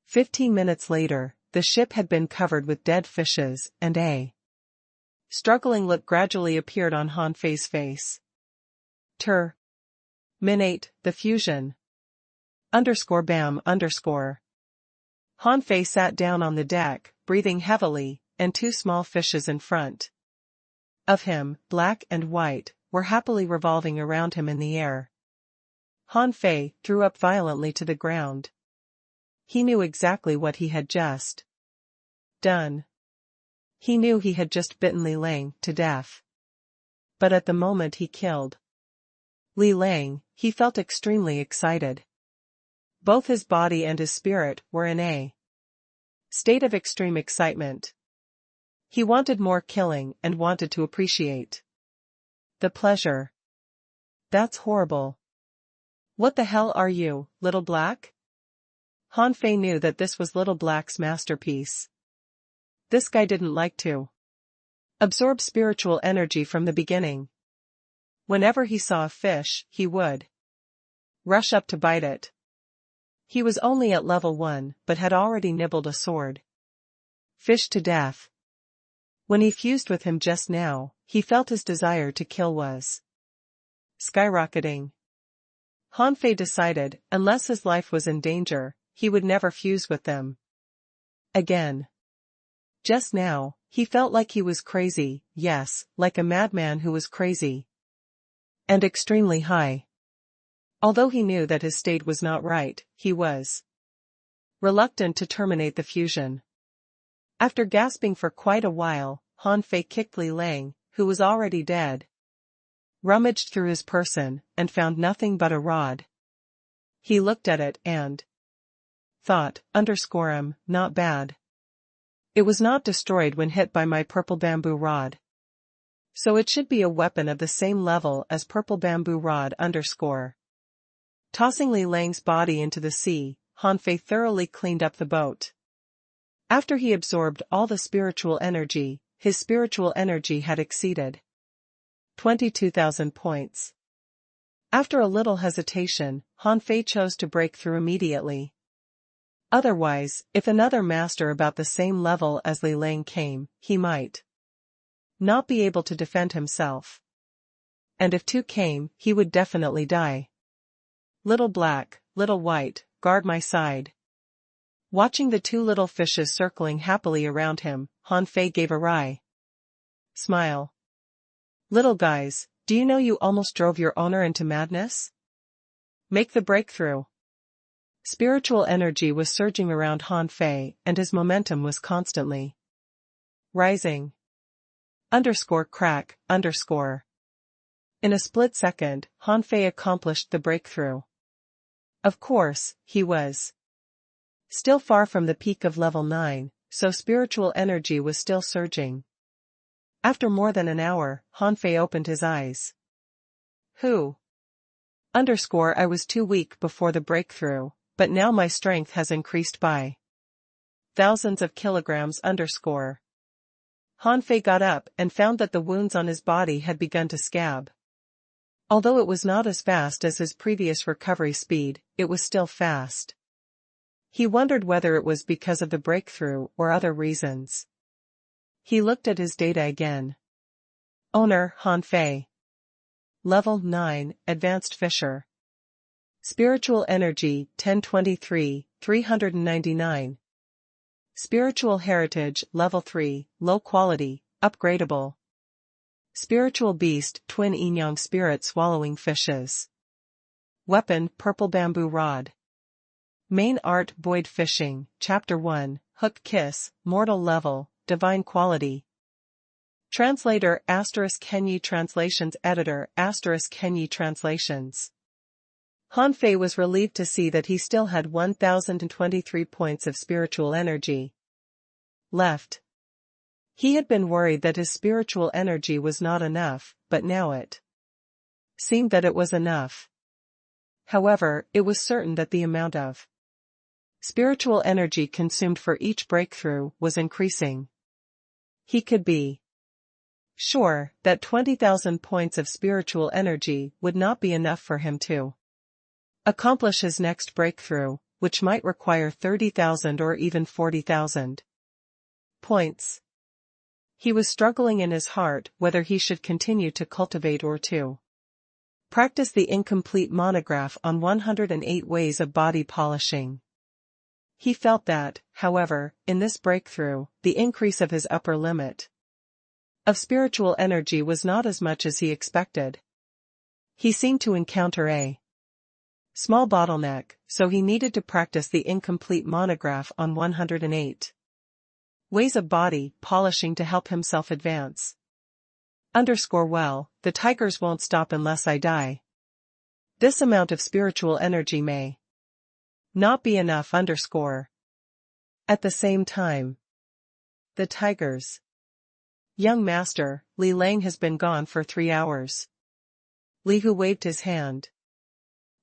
15 minutes later, the ship had been covered with dead fishes, and a struggling look gradually appeared on Han Fei's face. Minate, the fusion. _bam_. Han Fei sat down on the deck, breathing heavily, and two small fishes in front of him, black and white, were happily revolving around him in the air. Han Fei threw up violently to the ground. He knew exactly what he had just done. He knew he had just bitten Li Lang to death. But at the moment he killed Li Lang, he felt extremely excited. Both his body and his spirit were in a state of extreme excitement. He wanted more killing and wanted to appreciate the pleasure. That's horrible. What the hell are you, Little Black? Han Fei knew that this was Little Black's masterpiece. This guy didn't like to absorb spiritual energy from the beginning. Whenever he saw a fish, he would rush up to bite it. He was only at level 1, but had already nibbled a sword fish to death. When he fused with him just now, he felt his desire to kill was skyrocketing. Han Fei decided, unless his life was in danger, he would never fuse with them again. Just now, he felt like he was crazy, yes, like a madman who was crazy and extremely high. Although he knew that his state was not right, he was reluctant to terminate the fusion. After gasping for quite a while, Han Fei kicked Li Lang, who was already dead, rummaged through his person, and found nothing but a rod. He looked at it and thought, not bad. It was not destroyed when hit by my purple bamboo rod. So it should be a weapon of the same level as purple bamboo rod _. Tossing Li Lang's body into the sea, Han Fei thoroughly cleaned up the boat. After he absorbed all the spiritual energy, his spiritual energy had exceeded 22,000 points. After a little hesitation, Han Fei chose to break through immediately. Otherwise, if another master about the same level as Li Lang came, he might not be able to defend himself. And if two came, he would definitely die. Little Black, Little White, guard my side. Watching the two little fishes circling happily around him, Han Fei gave a wry smile. Little guys, do you know you almost drove your owner into madness? Make the breakthrough. Spiritual energy was surging around Han Fei, and his momentum was constantly rising. Crack. In a split second, Han Fei accomplished the breakthrough. Of course, he was still far from the peak of level 9, so spiritual energy was still surging. After more than an hour, Hanfei opened his eyes. Who? I was too weak before the breakthrough, but now my strength has increased by thousands of kilograms. Hanfei got up and found that the wounds on his body had begun to scab. Although it was not as fast as his previous recovery speed, it was still fast. He wondered whether it was because of the breakthrough or other reasons. He looked at his data again. Owner, Hanfei. Level 9, Advanced Fisher. Spiritual Energy, 1023, 399. Spiritual Heritage, Level 3, Low Quality, Upgradable. Spiritual Beast, Twin Yin-Yang Spirit Swallowing Fishes. Weapon, Purple Bamboo Rod. Main Art, Void Fishing, Chapter 1, Hook Kiss, Mortal Level, Divine Quality. Translator, *Kenyi Translations Editor, *Kenyi Translations. Hanfei was relieved to see that he still had 1,023 points of spiritual energy left. He had been worried that his spiritual energy was not enough, but now it seemed that it was enough. However, it was certain that the amount of spiritual energy consumed for each breakthrough was increasing. He could be sure that 20,000 points of spiritual energy would not be enough for him to accomplish his next breakthrough, which might require 30,000 or even 40,000 points. He was struggling in his heart whether he should continue to cultivate or to practice the incomplete monograph on 108 ways of body polishing. He felt that, however, in this breakthrough, the increase of his upper limit of spiritual energy was not as much as he expected. He seemed to encounter a small bottleneck, so he needed to practice the incomplete monograph on 108 ways of body polishing to help himself advance. Well, the tigers won't stop unless I die. This amount of spiritual energy may not be enough. At the same time, the tigers. Young master, Li Lang has been gone for 3 hours. Li Hu waved his hand.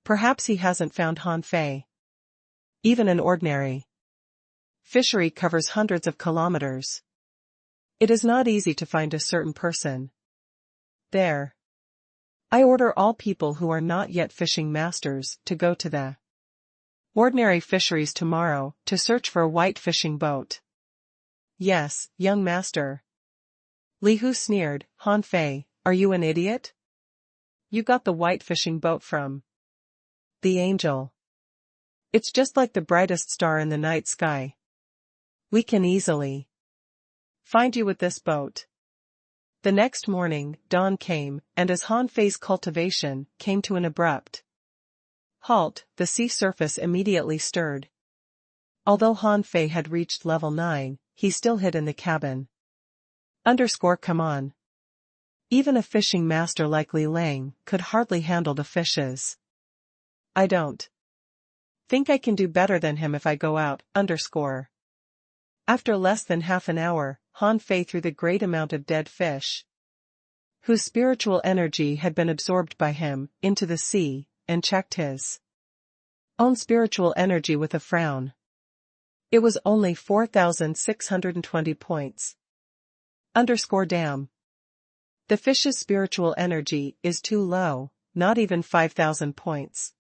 Perhaps he hasn't found Hanfei. Even an ordinary fishery covers hundreds of kilometers. It is not easy to find a certain person there. I order all people who are not yet fishing masters to go to the ordinary fisheries tomorrow to search for a white fishing boat. Yes, young master. Li Hu sneered. Hanfei, are you an idiot? You got the white fishing boat from the angel. It's just like the brightest star in the night sky. We can easily find you with this boat. The next morning, dawn came, and as Hanfei's cultivation came to an abrupt halt, the sea surface immediately stirred. Although Hanfei had reached level 9, he still hid in the cabin. Come on. Even a fishing master like Li Lang could hardly handle the fishes. I don't think I can do better than him if I go out. After less than half an hour, Hanfei threw the great amount of dead fish, whose spiritual energy had been absorbed by him, into the sea, and checked his own spiritual energy with a frown. It was only 4,620 points. Damn. The fish's spiritual energy is too low, not even 5,000 points.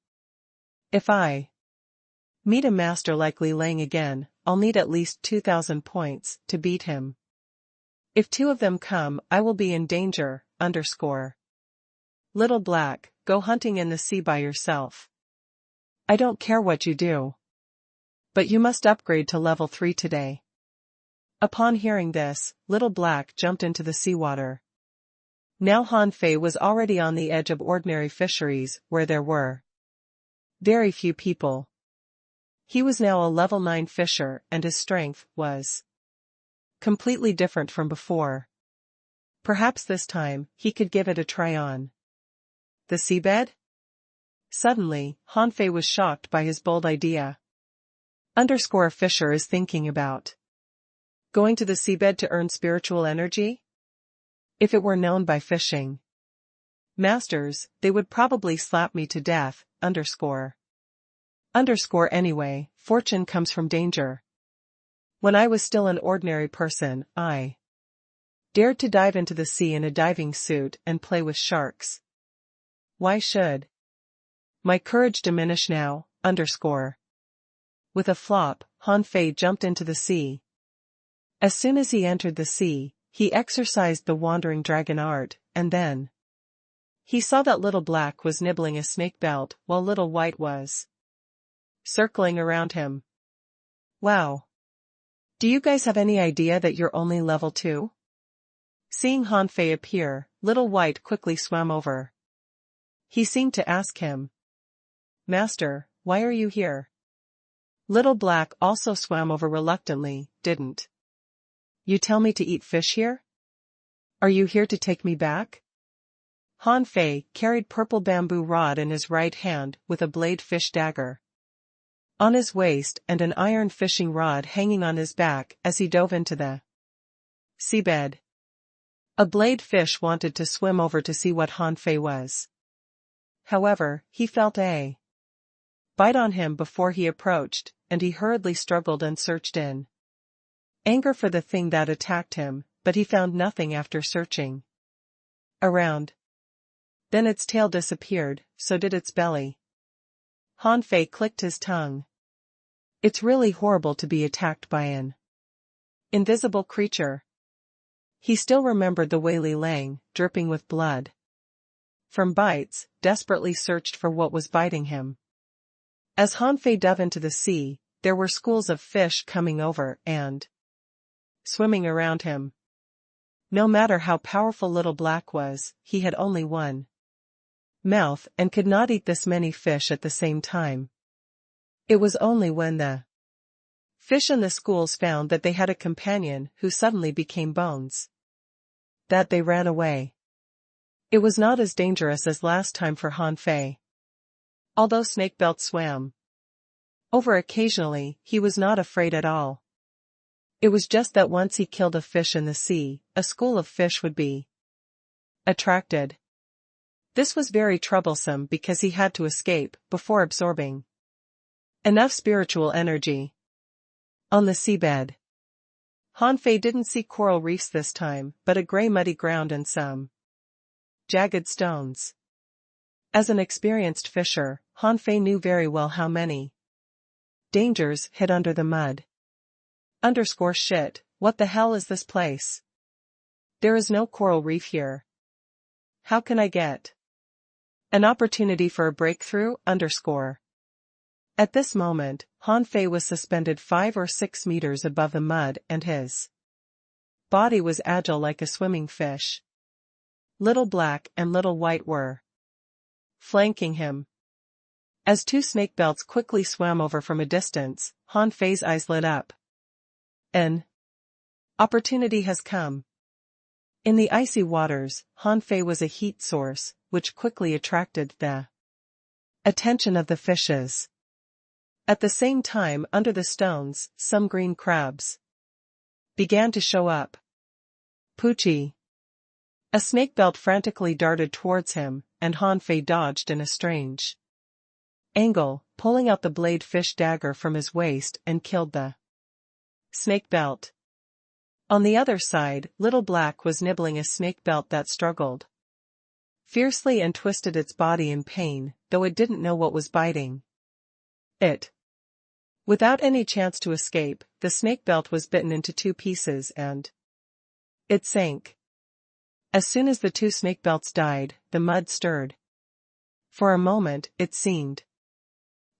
If I meet a master like Li Lang again, I'll need at least 2,000 points to beat him. If 2 of them come, I will be in danger. Little Black, go hunting in the sea by yourself. I don't care what you do. But you must upgrade to level 3 today. Upon hearing this, Little Black jumped into the seawater. Now Hanfei was already on the edge of ordinary fisheries, where there were very few people. He was now a level 9 fisher, and his strength was completely different from before. Perhaps this time, he could give it a try on the seabed? Suddenly, Hanfei was shocked by his bold idea. A fisher is thinking about Going to the seabed to earn spiritual energy? If it were known by fishing masters, they would probably slap me to death, underscore. Anyway, fortune comes from danger. When I was still an ordinary person, I dared to dive into the sea in a diving suit and play with sharks. Why should my courage diminish now, underscore? With a flop, Han Fei jumped into the sea. As soon as he entered the sea, he exercised the wandering dragon art, and then he saw that Little Black was nibbling a snake belt while Little White was circling around him. Wow. Do you guys have any idea that you're only level 2? Seeing Han Fei appear, Little White quickly swam over. He seemed to ask him, Master, why are you here? Little Black also swam over reluctantly, didn't you tell me to eat fish here? Are you here to take me back? Han Fei carried purple bamboo rod in his right hand with a blade fish dagger on his waist and an iron fishing rod hanging on his back as he dove into the seabed. A blade fish wanted to swim over to see what Han Fei was. However, he felt a bite on him before he approached, and he hurriedly struggled and searched in anger for the thing that attacked him, but he found nothing after searching around. Then its tail disappeared, so did its belly. Han Fei clicked his tongue. It's really horrible to be attacked by an invisible creature. He still remembered the Wei Li Lang, dripping with blood from bites, desperately searched for what was biting him. As Han Fei dove into the sea, there were schools of fish coming over and swimming around him. No matter how powerful Little Black was, he had only one mouth and could not eat this many fish at the same time. It was only when the fish in the schools found that they had a companion who suddenly became bones that they ran away. It was not as dangerous as last time for Han Fei. Although Snakebelt swam over occasionally, he was not afraid at all. It was just that once he killed a fish in the sea, a school of fish would be attracted. This was very troublesome because he had to escape before absorbing enough spiritual energy. On the seabed, Han Fei didn't see coral reefs this time, but a gray muddy ground and some jagged stones. As an experienced fisher, Han Fei knew very well how many dangers hid under the mud. Shit, what the hell is this place? There is no coral reef here. How can I get an opportunity for a breakthrough? At this moment, Han Fei was suspended 5 or 6 meters above the mud and his body was agile like a swimming fish. Little Black and Little White were flanking him. As 2 snakebelts quickly swam over from a distance, Han Fei's eyes lit up. An opportunity has come. In the icy waters, Han Fei was a heat source, which quickly attracted the attention of the fishes. At the same time, under the stones, some green crabs began to show up. Poochie. A snakebelt frantically darted towards him, and Han Fei dodged in a strange angle, pulling out the blade fish dagger from his waist and killed the snakebelt. On the other side, Little Black was nibbling a snakebelt that struggled fiercely and twisted its body in pain, though it didn't know what was biting it. Without any chance to escape, the snakebelt was bitten into 2 pieces and it sank. As soon as the 2 snakebelts died, the mud stirred. For a moment, it seemed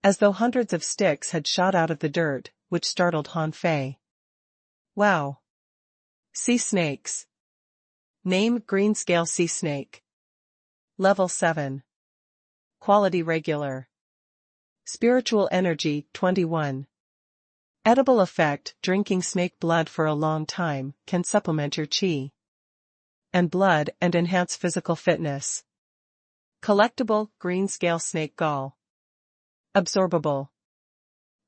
as though hundreds of sticks had shot out of the dirt, which startled Han Fei. Wow. Sea snakes. Name: green scale sea snake. Level 7. Quality regular. Spiritual energy 21. Edible effect: drinking snake blood for a long time can supplement your chi and blood and enhance physical fitness. Collectible: green scale snake gall. Absorbable.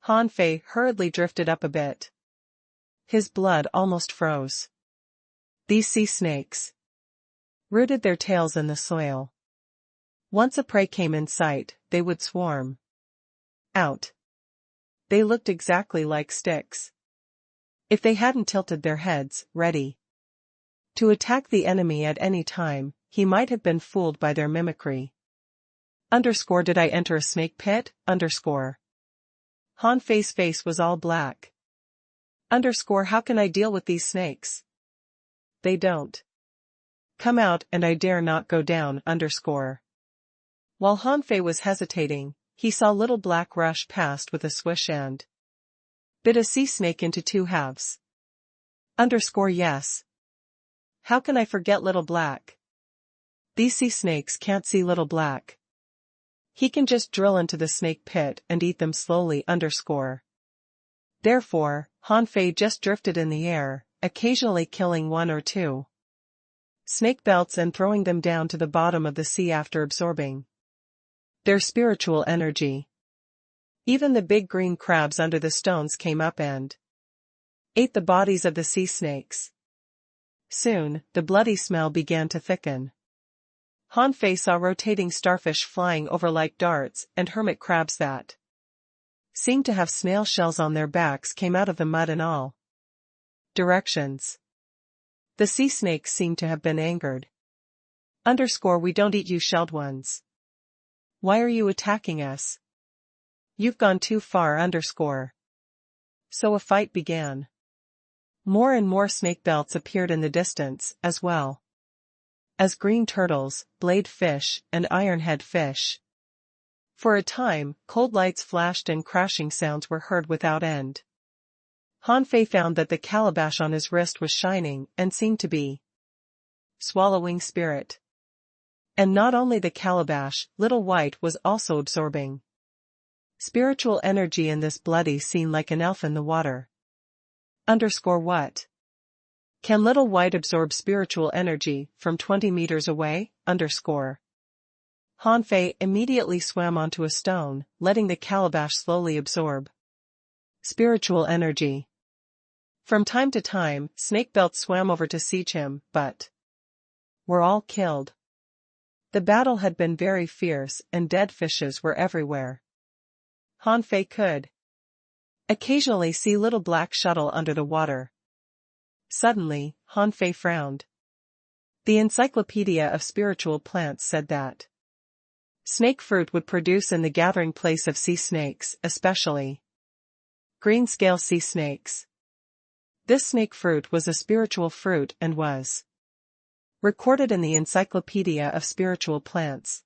Han Fei hurriedly drifted up a bit. His blood almost froze. These sea snakes rooted their tails in the soil. Once a prey came in sight, they would swarm out. They looked exactly like sticks. If they hadn't tilted their heads, ready to attack the enemy at any time, he might have been fooled by their mimicry. Did I enter a snake pit? Han Fei's face was all black. How can I deal with these snakes? They don't come out and I dare not go down. While Han Fei was hesitating, he saw Little Black rush past with a swish and bit a sea snake into two halves. Yes. How can I forget Little Black? These sea snakes can't see Little Black. He can just drill into the snake pit and eat them slowly. Therefore, Han Fei just drifted in the air, occasionally killing one or two snake belts and throwing them down to the bottom of the sea after absorbing their spiritual energy. Even the big green crabs under the stones came up and ate the bodies of the sea snakes. Soon, the bloody smell began to thicken. Han Fei saw rotating starfish flying over like darts, and hermit crabs that seemed to have snail shells on their backs came out of the mud in all directions. The sea snakes seemed to have been angered. We don't eat you shelled ones. Why are you attacking us? You've gone too far. So a fight began. More and more snake belts appeared in the distance, as well as green turtles, blade fish, and ironhead fish. For a time, cold lights flashed and crashing sounds were heard without end. Han Fei found that the calabash on his wrist was shining and seemed to be swallowing spirit. And not only the calabash, Little White was also absorbing spiritual energy in this bloody scene like an elf in the water. What? Can Little White absorb spiritual energy from 20 meters away? Han Fei immediately swam onto a stone, letting the calabash slowly absorb spiritual energy. From time to time, snake belts swam over to siege him, but were all killed. The battle had been very fierce and dead fishes were everywhere. Han Fei could occasionally see Little Black shuttle under the water. Suddenly, Han Fei frowned. The Encyclopedia of Spiritual Plants said that snake fruit would produce in the gathering place of sea snakes, especially green scale sea snakes. This snake fruit was a spiritual fruit and was recorded in the Encyclopedia of Spiritual Plants.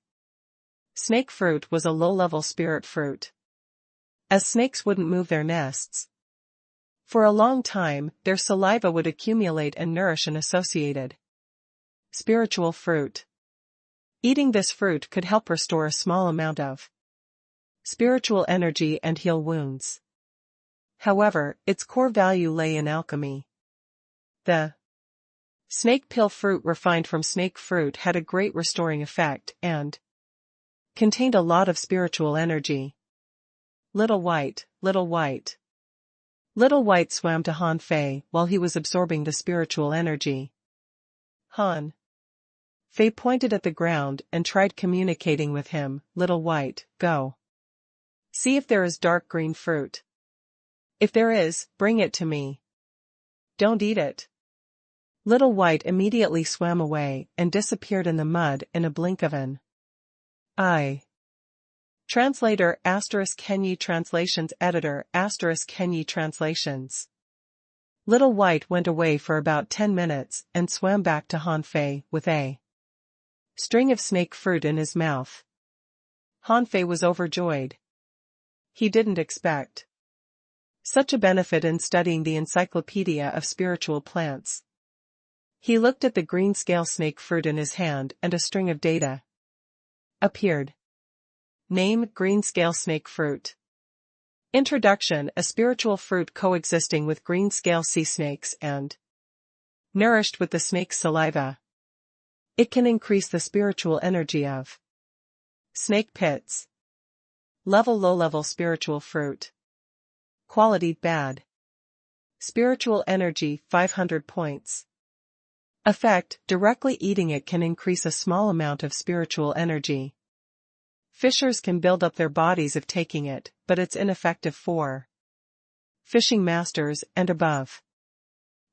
Snake fruit was a low-level spirit fruit, as snakes wouldn't move their nests. For a long time, their saliva would accumulate and nourish an associated spiritual fruit. Eating this fruit could help restore a small amount of spiritual energy and heal wounds. However, its core value lay in alchemy. The snake pill fruit refined from snake fruit had a great restoring effect and contained a lot of spiritual energy. Little White, Little White. Little White swam to Han Fei while he was absorbing the spiritual energy. Han Fei pointed at the ground and tried communicating with him. Little White, go. See if there is dark green fruit. If there is, bring it to me. Don't eat it. Little White immediately swam away and disappeared in the mud in a blink of an eye. Translator ** Henyi Translations Editor ** Henyi Translations. Little White went away for about 10 minutes and swam back to Han Fei with a string of snake fruit in his mouth. Han Fei was overjoyed. He didn't expect such a benefit in studying the Encyclopedia of Spiritual Plants. He looked at the green scale snake fruit in his hand and a string of data appeared. Name: green scale snake fruit. Introduction: a spiritual fruit coexisting with green scale sea snakes and nourished with the snake's saliva. It can increase the spiritual energy of snake pits. Level: low level spiritual fruit. Quality: bad. Spiritual energy 500 points. Effect: directly eating it can increase a small amount of spiritual energy. Fishers can build up their bodies if taking it, but it's ineffective for fishing masters and above.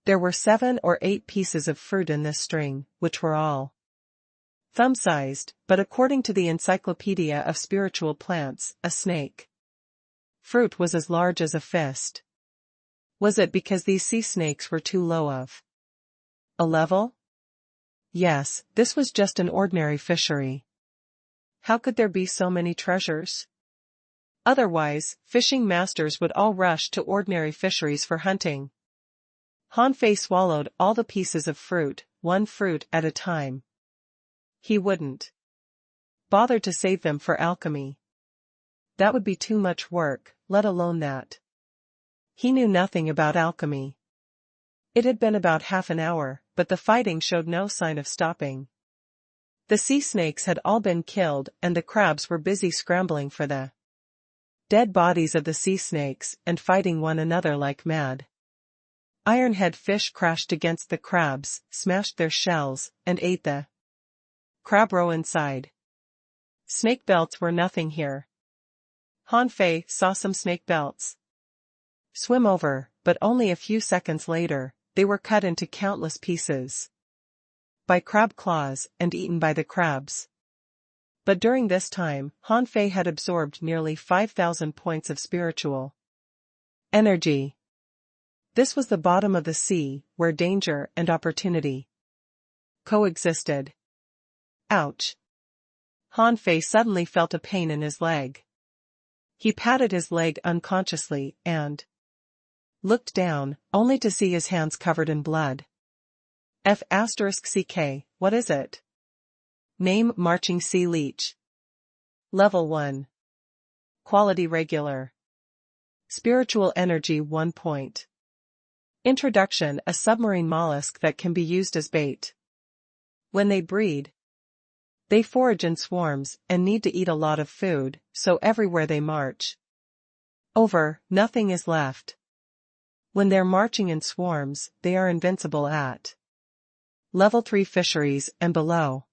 There were 7 or 8 pieces of fruit in this string, which were all thumb-sized, but according to the Encyclopedia of Spiritual Plants, a snake fruit was as large as a fist. Was it because these sea snakes were too low of a level? Yes, this was just an ordinary fishery. How could there be so many treasures? Otherwise, fishing masters would all rush to ordinary fisheries for hunting. Han Fei swallowed all the pieces of fruit, one fruit at a time. He wouldn't bother to save them for alchemy. That would be too much work, let alone that. He knew nothing about alchemy. It had been about half an hour, but the fighting showed no sign of stopping. The sea snakes had all been killed and the crabs were busy scrambling for the dead bodies of the sea snakes and fighting one another like mad. Ironhead fish crashed against the crabs, smashed their shells, and ate the crab roe inside. Snake belts were nothing here. Han Fei saw some snake belts swim over, but only a few seconds later, they were cut into countless pieces by crab claws and eaten by the crabs. But during this time, Han Fei had absorbed nearly 5,000 points of spiritual energy. This was the bottom of the sea, where danger and opportunity coexisted. Ouch! Han Fei suddenly felt a pain in his leg. He patted his leg unconsciously and looked down, only to see his hands covered in blood. F***CK, what is it? Name: Marching Sea Leech. Level 1. Quality regular. Spiritual energy 1 point. Introduction: a submarine mollusk that can be used as bait. When they breed, they forage in swarms and need to eat a lot of food, so everywhere they march over, nothing is left. When they're marching in swarms, they are invincible at Level 3 fisheries and below.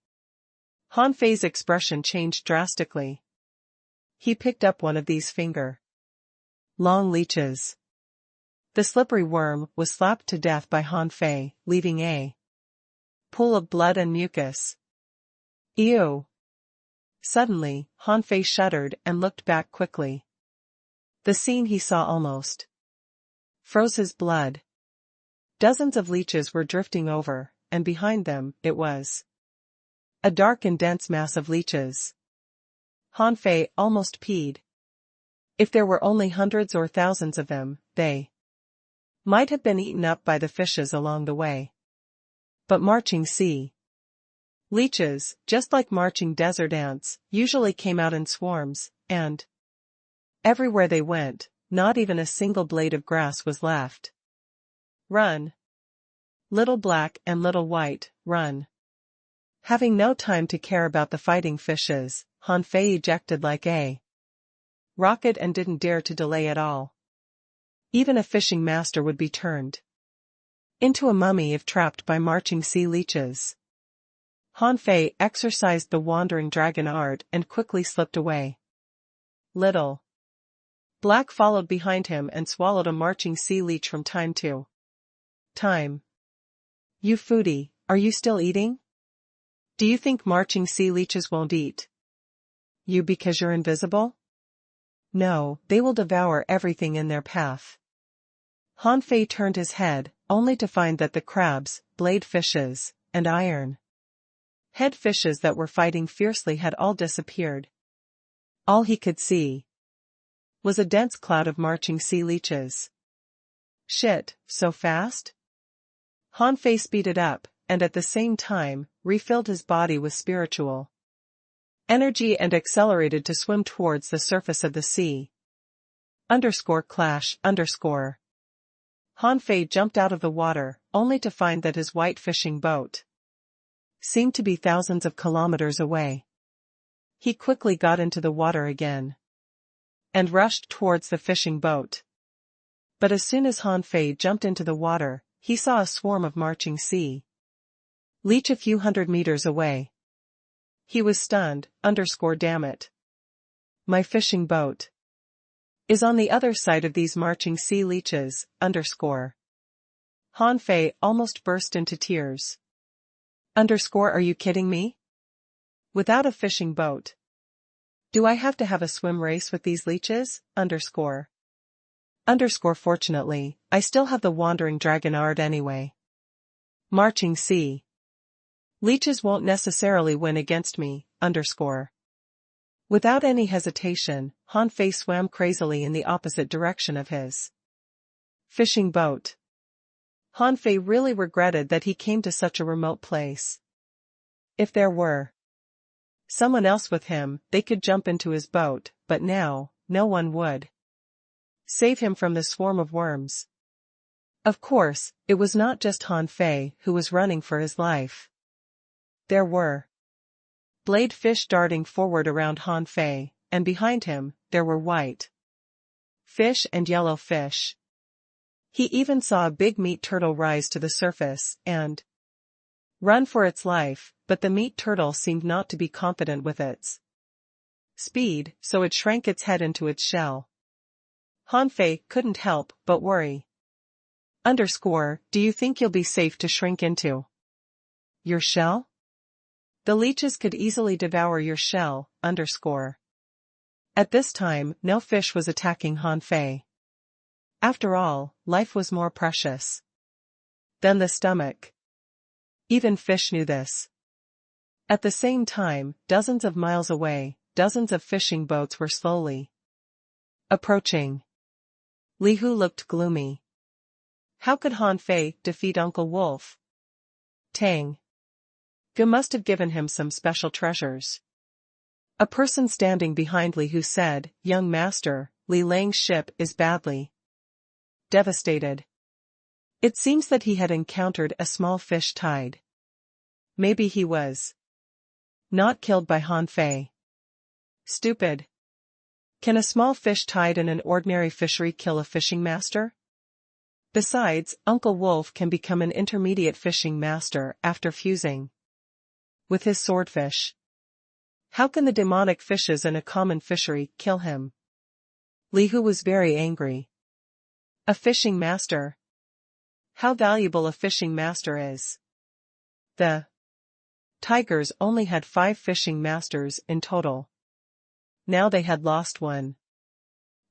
Han Fei's expression changed drastically. He picked up one of these finger-long leeches. The slippery worm was slapped to death by Han Fei, leaving a pool of blood and mucus. Ew! Suddenly, Han Fei shuddered and looked back quickly. The scene he saw almost froze his blood. Dozens of leeches were drifting over, and behind them, it was a dark and dense mass of leeches. Han Fei almost peed. If there were only hundreds or thousands of them, they might have been eaten up by the fishes along the way. But marching sea leeches, just like marching desert ants, usually came out in swarms, and everywhere they went, not even a single blade of grass was left. Run! Little black and little white, run! Having no time to care about the fighting fishes, Han Fei ejected like a rocket and didn't dare to delay at all. Even a fishing master would be turned into a mummy if trapped by marching sea leeches. Han Fei exercised the wandering dragon art and quickly slipped away. Little Black followed behind him and swallowed a marching sea leech from time to time. You foodie, are you still eating? Do you think marching sea leeches won't eat you because you're invisible? No, they will devour everything in their path. Han Fei turned his head, only to find that the crabs, blade fishes, and iron head fishes that were fighting fiercely had all disappeared. All he could see was a dense cloud of marching sea leeches. Shit, so fast? Han Fei speeded up, and at the same time, refilled his body with spiritual energy and accelerated to swim towards the surface of the sea. _clash_. Han Fei jumped out of the water, only to find that his white fishing boat seemed to be thousands of kilometers away. He quickly got into the water again and rushed towards the fishing boat. But as soon as Han Fei jumped into the water, he saw a swarm of marching sea leech a few hundred meters away. He was stunned, damn it. My fishing boat is on the other side of these marching sea leeches, Han Fei almost burst into tears. Are you kidding me? Without a fishing boat, do I have to have a swim race with these leeches? Fortunately, I still have the wandering dragonard anyway. Marching sea leeches won't necessarily win against me, Without any hesitation, Han Fei swam crazily in the opposite direction of his fishing boat. Han Fei really regretted that he came to such a remote place. If there were someone else with him, they could jump into his boat, but now, no one would save him from the swarm of worms. Of course, it was not just Han Fei who was running for his life. There were blade fish darting forward around Han Fei, and behind him, there were white fish and yellow fish. He even saw a big meat turtle rise to the surface and run for its life, but the meat turtle seemed not to be confident with its speed, so it shrank its head into its shell. Han Fei couldn't help but worry. Do you think you'll be safe to shrink into your shell? The leeches could easily devour your shell, At this time, no fish was attacking Han Fei. After all, life was more precious than the stomach. Even fish knew this. At the same time, dozens of miles away, dozens of fishing boats were slowly approaching. Li Hu looked gloomy. How could Han Fei defeat Uncle Wolf? Tang Gu must have given him some special treasures. A person standing behind Li Hu said, "Young master, Li Lang's ship is badly devastated. It seems that he had encountered a small fish tide. Maybe he was not killed by Han Fei." Stupid. Can a small fish tied in an ordinary fishery kill a fishing master? Besides, Uncle Wolf can become an intermediate fishing master after fusing with his swordfish. How can the demonic fishes in a common fishery kill him? Li Hu was very angry. A fishing master? How valuable a fishing master is. The tigers only had 5 fishing masters in total. Now they had lost one.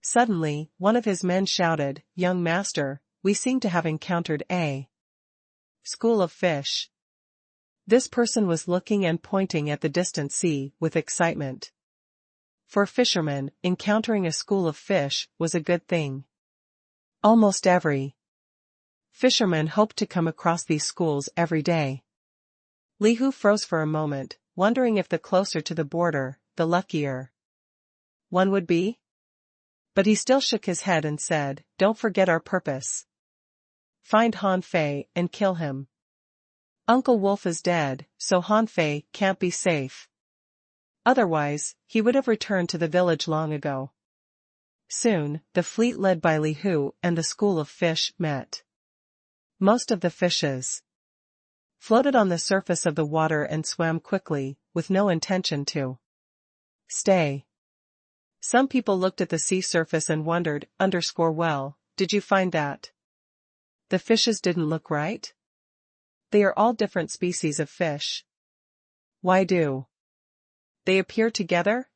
Suddenly, one of his men shouted, "Young master, we seem to have encountered a school of fish." This person was looking and pointing at the distant sea with excitement. For fishermen, encountering a school of fish was a good thing. Almost every fisherman hoped to come across these schools every day. Li Hu froze for a moment, wondering if the closer to the border, the luckier one would be. But he still shook his head and said, "Don't forget our purpose. Find Han Fei and kill him. Uncle Wolf is dead, so Han Fei can't be safe. Otherwise, he would have returned to the village long ago." Soon, the fleet led by Li Hu and the school of fish met. Most of the fishes floated on the surface of the water and swam quickly, with no intention to stay. Some people looked at the sea surface and wondered, "Well, did you find that the fishes didn't look right? They are all different species of fish. Why do they appear together?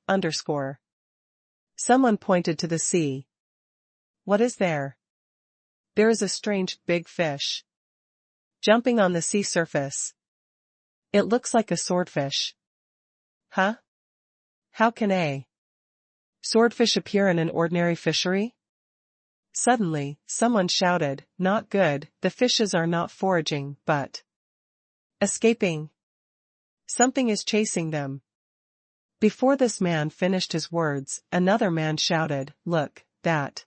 Someone pointed to the sea. What is there? There is a strange, big fish jumping on the sea surface. It looks like a swordfish." Huh? How can a swordfish appear in an ordinary fishery? Suddenly, someone shouted, "Not good, the fishes are not foraging, but escaping. Something is chasing them." Before this man finished his words, another man shouted, "Look, that's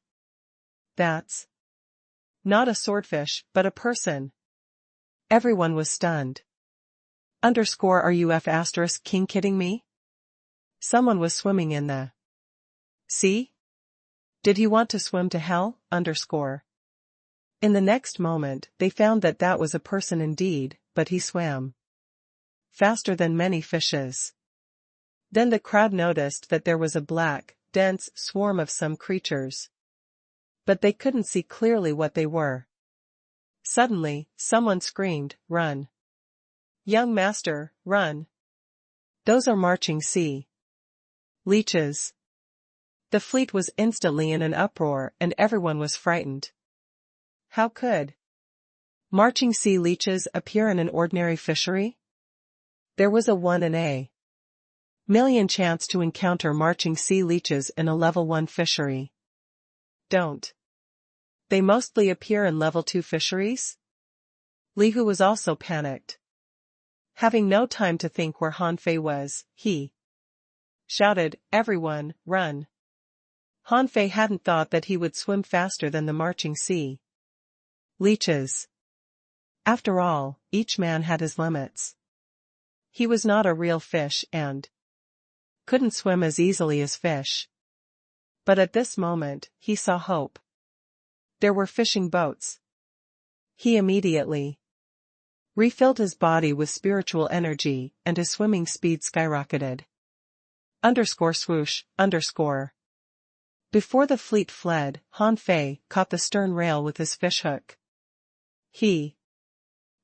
not a swordfish, but a person." Everyone was stunned. Are you king kidding me? Someone was swimming in the sea? Did he want to swim to hell? In the next moment, they found that that was a person indeed, but he swam faster than many fishes. Then the crowd noticed that there was a black, dense swarm of some creatures. But they couldn't see clearly what they were. Suddenly, someone screamed, "Run! Young master, run! Those are marching sea leeches." The fleet was instantly in an uproar and everyone was frightened. How could marching sea leeches appear in an ordinary fishery? There was a 1 in a million chance to encounter marching sea leeches in a level 1 fishery. Don't they mostly appear in level 2 fisheries? Lihu was also panicked. Having no time to think where Han Fei was, he shouted, "Everyone, run!" Han Fei hadn't thought that he would swim faster than the marching sea leeches. After all, each man had his limits. He was not a real fish and couldn't swim as easily as fish. But at this moment, he saw hope. There were fishing boats. He immediately refilled his body with spiritual energy and his swimming speed skyrocketed. Swoosh. Before the fleet fled, Han Fei caught the stern rail with his fishhook. He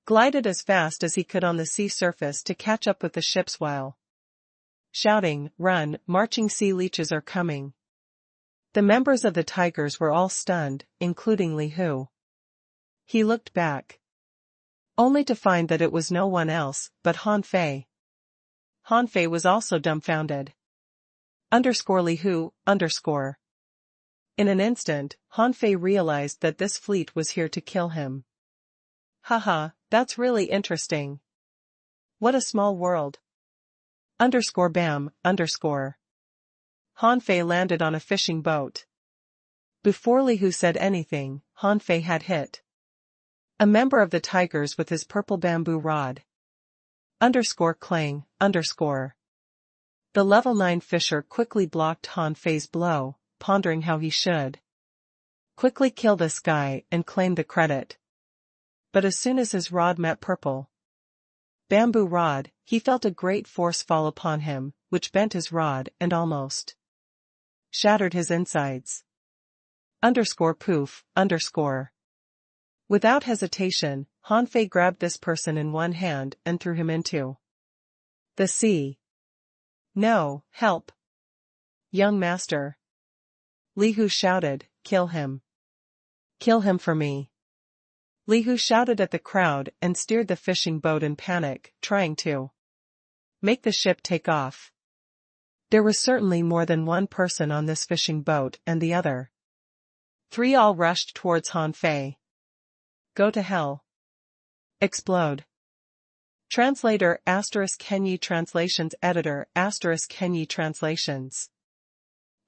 glided as fast as he could on the sea surface to catch up with the ships while shouting, "Run, marching sea leeches are coming." The members of the Tigers were all stunned, including Li Hu. He looked back, only to find that it was no one else but Han Fei. Han Fei was also dumbfounded. Li Hu. In an instant, Han Fei realized that this fleet was here to kill him. Haha, that's really interesting. What a small world. Bam. Han Fei landed on a fishing boat. Before Li Hu said anything, Han Fei had hit a member of the Tigers with his purple bamboo rod. Clang. The level 9 fisher quickly blocked Han Fei's blow, pondering how he should quickly kill this guy and claim the credit. But as soon as his rod met purple bamboo rod, he felt a great force fall upon him, which bent his rod and almost shattered his insides. Poof. Without hesitation, Han Fei grabbed this person in one hand and threw him into the sea. "No, help! Young master!" Li Hu shouted, "Kill him! Kill him for me!" Li Hu shouted at the crowd and steered the fishing boat in panic, trying to make the ship take off. There was certainly more than one person on this fishing boat and the other 3 all rushed towards Han Fei. "Go to hell! Explode!" Translator *Kenyi Translations Editor *Kenyi Translations.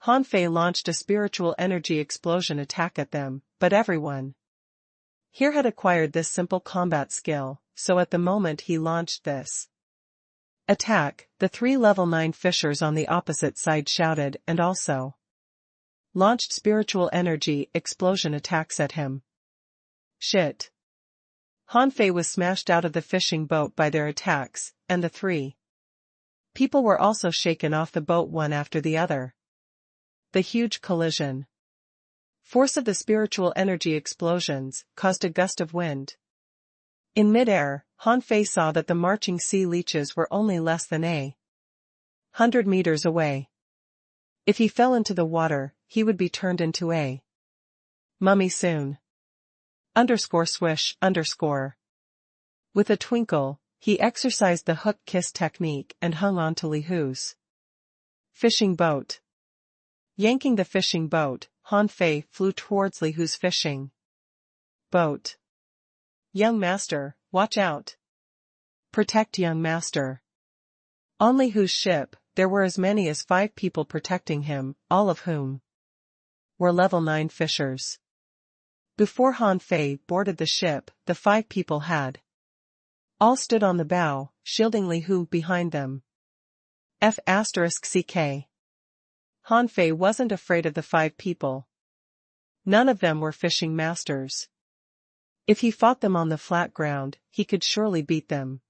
Han Fei launched a spiritual energy explosion attack at them, but everyone here had acquired this simple combat skill, so at the moment he launched this attack, the 3 level 9 fishers on the opposite side shouted and also launched spiritual energy explosion attacks at him. Shit! Han Fei was smashed out of the fishing boat by their attacks, and the 3 people were also shaken off the boat one after the other. The huge collision force of the spiritual energy explosions caused a gust of wind. In midair, Han Fei saw that the marching sea leeches were only less than 100 meters away. If he fell into the water, he would be turned into a mummy soon. Swish. With a twinkle, he exercised the hook kiss technique and hung on to Li Hu's fishing boat. Yanking the fishing boat, Han Fei flew towards Li Hu's fishing boat. "Young master, watch out! Protect young master!" On Li Hu's ship, there were as many as 5 people protecting him, all of whom were level 9 fishers. Before Han Fei boarded the ship, the 5 people had all stood on the bow, shielding Li Hu behind them. *CK. Han Fei wasn't afraid of the 5 people. None of them were fishing masters. If he fought them on the flat ground, he could surely beat them.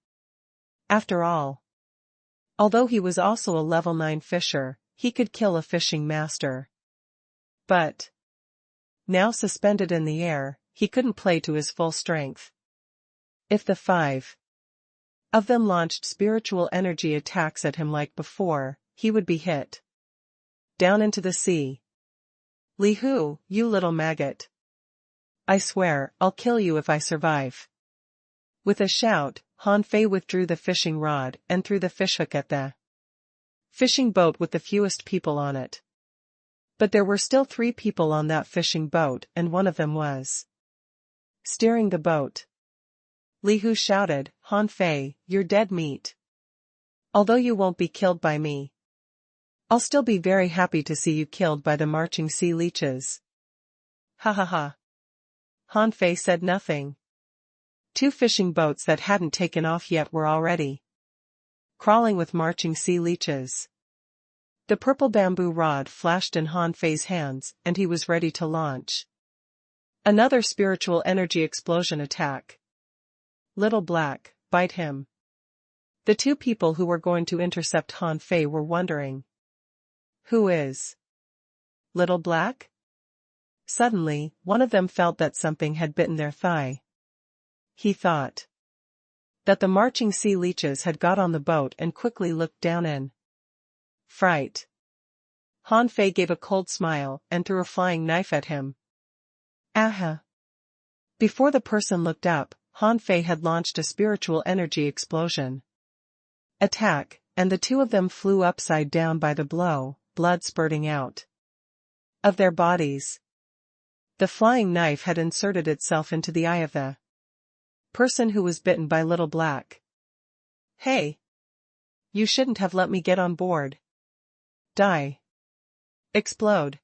After all, although he was also a level 9 fisher, he could kill a fishing master. But now suspended in the air, he couldn't play to his full strength. If the 5 of them launched spiritual energy attacks at him like before, he would be hit down into the sea. Li-Hu, you little maggot. I swear, I'll kill you if I survive. With a shout, Han Fei withdrew the fishing rod and threw the fishhook at the fishing boat with the fewest people on it. But there were still 3 people on that fishing boat, and one of them was steering the boat. Li-Hu shouted, Han Fei, you're dead meat. Although you won't be killed by me, I'll still be very happy to see you killed by the marching sea leeches. Ha ha ha. Han Fei said nothing. 2 fishing boats that hadn't taken off yet were already crawling with marching sea leeches. The purple bamboo rod flashed in Han Fei's hands, and he was ready to launch another spiritual energy explosion attack. Little Black, bite him. The 2 people who were going to intercept Han Fei were wondering, who is Little Black? Suddenly, one of them felt that something had bitten their thigh. He thought that the marching sea leeches had got on the boat and quickly looked down in fright. Han Fei gave a cold smile and threw a flying knife at him. Aha! Before the person looked up, Han Fei had launched a spiritual energy explosion attack, and the 2 of them flew upside down by the blow, blood spurting out of their bodies. The flying knife had inserted itself into the eye of the person who was bitten by Little Black. Hey! You shouldn't have let me get on board. Die. Explode.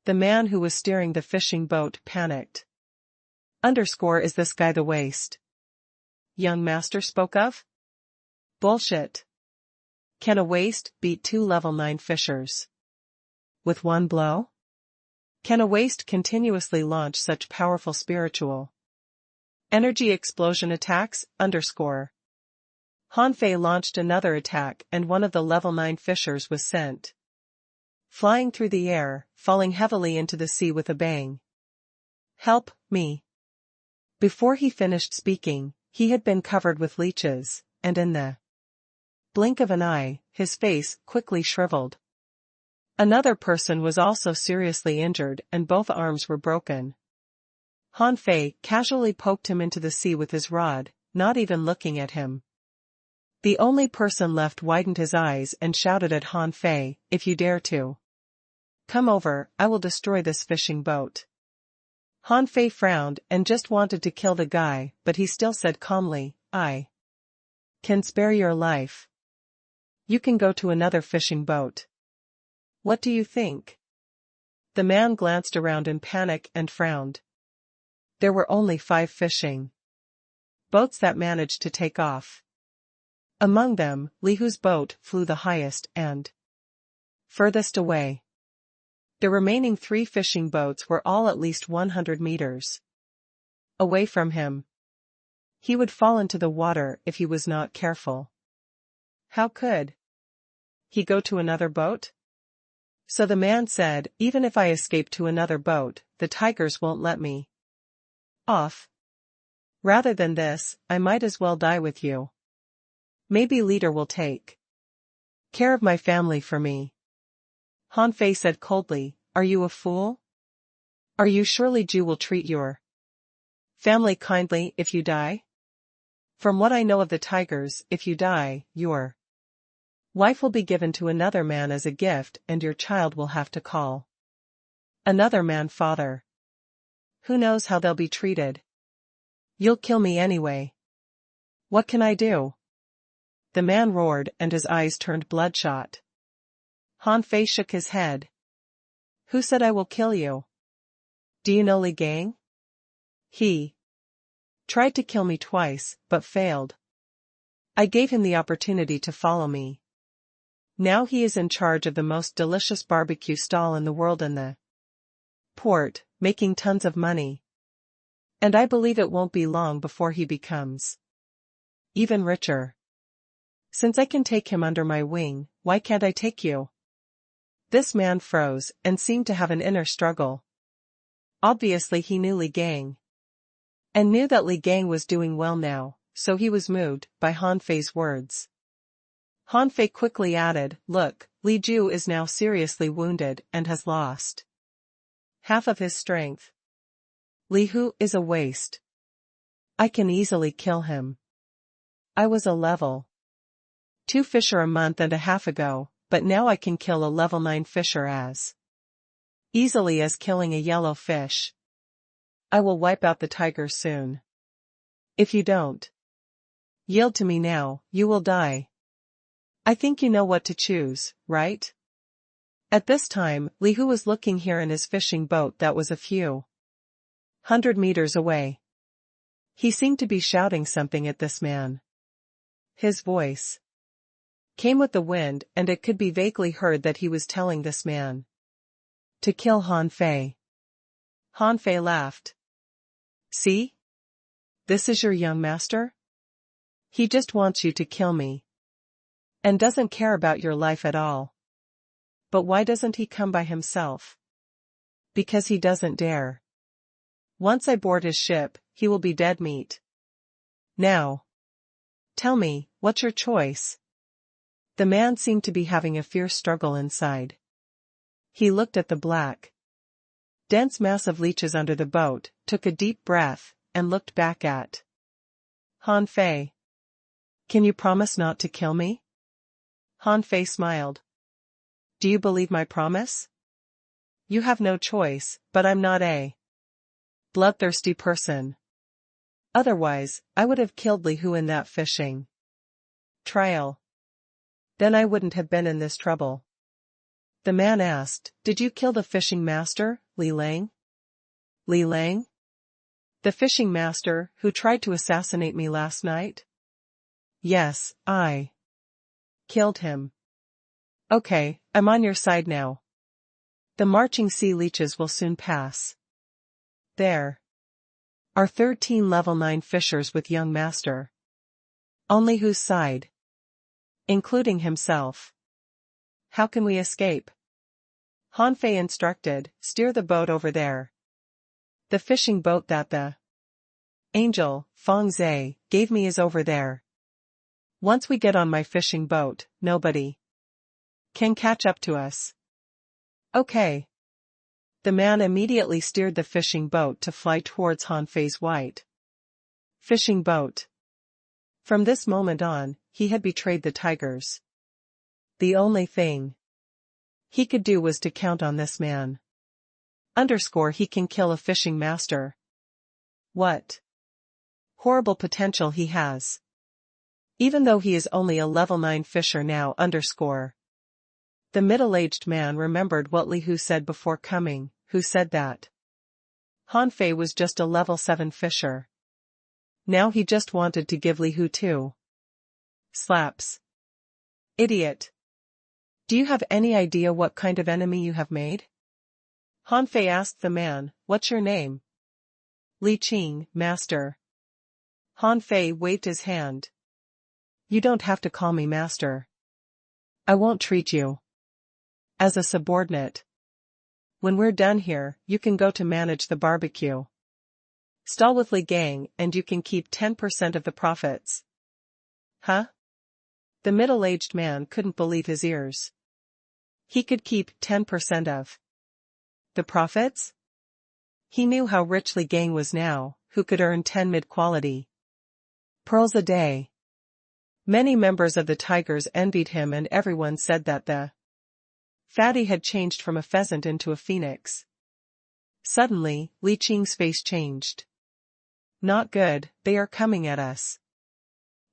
The man who was steering the fishing boat panicked. Is this guy the waste young master spoke of? Bullshit. Can a waste beat 2 level 9 fishers with one blow? Can a waste continuously launch such powerful spiritual energy explosion attacks? Han Fei launched another attack, and one of the level 9 fishers was sent flying through the air, falling heavily into the sea with a bang. Help me. Before he finished speaking, he had been covered with leeches, and in the blink of an eye, his face quickly shriveled. Another person was also seriously injured, and both arms were broken. Han Fei casually poked him into the sea with his rod, not even looking at him. The only person left widened his eyes and shouted at Han Fei, if you dare to come over, I will destroy this fishing boat. Han Fei frowned and just wanted to kill the guy, but he still said calmly, I can spare your life. You can go to another fishing boat. What do you think? The man glanced around in panic and frowned. There were only 5 fishing boats that managed to take off. Among them, Li-Hu's boat flew the highest and furthest away. The remaining 3 fishing boats were all at least 100 meters away from him. He would fall into the water if he was not careful. How could he go to another boat? So the man said, even if I escape to another boat, the tigers won't let me off. Rather than this, I might as well die with you. Maybe leader will take care of my family for me. Han Fei said coldly, are you a fool? Are you surely Ju will treat your family kindly if you die? From what I know of the tigers, if you die, your wife will be given to another man as a gift, and your child will have to call another man father. Who knows how they'll be treated? You'll kill me anyway. What can I do? The man roared, and his eyes turned bloodshot. Han Fei shook his head. Who said I will kill you? Do you know Li Gang? He tried to kill me twice, but failed. I gave him the opportunity to follow me. Now he is in charge of the most delicious barbecue stall in the world in the port, making tons of money. And I believe it won't be long before he becomes even richer. Since I can take him under my wing, why can't I take you? This man froze and seemed to have an inner struggle. Obviously he knew Li Gang. And knew that Li Gang was doing well now, so he was moved by Han Fei's words. Han Fei quickly added, "Look, Li Ju is now seriously wounded and has lost half of his strength. Li Hu is a waste. I can easily kill him. I was a level 2 fisher a month and a half ago, but now I can kill a level 9 fisher as easily as killing a yellow fish. I will wipe out the tigers soon. If you don't yield to me now, you will die. I think you know what to choose, right?" At this time, Li Hu was looking here in his fishing boat that was a few 100 meters away. He seemed to be shouting something at this man. His voice came with the wind, and it could be vaguely heard that he was telling this man to kill Han Fei. Han Fei laughed. "See? This is your young master? He just wants you to kill me. And doesn't care about your life at all. But why doesn't he come by himself? Because he doesn't dare. Once I board his ship, he will be dead meat. Now, tell me, what's your choice?" The man seemed to be having a fierce struggle inside. He looked at the black, dense mass of leeches under the boat, took a deep breath, and looked back at Han Fei. "Can you promise not to kill me?" Han Fei smiled. "Do you believe my promise? You have no choice, but I'm not a bloodthirsty person. Otherwise, I would have killed Li Hu in that fishing trial. Then I wouldn't have been in this trouble." The man asked, "Did you kill the fishing master, Li Lang?" "Li Lang? The fishing master, who tried to assassinate me last night?" "Yes, I killed him." "Okay, I'm on your side now. The marching sea leeches will soon pass. There are 13 level 9 fishers with young master. Only whose side? Including himself. How can we escape?" Han Fei instructed, "Steer the boat over there. The fishing boat that the angel, Feng Zhe, gave me is over there. Once we get on my fishing boat, nobody can catch up to us." "Okay." The man immediately steered the fishing boat to fly towards Han Fei's white fishing boat. From this moment on, he had betrayed the tigers. The only thing he could do was to count on this man. He can kill a fishing master. What horrible potential he has. Even though he is only a level 9 fisher now. The middle-aged man remembered what Li Hu said before coming, who said that Han Fei was just a level 7 fisher. Now he just wanted to give Li Hu 2 slaps. "Idiot. Do you have any idea what kind of enemy you have made?" Han Fei asked the man, "What's your name?" "Li Qing, master." Han Fei waved his hand. "You don't have to call me master. I won't treat you as a subordinate. When we're done here, you can go to manage the barbecue stall with Li Gang, and you can keep 10% of the profits." "Huh?" The middle-aged man couldn't believe his ears. He could keep 10% of the profits? He knew how rich Li Gang was now, who could earn 10 mid-quality pearls a day. Many members of the Tigers envied him, and everyone said that the fatty had changed from a pheasant into a phoenix. Suddenly, Li Qing's face changed. "Not good, they are coming at us."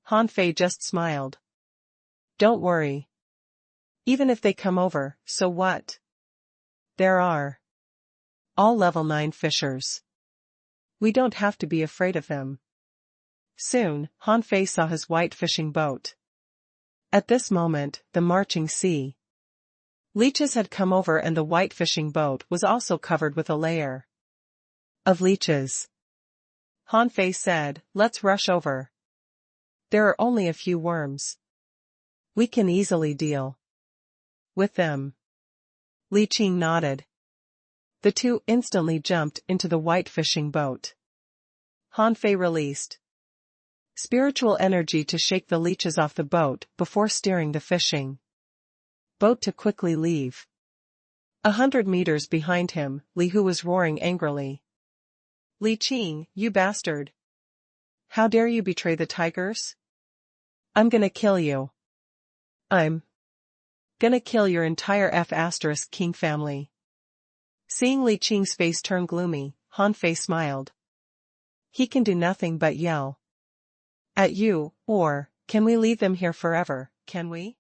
Han Fei just smiled. "Don't worry. Even if they come over, so what? There are all level 9 fishers. We don't have to be afraid of them." Soon, Han Fei saw his white fishing boat. At this moment, the marching sea leeches had come over, and the white fishing boat was also covered with a layer of leeches. Han Fei said, let's rush over. There are only a few worms. We can easily deal with them. Li Qing nodded. The two instantly jumped into the white fishing boat. Han Fei released spiritual energy to shake the leeches off the boat before steering the fishing boat to quickly leave. 100 meters behind him, Li Hu was roaring angrily. Li Qing, you bastard! How dare you betray the tigers? I'm gonna kill you. I'm gonna kill your entire F***king family. Seeing Li Qing's face turn gloomy, Han Fei smiled. He can do nothing but yell at you, or, can we leave them here forever, can we?